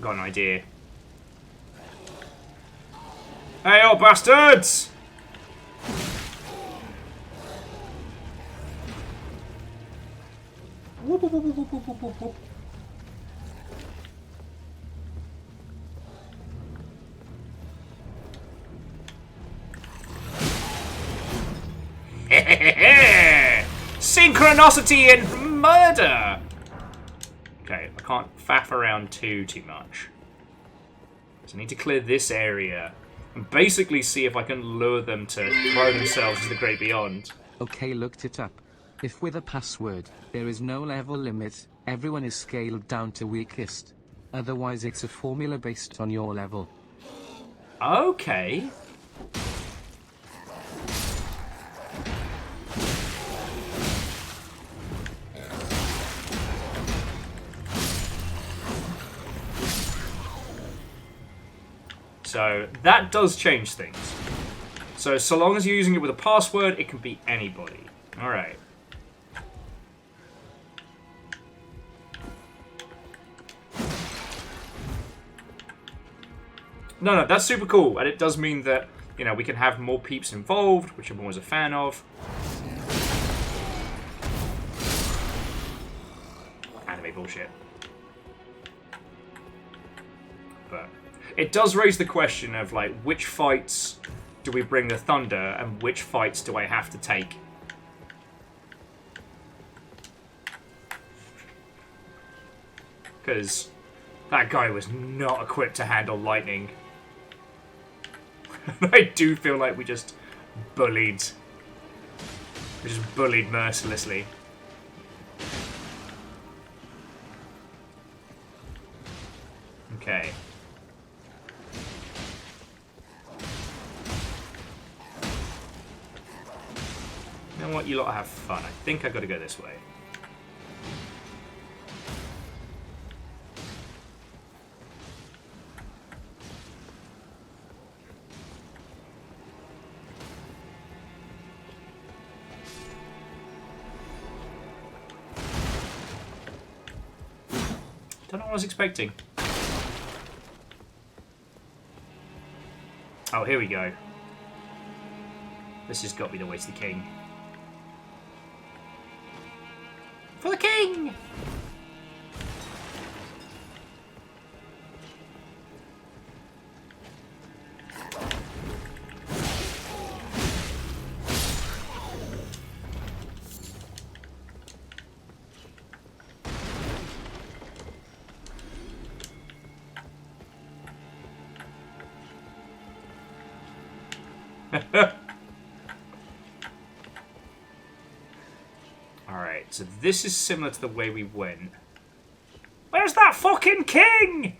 Got an idea. Hey, you bastards! Whoop, whoop, whoop, whoop, whoop, whoop, whoop, whoop. Synchronicity and murder! Okay, I can't faff around too much. So I need to clear this area and basically see if I can lure them to throw themselves to the great beyond. Okay, looked it up. If with a password, there is no level limit, everyone is scaled down to weakest. Otherwise it's a formula based on your level. Okay. So that does change things. So long as you're using it with a password, it can be anybody. Alright. No, that's super cool. And it does mean that, you know, we can have more peeps involved, which I'm always a fan of. Anime bullshit. But it does raise the question of, like, which fights do we bring the thunder and which fights do I have to take? Because that guy was not equipped to handle lightning. I do feel like we just bullied. We just bullied mercilessly. Okay. You know what? You lot have fun. I think I gotta go this way. Don't know what I was expecting. Oh, here we go. This has got to be the way to the king. For the king! Alright, so this is similar to the way we went. Where's that fucking king?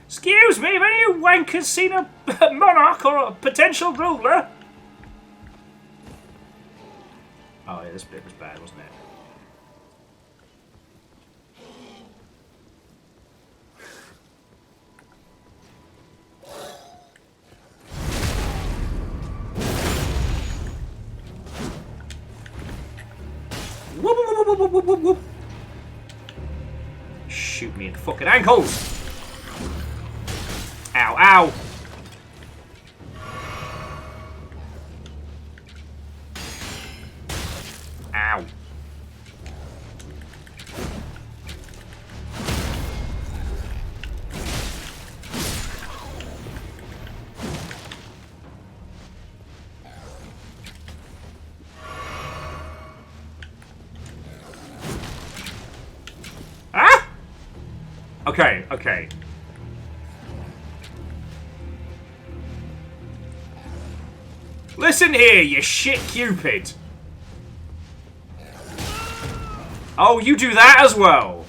Excuse me, have any of you wankers seen a monarch or a potential ruler? Oh yeah, this bit was bad, wasn't it? Whoop, whoop, whoop, whoop, whoop, whoop, whoop. Shoot me in the fucking ankles! Ow, ow! Ow. Ah! Okay, okay. Listen here, you shit Cupid. Oh, you do that as well.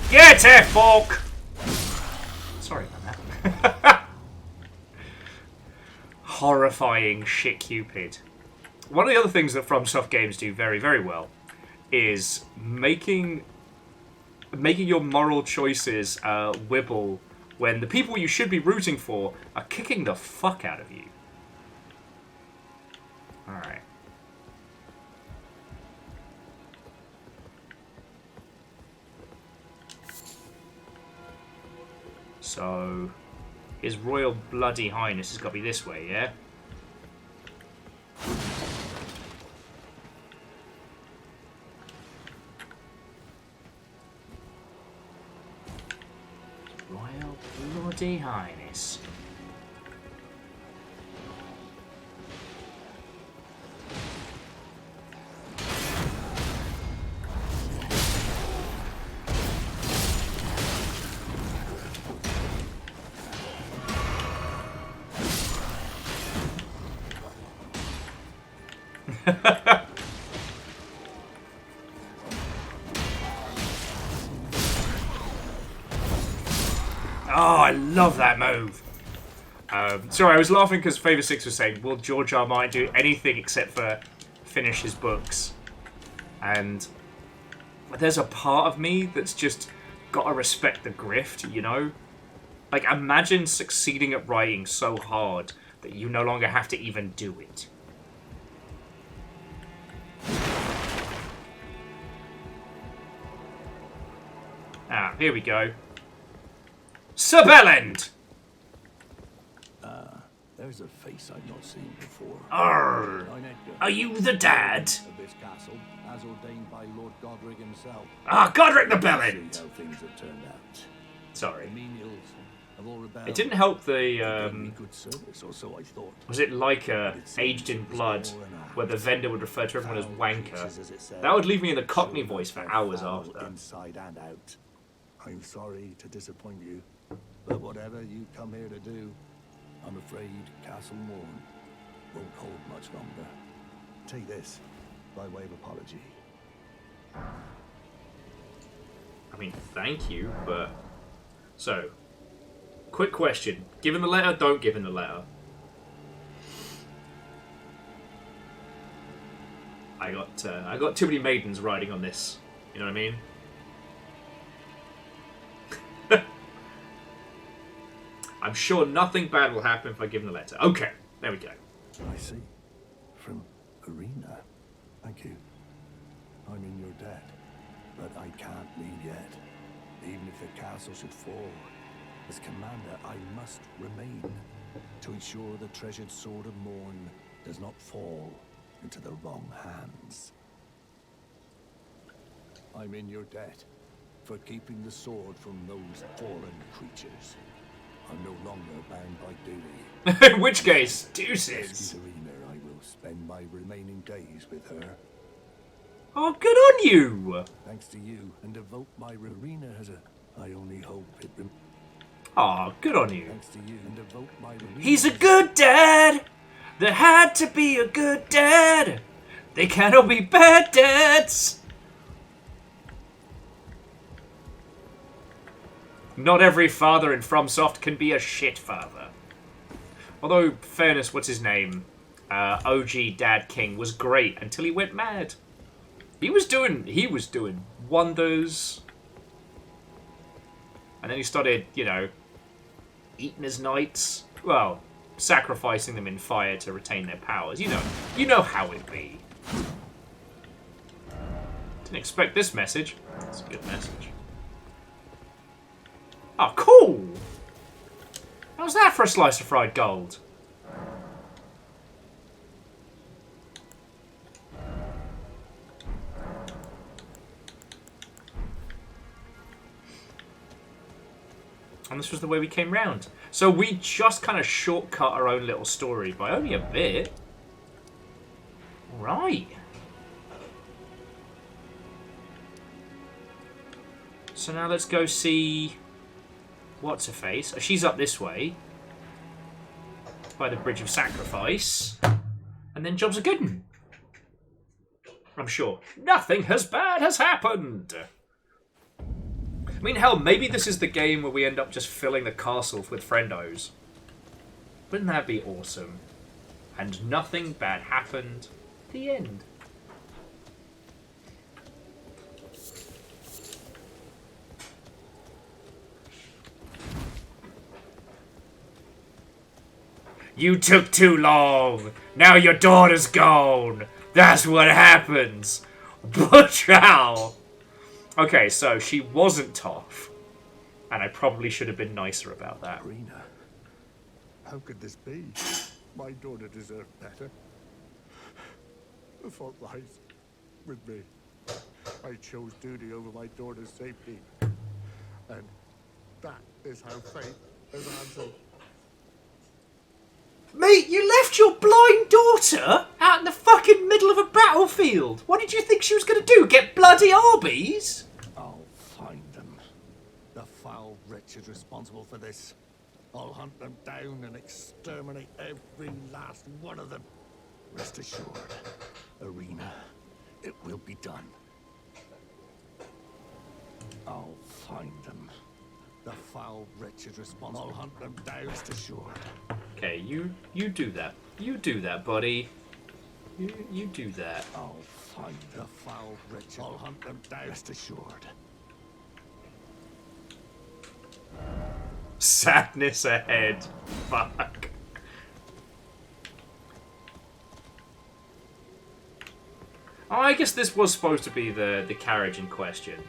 Get a fork. Sorry about that. Horrifying shit Cupid. One of the other things that FromSoft games do very, very well is making your moral choices wibble when the people you should be rooting for are kicking the fuck out of you. Alright. So, His Royal Bloody Highness has got to be this way, yeah? Royal Bloody Highness. Oh, I love that move. Sorry, I was laughing because Favor 6 was saying, will George R. Martin do anything except for finish his books? And there's a part of me that's just gotta respect the grift, you know? Like, imagine succeeding at writing so hard that you no longer have to even do it. Ah, here we go. Sir Bellend! There's a face I've not seen before. Arr! Are you the dad? Of this castle, as ordained by Lord Godric himself. Ah, Godric the Bellend! See how things have turned out. Sorry. The menials have all rebelled. It didn't help the, They gave me good service, or so I thought. Was it like Aged in Blood, where the vendor would refer to everyone as wanker? That would leave me in the Cockney voice for hours after. Inside and out. I'm sorry to disappoint you, but whatever you come here to do, I'm afraid Castle Morn won't hold much longer. Take this, by way of apology. I mean, thank you, but... So, quick question. Give him the letter, don't give him the letter. I got too many maidens riding on this. You know what I mean? I'm sure nothing bad will happen if I give him the letter. Okay, there we go. I see. From Arena. Thank you. I'm in your debt, but I can't leave yet. Even if the castle should fall, as commander, I must remain to ensure the treasured sword of Morn does not fall into the wrong hands. I'm in your debt for keeping the sword from those fallen creatures. I'm no longer bound by duty. In which case, deuces. Rescue Arena, I will spend my remaining days with her. Oh, good on you! Thanks to you, and devote my Arena as a... I only hope it... Oh, good on you. Thanks to you, and devote my Arena. He's a good dad! There had to be a good dad! They can't all be bad dads! Not every father in FromSoft can be a shit father. Although, fairness, what's his name? OG Dad King was great until he went mad. He was doing wonders. And then he started, you know, eating his knights. Well, sacrificing them in fire to retain their powers. You know how it be. Didn't expect this message. It's a good message. Oh, cool! How's that for a slice of fried gold? And this was the way we came round. So we just kind of shortcut our own little story by only a bit. Right. So now let's go see... What's-her-face? Oh, she's up this way. By the Bridge of Sacrifice. And then jobs are good. I'm sure. Nothing as bad has happened. I mean, hell, maybe this is the game where we end up just filling the castle with friendos. Wouldn't that be awesome? And nothing bad happened. The end. You took too long. Now your daughter's gone. That's what happens. Butchow. Okay, so she wasn't tough. And I probably should have been nicer about that. Arena, how could this be? My daughter deserved better. The fault lies with me. I chose duty over my daughter's safety. And that is how fate has answered. Mate, you left your blind daughter out in the fucking middle of a battlefield. What did you think she was going to do? Get bloody Arby's? I'll find them. The foul wretches responsible for this. I'll hunt them down and exterminate every last one of them. Rest assured, Arena, it will be done. I'll find them. The foul wretches responsible. I'll hunt them down. Rest assured. Okay, you do that. You do that, buddy. You do that. I'll Find the foul wretch. I'll hunt them down. Rest assured. Sadness ahead. Fuck. Oh, I guess this was supposed to be the carriage in question.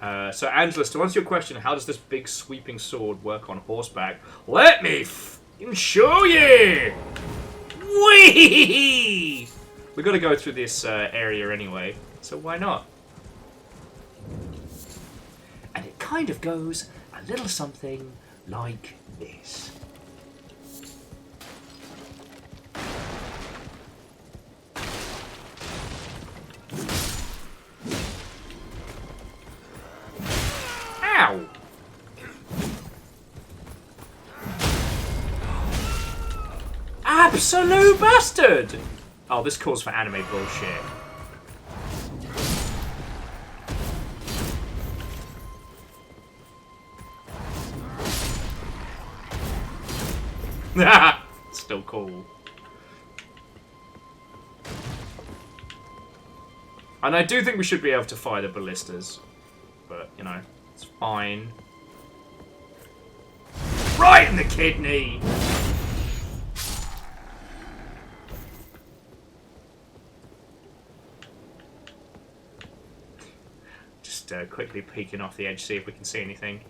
So, Angelus, to answer your question, how does this big sweeping sword work on horseback? Let me show you! Whee! We've got to go through this area anyway, so why not? And it kind of goes a little something like this. Ow! Absolute bastard! Oh, this calls for anime bullshit. Still cool. And I do think we should be able to fire the ballistas. But, you know, it's fine. Right in the kidney! Just quickly peeking off the edge, see if we can see anything.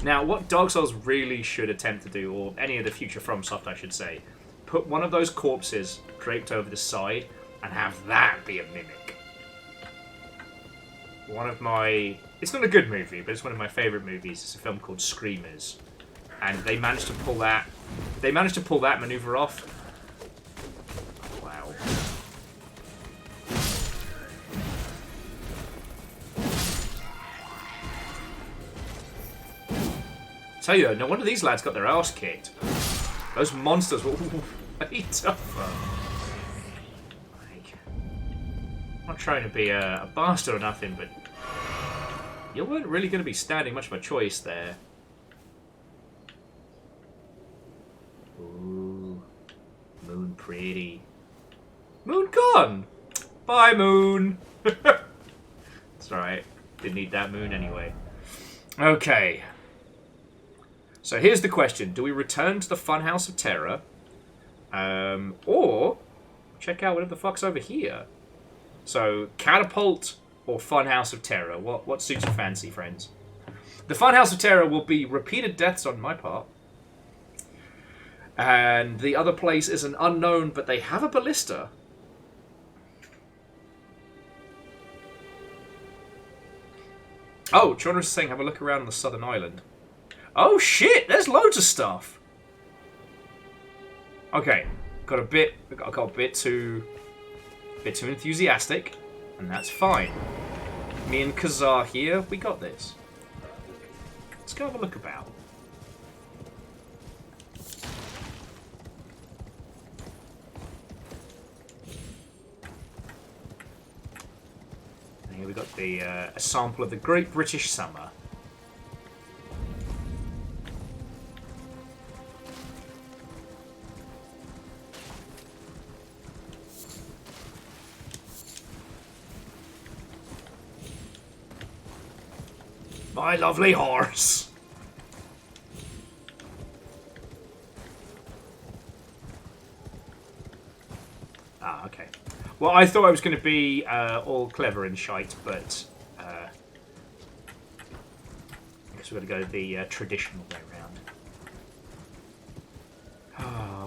Now, what Dark Souls really should attempt to do, or any of the future FromSoft, I should say, put one of those corpses draped over the side and have that be a mimic. One of my... It's not a good movie, but it's one of my favourite movies. It's a film called Screamers. And they managed to pull that... They managed to pull that maneuver off. Wow. Tell you though, no wonder these lads got their arse kicked. Those monsters were way tougher. Like, I'm not trying to be a bastard or nothing, but you weren't really going to be standing much of a choice there. Ooh, Moon pretty. Moon gone! Bye, Moon! It's alright. Didn't need that moon anyway. Okay. So here's the question. Do we return to the Funhouse of Terror? Or check out whatever the fuck's over here? So, Catapult or Funhouse of Terror? What suits your fancy, friends? The Funhouse of Terror will be repeated deaths on my part. And the other place is an unknown, but they have a ballista. Oh, Chonra's saying have a look around on the southern island. Oh shit, there's loads of stuff. Okay, got a bit too enthusiastic, and that's fine. Me and Kazar here, we got this. Let's go have a look about. And here we got the a sample of the Great British Summer. My lovely horse. Ah, okay. Well, I thought I was going to be all clever and shite, but I guess we've got to go the traditional way around.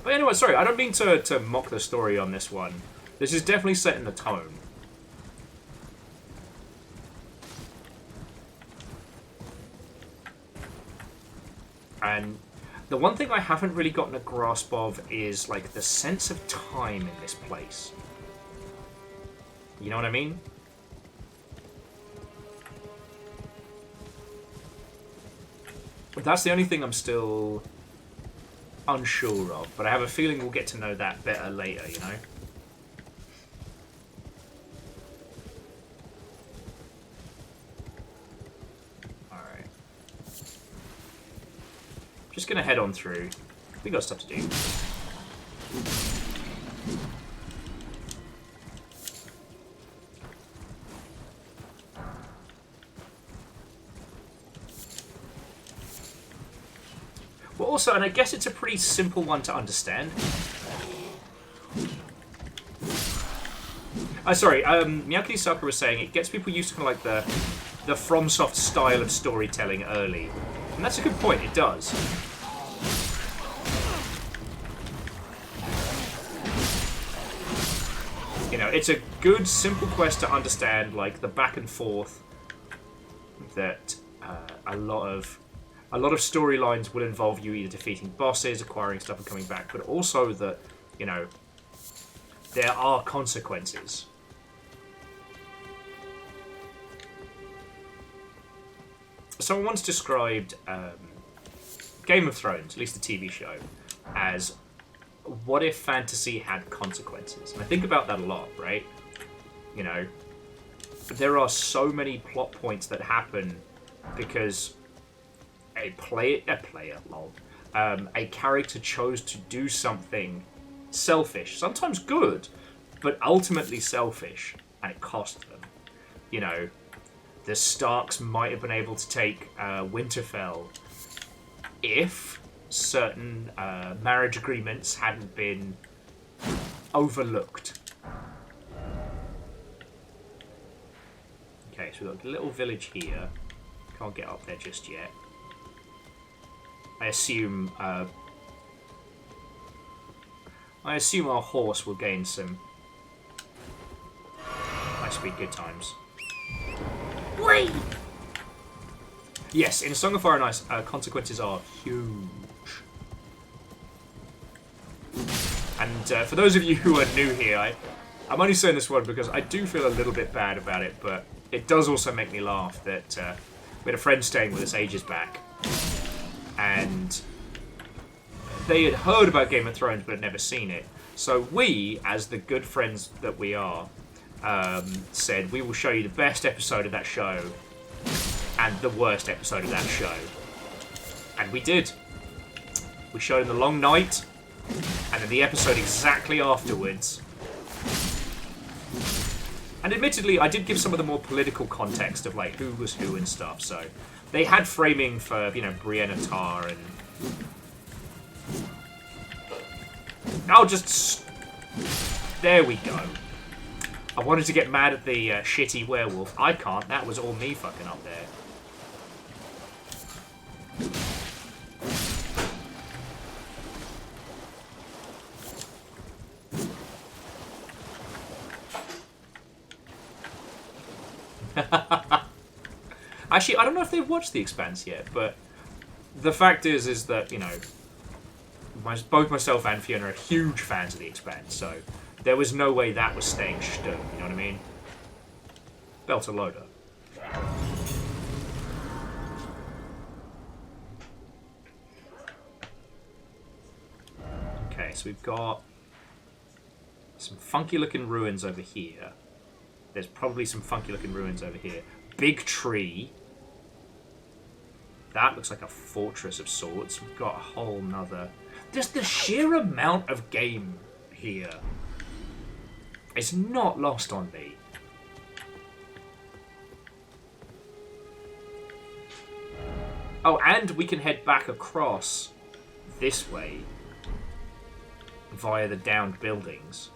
But anyway, sorry, I don't mean to mock the story on this one. This is definitely setting the tone. And the one thing I haven't really gotten a grasp of is, like, the sense of time in this place. You know what I mean? But that's the only thing I'm still unsure of. But I have a feeling we'll get to know that better later, you know? Just gonna head on through. We got stuff to do. Well, also, and I guess it's a pretty simple one to understand. Sorry, Miyake Saka was saying it gets people used to kind of like the FromSoft style of storytelling early. And that's a good point, it does. You know, it's a good, simple quest to understand, like, the back and forth that a lot of storylines will involve you either defeating bosses, acquiring stuff and coming back, but also that, you know, there are consequences. Someone once described Game of Thrones, at least the TV show, as what if fantasy had consequences? And I think about that a lot, right? You know, there are so many plot points that happen because a character chose to do something selfish, sometimes good, but ultimately selfish, and it cost them. You know, the Starks might have been able to take Winterfell if certain marriage agreements hadn't been overlooked. Okay, so we've got a little village here. Can't get up there just yet. I assume our horse will gain some high-speed good times. Whee! Yes, in Song of Fire and Ice, consequences are huge. And for those of you who are new here, I'm only saying this one because I do feel a little bit bad about it, but it does also make me laugh that we had a friend staying with us ages back, and they had heard about Game of Thrones but had never seen it. So we, as the good friends that we are, said, we will show you the best episode of that show and the worst episode of that show. And we did. We showed him The Long Night, and then the episode exactly afterwards. And admittedly, I did give some of the more political context of like who was who and stuff. So they had framing for, you know, Brienne of Tar and... I'll just... There we go. I wanted to get mad at the shitty werewolf. I can't. That was all me fucking up there. Actually, I don't know if they've watched The Expanse yet, but the fact is that, you know, both myself and Fiona are huge fans of The Expanse, so there was no way that was staying stuck, you know what I mean? Belter loader. Okay, so we've got some funky looking ruins over here. There's probably some funky looking ruins over here. Big tree. That looks like a fortress of sorts. We've got a whole nother... Just the sheer amount of game here is not lost on me. Oh, and we can head back across this way via the downed buildings.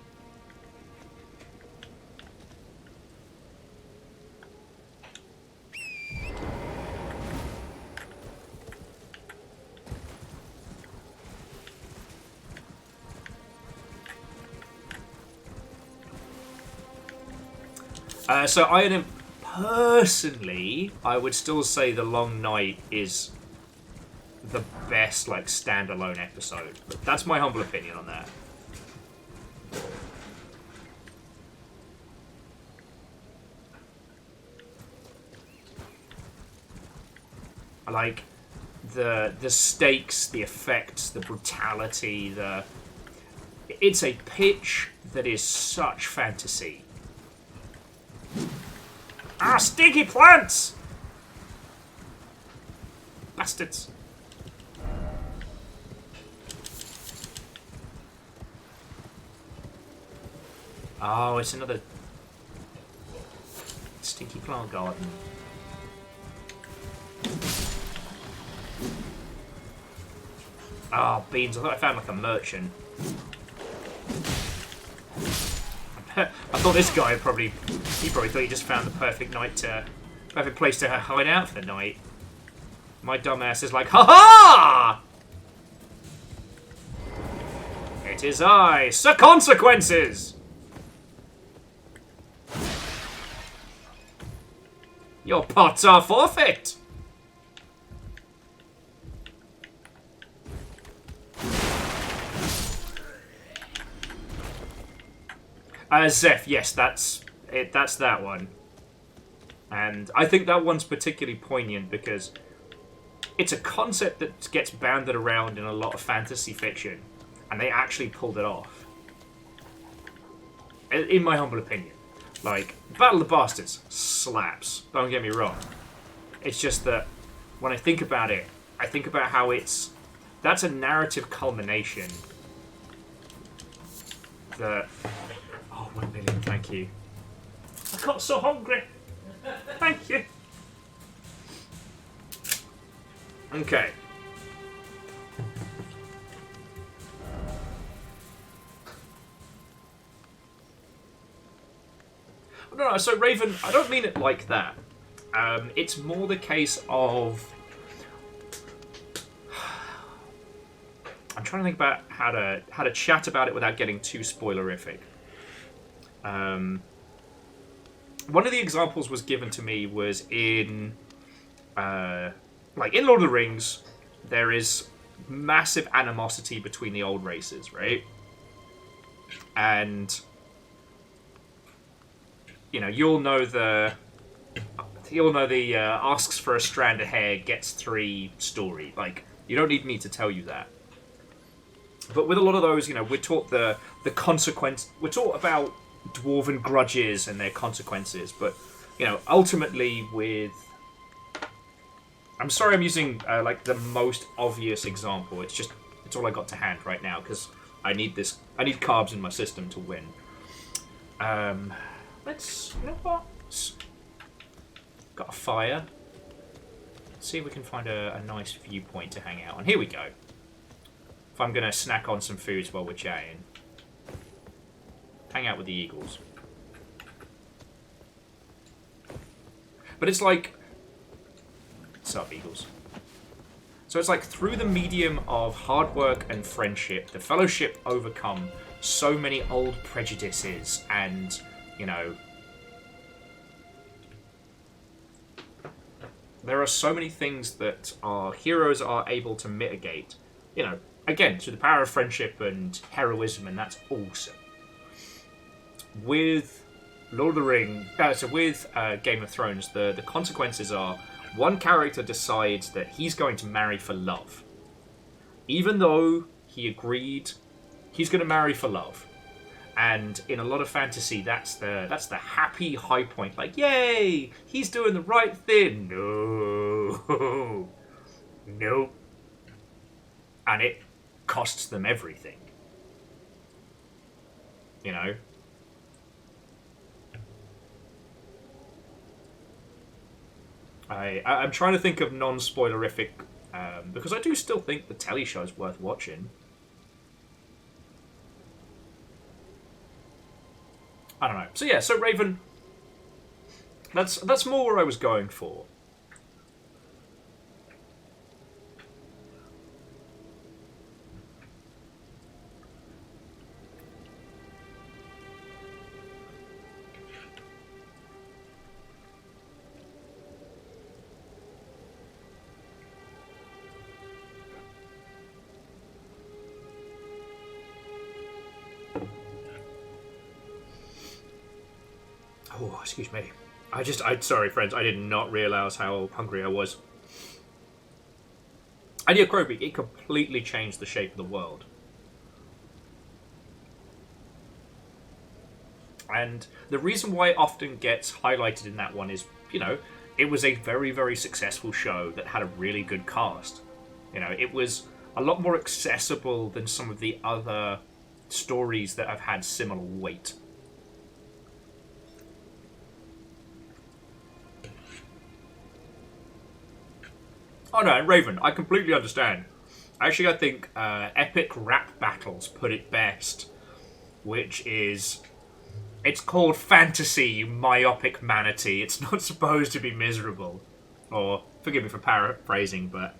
So I personally, I would still say The Long Night is the best, like, standalone episode. But that's my humble opinion on that. I like the stakes, the effects, the brutality, it's a pitch that is such fantasy. Ah, stinky plants! Bastards. Oh, it's another stinky plant garden. Ah, oh, beans. I thought I found like a merchant. I thought this guy he probably thought he just found the perfect place to hide out for the night. My dumbass is like, ha ha! It is I, Sir Consequences! Your pots are forfeit! Zeph, yes, that's it. That's that one. And I think that one's particularly poignant because it's a concept that gets banded around in a lot of fantasy fiction, and they actually pulled it off. In my humble opinion. Like, Battle of the Bastards slaps, don't get me wrong. It's just that when I think about it, I think about how that's a narrative culmination that... Oh, 1 million, thank you. I got so hungry. Thank you. Okay. No, so Raven, I don't mean it like that. It's more the case of... I'm trying to think about how to chat about it without getting too spoilerific. One of the examples was given to me was in... like, in Lord of the Rings, there is massive animosity between the old races, right? And... You know, you'll know the asks for a strand of hair, gets 3 story. Like, you don't need me to tell you that. But with a lot of those, you know, we're taught the consequence. We're taught about dwarven grudges and their consequences. But, you know, ultimately with... I'm sorry I'm using, like, the most obvious example. It's all I got to hand right now, because I need carbs in my system to win. Let's... You know what? Got a fire. Let's see if we can find a nice viewpoint to hang out on. Here we go. If I'm going to snack on some foods while we're chatting. Hang out with the eagles. But it's like... What's up, eagles? So it's like through the medium of hard work and friendship, the Fellowship overcome so many old prejudices and... You know, there are so many things that our heroes are able to mitigate. You know, again, through the power of friendship and heroism, and that's awesome. With Lord of the Ring, with Game of Thrones, the consequences are one character decides that he's going to marry for love, even though he agreed he's going to marry for love. And in a lot of fantasy, that's the happy high point. Like, yay, he's doing the right thing. No. Nope. And it costs them everything. You know? I'm trying to think of non-spoilerific, because I do still think the telly show's worth watching. I don't know. So yeah, so Raven, that's more where I was going for. Oh, excuse me. Sorry, friends. I did not realise how hungry I was. And yeah, Kroby, it completely changed the shape of the world. And the reason why it often gets highlighted in that one is, you know, it was a very, very successful show that had a really good cast. You know, it was a lot more accessible than some of the other stories that have had similar weight. Oh no, and Raven, I completely understand. Actually, I think Epic Rap Battles put it best, which is... It's called fantasy, you myopic manatee. It's not supposed to be miserable. Or, forgive me for paraphrasing, but...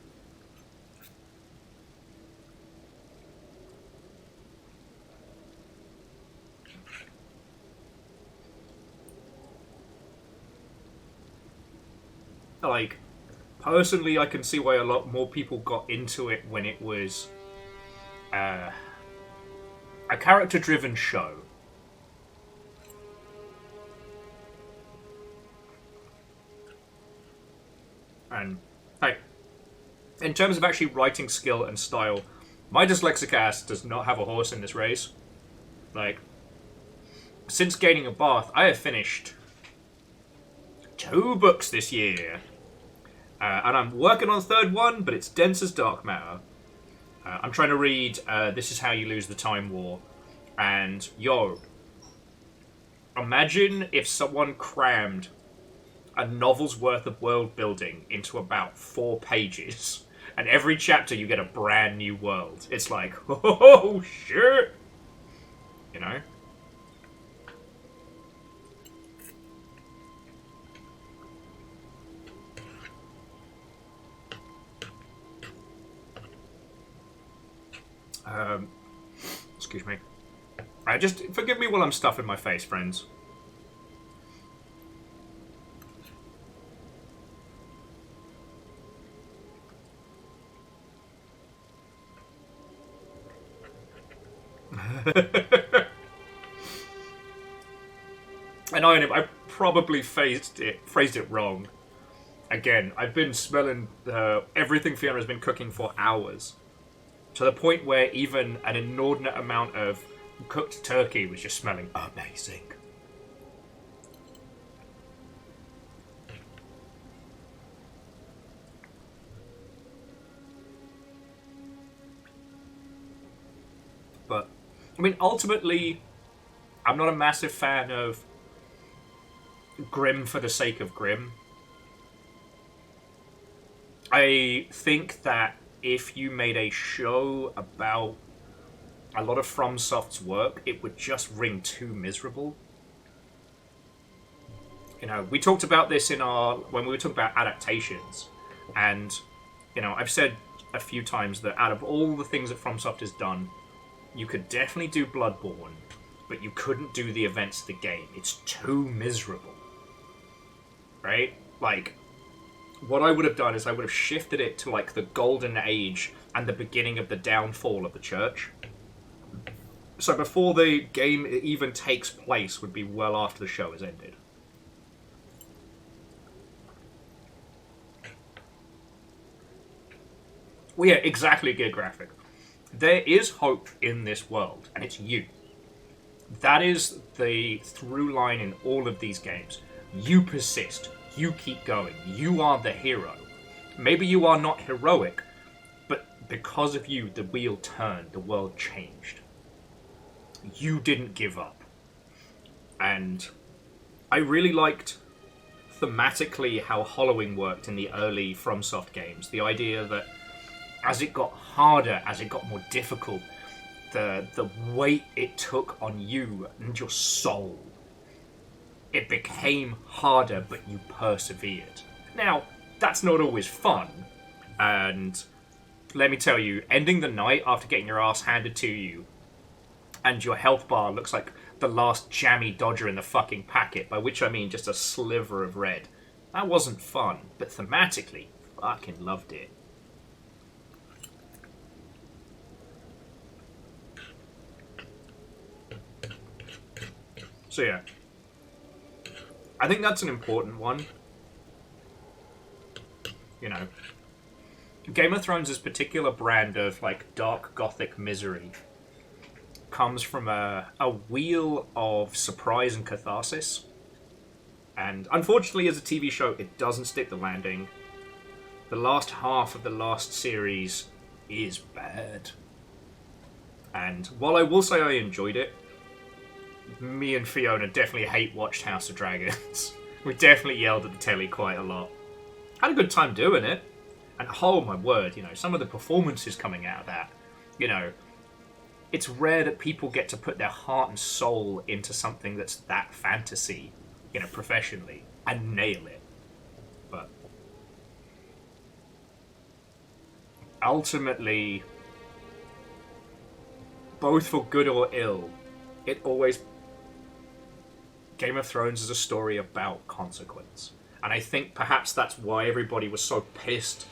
Like, personally, I can see why a lot more people got into it when it was a character-driven show. And, hey, in terms of actually writing skill and style, my dyslexic ass does not have a horse in this race. Like, since gaining a bath, I have finished 2 books this year. And I'm working on the 3rd one, but it's dense as dark matter. I'm trying to read This Is How You Lose the Time War. And, yo, imagine if someone crammed a novel's worth of world building into about 4 pages. And every chapter you get a brand new world. It's like, oh, shit! You know? Excuse me. Just forgive me while I'm stuffing my face, friends. And I probably phrased it wrong. Again, I've been smelling everything Fiona's been cooking for hours. To the point where even an inordinate amount of cooked turkey was just smelling amazing. But, I mean, ultimately, I'm not a massive fan of grim for the sake of grim. I think that if you made a show about a lot of FromSoft's work, it would just ring too miserable. You know, we talked about this when we were talking about adaptations, and, you know, I've said a few times that out of all the things that FromSoft has done, you could definitely do Bloodborne, but you couldn't do the events of the game. It's too miserable. Right? Like, what I would have done is I would have shifted it to, like, the golden age and the beginning of the downfall of the church. So before the game even takes place would be well after the show has ended. Well, yeah, exactly, Gear Graphic. There is hope in this world, and it's you. That is the through line in all of these games. You persist. You keep going. You are the hero. Maybe you are not heroic, but because of you, the wheel turned. The world changed. You didn't give up. And I really liked thematically how hollowing worked in the early FromSoft games. The idea that as it got harder, as it got more difficult, the weight it took on you and your soul, it became harder, but you persevered. Now, that's not always fun, and let me tell you, ending the night after getting your ass handed to you, and your health bar looks like the last jammy dodger in the fucking packet, by which I mean just a sliver of red. That wasn't fun, but thematically, fucking loved it. So yeah, I think that's an important one. You know, Game of Thrones' particular brand of, like, dark gothic misery comes from a wheel of surprise and catharsis. And unfortunately, as a TV show, it doesn't stick the landing. The last half of the last series is bad. And while I will say I enjoyed it, me and Fiona definitely hate-watched House of Dragons. We definitely yelled at the telly quite a lot. Had a good time doing it. And oh my word, you know, some of the performances coming out of that, you know, it's rare that people get to put their heart and soul into something that's that fantasy, you know, professionally, and nail it. But ultimately, both for good or ill, it always... Game of Thrones is a story about consequence. And I think perhaps that's why everybody was so pissed.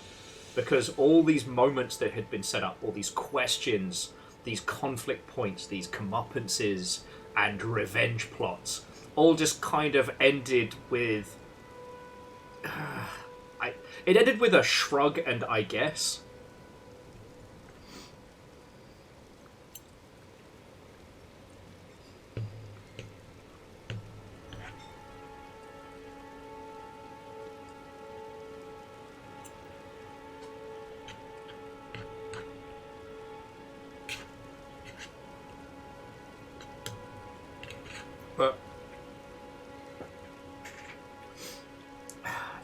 Because all these moments that had been set up, all these questions, these conflict points, these comeuppances, and revenge plots, all just kind of ended with... it ended with a shrug and I guess. But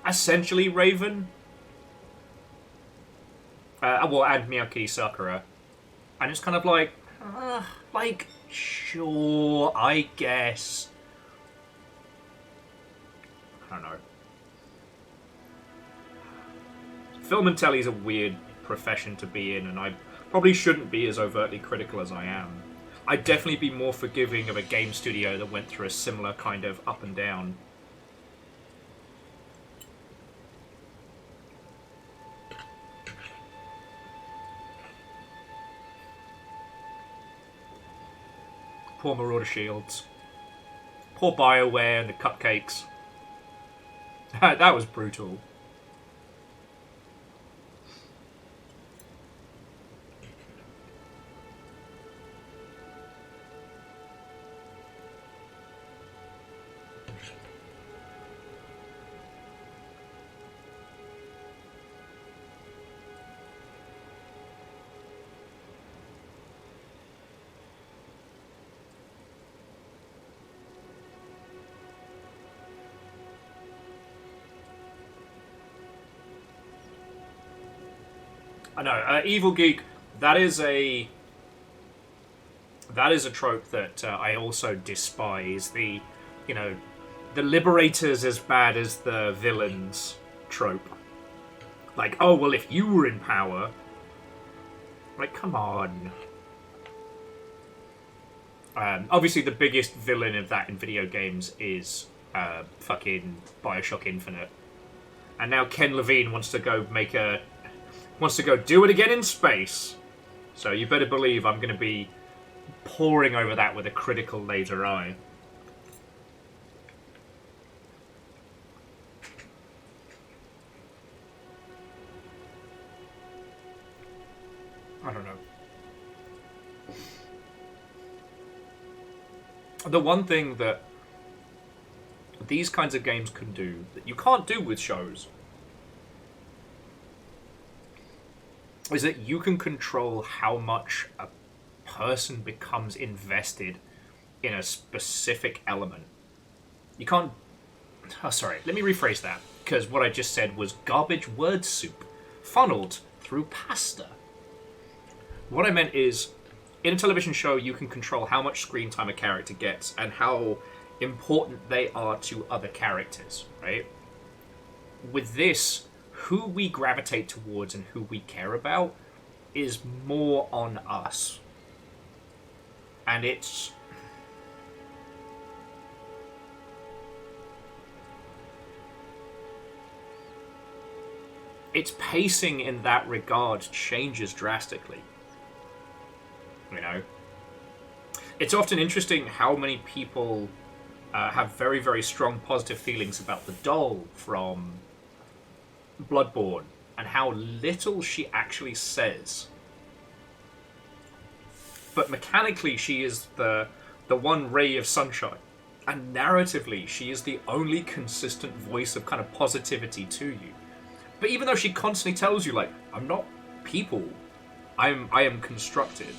essentially, Raven, well, and Miyake Sakura, and it's kind of like, sure, I guess. I don't know. Film and telly is a weird profession to be in, and I probably shouldn't be as overtly critical as I am. I'd definitely be more forgiving of a game studio that went through a similar kind of up and down. Poor Marauder Shields. Poor BioWare and the cupcakes. That was brutal. I know, Evil Geek, that is a trope that I also despise. The, you know, the Liberator's as bad as the villains trope. Like, oh, well, if you were in power... Like, come on. Obviously, the biggest villain of that in video games is fucking Bioshock Infinite. And now Ken Levine wants to go do it again in space. So you better believe I'm going to be poring over that with a critical laser eye. I don't know. The one thing that these kinds of games can do that you can't do with shows is that you can control how much a person becomes invested in a specific element. You can't... Oh, sorry, let me rephrase that, because what I just said was garbage word soup, funneled through pasta. What I meant is, in a television show, you can control how much screen time a character gets and how important they are to other characters, right? With this, who we gravitate towards and who we care about is more on us. And it's... its pacing in that regard changes drastically. You know? It's often interesting how many people have very, very strong positive feelings about the doll from Bloodborne, and how little she actually says. But mechanically, she is the one ray of sunshine. And narratively, she is the only consistent voice of kind of positivity to you. But even though she constantly tells you, like, I'm not people, I am constructed.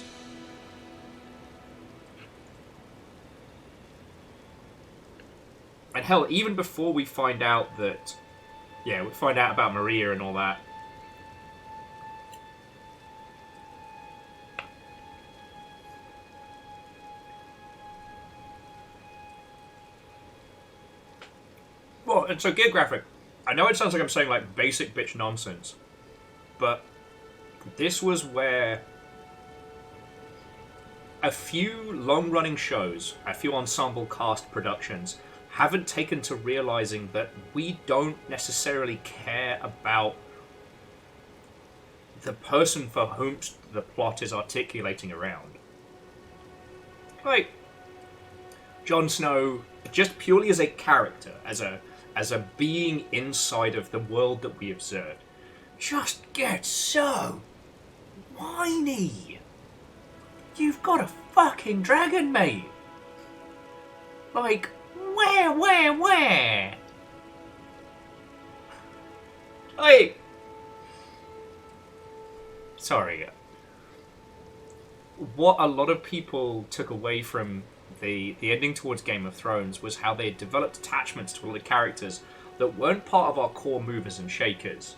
And hell, even before we find out that... Yeah, we find out about Maria and all that. so Gear Graphic, I know it sounds like I'm saying like basic bitch nonsense, but this was where a few long-running shows, a few ensemble cast productions, haven't taken to realizing that we don't necessarily care about the person for whom the plot is articulating around. Like, Jon Snow, just purely as a character, as a being inside of the world that we observe, just gets so whiny. You've got a fucking dragon, mate. Like, where? Like, sorry. What a lot of people took away from the ending towards Game of Thrones was how they had developed attachments to all the characters that weren't part of our core movers and shakers,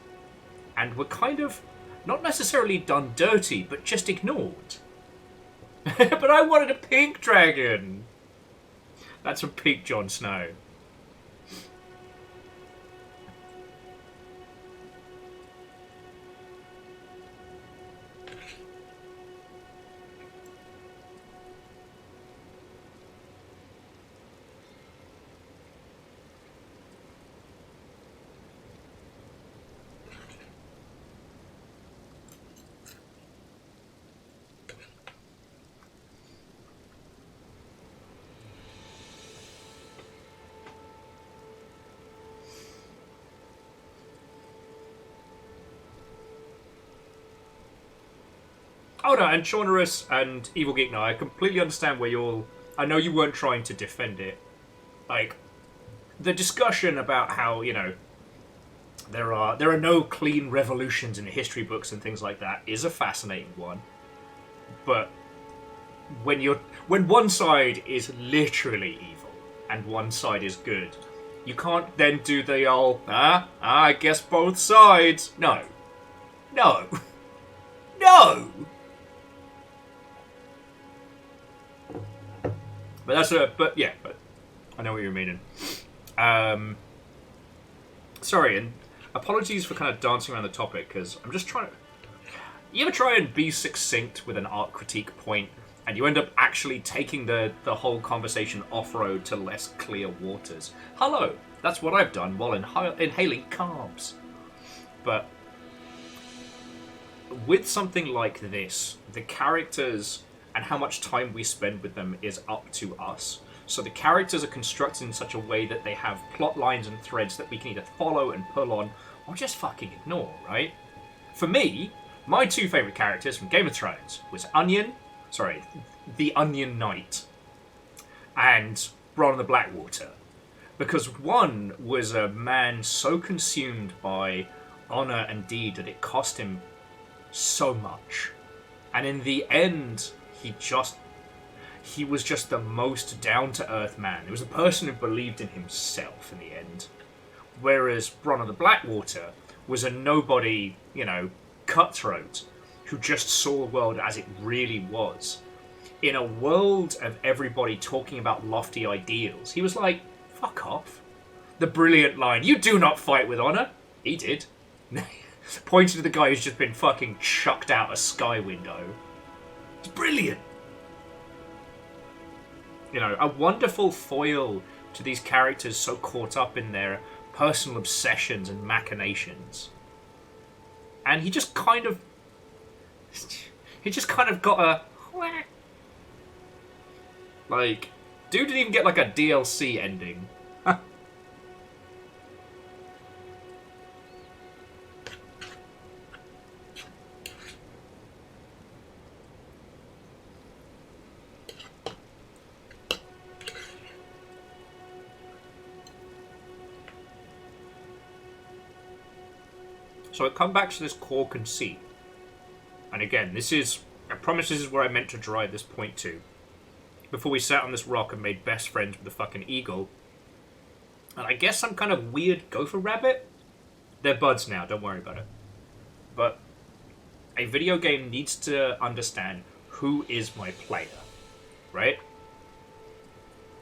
and were kind of not necessarily done dirty, but just ignored. But I wanted a pink dragon. That's a pink Jon Snow. Oh no, and Chaunerus and Evil Geek, no, I completely understand where you're... I know you weren't trying to defend it. Like, the discussion about how, you know, there are no clean revolutions in history books and things like that is a fascinating one. But when one side is literally evil and one side is good, you can't then do the old, I guess both sides. No. No. No! But that's but I know what you're meaning. Sorry, and apologies for kind of dancing around the topic, because I'm just trying to... You ever try and be succinct with an art critique point, and you end up actually taking the whole conversation off-road to less clear waters? Hello! That's what I've done while inhaling carbs. But with something like this, the characters and how much time we spend with them is up to us. So the characters are constructed in such a way that they have plot lines and threads that we can either follow and pull on, or just fucking ignore, right? For me, my two favourite characters from Game of Thrones was the Onion Knight, and Bronn the Blackwater. Because one was a man so consumed by honour and deed that it cost him so much. And in the end, he was just the most down-to-earth man. He was a person who believed in himself in the end. Whereas Bronn of the Blackwater was a nobody, cutthroat, who just saw the world as it really was. In a world of everybody talking about lofty ideals, he was like, fuck off. The brilliant line, you do not fight with honor. He did. Pointing to the guy who's just been fucking chucked out a sky window. It's brilliant. A wonderful foil to these characters so caught up in their personal obsessions and machinations. And he just kind of got a... Like, dude didn't even get like a DLC ending. So I come back to this core conceit. And again, I promise this is where I meant to drive this point to. Before we sat on this rock and made best friends with the fucking eagle. And I guess some kind of weird gopher rabbit? They're buds now, don't worry about it. But a video game needs to understand who is my player, right?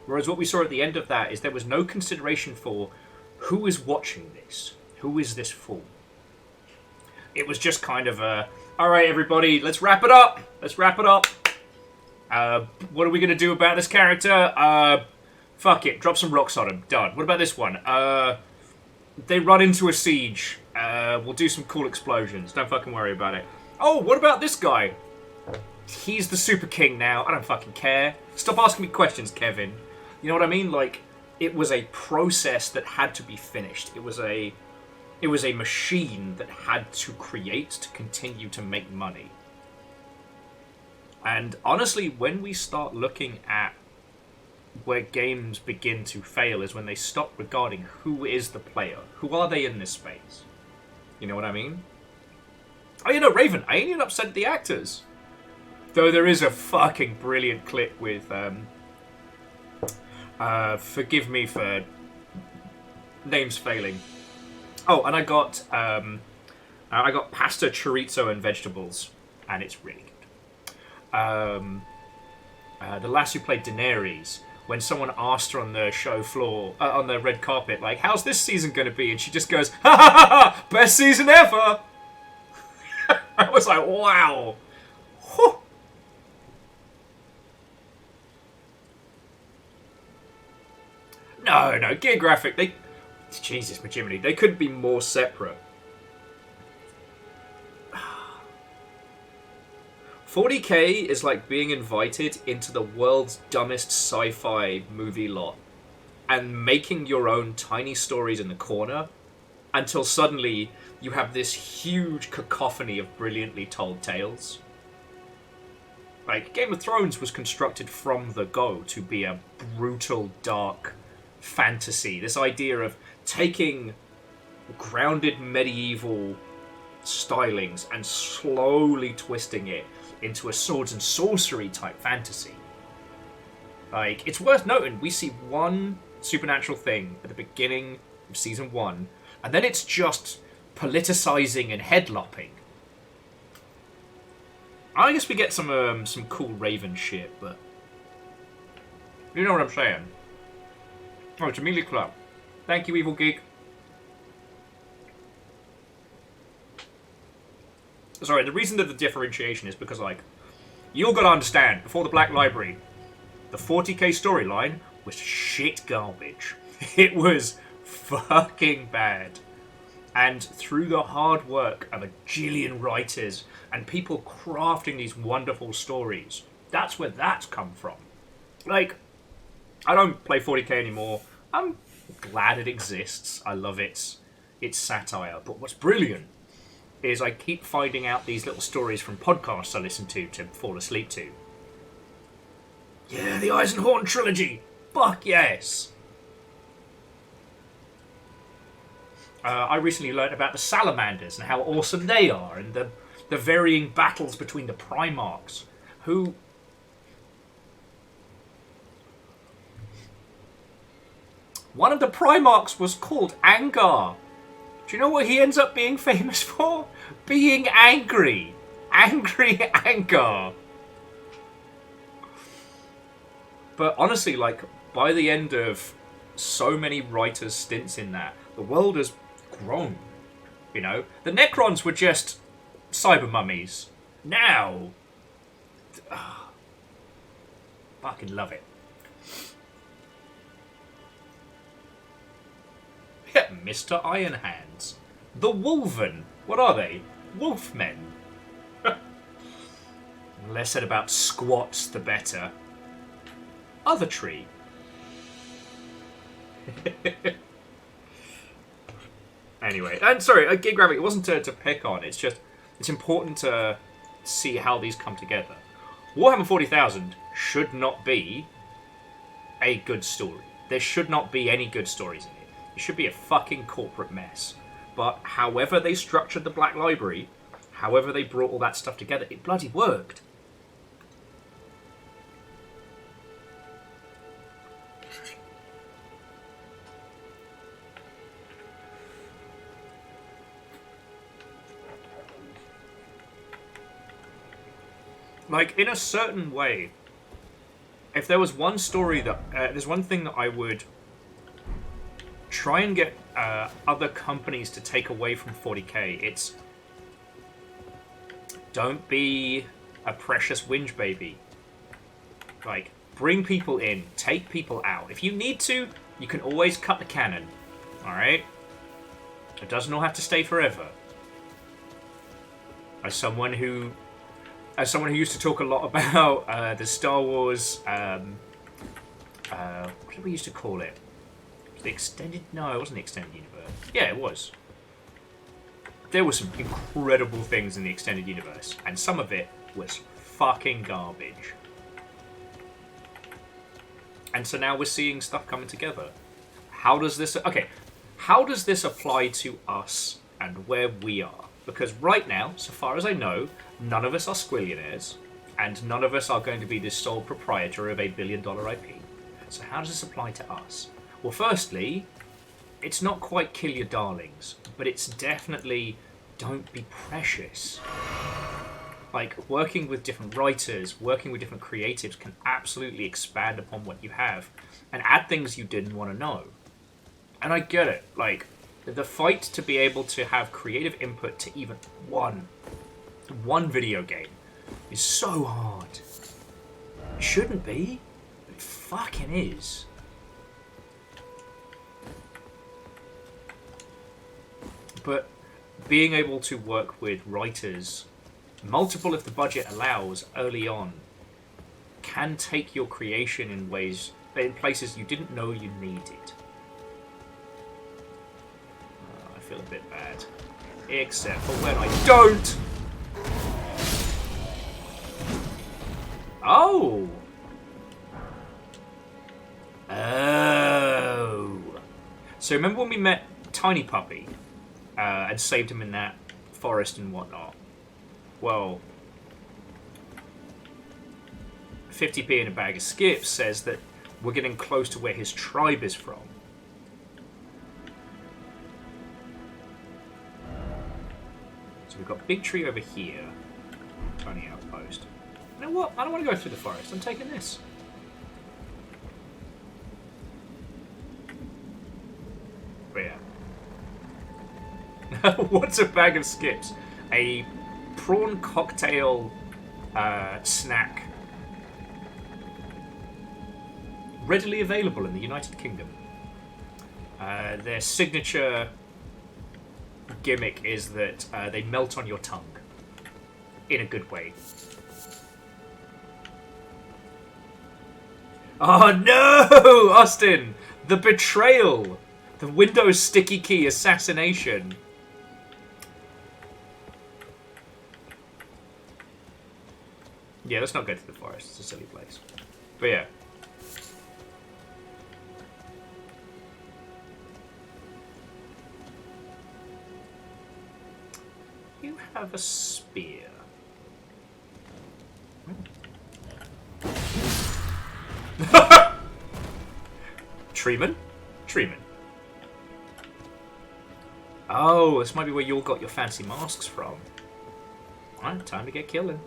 Whereas what we saw at the end of that is there was no consideration for who is watching this? Who is this for? It was just kind of a, all right, everybody, let's wrap it up. Let's wrap it up. What are we going to do about this character? Fuck it, drop some rocks on him. Done. What about this one? They run into a siege. We'll do some cool explosions. Don't fucking worry about it. Oh, what about this guy? He's the Super King now. I don't fucking care. Stop asking me questions, Kevin. You know what I mean? Like, it was a process that had to be finished. It was a machine that had to create to continue to make money. And honestly, when we start looking at where games begin to fail is when they stop regarding who is the player. Who are they in this space? You know what I mean? Oh, you know, Raven, I ain't even upset at the actors. Though there is a fucking brilliant clip with, forgive me for names failing. Oh, and I got pasta, chorizo, and vegetables, and it's really good. The lass who played Daenerys, when someone asked her on the show floor, on the red carpet, like, how's this season going to be? And she just goes, ha ha ha ha, best season ever! I was like, wow. Whew. No, Gear Graphic, Jesus, Jiminy, they couldn't be more separate. 40k is like being invited into the world's dumbest sci-fi movie lot and making your own tiny stories in the corner until suddenly you have this huge cacophony of brilliantly told tales. Like, Game of Thrones was constructed from the go to be a brutal, dark fantasy. This idea of taking grounded medieval stylings and slowly twisting it into a swords and sorcery type fantasy. Like, it's worth noting, we see one supernatural thing at the beginning of season 1, and then it's just politicizing and headlopping. I guess we get some cool Raven shit, but you know what I'm saying. Oh, it's Amelia Club. Thank you, Evil Geek. Sorry, the reason that the differentiation is because, like, you all gotta understand, before the Black Library, the 40k storyline was shit garbage. It was fucking bad. And through the hard work of a jillion writers and people crafting these wonderful stories, that's where that's come from. Like, I don't play 40k anymore. I'm glad it exists. I love its satire. But what's brilliant is I keep finding out these little stories from podcasts I listen to fall asleep to. Yeah, the Eisenhorn trilogy. Fuck yes. I recently learned about the salamanders and how awesome they are, and the varying battles between the Primarchs, who... One of the Primarchs was called Angar. Do you know what he ends up being famous for? Being angry. Angry Angar. But honestly, like, by the end of so many writers' stints in that, the world has grown. You know? The Necrons were just cyber mummies. Now... fucking love it. Yeah, Mr. Iron Hands. The Wolven. What are they? Wolfmen. Less said about squats, the better. Other tree. Anyway, and sorry, Gear Graphic, it wasn't to pick on, it's just, it's important to see how these come together. Warhammer 40,000 should not be a good story. There should not be any good stories in it. It should be a fucking corporate mess. But however they structured the Black Library, however they brought all that stuff together, it bloody worked. Like, in a certain way, if there was one story that... there's one thing that I would try and get other companies to take away from 40k. It's don't be a precious whinge baby. Like, bring people in, take people out. If you need to, you can always cut the cannon. Alright? It doesn't all have to stay forever. As someone who used to talk a lot about the Star Wars, what did we used to call it? The extended? No, it wasn't the extended universe. Yeah, it was. There were some incredible things in the extended universe, and some of it was fucking garbage. And so now we're seeing stuff coming together. How does this... Okay, how does this apply to us and where we are? Because right now, so far as I know, none of us are squillionaires, and none of us are going to be the sole proprietor of $1 billion IP. So how does this apply to us? Well, firstly, it's not quite kill your darlings, but it's definitely don't be precious. Like, working with different writers, working with different creatives can absolutely expand upon what you have and add things you didn't want to know. And I get it. Like, the fight to be able to have creative input to even one video game is so hard. It shouldn't be, but it fucking is. But being able to work with writers, multiple if the budget allows, early on, can take your creation in places you didn't know you needed. I feel a bit bad. Except for when I don't! Oh! Oh! So remember when we met Tiny Puppy? And saved him in that forest and whatnot. Well, 50p in a bag of skips says that we're getting close to where his tribe is from. So we've got Big Tree over here. Tiny outpost. You know what? I don't want to go through the forest. I'm taking this. But yeah. What's a bag of skips? A prawn cocktail snack. Readily available in the United Kingdom. Their signature gimmick is that they melt on your tongue. In a good way. Oh no! Austin! The betrayal! The Windows sticky key assassination. Yeah, let's not go to the forest. It's a silly place. But yeah. You have a spear. Treeman? Treeman. Oh, this might be where you all got your fancy masks from. Alright, time to get killing.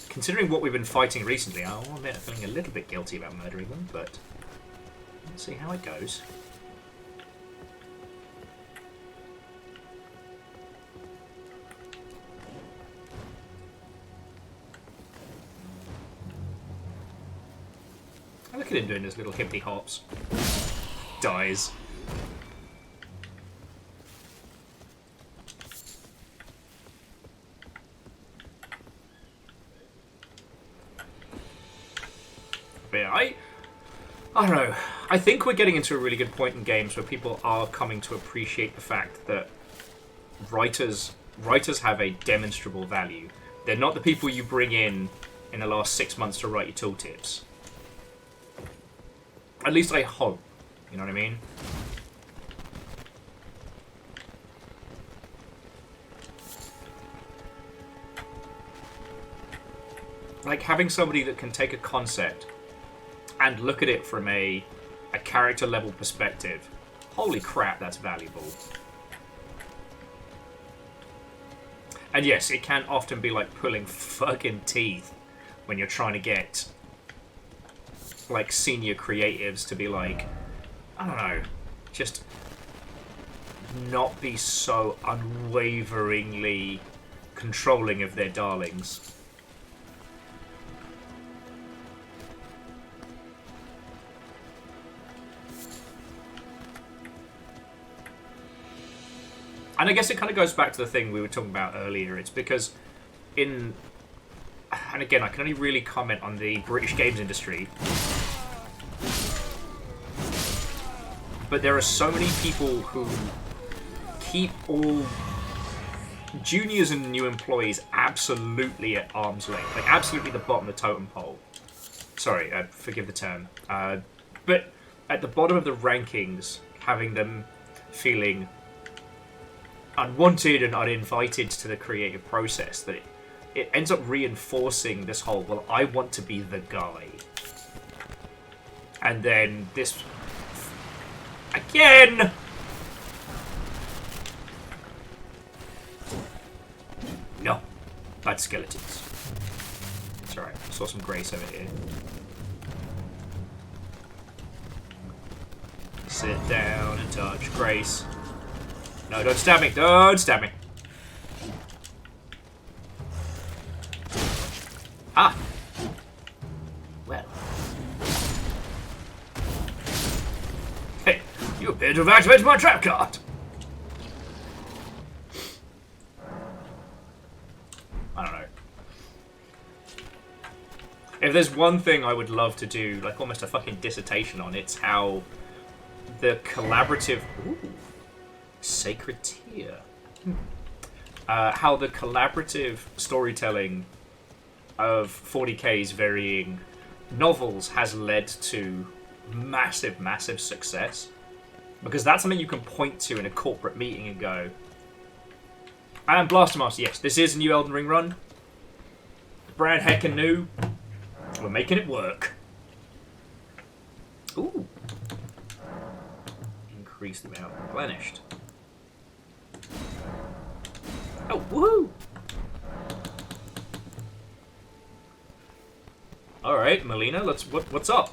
Considering what we've been fighting recently, I'm feeling a little bit guilty about murdering them, but let's see how it goes. I look at him doing his little hippie hops. Dies. But yeah, I don't know. I think we're getting into a really good point in games where people are coming to appreciate the fact that writers have a demonstrable value. They're not the people you bring in the last 6 months to write your tooltips. At least I hope. You know what I mean? Like having somebody that can take a concept and look at it from a character level perspective, holy crap, that's valuable. And yes, it can often be like pulling fucking teeth when you're trying to get like senior creatives to be like, I don't know, just not be so unwaveringly controlling of their darlings. And I guess it kind of goes back to the thing we were talking about earlier. It's because and again, I can only really comment on the British games industry, but there are so many people who keep all juniors and new employees absolutely at arm's length, like absolutely the bottom of the totem pole. Sorry, forgive the term. But at the bottom of the rankings, having them feeling unwanted and uninvited to the creative process, that it ends up reinforcing this whole, well, I want to be the guy. And then this... Again! No. Bad skeletons. It's alright. Saw some grace over here. Sit down and touch grace. No, don't stab me. Don't stab me. Ah. Well. Hey, you appear to have activated my trap card. I don't know. If there's one thing I would love to do, like almost a fucking dissertation on, it's how the collaborative... Ooh. Sacred Tear. How the collaborative storytelling of 40K's varying novels has led to massive, massive success. Because that's something you can point to in a corporate meeting and go, and Blaster Master, yes, this is a new Elden Ring run. Brand heckin' new. We're making it work. Ooh. Increase the amount replenished. Oh, woohoo! Alright, Melina, what's up?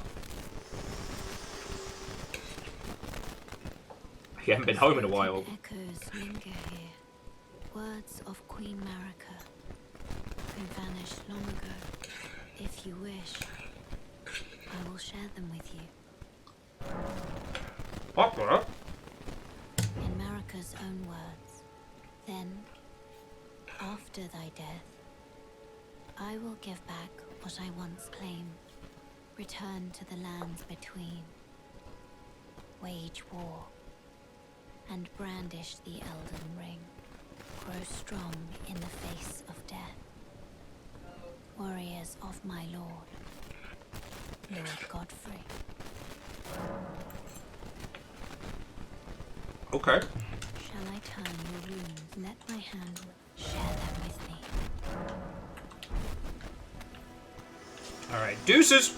You haven't been home in a while. Echoes linger here. Words of Queen Marika, who vanished long ago. If you wish, I will share them with you. Papa? In Marika's own words, then, after thy death, I will give back what I once claimed, return to the lands between, wage war, and brandish the Elden Ring, grow strong in the face of death. Warriors of my lord, Lord Godfrey. Okay. Shall I turn your runes? Let my hand share them with me. Alright, deuces!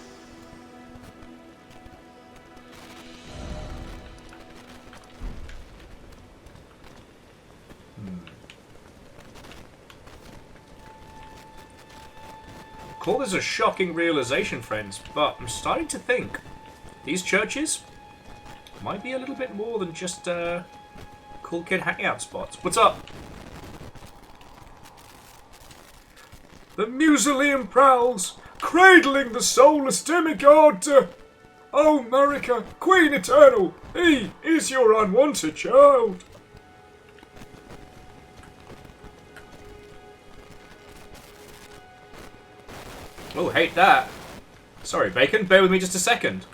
Call this a shocking realization, friends, but I'm starting to think these churches might be a little bit more than just cool kid hangout spots. What's up? The mausoleum prowls, cradling the soulless demigod. Oh, Marika, Queen Eternal, he is your unwanted child. Oh, hate that. Sorry, Bacon, bear with me just a second.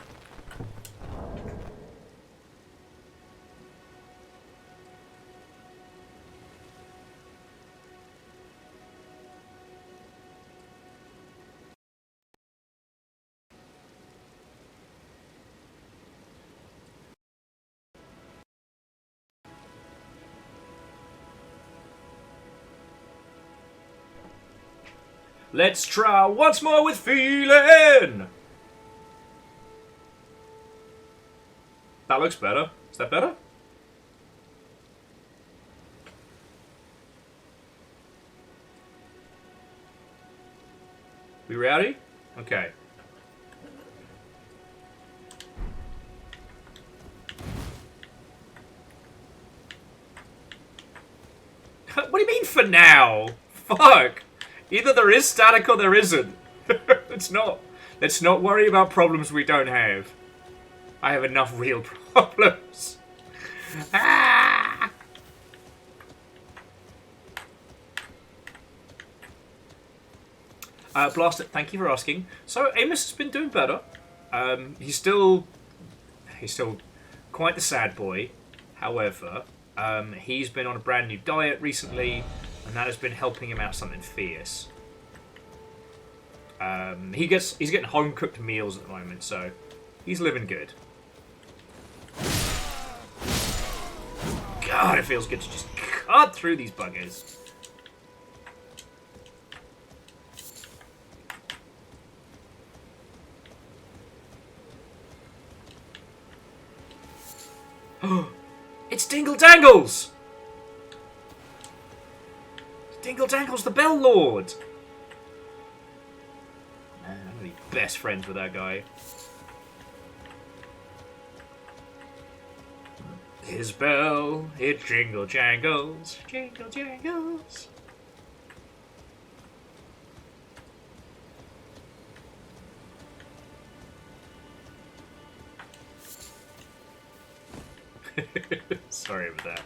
Let's try once more with feeling. That looks better. Is that better? We ready? Okay. What do you mean for now? Fuck. Either there is static or there isn't. Let's not worry about problems we don't have. I have enough real problems. Ah! Blaster, thank you for asking. So Amos has been doing better. He's still quite the sad boy. However, he's been on a brand new diet recently, and that has been helping him out something fierce. He's getting home cooked meals at the moment, so he's living good. God, it feels good to just cut through these buggers. It's Dingle Dangles! Dingle Dangles, the Bell Lord! Man, I'm gonna be best friends with that guy. His bell, it jingle jangles, jingle jangles. Sorry about that.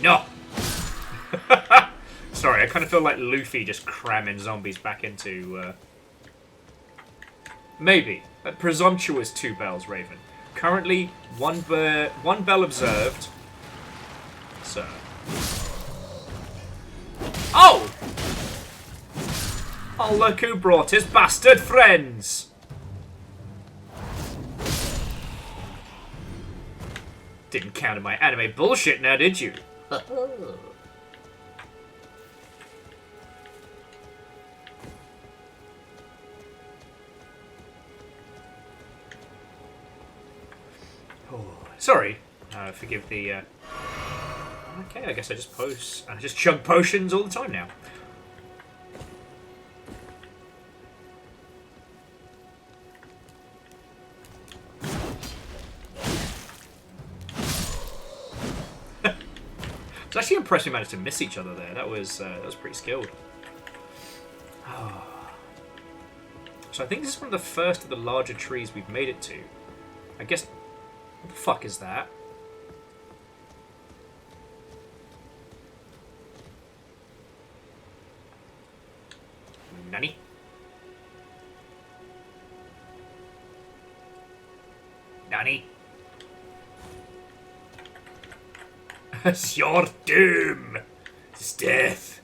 No! Sorry, I kind of feel like Luffy just cramming zombies back into... Maybe. A presumptuous 2 bells, Raven. Currently, one bell observed. So... Oh! Oh, look who brought his bastard friends! Didn't counter my anime bullshit now, did you? Oh, sorry. Forgive the... Okay, I guess I just chug potions all the time now. It's actually impressive we managed to miss each other there. That was pretty skilled. So I think this is one of the first of the larger trees we've made it to. I guess... What the fuck is that? Nani? Nani? It's your doom! It's death.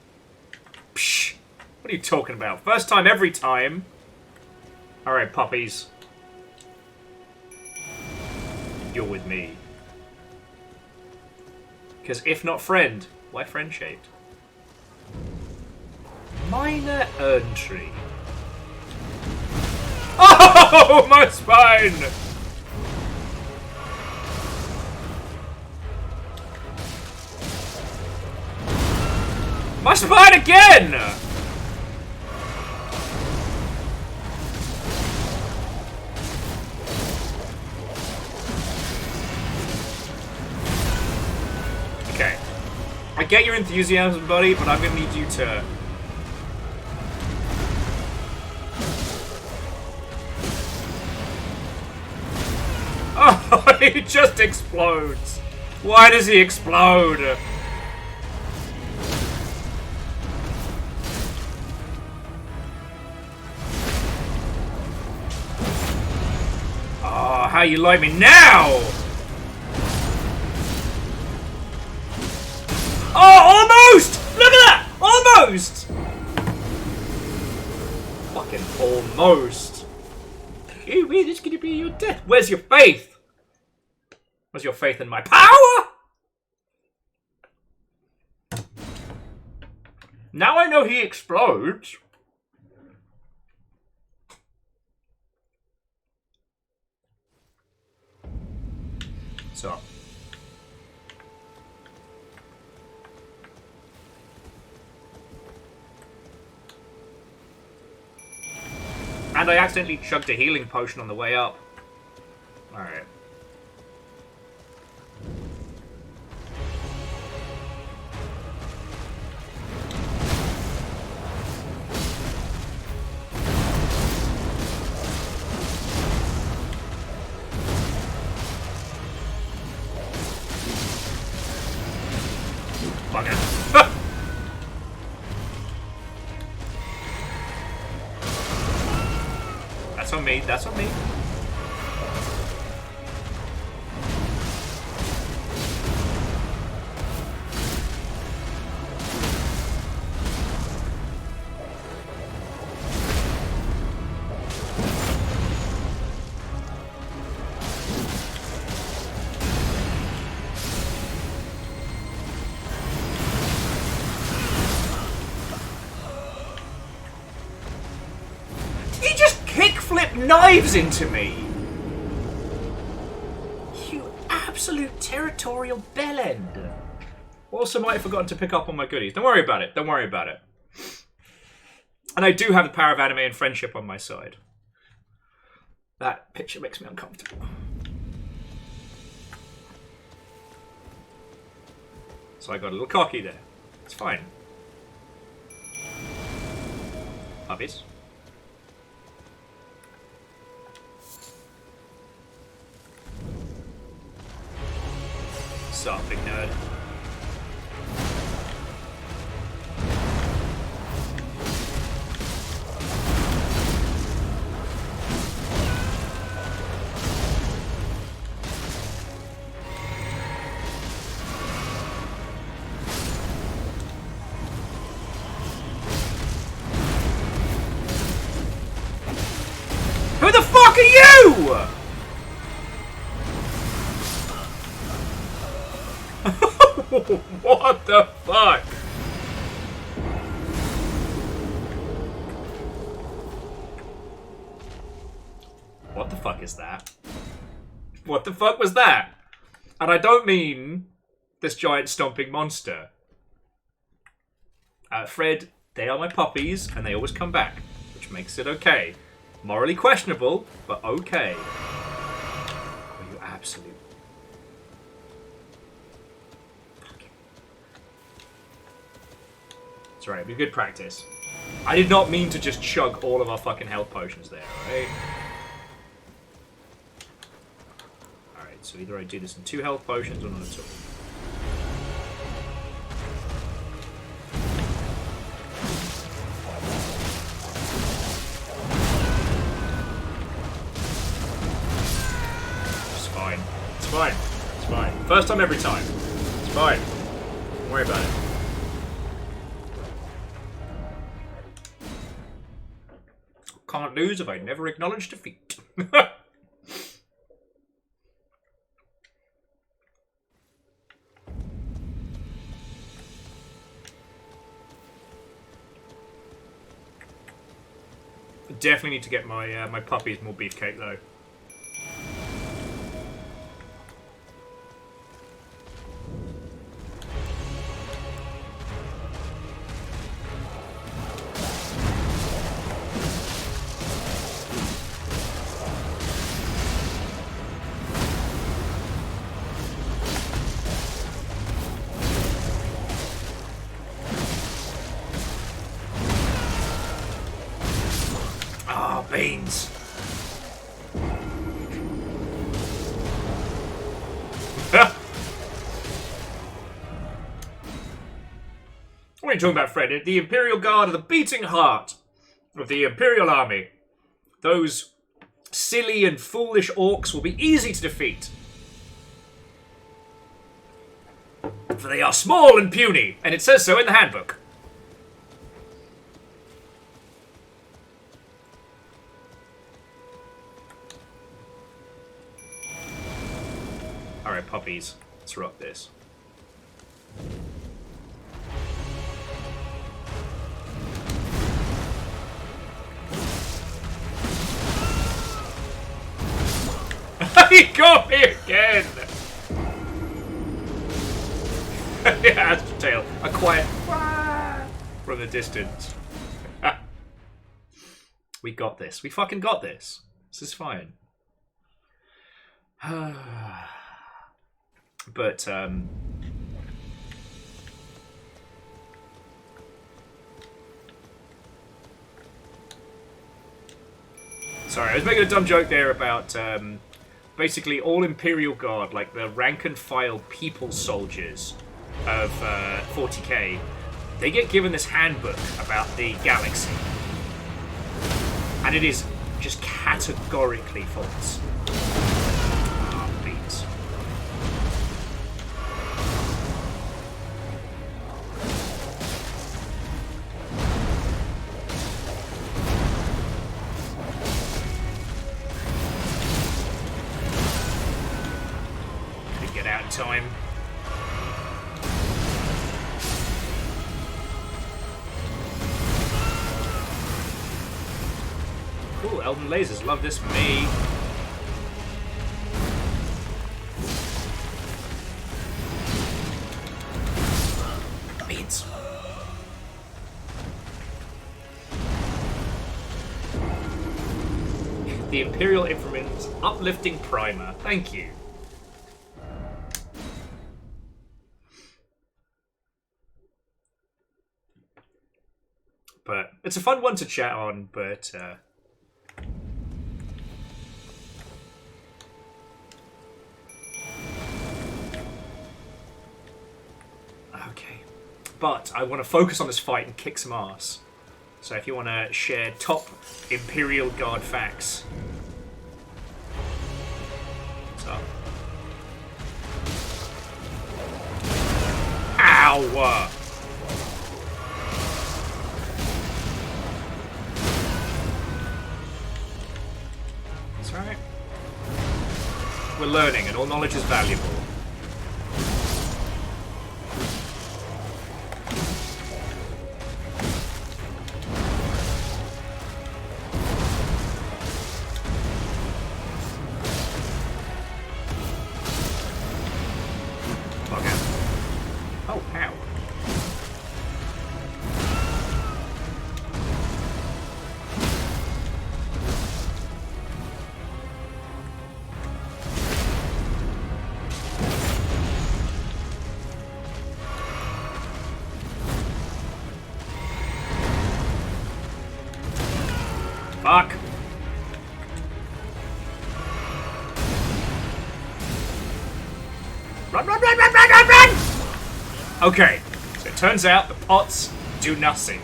Psh! What are you talking about? First time every time. Alright, puppies. You're with me. Because if not friend, why friend-shaped? Minor urn tree. Oh, my spine! My spine again! Okay. I get your enthusiasm, buddy, but I'm gonna need you to... Oh, he just explodes. Why does he explode? Oh, how you like me now? Oh, almost! Look at that! Almost! Fucking almost. Kiwi, this is gonna be your death. Where's your faith? Where's your faith in my power? Now I know he explodes. So. And I accidentally chugged a healing potion on the way up. Alright. Fuck it. That's on me, that's on me. He just kickflipped knives into me! You absolute territorial bellend. Also might have forgotten to pick up on my goodies. Don't worry about it, don't worry about it. And I do have the power of anime and friendship on my side. That picture makes me uncomfortable. So I got a little cocky there. It's fine. Puppies. Sup, big nerd. Who the fuck are you? What the fuck? What the fuck is that? What the fuck was that? And I don't mean this giant stomping monster. Fred, they are my puppies, and they always come back, which makes it okay. Morally questionable, but okay. Oh, you absolute... It's alright, it'll be good practice. I did not mean to just chug all of our fucking health potions there, right? Alright, so either I do this in 2 health potions or not at all. It's fine. It's fine. It's fine. First time every time. It's fine. Don't worry about it. Can't lose if I never acknowledge defeat. Definitely need to get my my puppies more beefcake though. Beans. What are you talking about, Fred? The Imperial Guard are the beating heart of the Imperial Army. Those silly and foolish orcs will be easy to defeat. For they are small and puny, and it says so in the handbook. Alright, puppies. Let's rock this. He got me again! Yeah, that's the tail. A quiet from the distance. We got this. We fucking got this. This is fine. But, sorry, I was making a dumb joke there about, basically all Imperial Guard, like the rank and file people soldiers of 40k, they get given this handbook about the galaxy. And it is just categorically false. Beats. Could get out in time. Cool, Elden lasers. Love this for me. Beats. The Imperial Inframan's uplifting primer. Thank you. But it's a fun one to chat on, but okay. But I want to focus on this fight and kick some ass. So if you want to share top Imperial Guard facts. What's up? Ow! That's right. We're learning and all knowledge is valuable. Fuck. Run! Okay, so it turns out the pots do nothing.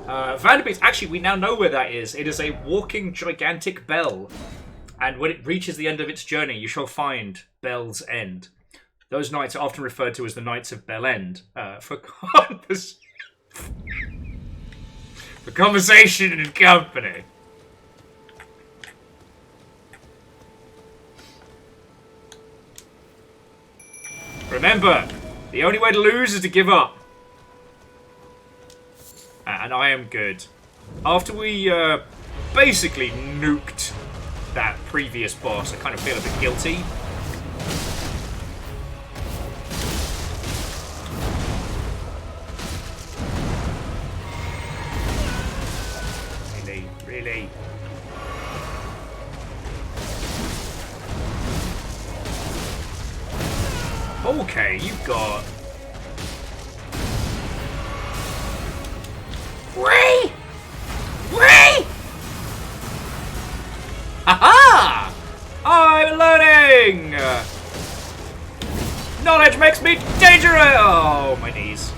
Vanderbeek, actually, we now know where that is. It is a walking gigantic bell. And when it reaches the end of its journey, you shall find Bell's End. Those knights are often referred to as the Knights of Bell End. For conversation and company. Remember, the only way to lose is to give up. And I am good. After we basically nuked that previous boss, I kind of feel a bit guilty. Really? Okay, you've got... Whee! Aha! I'm learning! Knowledge makes me dangerous! Oh, my knees.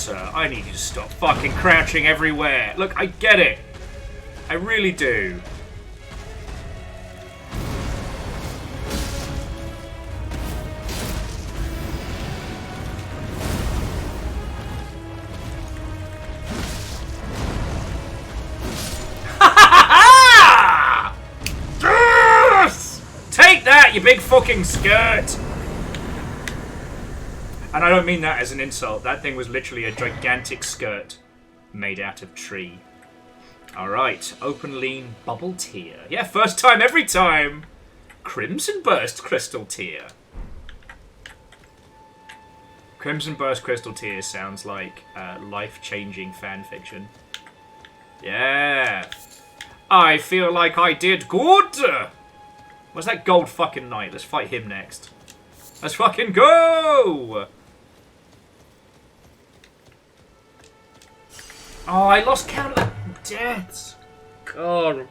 sir, I need you to stop fucking crouching everywhere. Look, I get it. I really do. Take that, you big fucking skirt! And I don't mean that as an insult. That thing was literally a gigantic skirt made out of tree. Alright, open lean bubble tear. Yeah, first time every time! Crimson Burst Crystal Tear. Crimson Burst Crystal Tear sounds like life-changing fanfiction. Yeah! I feel like I did good! Where's that gold fucking knight? Let's fight him next. Let's fucking go! Oh, I lost count of the deaths. God.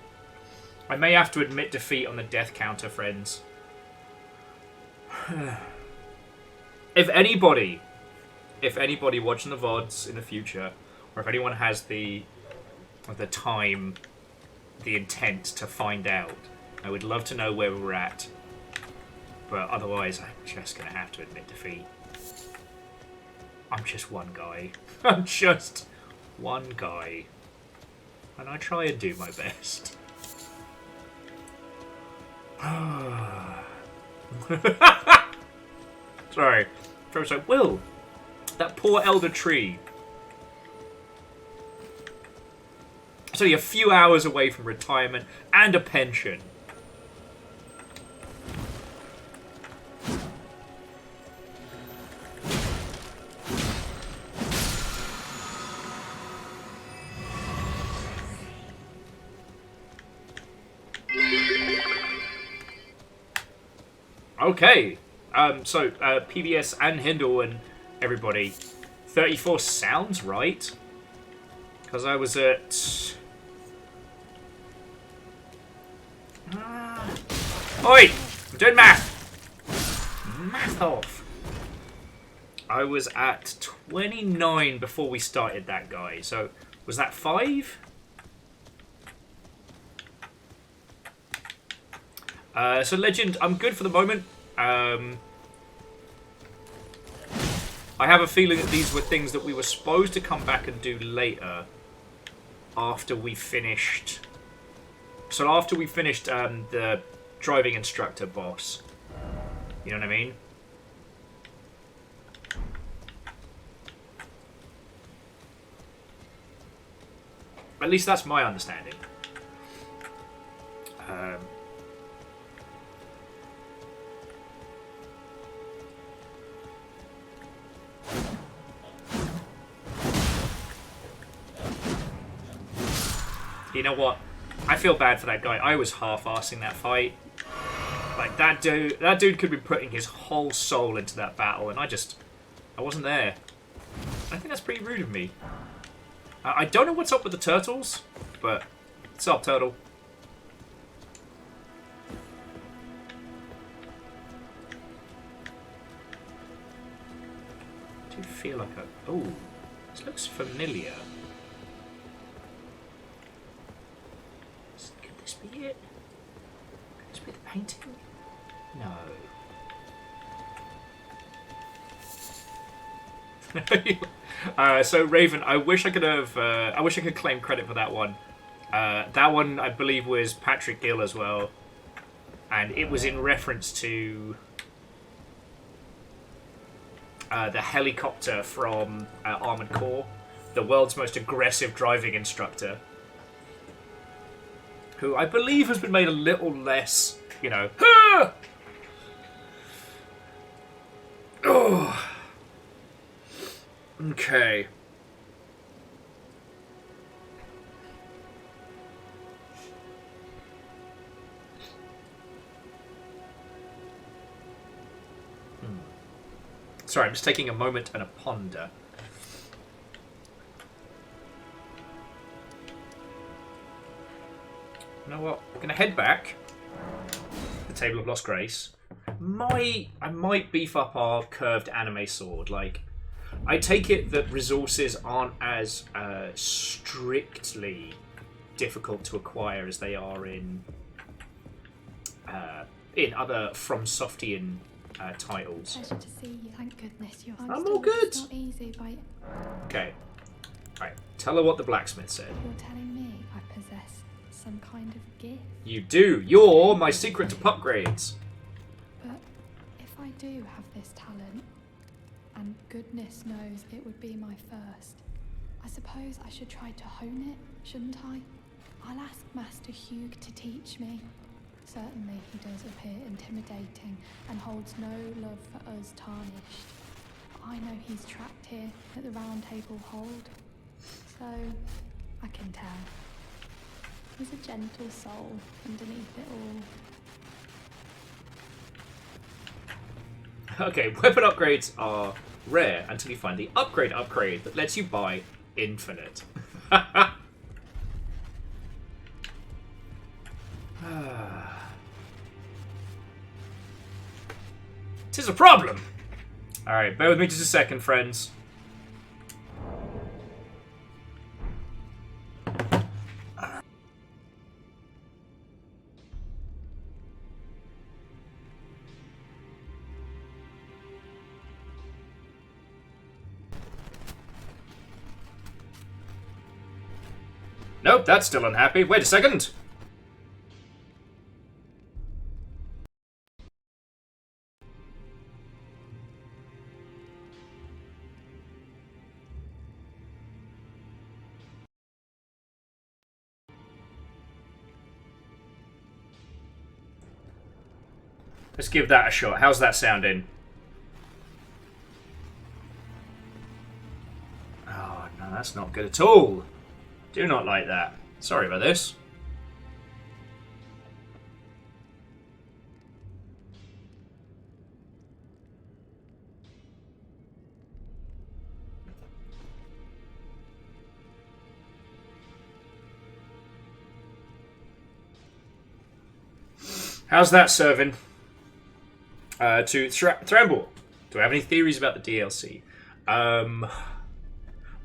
I may have to admit defeat on the death counter, friends. If anybody watching the VODs in the future, or if anyone has the time, the intent to find out, I would love to know where we're at. But otherwise, I'm just going to have to admit defeat. I'm just one guy. I'm just one guy. And I try and do my best. Sorry. Trevor's like, Will, that poor elder tree. It's only a few hours away from retirement and a pension. Okay, so PBS and Hindle and everybody, 34 sounds right, because I was at... Oi! I'm doing math! Math off! I was at 29 before we started that guy, so was that 5? So Legend, I'm good for the moment. I have a feeling that these were things that we were supposed to come back and do later, after we finished. So after we finished the driving instructor boss, you know what I mean? At least that's my understanding. You know what? I feel bad for that guy. I was half-arsing that fight. Like, that dude could be putting his whole soul into that battle, and I wasn't there. I think that's pretty rude of me. I don't know what's up with the turtles, but what's up, turtle? I do feel like a... Oh, this looks familiar. Could this be it? Could this be the painting? No. So Raven, I wish I could have. I wish I could claim credit for that one. That one, I believe, was Patrick Gill as well, and it was in reference to the helicopter from Armored Core, the world's most aggressive driving instructor, who I believe has been made a little less, you know. Oh. Okay. Sorry, I'm just taking a moment and a ponder. You know what? We're going to head back to the Table of Lost Grace. I might beef up our curved anime sword. Like, I take it that resources aren't as strictly difficult to acquire as they are in other FromSoftian titles. Pleasure to see you. Thank goodness you're. I'm all good. It's not easy, but Okay. Alright. Tell her what the blacksmith said. you're telling me I possess some kind of gift. You do. You're my secret to upgrades. But if I do have this talent, and goodness knows it would be my first, I suppose I should try to hone it, shouldn't I? I'll ask Master Hugh to teach me. Certainly he does appear intimidating and holds no love for us tarnished. But I know he's trapped here at the Round Table Hold, so I can tell. He's a gentle soul underneath it all. Okay, weapon upgrades are rare until you find the upgrade that lets you buy infinite. Tis a problem. Alright, bear with me just a second, friends. Nope, that's still unhappy. Wait a second. Let's give that a shot. How's that sounding? Oh, no, that's not good at all. Do not like that. Sorry about this. How's that serving? To Thremble, do I have any theories about the DLC?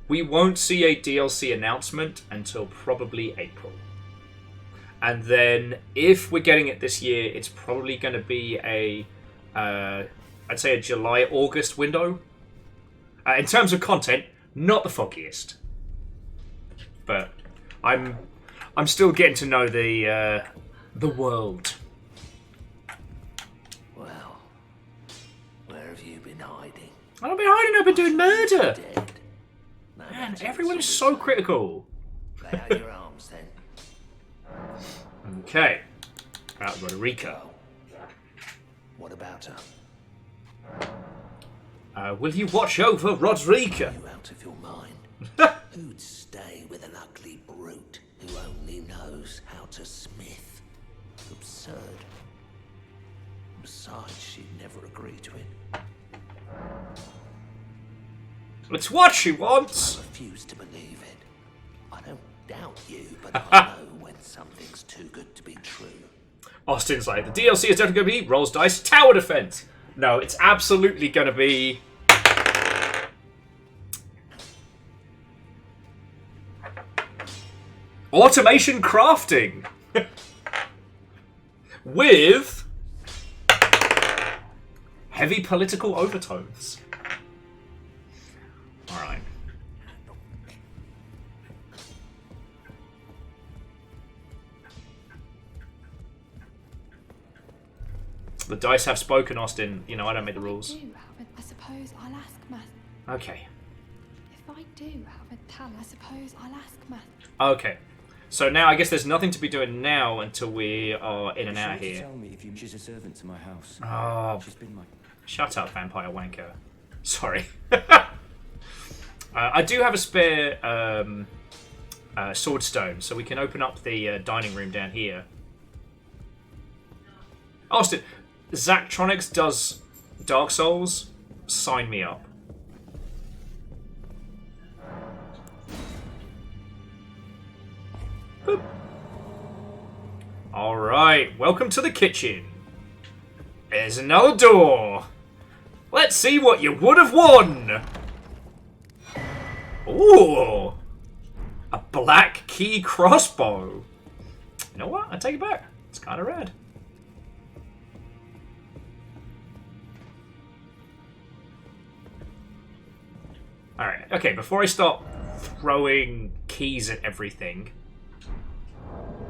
We won't see a DLC announcement until probably April. And then, if we're getting it this year, it's probably going to be I'd say a July-August window. In terms of content, not the foggiest. But I'm still getting to know the world. Well, where have you been hiding? I've been hiding, I've been doing murder. Dead. No, Man, that's everyone what's is so critical. Lay out your arms then. Okay. Out Roderica. What about her? Will you watch over Roderica? You out of your mind? Who'd stay with an ugly brute who only knows how to smith? Absurd. Besides, she'd never agree to it. It's what she wants. I refuse to believe it. I don't doubt you, but I know when something's too good to be true. Austin's like, the DLC is definitely going to be rolls dice tower defense. No, it's absolutely going to be automation crafting with heavy political overtones. All right. The dice have spoken, Austin. You know, I don't make the rules. I suppose I'll ask Matt. Okay. If I do have a talent, I suppose I'll ask Matt. Okay. So now I guess there's nothing to be doing now until we are in and out of here. Tell me if she's a servant to my house. Oh, She's been my... shut up, vampire wanker. Sorry. I do have a spare sword stone, so we can open up the dining room down here. Austin, Zachtronics does Dark Souls. Sign me up. Boop. All right, welcome to the kitchen. There's another door. Let's see what you would have won. Ooh! A black key crossbow. You know what? I take it back. It's kind of rad. Alright, okay, before I start throwing keys at everything,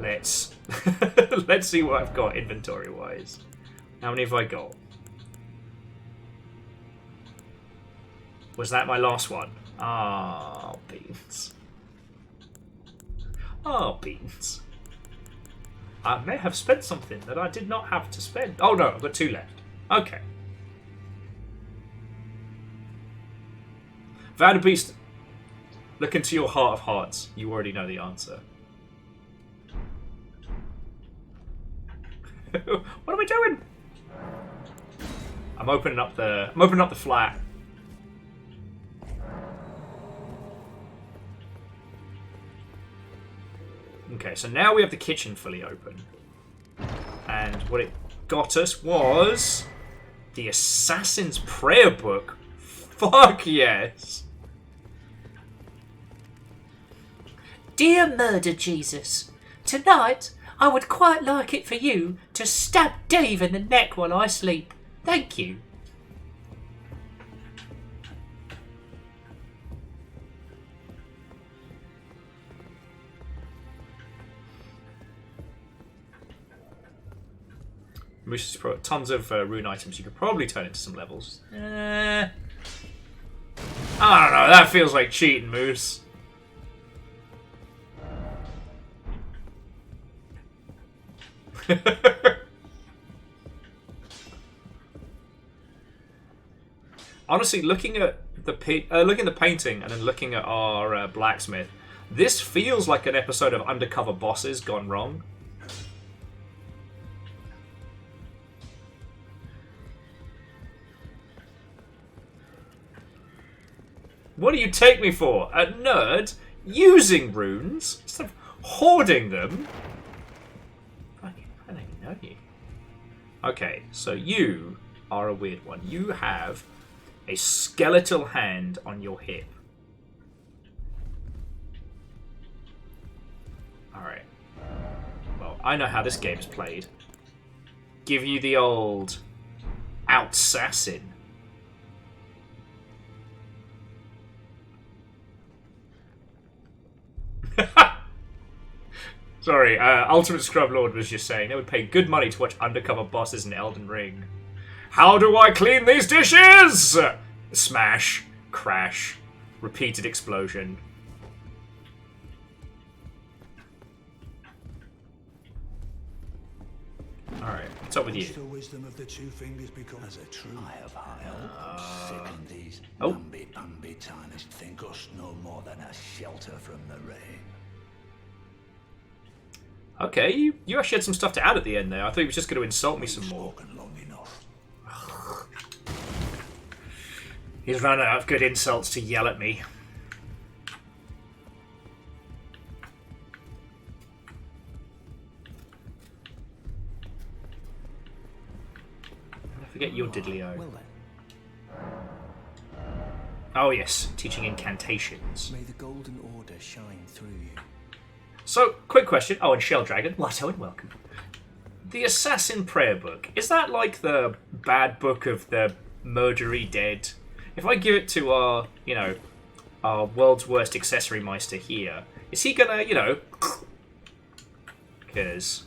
let's let's see what I've got inventory-wise. How many have I got? Was that my last one? Ah, beans. Ah, beans. I may have spent something that I did not have to spend. Oh no, I've got 2 left. Okay. Vanderbeest, look into your heart of hearts. You already know the answer. What am I doing? I'm opening up the flat. Okay, so now we have the kitchen fully open. And what it got us was the Assassin's Prayer Book. Fuck yes. Dear Murder Jesus, tonight I would quite like it for you to stab Dave in the neck while I sleep. Thank you. Moose has tons of rune items you could probably turn into some levels. I don't know, that feels like cheating, Moose. Honestly, looking at the painting and then looking at our blacksmith, this feels like an episode of Undercover Bosses gone wrong. What do you take me for? A nerd using runes instead of hoarding them? I don't even know you. Okay, so you are a weird one. You have a skeletal hand on your hip. Alright. Well, I know how this game is played. Give you the old outsassin. Sorry, Ultimate Scrub Lord was just saying they would pay good money to watch undercover bosses in Elden Ring. How do I clean these dishes? Smash, crash, repeated explosion. Alright, what's up with you? The wisdom of the 2 fingers become as a true. I have helped sicken these Oh. namby-pamby tarnished think us no more than a shelter from the rain. Okay, you actually had some stuff to add at the end there. I thought he was just going to insult me some more. He's run out of good insults to yell at me. I forget your diddly-o. Well then. Oh yes, teaching incantations. May the Golden Order shine through you. So, quick question. Oh, and Shell Dragon. Watto and welcome. The Assassin Prayer Book. Is that like the bad book of the murdery dead? If I give it to our, our world's worst accessory meister here, is he gonna, because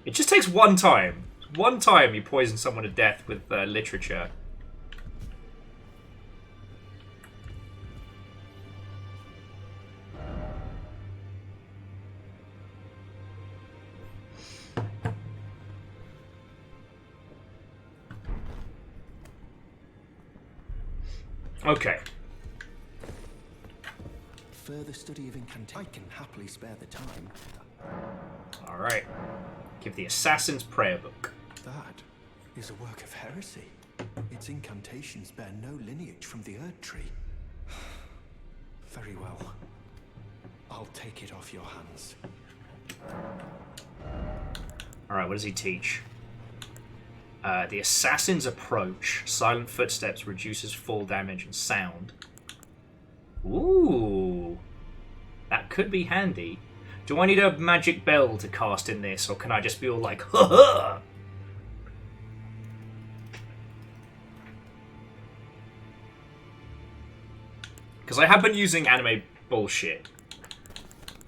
it just takes one time. One time you poison someone to death with literature. Okay. Further study of incantation. I can happily spare the time. Alright. Give the Assassin's Prayer Book. That is a work of heresy. Its incantations bear no lineage from the Erd Tree. Very well. I'll take it off your hands. Alright, what does he teach? The Assassin's Approach. Silent footsteps reduces fall damage and sound. Ooh. That could be handy. Do I need a magic bell to cast in this, or can I just be all like, ha ha? Because I have been using anime bullshit.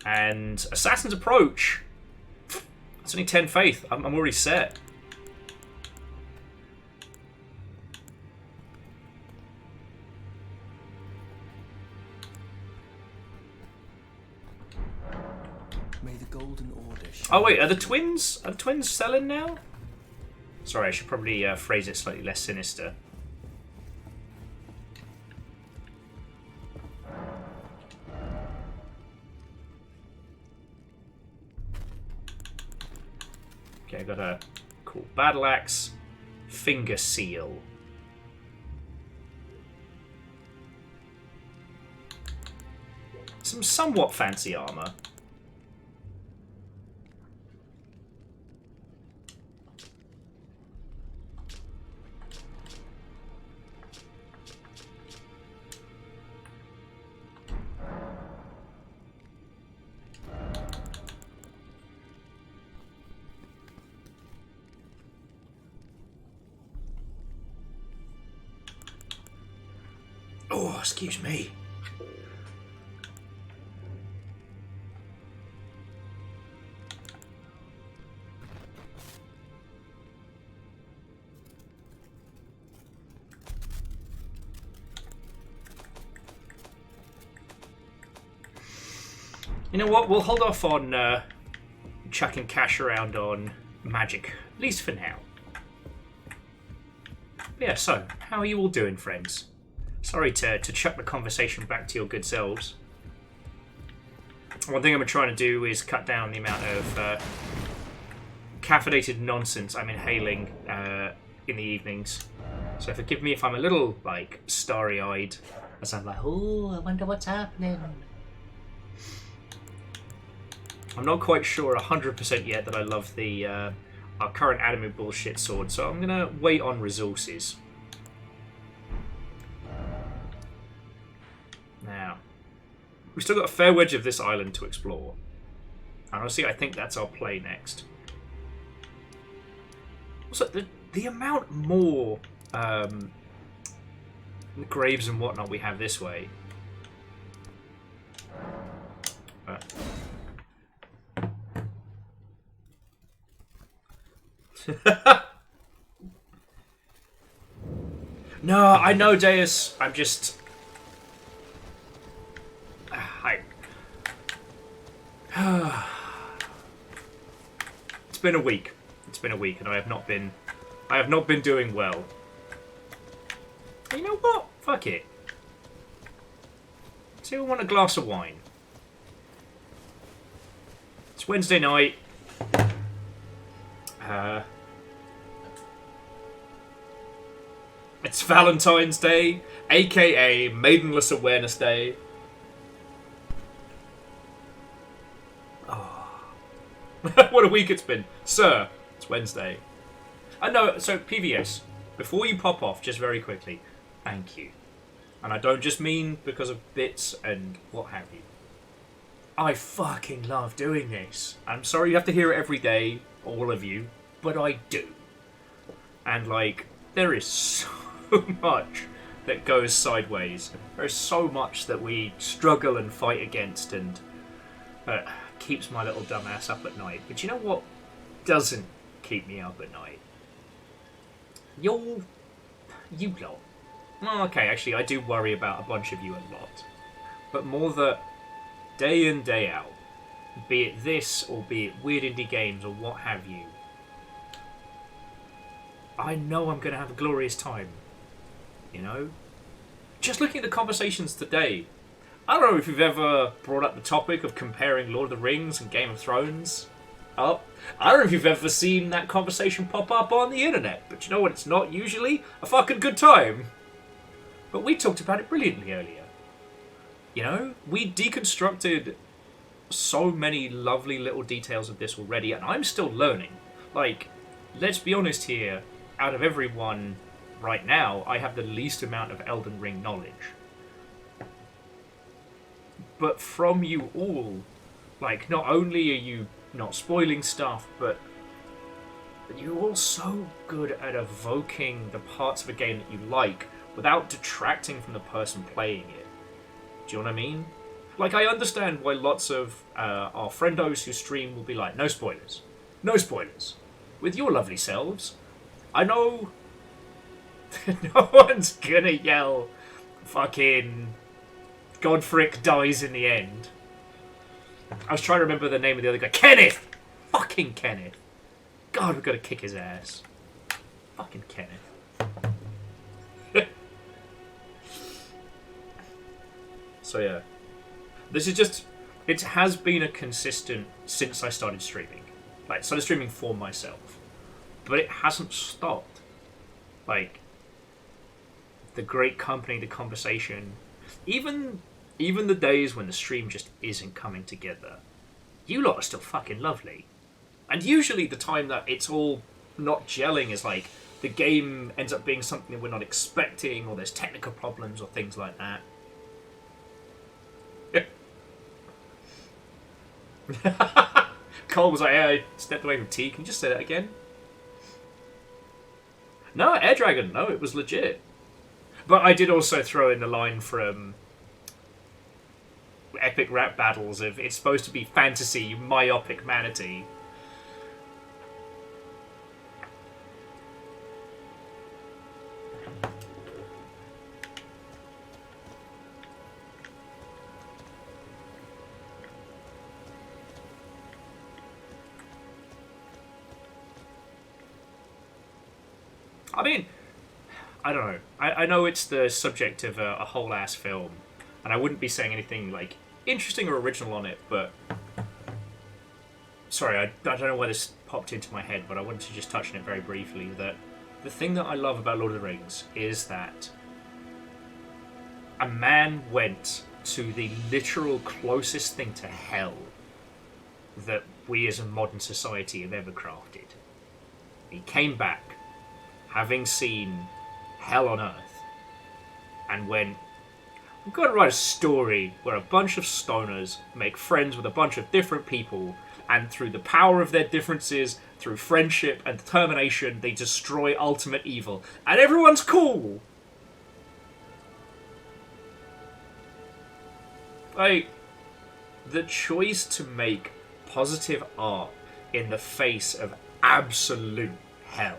And Assassin's Approach, it's only 10 faith. I'm already set. May the Golden Order. Oh wait, are the twins selling now? Sorry, I should probably phrase it slightly less sinister. Okay, I got a cool battle axe, finger seal. Some somewhat fancy armor. Oh, excuse me. You know what? We'll hold off on chucking cash around on magic, at least for now. But yeah, so, how are you all doing, friends? Sorry to chuck the conversation back to your good selves. One thing I'm trying to do is cut down the amount of caffeinated nonsense I'm inhaling in the evenings. So forgive me if I'm a little, like, starry-eyed, as I'm like, oh, I wonder what's happening. I'm not quite sure 100% yet that I love the our current anime bullshit sword, so I'm gonna wait on resources. Now, we've still got a fair wedge of this island to explore. And honestly, I think that's our play next. Also, the amount more graves and whatnot we have this way. No, I know, Deus. I'm just... It's been a week. It's been a week, and I have not been doing well. You know what? Fuck it. See, we want a glass of wine. It's Wednesday night. It's Valentine's Day, aka Maidnless Awareness Day. Oh. What a week it's been. Sir, it's Wednesday. I know, so PVS, before you pop off, just very quickly, thank you. And I don't just mean because of bits and what have you. I fucking love doing this. I'm sorry you have to hear it every day, all of you, but I do. And, like, there is so much that goes sideways. There's so much that we struggle and fight against and keeps my little dumbass up at night. But you know what doesn't keep me up at night? You lot. Well, okay, actually, I do worry about a bunch of you a lot. But more that day in, day out, be it this or be it weird indie games or what have you, I know I'm going to have a glorious time. You know? Just looking at the conversations today, I don't know if you've ever brought up the topic of comparing Lord of the Rings and Game of Thrones. I don't know if you've ever seen that conversation pop up on the internet, but you know what? It's not usually a fucking good time. But we talked about it brilliantly earlier. You know? We deconstructed so many lovely little details of this already, and I'm still learning. Like, let's be honest here, out of everyone right now, I have the least amount of Elden Ring knowledge. but from you all, like, not only are you not spoiling stuff, but you're all so good at evoking the parts of a game that you like without detracting from the person playing it. Do you know what I mean? Like, I understand why lots of our friendos who stream will be like, no spoilers. No spoilers. With your lovely selves, I know no one's gonna yell fucking Godfrick dies in the end. I was trying to remember the name of the other guy. Kenneth! Fucking Kenneth. God, we've got to kick his ass. Fucking Kenneth. So yeah. This is just... It has been a consistent since I started streaming. Like, started streaming for myself. But it hasn't stopped. Like, the great company, the conversation... Even the days when the stream just isn't coming together, you lot are still fucking lovely. And usually the time that it's all not gelling is like the game ends up being something that we're not expecting, or there's technical problems or things like that. Cole was like, yeah, I stepped away from tea. Can you just say that again? No, Air Dragon. No, it was legit. But I did also throw in the line from Epic Rap Battles of it's supposed to be fantasy, you myopic manatee. I mean, I don't know. I know it's the subject of a whole ass film, and I wouldn't be saying anything like interesting or original on it, but sorry, I don't know why this popped into my head, but I wanted to just touch on it very briefly. That the thing that I love about Lord of the Rings is that a man went to the literal closest thing to hell that we as a modern society have ever crafted. He came back, having seen hell on earth, and went, we've got to write a story where a bunch of stoners make friends with a bunch of different people, and through the power of their differences, through friendship and determination, they destroy ultimate evil. And everyone's cool! Like, the choice to make positive art in the face of absolute hell.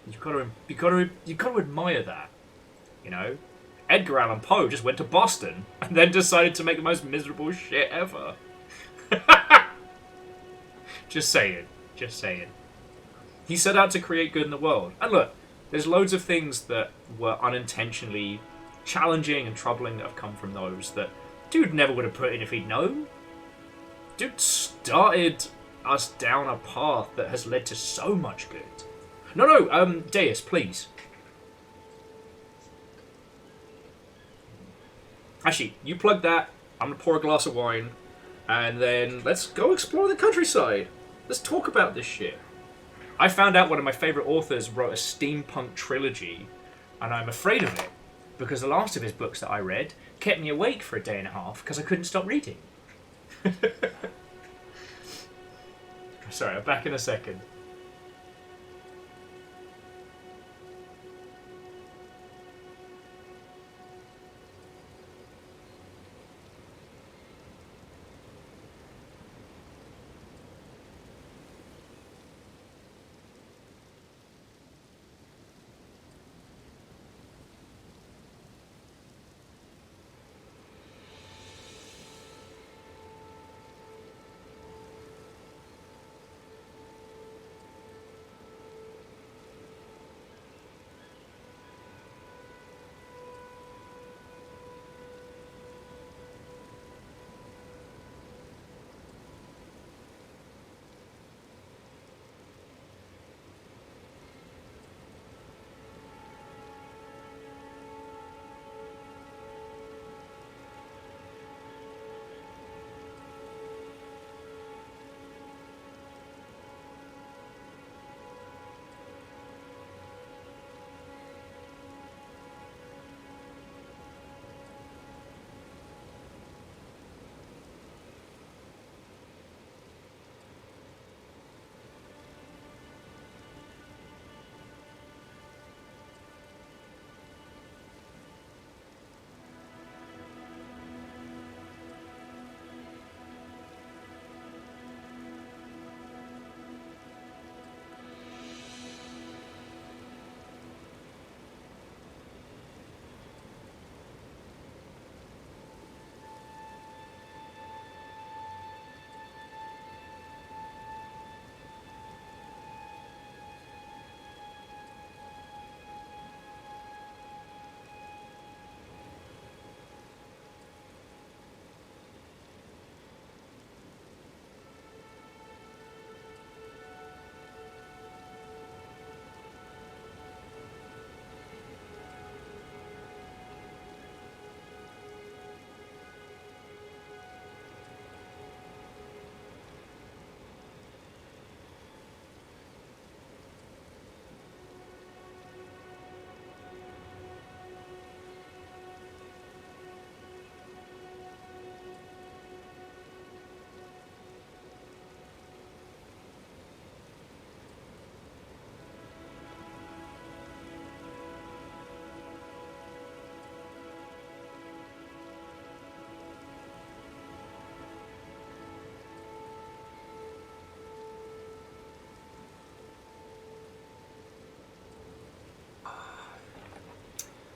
You've got to admire that, you know. Edgar Allan Poe just went to Boston and then decided to make the most miserable shit ever. Just saying. He set out to create good in the world. And look, there's loads of things that were unintentionally challenging and troubling that have come from those that dude never would have put in if he'd known. Dude started us down a path that has led to so much good. No, Deus, please. Actually, you plug that. I'm going to pour a glass of wine. And then let's go explore the countryside. Let's talk about this shit. I found out one of my favourite authors wrote a steampunk trilogy. And I'm afraid of it. Because the last of his books that I read kept me awake for a day and a half because I couldn't stop reading. Sorry, I'm back in a second.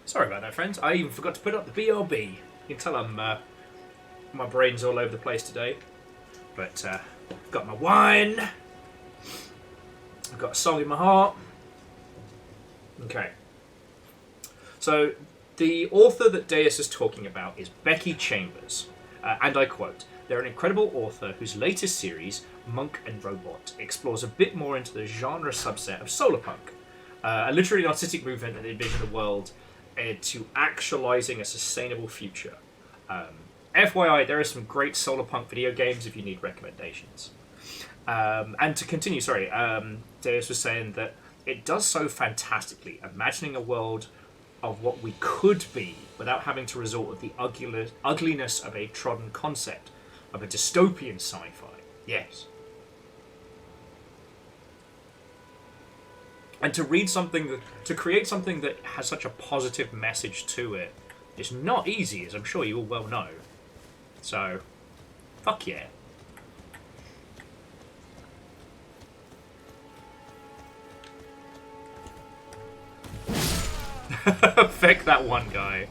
Sorry about that, friends. I even forgot to put up the BRB. You can tell I'm my brain's all over the place today. But I've got my wine. I've got a song in my heart. Okay. So the author that Deus is talking about is Becky Chambers. And I quote, "They're an incredible author whose latest series, Monk and Robot, explores a bit more into the genre subset of solarpunk, a literary and artistic movement that envisions the world to actualizing a sustainable future. FYI, there are some great solarpunk video games if you need recommendations." And to continue, Deus was saying that it does so fantastically, imagining a world of what we could be without having to resort to the ugliness of a trodden concept, of a dystopian sci-fi. Yes. And to create something that has such a positive message to it is not easy, as I'm sure you all well know. So, fuck yeah. Feck that one guy.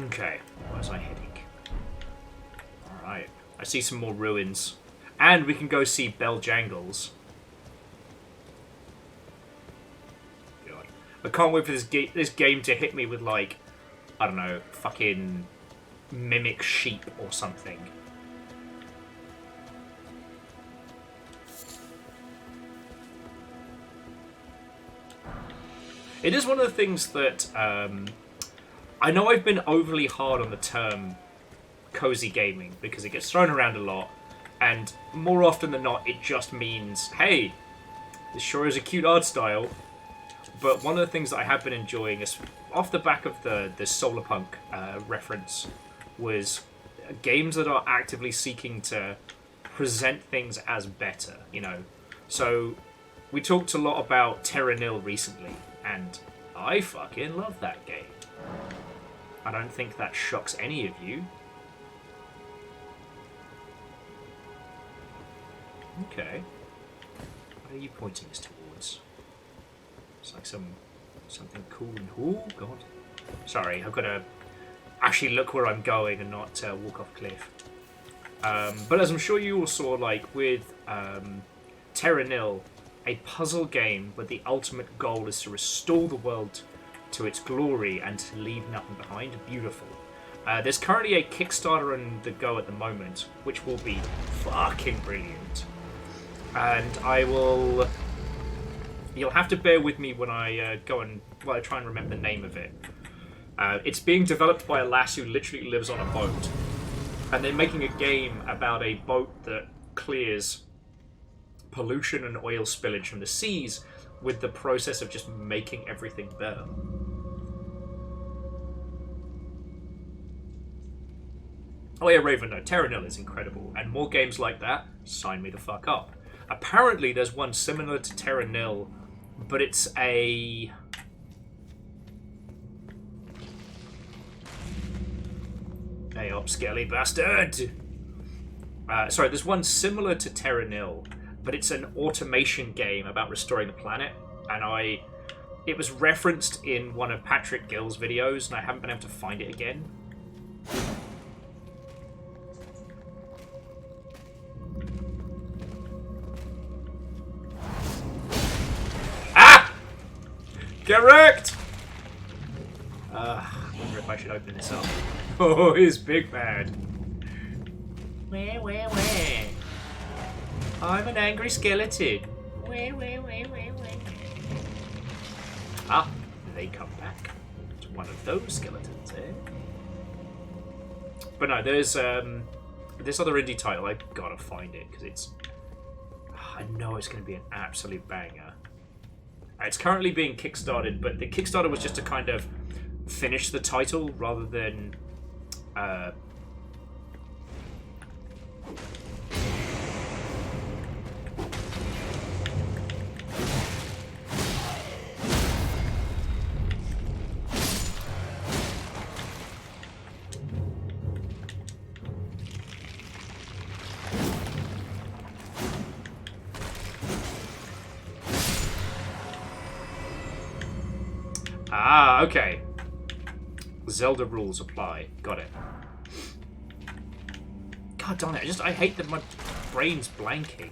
Okay, where's my heading? Alright, I see some more ruins. And we can go see Bell Jangles. God. I can't wait for this game to hit me with, like, I don't know, fucking mimic sheep or something. It is one of the things that I know I've been overly hard on the term cozy gaming because it gets thrown around a lot, and more often than not it just means, hey, this sure is a cute art style. But one of the things that I have been enjoying is off the back of the solarpunk reference was games that are actively seeking to present things as better, you know. So we talked a lot about Terra Nil recently, and I fucking love that game. I don't think that shocks any of you. Okay. What are you pointing us towards? It's like something cool and... Oh, God. Sorry, I've got to actually look where I'm going and not walk off a cliff. But as I'm sure you all saw, like, with Terra Nil, a puzzle game where the ultimate goal is to restore the world to its glory and to leave nothing behind. Beautiful. There's currently a Kickstarter on the go at the moment, which will be fucking brilliant. And I will... You'll have to bear with me when I I try and remember the name of it. It's being developed by a lass who literally lives on a boat. And they're making a game about a boat that clears pollution and oil spillage from the seas with the process of just making everything better. Oh yeah, Raven, no, Terra Nil is incredible. And more games like that, sign me the fuck up. Apparently there's one similar to Terra Nil, but it's a... Hey up, skelly bastard! Sorry, there's one similar to Terra Nil, but it's an automation game about restoring the planet, and it was referenced in one of Patrick Gill's videos, and I haven't been able to find it again. Ah! Get wrecked! I wonder if I should open this up. Oh, he's big bad. Where? I'm an angry skeleton. Where? Ah, they come back. It's one of those skeletons, eh? But no, there's this other indie title. I've got to find it because it's... I know it's going to be an absolute banger. It's currently being kickstarted, but the Kickstarter was just to kind of finish the title rather than... Ah, okay. Zelda rules apply. Got it. God darn it, I hate that my brain's blanking.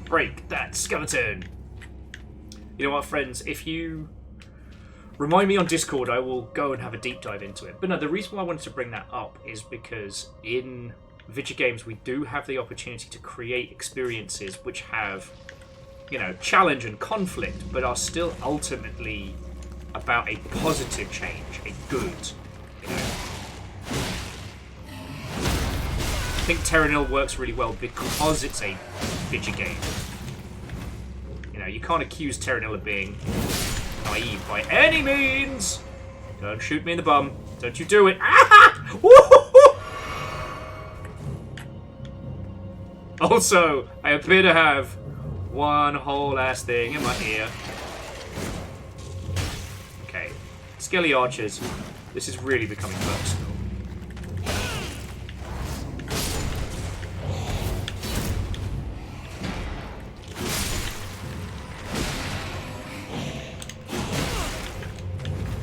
Break that skeleton! You know what, friends? If you remind me on Discord, I will go and have a deep dive into it. But no, the reason why I wanted to bring that up is because in video games we do have the opportunity to create experiences which have, you know, challenge and conflict, but are still ultimately about a positive change, a good, you know. I think Terra Nil works really well because it's a video game. You know, you can't accuse Terra Nil of being naive by any means. Don't shoot me in the bum. Don't you do it. Ah! Also, I appear to have one whole ass thing in my ear. Okay. Skelly archers. This is really becoming personal.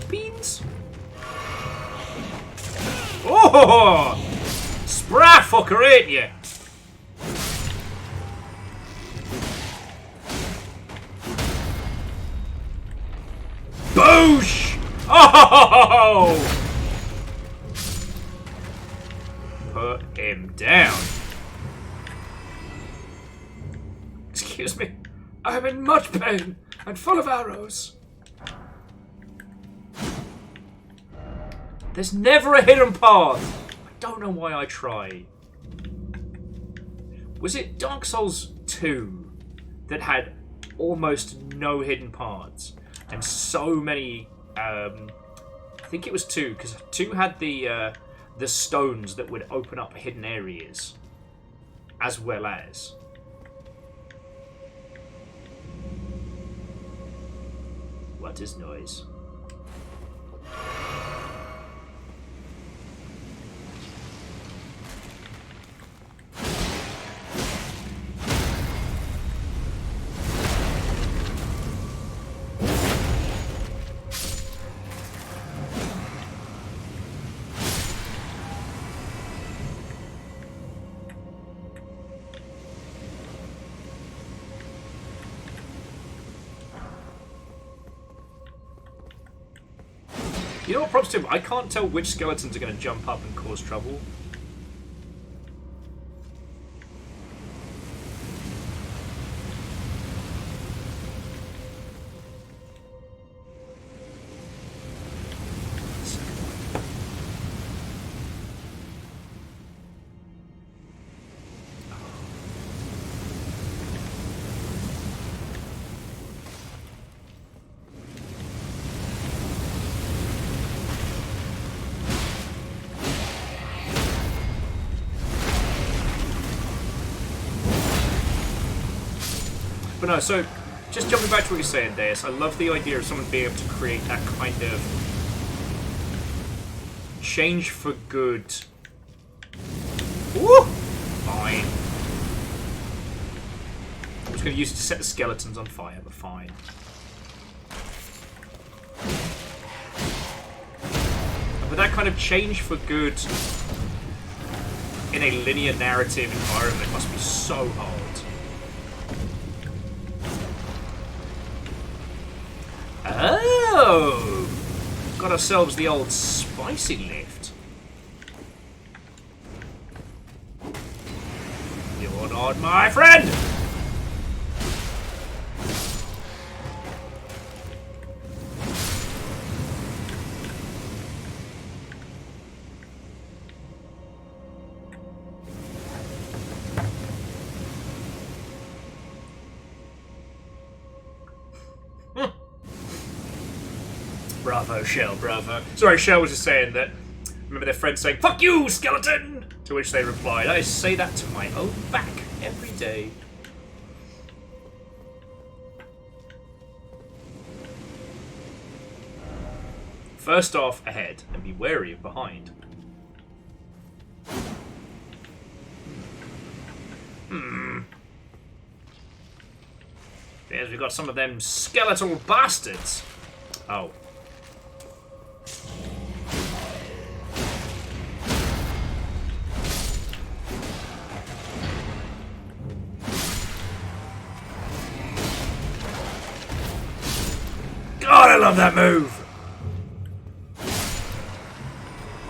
Beans? Oh! Spry fucker, ain't you? Boosh! Oh! Put him down. Excuse me. I am in much pain and full of arrows. There's never a hidden path. I don't know why I try. Was it Dark Souls 2 that had almost no hidden paths? And so many, I think it was 2, because 2 had the stones that would open up hidden areas, as well as. What is noise? You know what, props to him, I can't tell which skeletons are going to jump up and cause trouble. But no, so, just jumping back to what you're saying, Deus, I love the idea of someone being able to create that kind of change for good. Woo! Fine. I was going to use it to set the skeletons on fire, but fine. But that kind of change for good in a linear narrative environment must be so hard. Oh! Got ourselves the old spicy lift. You're not my friend! Bravo, Shell, bravo. Sorry, Shell was just saying that. Remember their friend saying, "Fuck you, skeleton!" To which they replied, "I say that to my own back every day." First off, ahead, and be wary of behind. Yes, we've got some of them skeletal bastards. Oh. God, I love that move!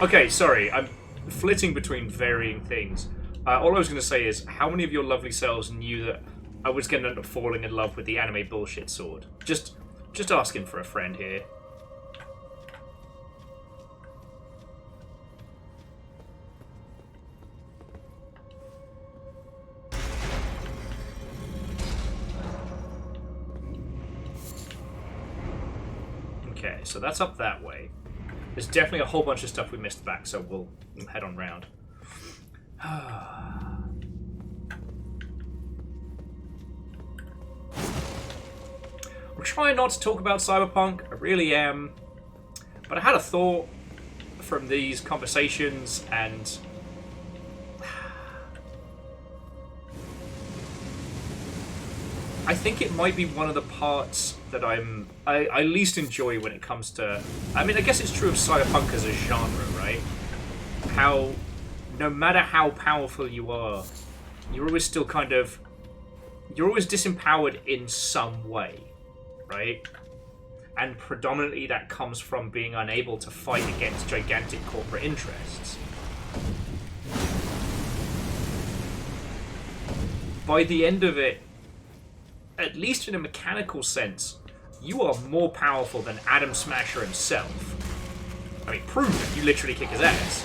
Okay, sorry, I'm flitting between varying things. All I was going to say is, how many of your lovely selves knew that I was going to end up falling in love with the anime bullshit sword? Just asking for a friend here. Okay, so that's up that way. There's definitely a whole bunch of stuff we missed back, so we'll head on round. I'm trying not to talk about Cyberpunk, I really am. But I had a thought from these conversations, and I think it might be one of the parts that I least enjoy when it comes to... I mean, I guess it's true of Cyberpunk as a genre, right? How, no matter how powerful you are, you're always still kind of... You're always disempowered in some way, right? And predominantly that comes from being unable to fight against gigantic corporate interests. By the end of it, at least in a mechanical sense, you are more powerful than Adam Smasher himself. I mean, prove it. You literally kick his ass.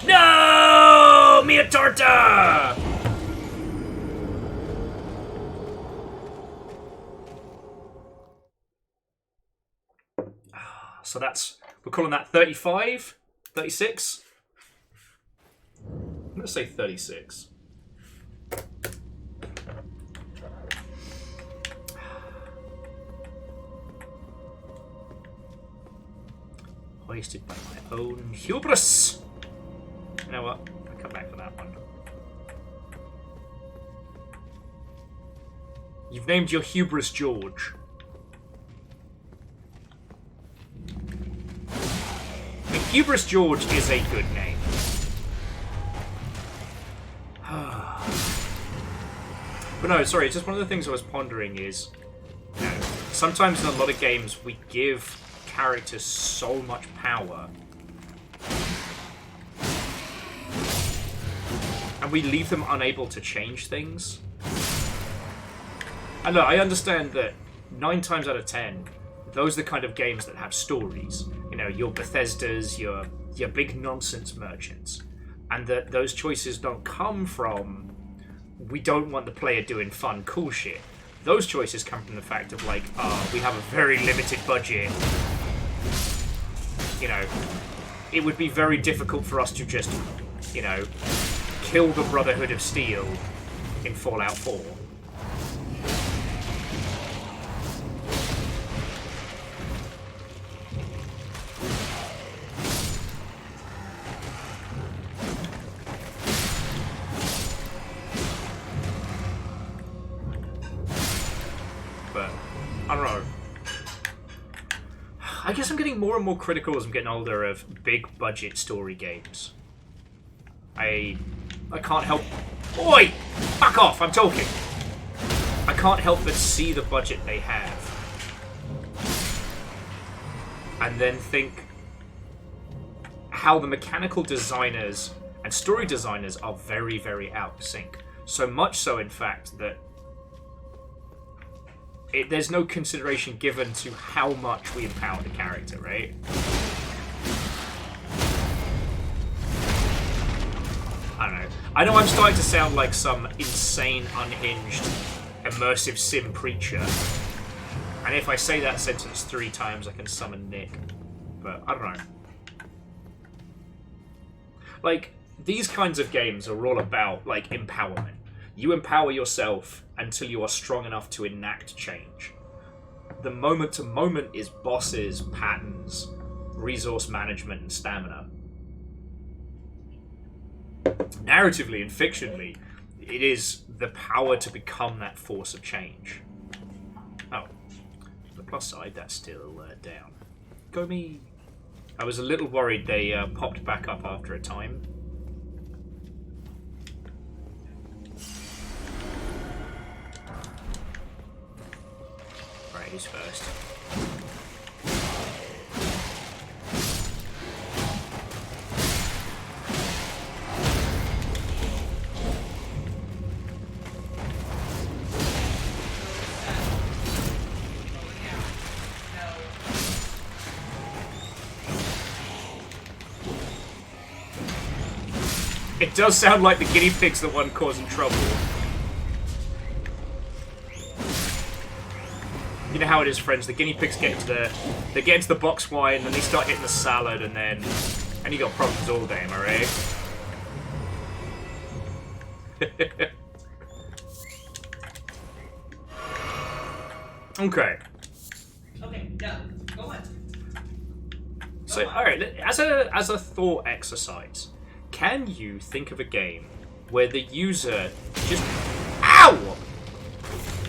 No! Mia torta! So that's... We're calling that 35? 36? I'm going to say 36. Hoisted by my own hubris! You know what? I'll come back to that one. You've named your hubris George. I mean, Hubris George is a good name. But no, sorry, it's just one of the things I was pondering is, you know, sometimes in a lot of games we give characters so much power and we leave them unable to change things. And look, I understand that 9 times out of 10, those are the kind of games that have stories. You know, your Bethesdas, your big nonsense merchants. And that those choices don't come from, we don't want the player doing fun, cool shit. Those choices come from the fact of, like, we have a very limited budget. You know, it would be very difficult for us to just, you know, kill the Brotherhood of Steel in Fallout 4. But, I don't know. I guess I'm getting more and more critical as I'm getting older of big budget story games. I can't help... Oi! Back off, I'm talking! I can't help but see the budget they have. And then think how the mechanical designers and story designers are very, very out of sync. So much so, in fact, that there's no consideration given to how much we empower the character, right? I don't know. I know I'm starting to sound like some insane, unhinged, immersive sim preacher. And if I say that sentence 3 times, I can summon Nick. But I don't know. Like, these kinds of games are all about, like, empowerment. You empower yourself until you are strong enough to enact change. The moment-to-moment is bosses, patterns, resource management, and stamina. Narratively and fictionally, it is the power to become that force of change. Oh. On the plus side, that's still down. Go me. I was a little worried they popped back up after a time. Right, who's first? It does sound like the guinea pig's the one causing trouble. You know how it is, friends. The guinea pigs get into the box wine, and then they start hitting the salad, and you got problems all day, am I right? Okay. Okay, no, go on. So, all right, as a thought exercise, can you think of a game where the user just... Ow!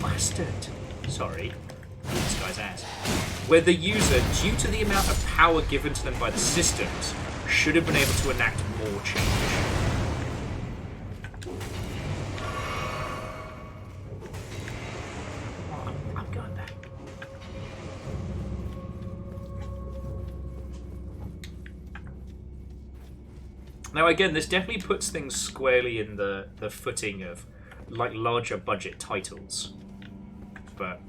Bastard. Sorry. This guy's ass. Where the user, due to the amount of power given to them by the systems, should have been able to enact more change. I'm going back. Now again, this definitely puts things squarely in the footing of like larger budget titles. But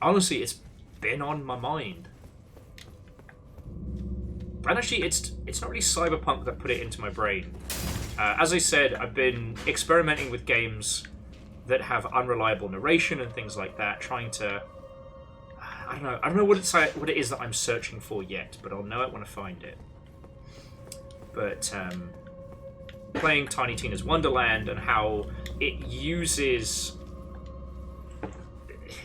honestly, it's been on my mind. And actually, it's not really Cyberpunk that put it into my brain. As I said, I've been experimenting with games that have unreliable narration and things like that, trying to... I don't know what it is that I'm searching for yet, but I'll know it when I find it. But playing Tiny Tina's Wonderland and how it uses...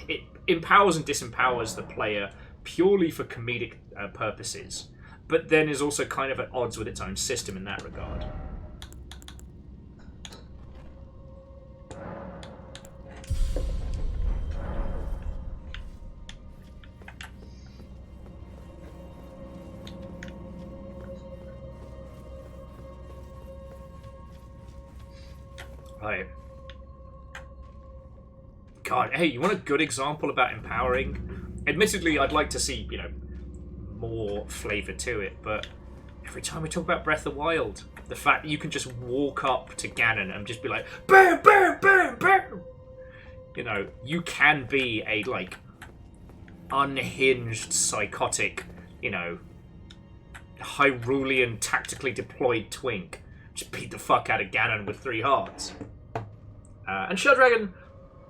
It empowers and disempowers the player purely for comedic purposes, but then is also kind of at odds with its own system in that regard. Right. God, hey, you want a good example about empowering? Admittedly, I'd like to see, more flavour to it, but every time we talk about Breath of the Wild, the fact that you can just walk up to Ganon and just be like, BAM! BAM! BAM! BAM! You can be a, unhinged, psychotic, Hyrulean, tactically deployed twink. Just beat the fuck out of Ganon with 3 hearts. And Shadow Dragon,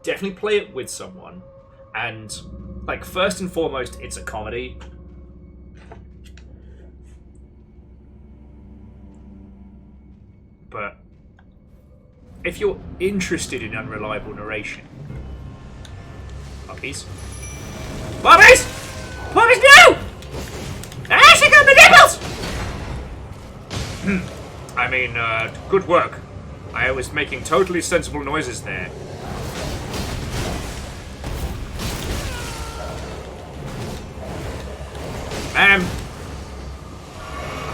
definitely play it with someone. And, first and foremost, it's a comedy. But if you're interested in unreliable narration... Puppies? Puppies! Puppies, no! Ah, she got the nipples! I mean, good work. I was making totally sensible noises there. I'm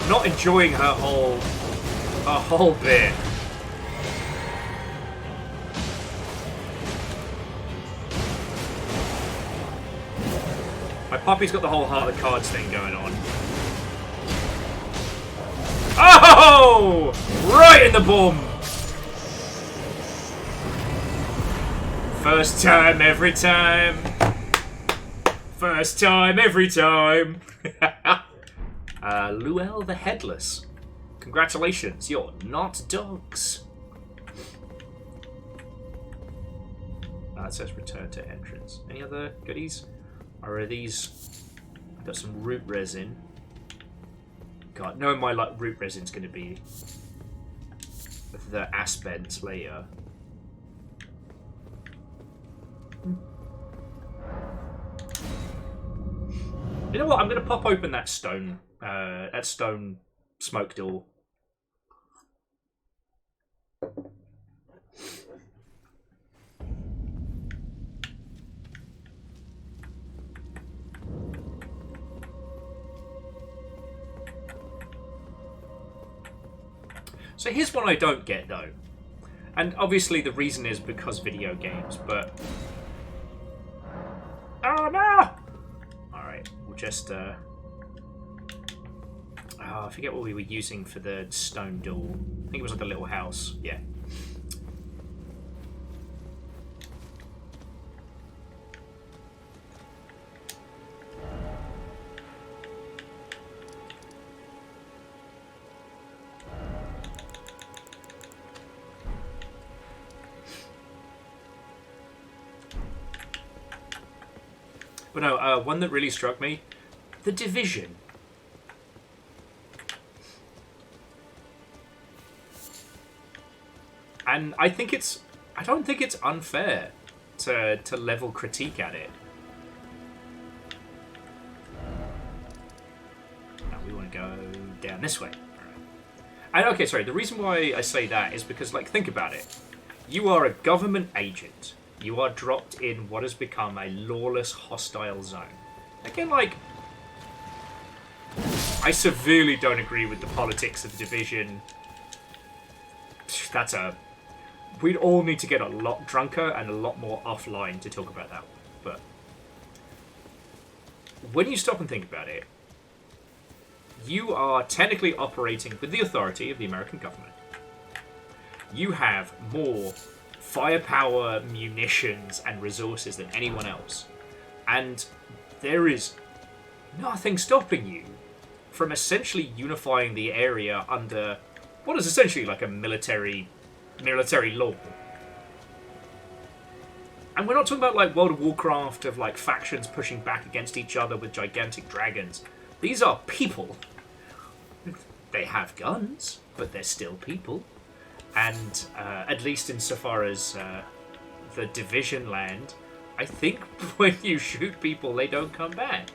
not enjoying her whole bit. My puppy's got the whole Heart of the Cards thing going on. Oh! Right in the bum! First time, every time. First time, every time. Luel the Headless. Congratulations, you're not dogs. That says return to entrance. Any other goodies? Or are these... I've got some root resin. God, knowing my root resin's going to be the Aspent later. You know what? I'm going to pop open that stone smoke door. So here's one I don't get though. And obviously the reason is because video games, but... Oh no! Alright, we'll just... Oh, I forget what we were using for the stone door. I think it was like a little house. Yeah. But no, one that really struck me, The Division. And I don't think it's unfair to level critique at it. Now we want to go down this way. And okay, sorry, the reason why I say that is because, like, think about it. You are a government agent. You are dropped in what has become a lawless, hostile zone. Again, like, I severely don't agree with the politics of the Division. We'd all need to get a lot drunker and a lot more offline to talk about that one. But when you stop and think about it, you are technically operating with the authority of the American government. You have more firepower, munitions, and resources than anyone else. And there is nothing stopping you from essentially unifying the area under what is essentially like a military law. And we're not talking about like World of Warcraft of like factions pushing back against each other with gigantic dragons. These are people. They have guns, but they're still people. And at least insofar as the Division land, I think when you shoot people, they don't come back.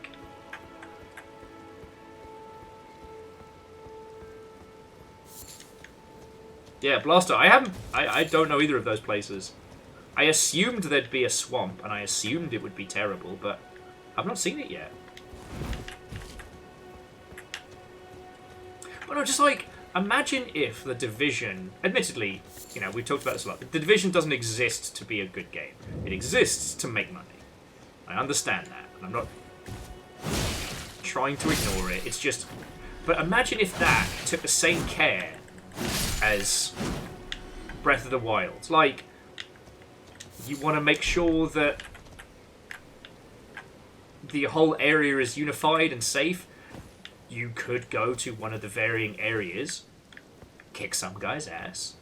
Yeah, Blaster. I don't know either of those places. I assumed there'd be a swamp, and I assumed it would be terrible, but I've not seen it yet. But no, just like, imagine if the Division, admittedly, you know, we've talked about this a lot, the Division doesn't exist to be a good game. It exists to make money. I understand that, and I'm not trying to ignore it. It's just, but imagine if that took the same care as Breath of the Wild. Like, you want to make sure that the whole area is unified and safe. You could go to one of the varying areas, kick some guy's ass,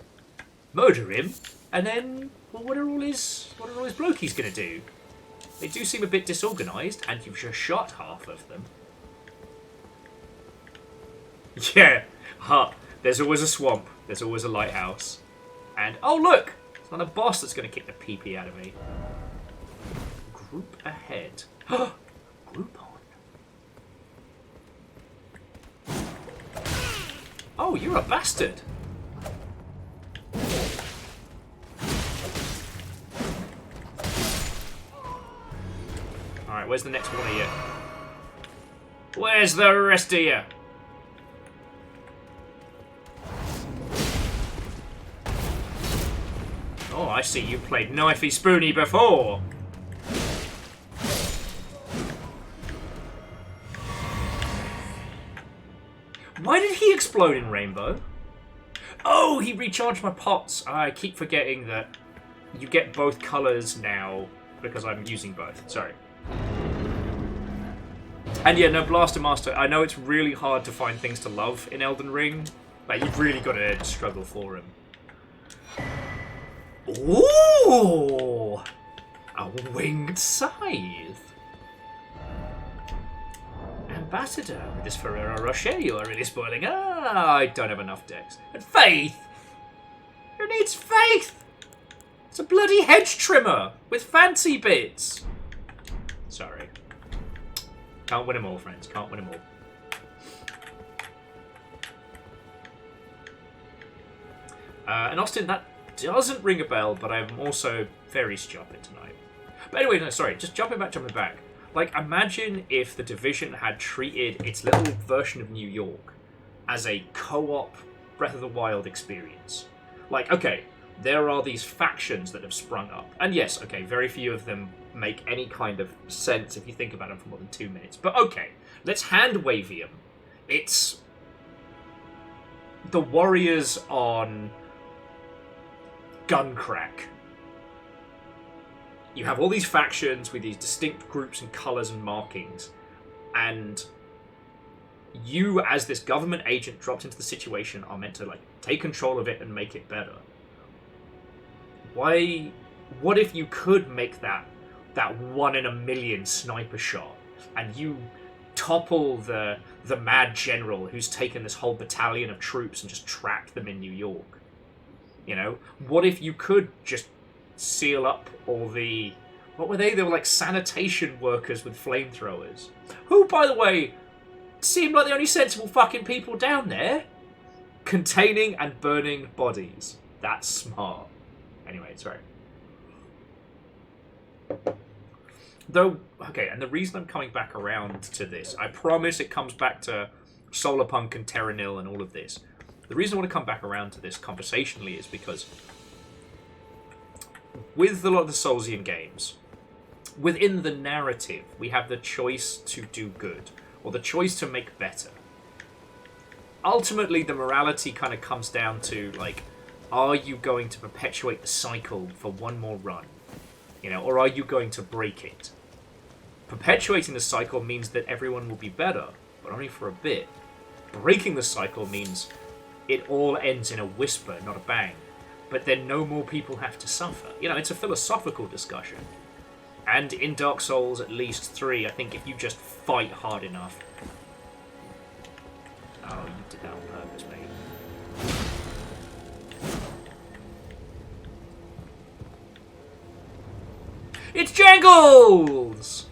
murder him, and then, well, what are all his blokies gonna do? They do seem a bit disorganized, and you've just shot half of them. Yeah, there's always a swamp. There's always a lighthouse. And, oh look! It's not a boss that's going to kick the pee-pee out of me. Group ahead. Group on. Oh, you're a bastard! Alright, where's the next one of you? Where's the rest of you? Oh, I see you played Knifey Spoony before. Why did he explode in Rainbow? Oh, he recharged my pots. I keep forgetting that you get both colours now because I'm using both. Sorry. And yeah, no, Blaster Master, I know it's really hard to find things to love in Elden Ring. Like, you've really got to struggle for him. Ooh! A winged scythe. Ambassador, with this Ferrero Rocher, you are really spoiling. I don't have enough decks. And faith! Who needs faith? It's a bloody hedge trimmer with fancy bits. Sorry. Can't win them all, friends. Can't win them all. And Austin, that doesn't ring a bell, but I'm also very stupid tonight. But anyway, no, sorry. Just jumping back. Like, imagine if The Division had treated its little version of New York as a co-op Breath of the Wild experience. Like, okay, there are these factions that have sprung up. And yes, okay, very few of them make any kind of sense if you think about them for more than 2 minutes. But okay, let's hand-wavium. It's the warriors on Guncrack. You have all these factions with these distinct groups and colours and markings, and you, as this government agent dropped into the situation, are meant to like take control of it and make it better. Why? What if you could make that 1 in a million sniper shot, and you topple the mad general who's taken this whole battalion of troops and just trapped them in New York? You know, what if you could just seal up all the... What were they? They were like sanitation workers with flamethrowers. Who, by the way, seemed like the only sensible fucking people down there. Containing and burning bodies. That's smart. Anyway, sorry. Though, okay, and the reason I'm coming back around to this, I promise it comes back to Solarpunk and Terra Nil and all of this. The reason I want to come back around to this conversationally is because with a lot of the Soulsian games, within the narrative, we have the choice to do good, or the choice to make better. Ultimately, the morality kind of comes down to, like, are you going to perpetuate the cycle for one more run? You know, or are you going to break it? Perpetuating the cycle means that everyone will be better, but only for a bit. Breaking the cycle means it all ends in a whisper, not a bang. But then no more people have to suffer. You know, it's a philosophical discussion. And in Dark Souls, at least 3, I think if you just fight hard enough... Oh, you did that on purpose, mate. It's Jangles!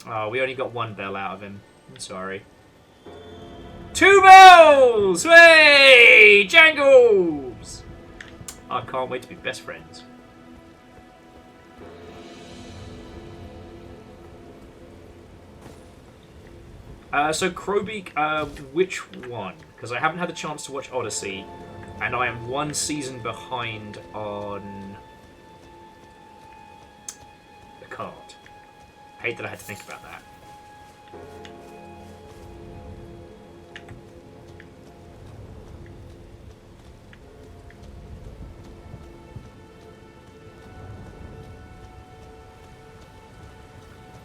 Oh, we only got 1 bell out of him. I'm sorry. 2 bells! Hey! Jangles! I can't wait to be best friends. So Crowbeak, which one? Because I haven't had a chance to watch Odyssey, and I am 1 season behind on the card. I hate that I had to think about that.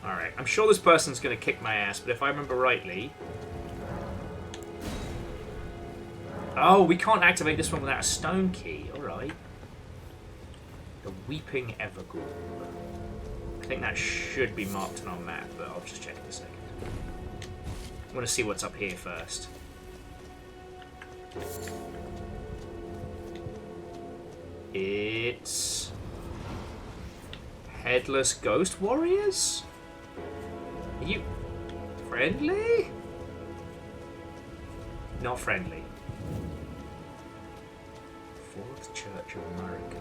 Alright, I'm sure this person's going to kick my ass, but if I remember rightly... Oh, we can't activate this one without a stone key. Alright. The Weeping Evergreen. I think that should be marked on our map, but I'll just check in a second. I want to see what's up here first. It's... Headless Ghost Warriors? Are you friendly? Not friendly. Fourth Church of America.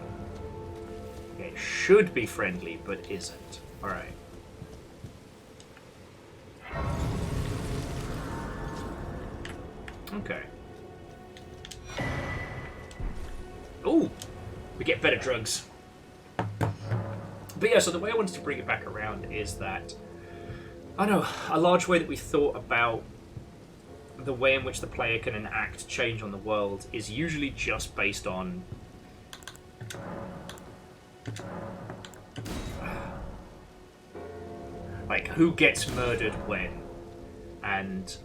Yeah, it should be friendly, but isn't. Alright. Okay. Ooh! We get better drugs. But yeah, so the way I wanted to bring it back around is that, I don't know, a large way that we thought about the way in which the player can enact change on the world is usually just based on like who gets murdered when, and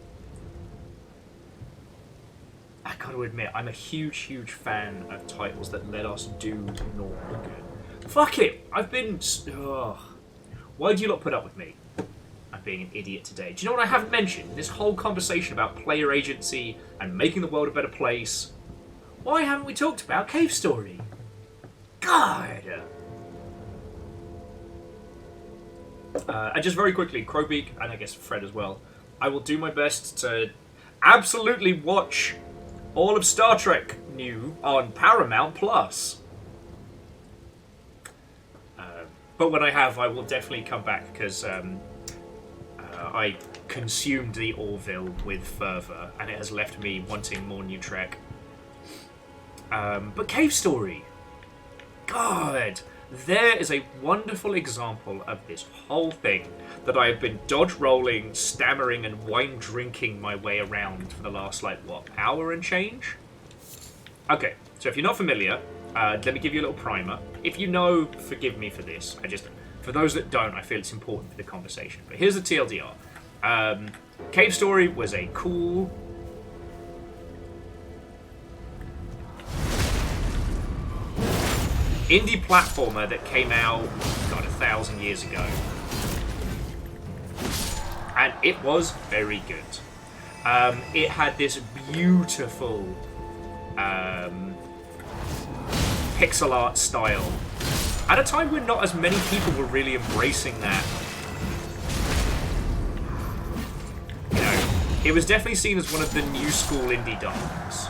got to admit, I'm a huge fan of titles that let us do normal good. Fuck it! I've been... Ugh. Why do you lot put up with me? I'm being an idiot today. Do you know what I haven't mentioned? This whole conversation about player agency and making the world a better place. Why haven't we talked about Cave Story? God! And just very quickly, Crowbeak, and I guess Fred as well, I will do my best to absolutely watch all of Star Trek new on Paramount Plus. But when I have, I will definitely come back, because I consumed the Orville with fervour, and it has left me wanting more new Trek. But Cave Story, God, there is a wonderful example of this whole thing that I have been dodge rolling, stammering, and wine drinking my way around for the last, hour and change? Okay, so if you're not familiar, let me give you a little primer. If you know, forgive me for this. For those that don't, I feel it's important for the conversation. But here's the TLDR. Cave Story was a cool... indie platformer that came out, 1,000 years ago. And it was very good. It had this beautiful pixel art style at a time when not as many people were really embracing that. You know, it was definitely seen as one of the new school indie darlings.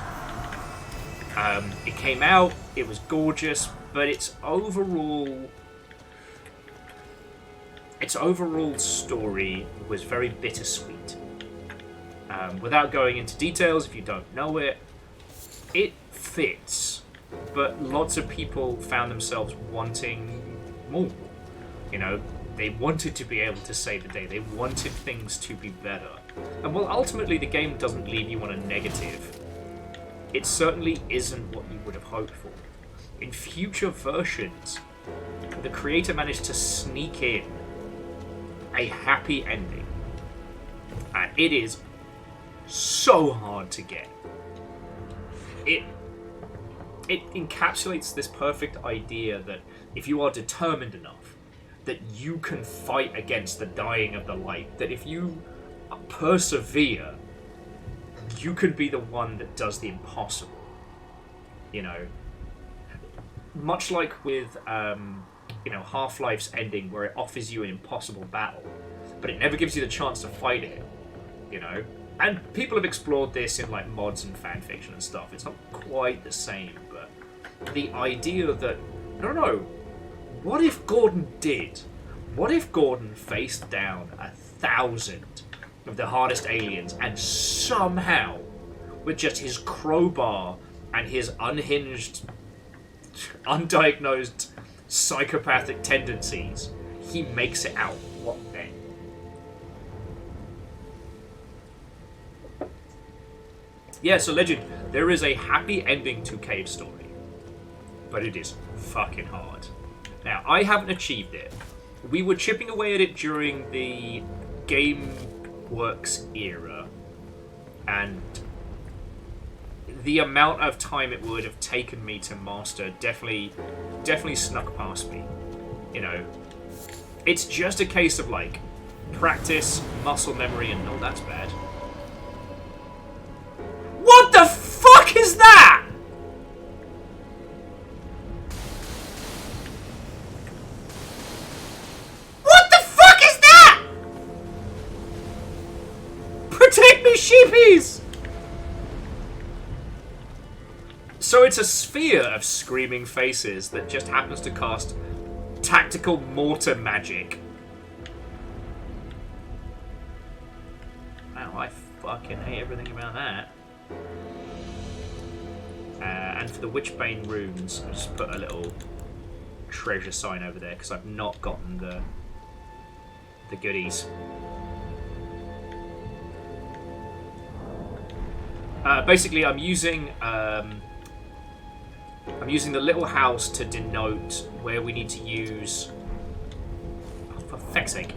It came out, it was gorgeous, but its overall story was very bittersweet. Without going into details, if you don't know it, it fits, but lots of people found themselves wanting more. You know, they wanted to be able to save the day. They wanted things to be better. And while ultimately the game doesn't leave you on a negative, it certainly isn't what you would have hoped for. In future versions, the creator managed to sneak in a happy ending. And it is so hard to get. It encapsulates this perfect idea that if you are determined enough, that you can fight against the dying of the light. That if you persevere, you can be the one that does the impossible. You know, much like with Half-Life's ending, where it offers you an impossible battle, but it never gives you the chance to fight it. You know, and people have explored this in mods and fan fiction and stuff. It's not quite the same, but the idea that no, what if Gordon did? What if Gordon faced down 1,000 of the hardest aliens and somehow, with just his crowbar and his unhinged, undiagnosed psychopathic tendencies, he makes it out? What then? Yeah, so Legend, there is a happy ending to Cave Story, but it is fucking hard. Now, I haven't achieved it. We were chipping away at it during the GameWorks era, and the amount of time it would have taken me to master definitely snuck past me. You know, it's just a case of practice, muscle memory, and no, that's bad. What the fuck is that? What the fuck is that? Protect me, sheepies! So it's a sphere of screaming faces that just happens to cast tactical mortar magic. Wow, I fucking hate everything about that. And for the Witchbane runes, I'll just put a little treasure sign over there because I've not gotten the goodies. Basically, I'm using the little house to denote where we need to use. Oh, for feck's sake!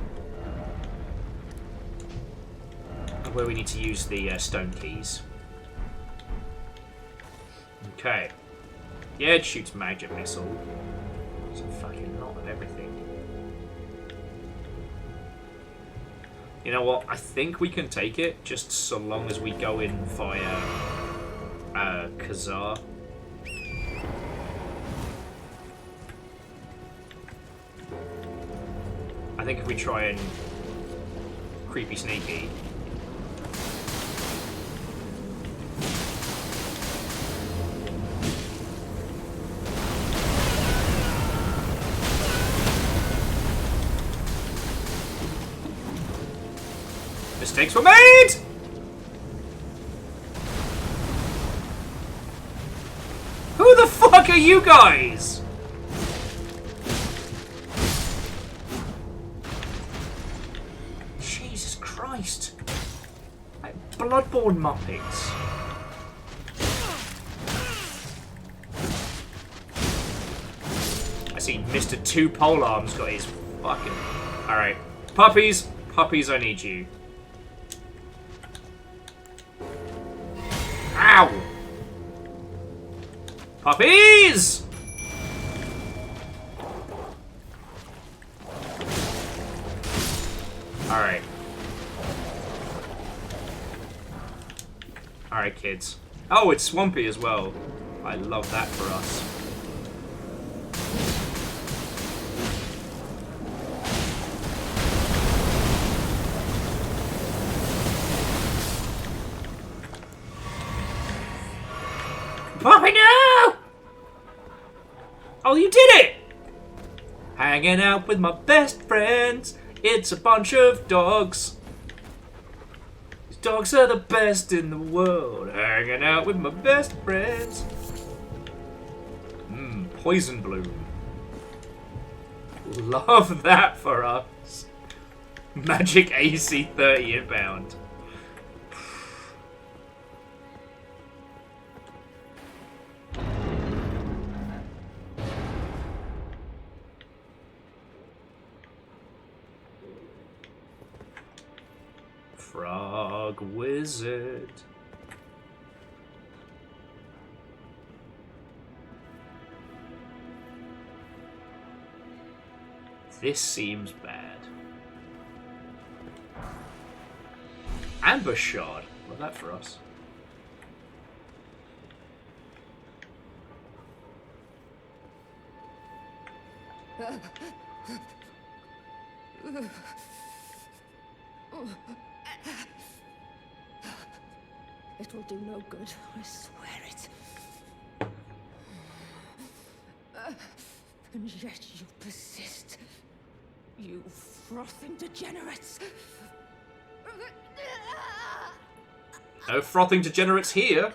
Where we need to use the stone keys. Okay. Yeah, it shoots magic missile. It's a fucking lot of everything. You know what? I think we can take it, just so long as we go in via Kazar. I think if we try and creepy sneaky. Mistakes were made! Who the fuck are you guys? Jesus Christ. Like Bloodborne Muppets. I see Mr. Two Polearms got his fucking... Alright. Puppies! Puppies, I need you. Ow! Puppies! Alright. Alright, kids. Oh, it's swampy as well. I love that for us. Puppy, no! Oh, you did it! Hanging out with my best friends. It's a bunch of dogs. These dogs are the best in the world. Hanging out with my best friends. Poison bloom. Love that for us. Magic AC 30 inbound. Frog wizard. This seems bad. Ambush shard. Love that for us. It will do no good, I swear it. And yet you persist. You frothing degenerates. No frothing degenerates here.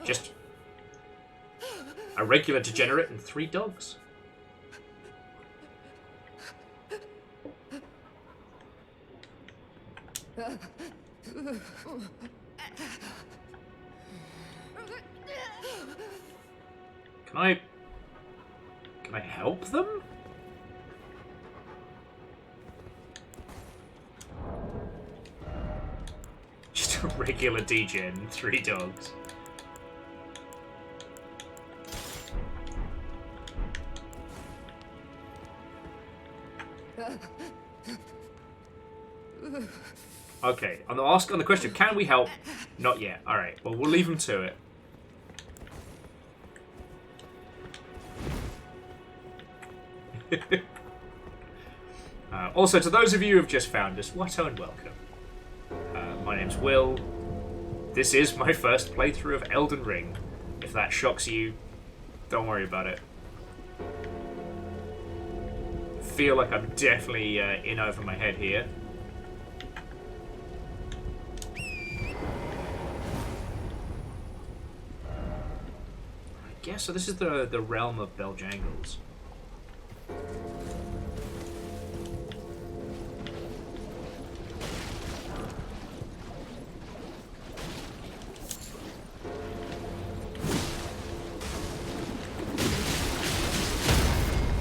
Just a regular degenerate and 3 dogs. Can I help them? Just a regular degen, 3 dogs. Okay, on the question, can we help? Not yet. Alright, well, we'll leave them to it. Also, to those of you who have just found us, what and welcome. My name's Will. This is my first playthrough of Elden Ring. If that shocks you, don't worry about it. Feel like I'm definitely in over my head here. I guess so. This is the realm of Beljangles.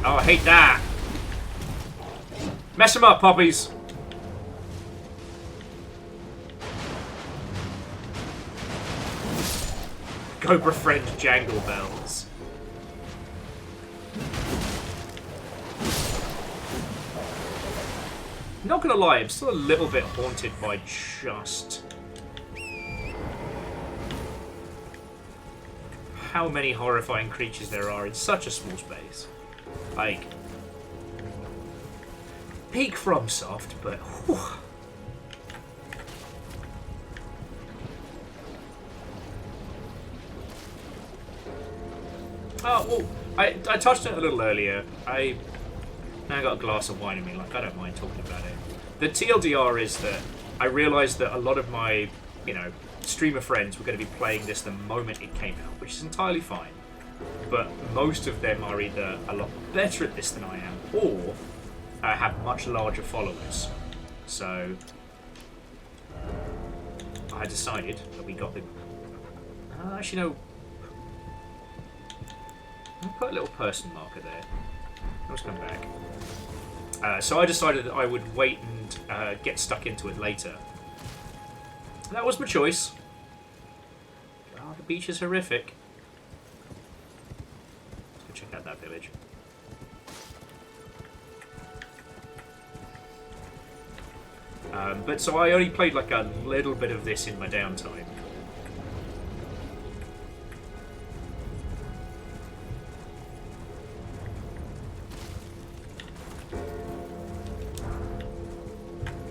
Oh, I hate that. Mess them up, puppies. Go befriend Jangle Bells. Not gonna lie, I'm still a little bit haunted by just how many horrifying creatures there are in such a small space. Like, peak FromSoft, but whew. Oh, well, I touched on it a little earlier. I got a glass of wine in me, like, I don't mind talking about it. The TLDR is that I realised that a lot of my, streamer friends were going to be playing this the moment it came out, which is entirely fine. But most of them are either a lot better at this than I am, or have much larger followers. So I decided that we got the... actually, no. I'll put a little person marker there. Let's come back. So I decided that I would wait and get stuck into it later. That was my choice. Oh, the beach is horrific. Let's go check out that village. But so I only played like a little bit of this in my downtime.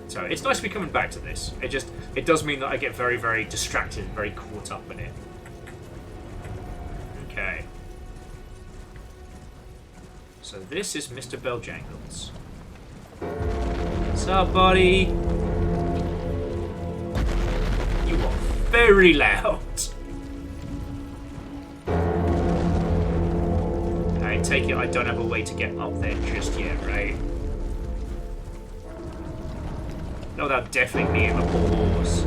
So it's nice to be coming back to this. It does mean that I get very, very distracted, very caught up in it. Okay. So this is Mr. Belljangles. What's up, buddy? You are very loud. I take it I don't have a way to get up there just yet, right? No, without deafening me and my poor horse.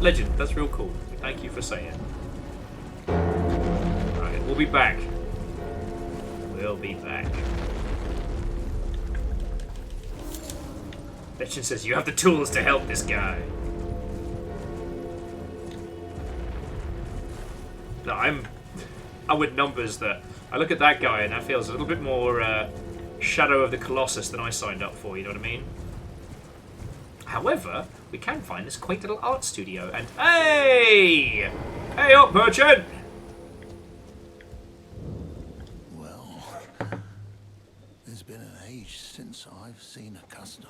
Legend, that's real cool. Thank you for saying. Alright, we'll be back. We'll be back. Legend says you have the tools to help this guy. No, I'm with numbers that I look at that guy and that feels a little bit more Shadow of the Colossus than I signed up for, you know what I mean? However, we can find this quaint little art studio and hey! Hey up, merchant! Well, there's been an age since I've seen a customer.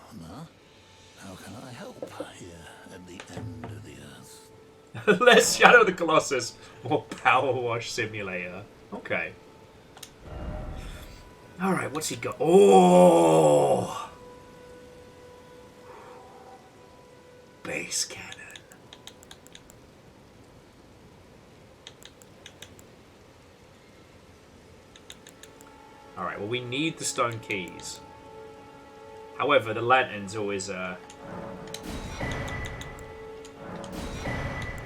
How can I help here at the end of the earth? Less Shadow of the Colossus, more Power Wash Simulator. Okay. Alright, what's he got? Oh! Base cannon. Alright, well we need the stone keys. However, the lantern's always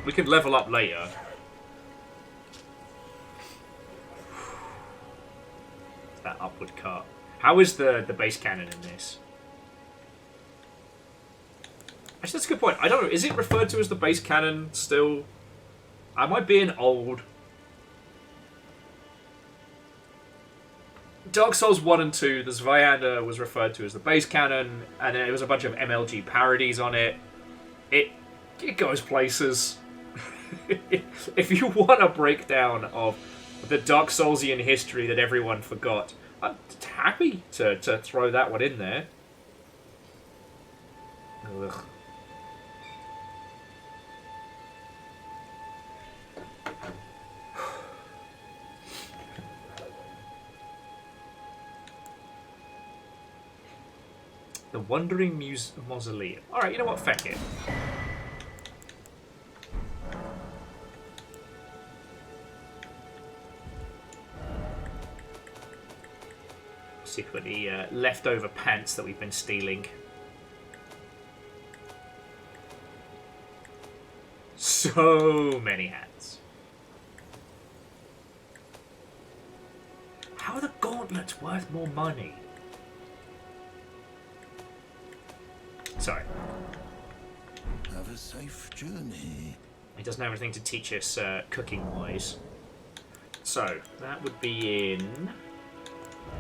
we could level up later. That upward cut. How is the base cannon in this? Actually, that's a good point. I don't know. Is it referred to as the base cannon still? Am I being old? Dark Souls 1 and 2, the Zvianda was referred to as the base cannon, and then there was a bunch of MLG parodies on it. It goes places. If you want a breakdown of the Dark Soulsian history that everyone forgot, I'm happy to throw that one in there. Ugh. The Wandering Mausoleum. Alright, you know what? Feck it. See if we've got any leftover pants that we've been stealing. So many hats. How are the gauntlets worth more money? Sorry. Have a safe journey. He doesn't have anything to teach us cooking-wise. So, that would be in...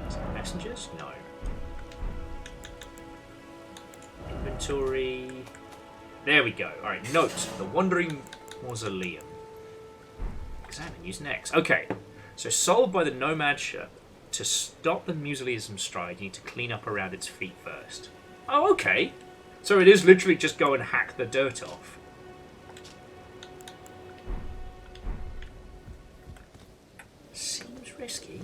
Is it messengers? No. Inventory... There we go. Alright, note. The Wandering Mausoleum. Examine, use next. Okay. So, solved by the Nomad Ship. To stop the mausoleum's stride, you need to clean up around its feet first. Oh, okay. So it is literally just go and hack the dirt off. Seems risky,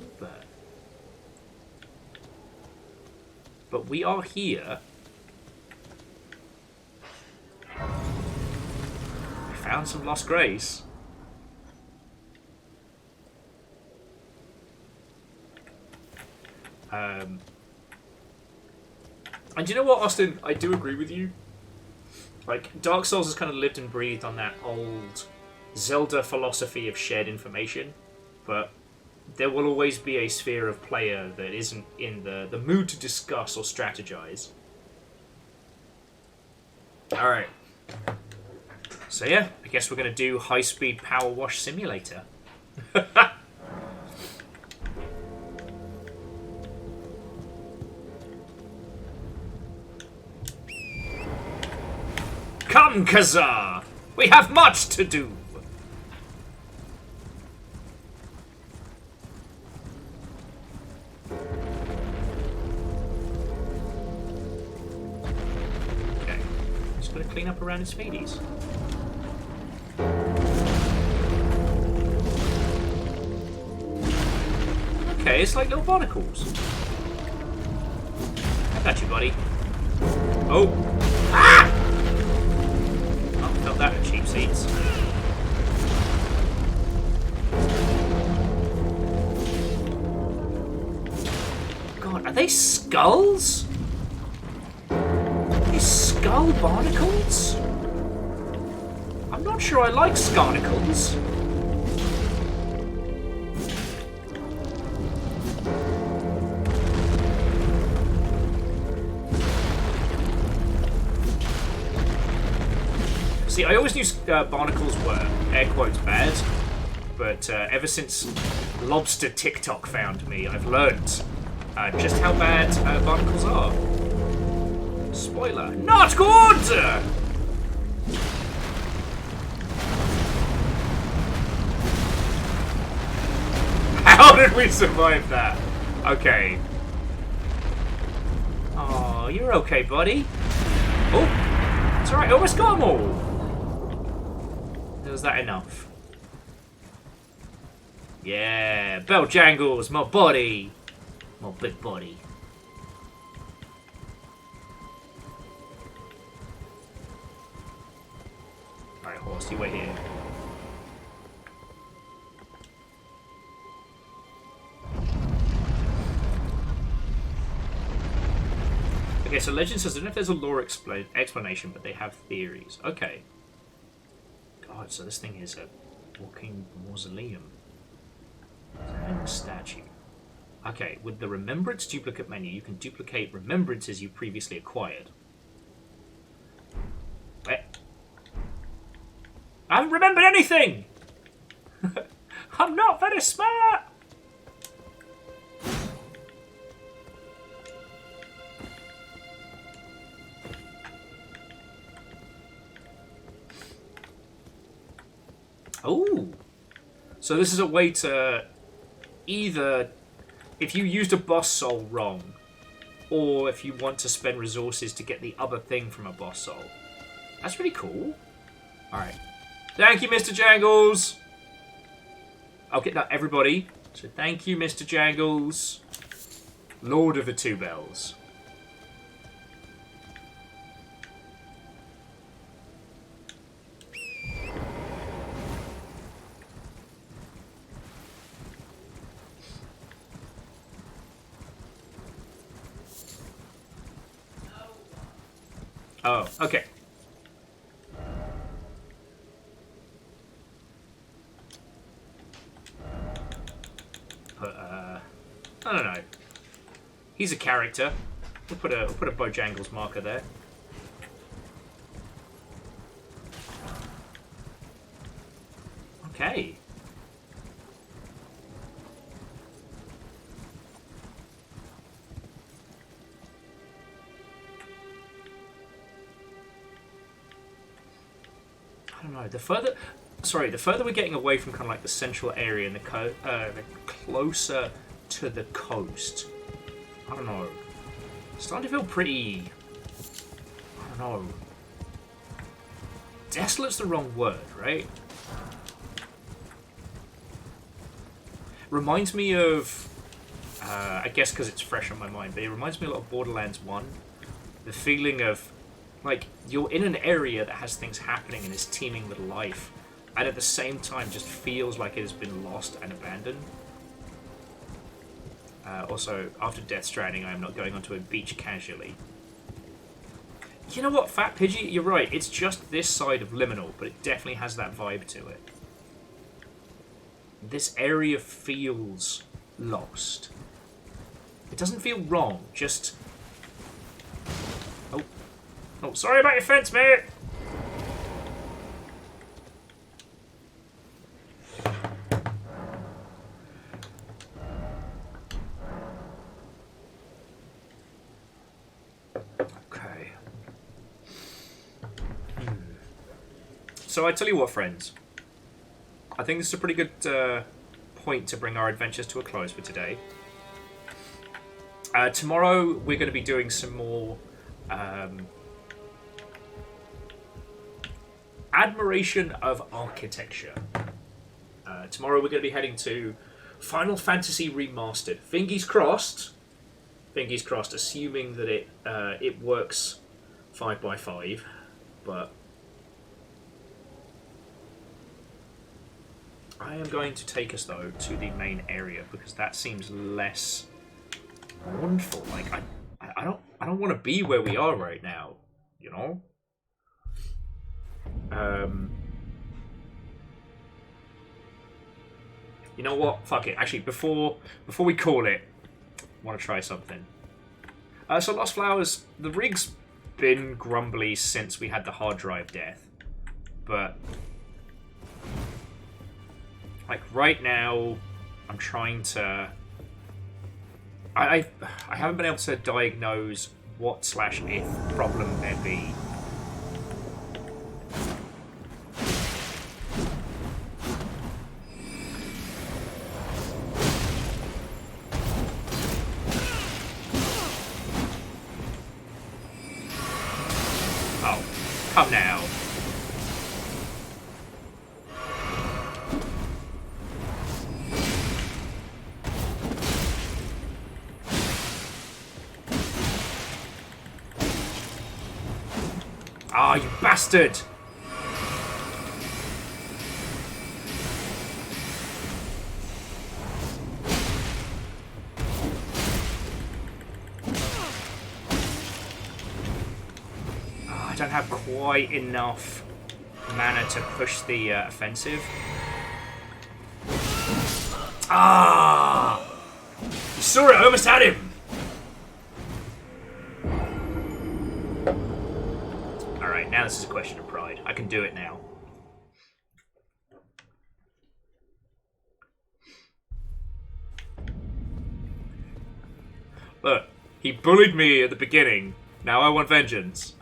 but we are here. We found some lost grace. And you know what, Austin? I do agree with you. Like, Dark Souls has kind of lived and breathed on that old Zelda philosophy of shared information, but there will always be a sphere of player that isn't in the mood to discuss or strategize. Alright. So yeah, I guess we're going to do High-Speed Power Wash Simulator. Come, Kazar! We have much to do! Okay. Just gonna clean up around his feeties. Okay, it's like little barnacles. I got you, buddy. Oh! Ah! Felt that at cheap seats. God, are they skulls? These skull barnacles? I'm not sure I like scarnacles. See, I always knew barnacles were, air quotes, bad, but ever since Lobster TikTok found me, I've learnt just how bad barnacles are. Spoiler, not good! How did we survive that? Okay. Oh, you're okay, buddy. Oh, it's alright, I almost got them all. Was that enough? Yeah, bell jangles, my body. My big body. Alright, horse, you wait here. Okay, so Legend says, I don't know if there's a lore explanation, but they have theories. Okay. God, so this thing is a walking mausoleum. And a statue. Okay, with the Remembrance duplicate menu, you can duplicate remembrances you previously acquired. I haven't remembered anything! I'm not very smart! Oh! So this is a way to either, if you used a boss soul wrong, or if you want to spend resources to get the other thing from a boss soul. That's really cool. Alright. Thank you, Mr. Jangles! Okay, now everybody. So thank you, Mr. Jangles. Lord of the Two Bells. Oh, okay. I don't know. He's a character. We'll put a Bojangles marker there. don't know. The further we're getting away from kind of like the central area and the closer to the coast, I don't know. It's starting to feel pretty. I don't know. Desolate's the wrong word, right? Reminds me of, I guess because it's fresh on my mind, but it reminds me a lot of Borderlands 1. The feeling of, like, you're in an area that has things happening and is teeming with life, and at the same time just feels like it has been lost and abandoned. Also, after Death Stranding, I am not going onto a beach casually. You know what, Fat Pidgey? You're right. It's just this side of Liminal, but it definitely has that vibe to it. This area feels lost. It doesn't feel wrong, just... Oh, sorry about your fence, mate! Okay. So I tell you what, friends. I think this is a pretty good point to bring our adventures to a close for today. Tomorrow we're going to be doing some more admiration of architecture. Tomorrow we're going to be heading to Final Fantasy Remastered. Fingers crossed, assuming that it works 5x5, but I am going to take us though to the main area because that seems less mournful. Like I don't want to be where we are right now, you know. You know what? Fuck it. Actually, before we call it, I want to try something. So Lost Flowers, the rig's been grumbly since we had the hard drive death, but like right now, I'm trying to. I haven't been able to diagnose what/if problem there be. Oh, come now. Ah, you bastard! I don't have quite enough mana to push the offensive. Ah! You saw it! I almost had him! Alright, now this is a question of pride. I can do it now. Look, he bullied me at the beginning. Now I want vengeance.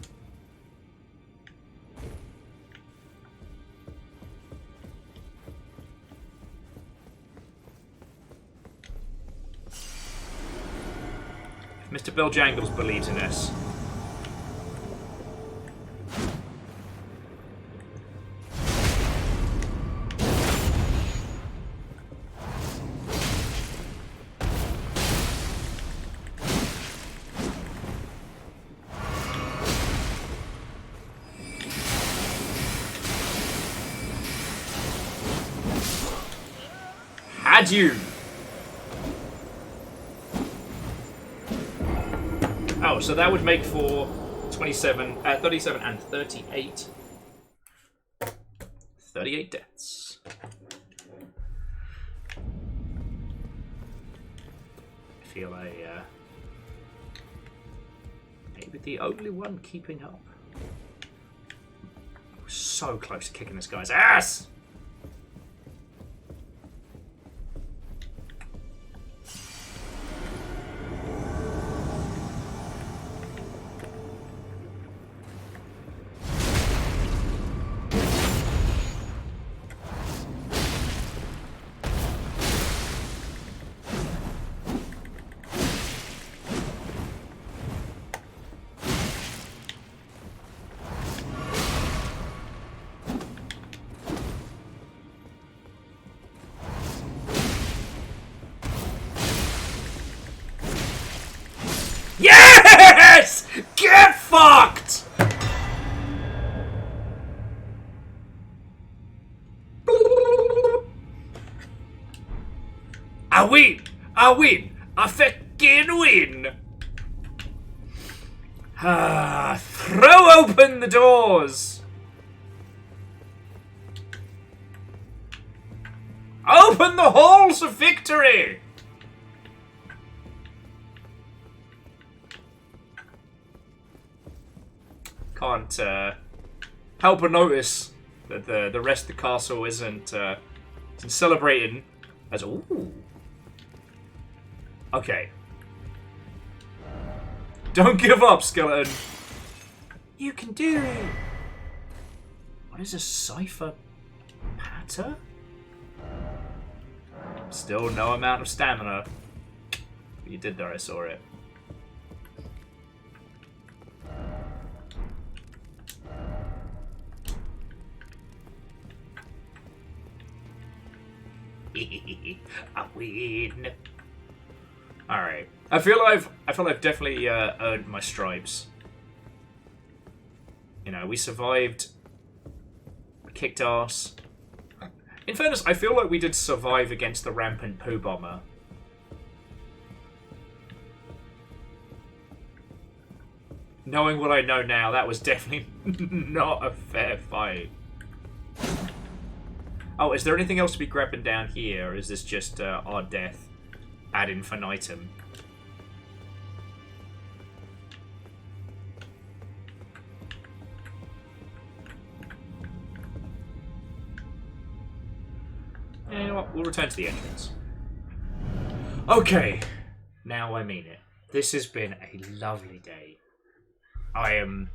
Mr. Bill Jangles believes in us. Had you? Oh, so that would make for 37 and 38. 38 deaths. I feel maybe the only one keeping up. I was so close to kicking this guy's ass! I win! I fucking win! Throw open the doors! Open the halls of victory! Can't help but notice that the rest of the castle isn't celebrating as ooh. Okay. Don't give up, skeleton. You can do it. What is a cipher patter? Still no amount of stamina. You did there, I saw it. I win. All right. I feel I've definitely earned my stripes. You know, we survived. We kicked ass. In fairness, I feel like we did survive against the rampant poo bomber. Knowing what I know now, that was definitely not a fair fight. Oh, is there anything else to be grabbing down here, or is this just our death ad infinitum? Yeah, you know what? We'll return to the entrance. Okay, now I mean it. This has been a lovely day. I am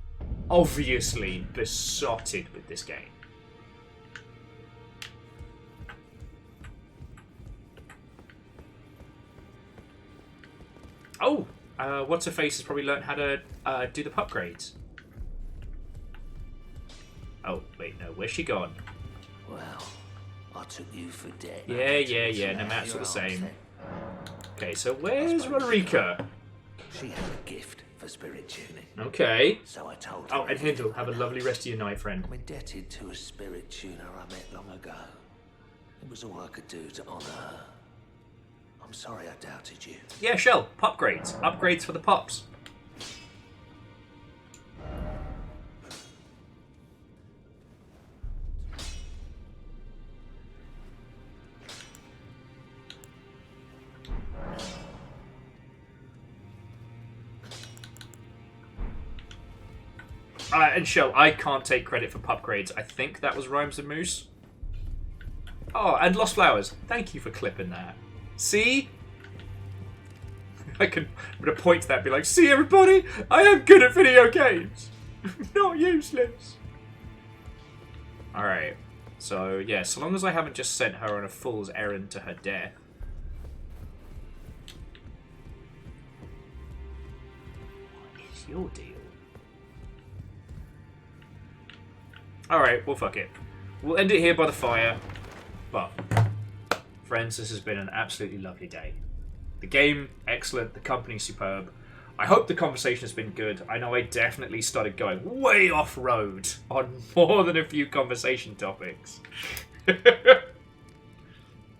obviously besotted with this game. Oh, what's-her-face has probably learned how to do the upgrades. Oh, wait, no, where's she gone? Well, I took you for dead. Yeah, no matters all the same. Okay, so where's Roderica? She had a gift for spirit tuning. Okay. So I told her. Oh, and Hindle, have a lovely rest of your night, friend. I'm indebted to a spirit tuner I met long ago. It was all I could do to honour her. I'm sorry I doubted you. Yeah, Shell, upgrades. Upgrades for the pups. And Shell, I can't take credit for upgrades. I think that was Rhymes and Moose. Oh, and Lost Flowers. Thank you for clipping that. See? I'm going to point to that and be like, see everybody? I am good at video games. Not useless. Alright. So, yeah, so long as I haven't just sent her on a fool's errand to her death. What is your deal? Alright, well, fuck it. We'll end it here by the fire. But, friends, this has been an absolutely lovely day. The game, excellent. The company, superb. I hope the conversation has been good. I know I definitely started going way off-road on more than a few conversation topics. But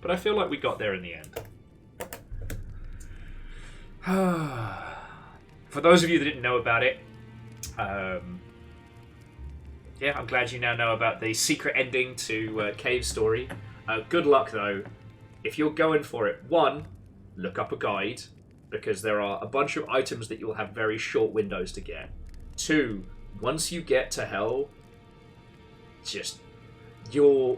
I feel like we got there in the end. For those of you that didn't know about it, yeah, I'm glad you now know about the secret ending to Cave Story. Good luck, though. If you're going for it, one, look up a guide, because there are a bunch of items that you'll have very short windows to get. Two, once you get to Hell, just your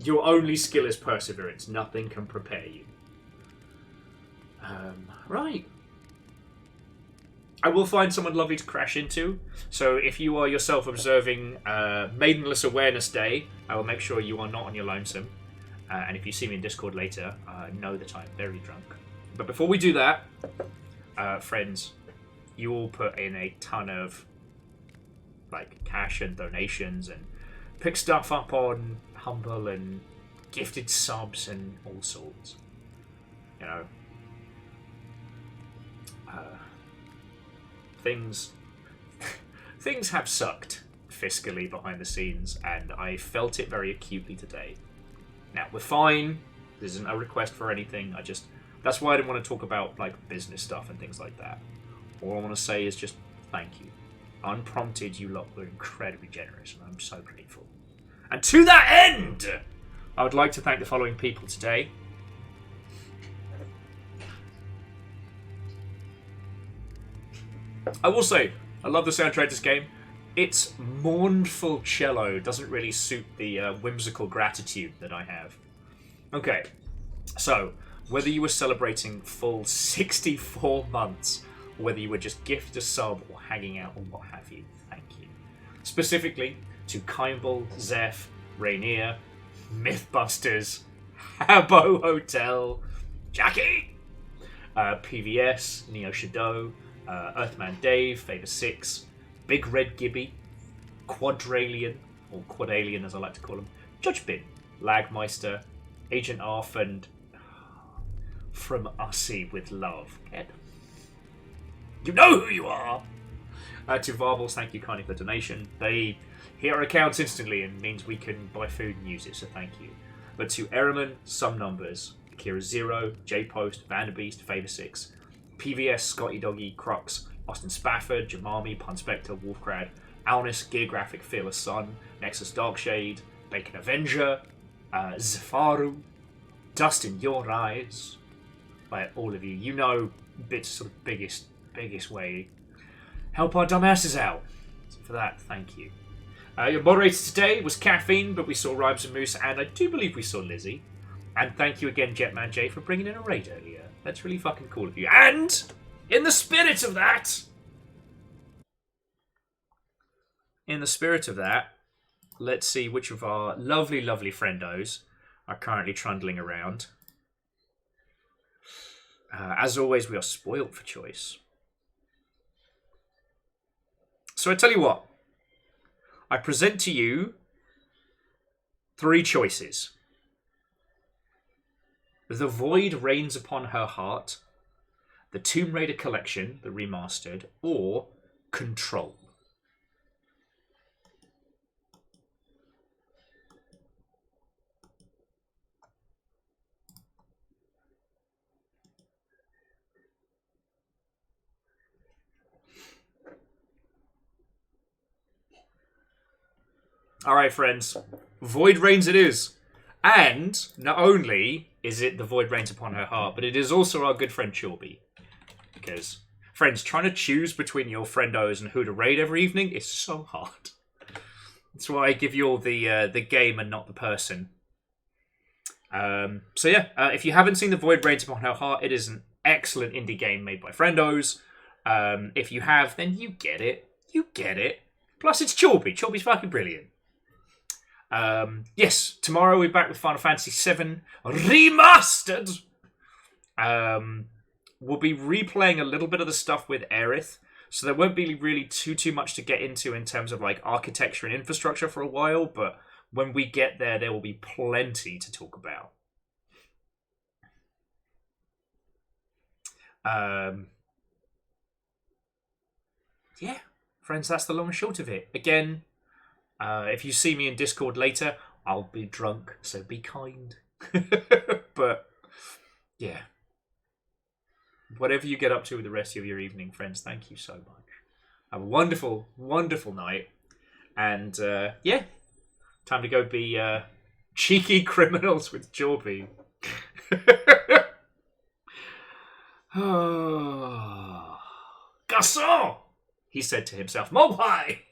only skill is perseverance. Nothing can prepare you. Right. I will find someone lovely to crash into. So if you are yourself observing Maidnless Awareness Day, I will make sure you are not on your lonesome. And if you see me in Discord later, know that I'm very drunk. But before we do that, friends, you all put in a ton of like cash and donations and pick stuff up on Humble and gifted subs and all sorts. You know, things have sucked fiscally behind the scenes, and I felt it very acutely today. Now, we're fine. This isn't a request for anything. I just That's why I didn't want to talk about like business stuff and things like that. All I want to say is just thank you. Unprompted, you lot were incredibly generous, and I'm so grateful. And to that end, I would like to thank the following people today. I will say, I love the soundtrack to this game. Its mournful cello doesn't really suit the whimsical gratitude that I have. Okay, so whether you were celebrating full 64 months, or whether you were just gifted a sub or hanging out or what have you, thank you. Specifically to Kimball, Zeph, Rainier, Mythbusters, Habbo Hotel, Jackie, PVS, Neo Shadow, Earthman Dave, Favor 6, Big Red Gibby, Quadralian, or Quadalien as I like to call him, Judge Bin, Lagmeister, Agent Arf, and From Ussy with Love. Ed. You know who you are! To Varbles, thank you kindly for the donation. They hit our accounts instantly and means we can buy food and use it, so thank you. But to Erriman, Some Numbers, Akira Zero, J-Post, Vanderbeast, Favor 6, PVS, Scotty Doggy, Crux, Austin Spafford, Jamami, Punspector, Wolfcrad, Alnis, Geographic, Fearless Sun, Nexus Darkshade, Bacon Avenger, Zafaru, Dust in Your Eyes, by all of you. You know Bit's sort of biggest way. Help our dumbasses out. So for that, thank you. Your moderator today was Caffeine, but we saw Rhymes and Moose, and I do believe we saw Lizzie. And thank you again, Jetman J, for bringing in a raid earlier. That's really fucking cool of you. And in the spirit of that, let's see which of our lovely, lovely friendos are currently trundling around. As always, we are spoilt for choice. So I tell you what. I present to you 3 choices. The Void Reigns Upon Her Heart, the Tomb Raider Collection, the remastered, or Control. Alright, friends. Void Reigns it is. And not only is it the Void Reigns Upon Her Heart, but it is also our good friend Chorby. Because, friends, trying to choose between your friendos and who to raid every evening is so hard. That's why I give you all the game and not the person. So yeah, if you haven't seen the Void Reigns Upon Her Heart, it is an excellent indie game made by friendos. If you have, then you get it. You get it. Plus, it's Chorby. Chorby's fucking brilliant. Yes, tomorrow we're back with Final Fantasy VII Remastered. We'll be replaying a little bit of the stuff with Aerith, so there won't be really too much to get into in terms of like architecture and infrastructure for a while, but when we get there, there will be plenty to talk about. Yeah, friends, that's the long and short of it. Again, if you see me in Discord later, I'll be drunk, so be kind. But, yeah. Whatever you get up to with the rest of your evening, friends, thank you so much. Have a wonderful, wonderful night. And, yeah. Time to go be cheeky criminals with Jorby. Garçon! He said to himself, Mo pie!